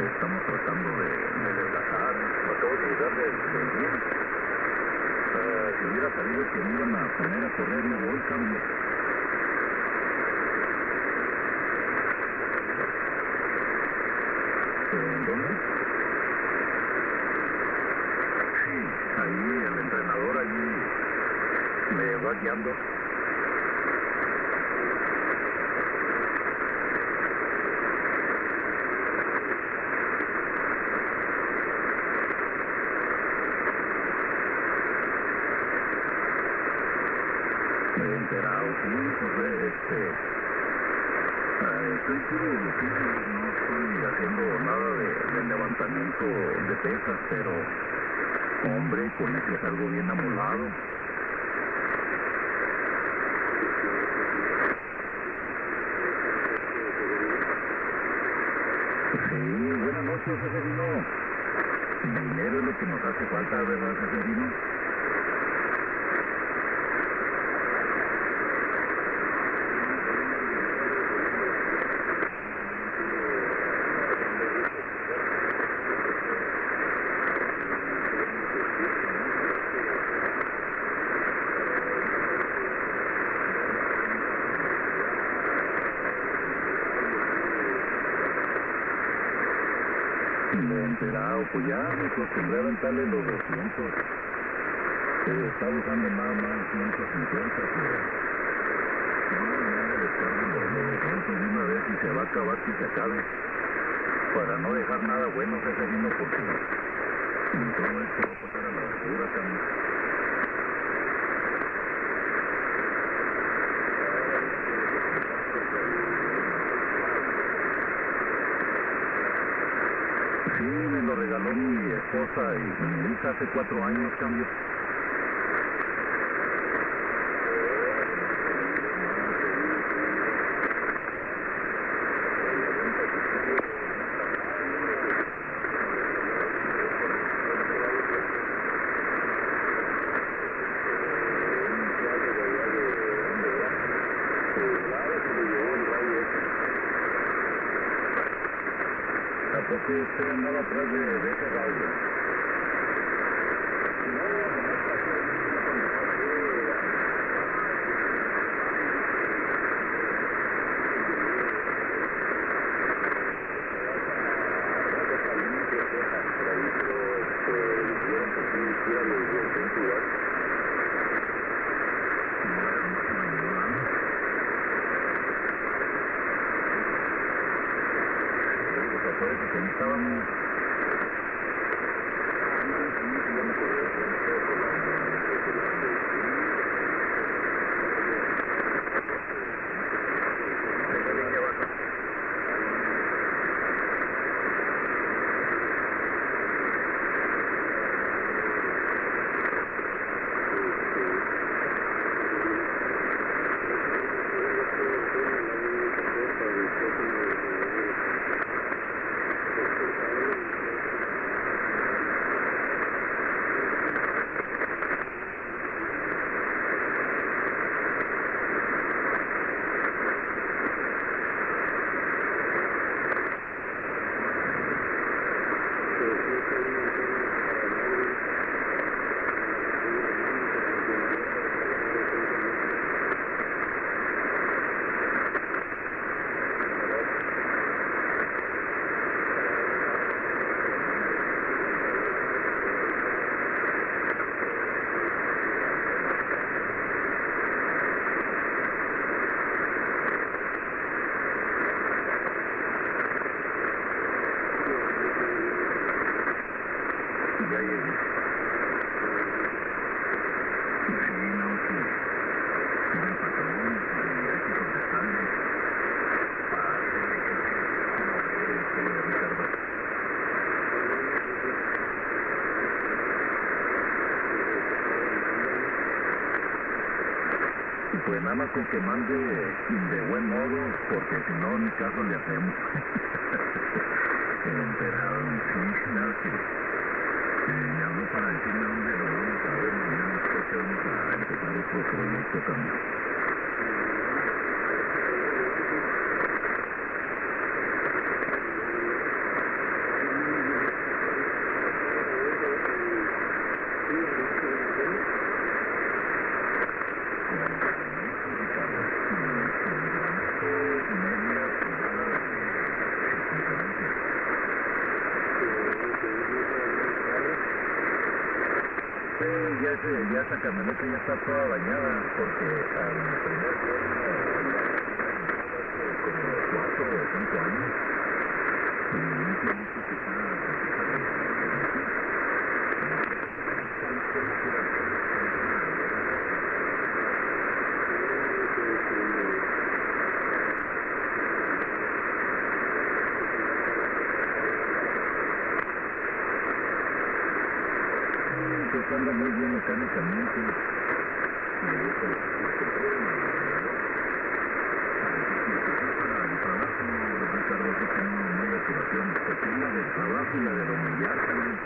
estamos tratando de relajar. Acabo de llegar del gym. Si hubiera sabido que me iban a poner a correr, no voy, cambio. ¿Dónde? Sí, ahí el entrenador allí me va guiando. Me he enterado, sí, pues estoy puro ejercicio, no estoy haciendo nada de levantamiento de pesas, pero hombre, con ese salgo bien amolado. Sí, buenas noches, Severino. Dinero es lo que nos hace falta, ¿verdad, Severino? Pues ya me acostumbré a aventarle los 200. Está usando nada más 150, pero no le descargo los 200 de una vez y se va a acabar que se acabe. Para no dejar nada bueno, Severino, porque todo esto va a pasar a la basura también. Sí, me lo regaló mi esposa y mi hija hace 4 años, cambio. Porque usted andaba atrás de ese radio. Estábamos Pues nada más con que mande de buen modo, porque si no, ni caso le hacemos. Enterado, sí, claro que me habló para decirme dónde lo vamos a ver mañana, porque vamos a empezar otro proyecto también. ya esa camioneta ya está toda dañada porque al primer como 4 o 5 años y limpia mucho que está anda muy bien mecánicamente. Para el trabajo, Ricardo, que tiene una operación pequeña del trabajo y la de domillar también.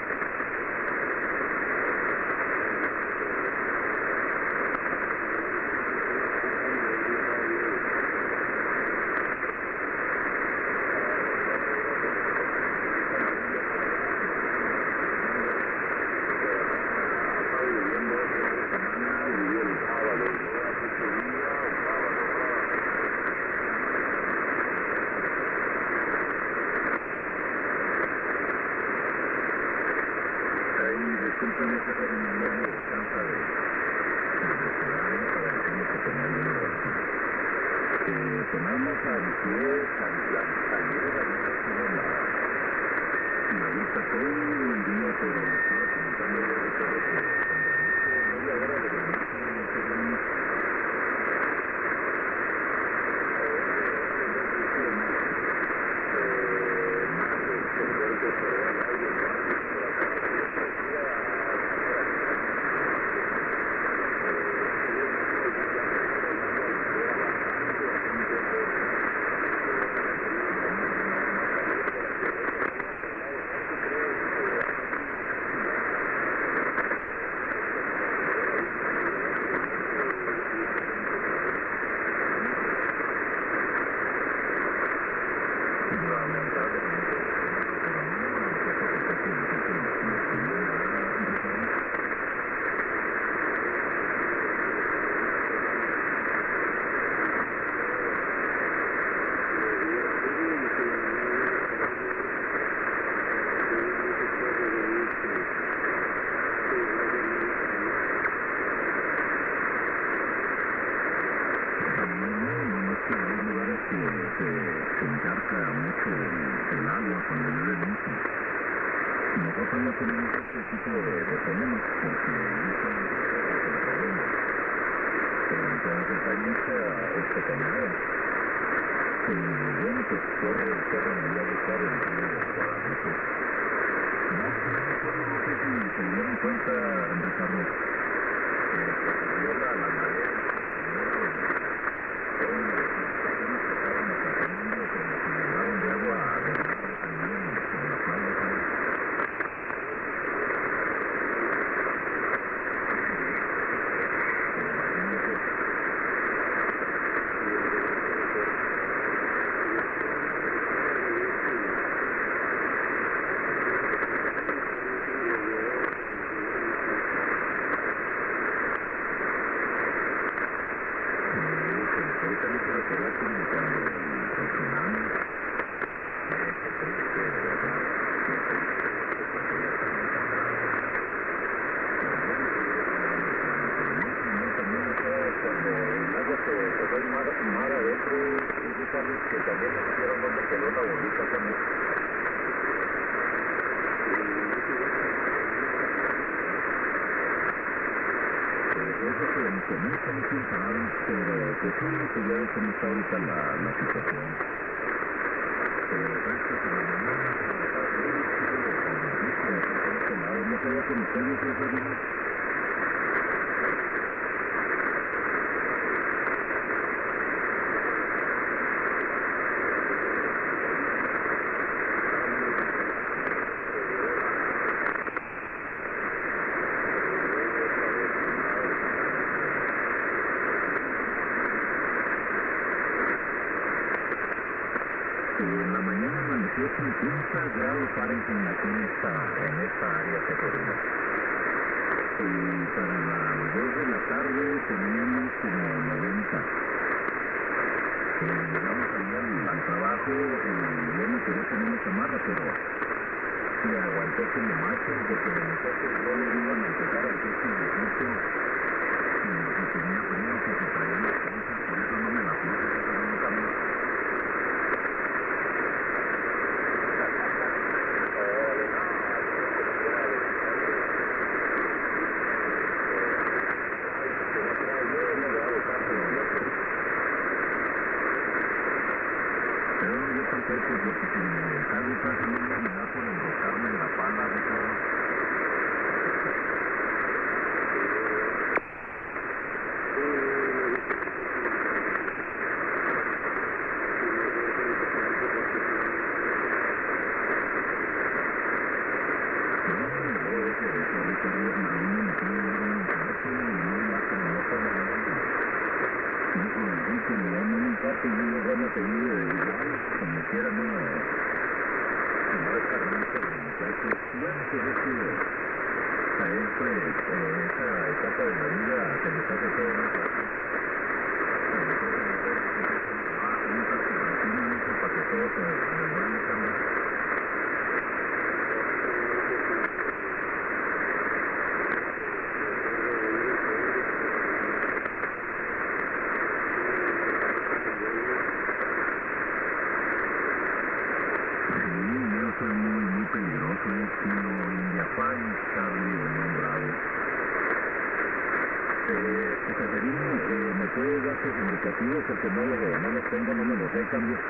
y aguanté como macho, porque los muchachos no le iban a empezar al coche de equipo y tenía frío que se traían las cosas, por eso no me la puse nunca más. Porque si me salgo casi media me da por embocarme en la pala de carro. Como quiera no descargarse los muchachos. Bueno, pues es que a esa etapa de la vida se les hace todo más fácil. Para que todo se vaya cambiando. Muy peligroso, estilo Indiafán, Charlie o León Bravo. Caterina, ¿me puedes dar tus indicativos? Porque no los tengo, no me los he cambiado.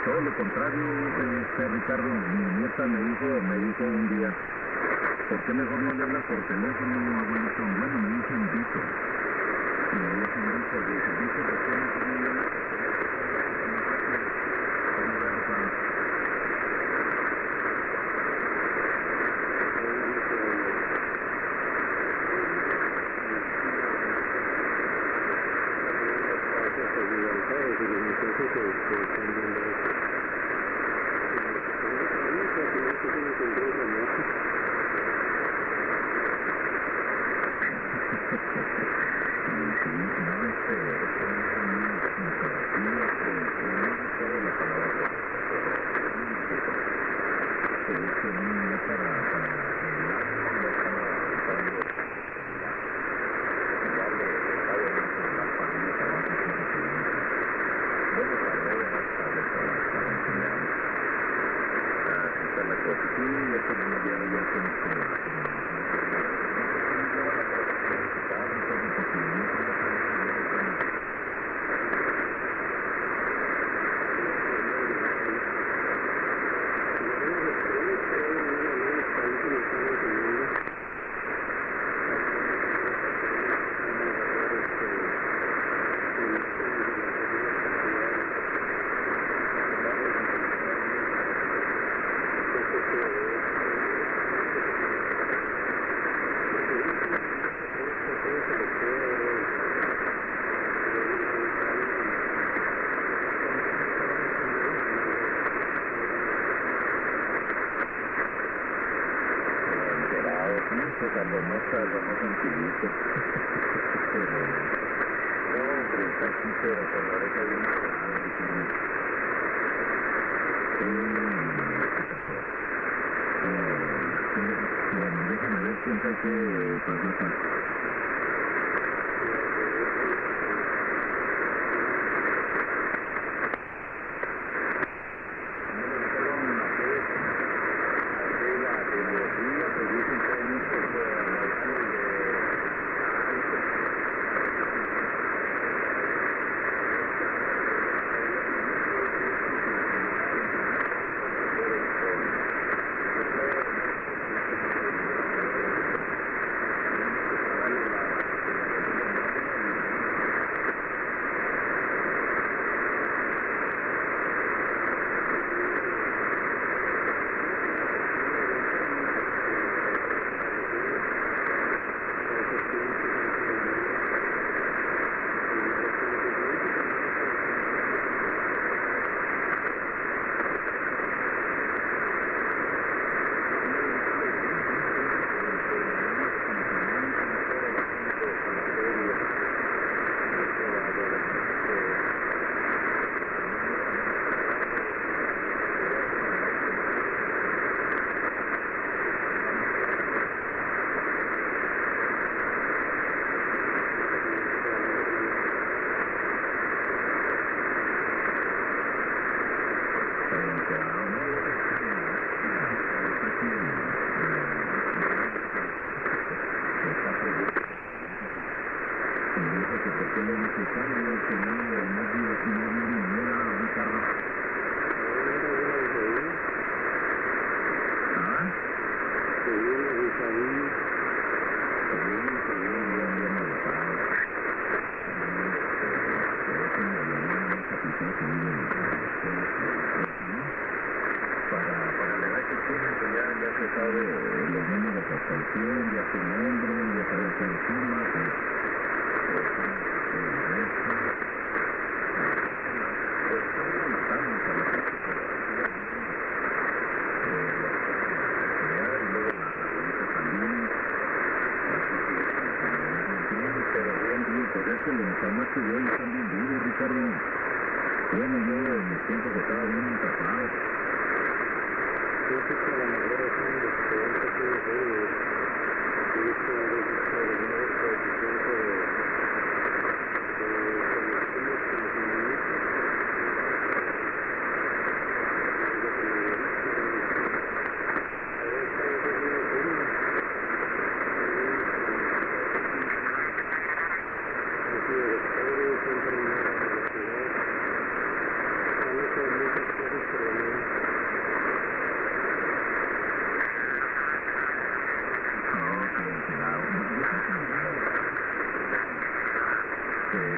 Todo lo contrario, Ricardo, mi nieta me dijo un día, ¿por qué mejor no le hablas por teléfono, abuelito? Bueno, me dice un Vito. Y me dice un Vito, y dice, Vito, ¿por qué mejor no le hablas por teléfono?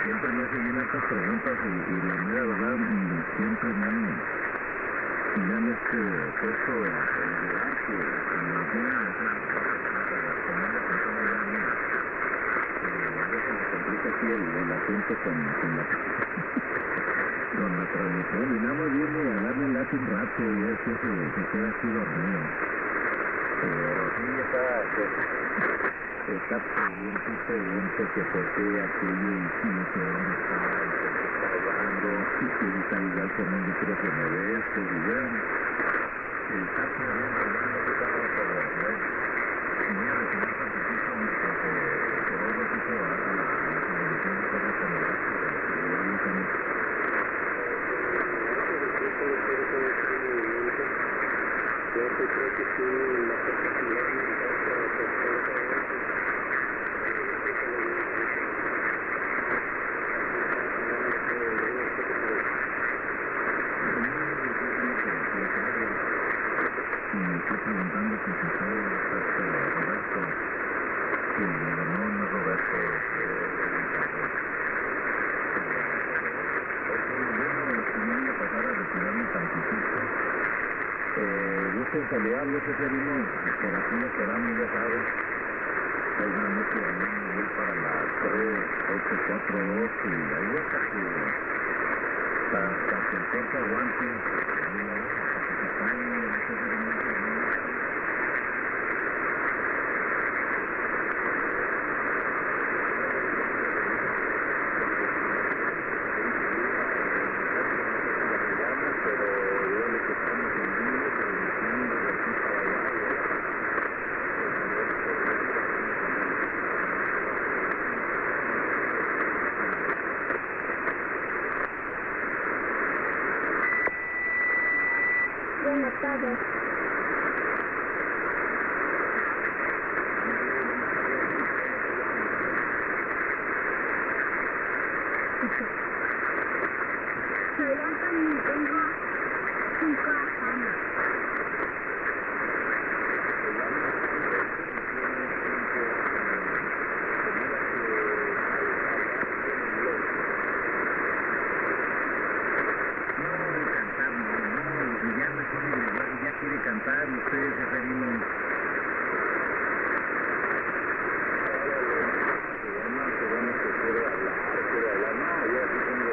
siempre me hacen bien estas preguntas y la mera verdad siempre me han puesto en lugar que me tienen aquí el asunto con la transmisión y nada más viene a darle lata un rato y es que se queda aquí dormido. Pero sí está pendiente que por qué aquello y no sé dónde está hablando y que está igual con un micrófono de esto y ya está pendiente que estaba por la red. Voy a retirar tantito porque voy a decir a la televisión de cosas con el gasto yo creo que sí, la capacidad me estoy preguntando si se puede Roberto sí, no es Roberto voy a pasar a retirarme tantitito gusto en saludarlos, ese vino por aquí lo esperamos, ya sabes hay una noche de voy para las 3, 8, 4, 2 y ahí hasta que el cuerpo aguante hasta que se cae Buenas tardes. Soy Anthony y tengo 5 años. ya quiere cantar y usted, Seferino. Qué bueno que quiere hablar. No, yo aquí tengo...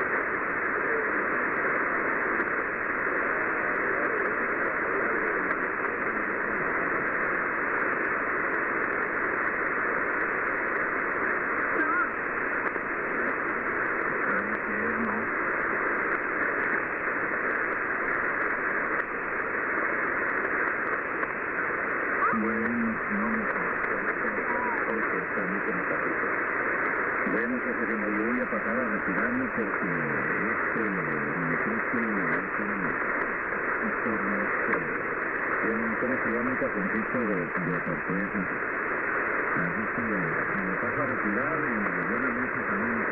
Bueno, Seferino, yo voy a pasar a retirarme porque ¿cómo se llama un cafecito de sorpresa? Así que me paso a retirar y buenas noches, amigos.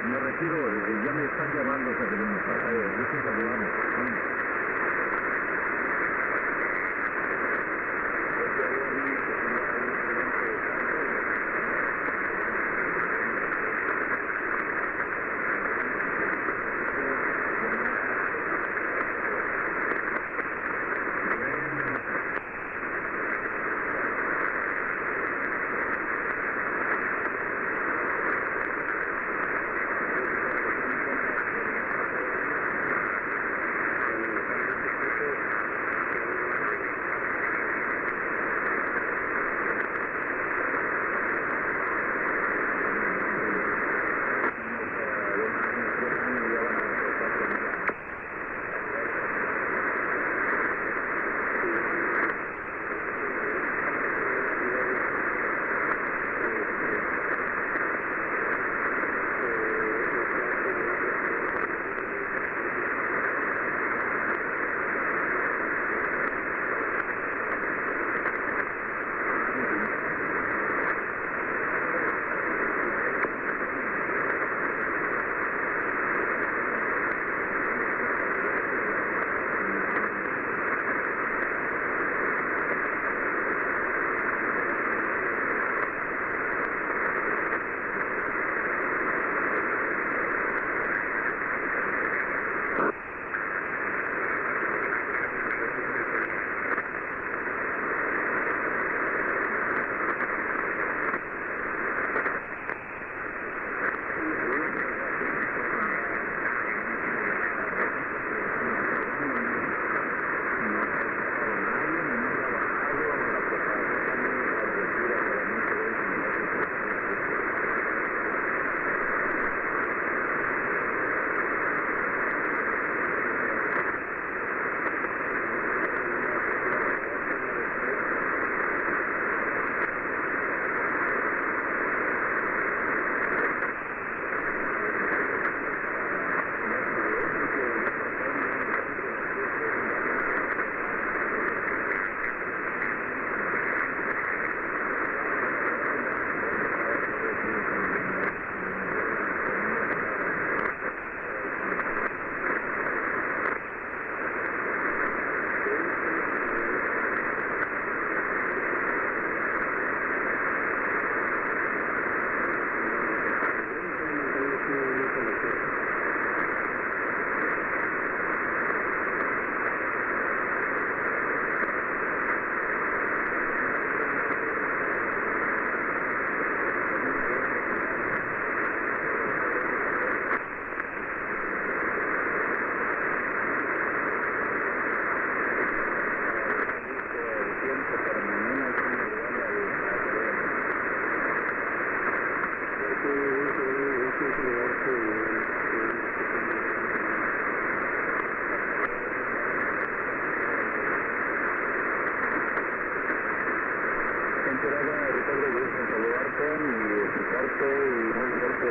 Me retiro, ya me están llamando, gusto saludarnos.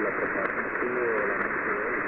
la propagación estuvo la noche de hoy.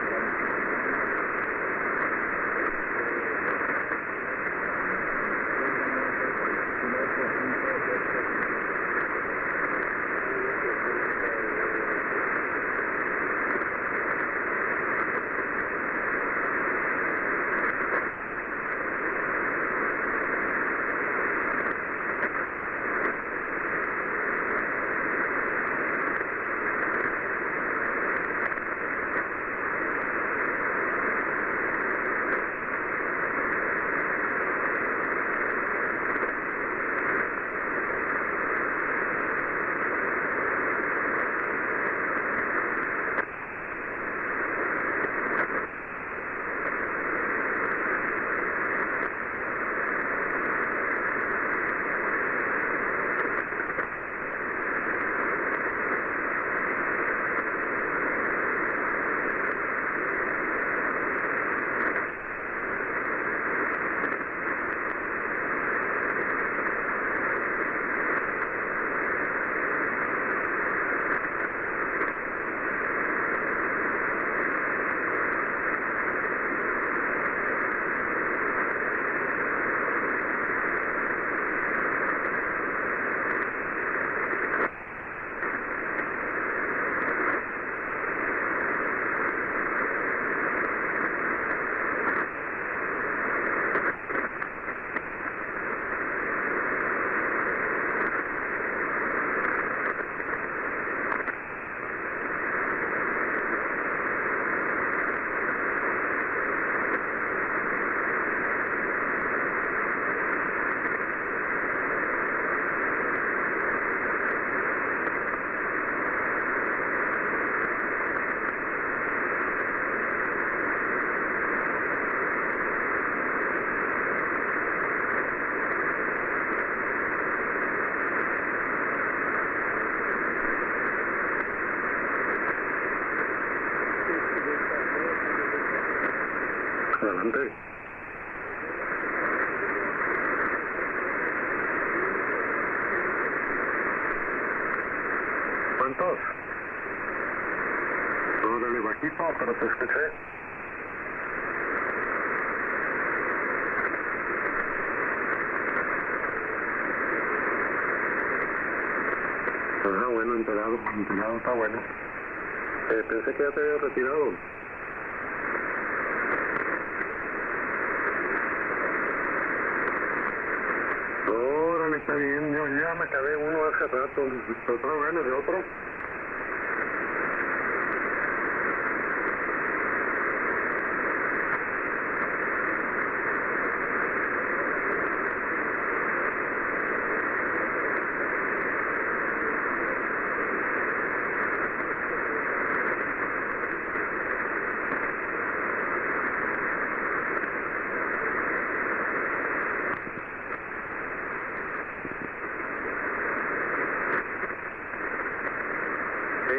Adelante. ¿Cuántos? Órale, bajito, pero te escuché. Ah, bueno, enterado, está bueno. Pensé que ya te había retirado. Órale, está bien, yo ya me acabé uno hace rato, ¿otro ganas de otro?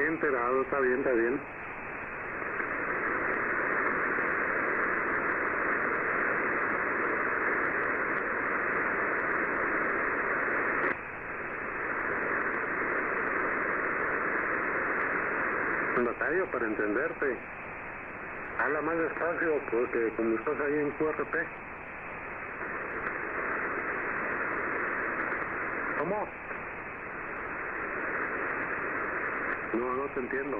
Enterado, está bien, está bien. Batallo para entenderte. Habla más despacio porque como estás ahí en QRP. ¿Cómo? No te entiendo.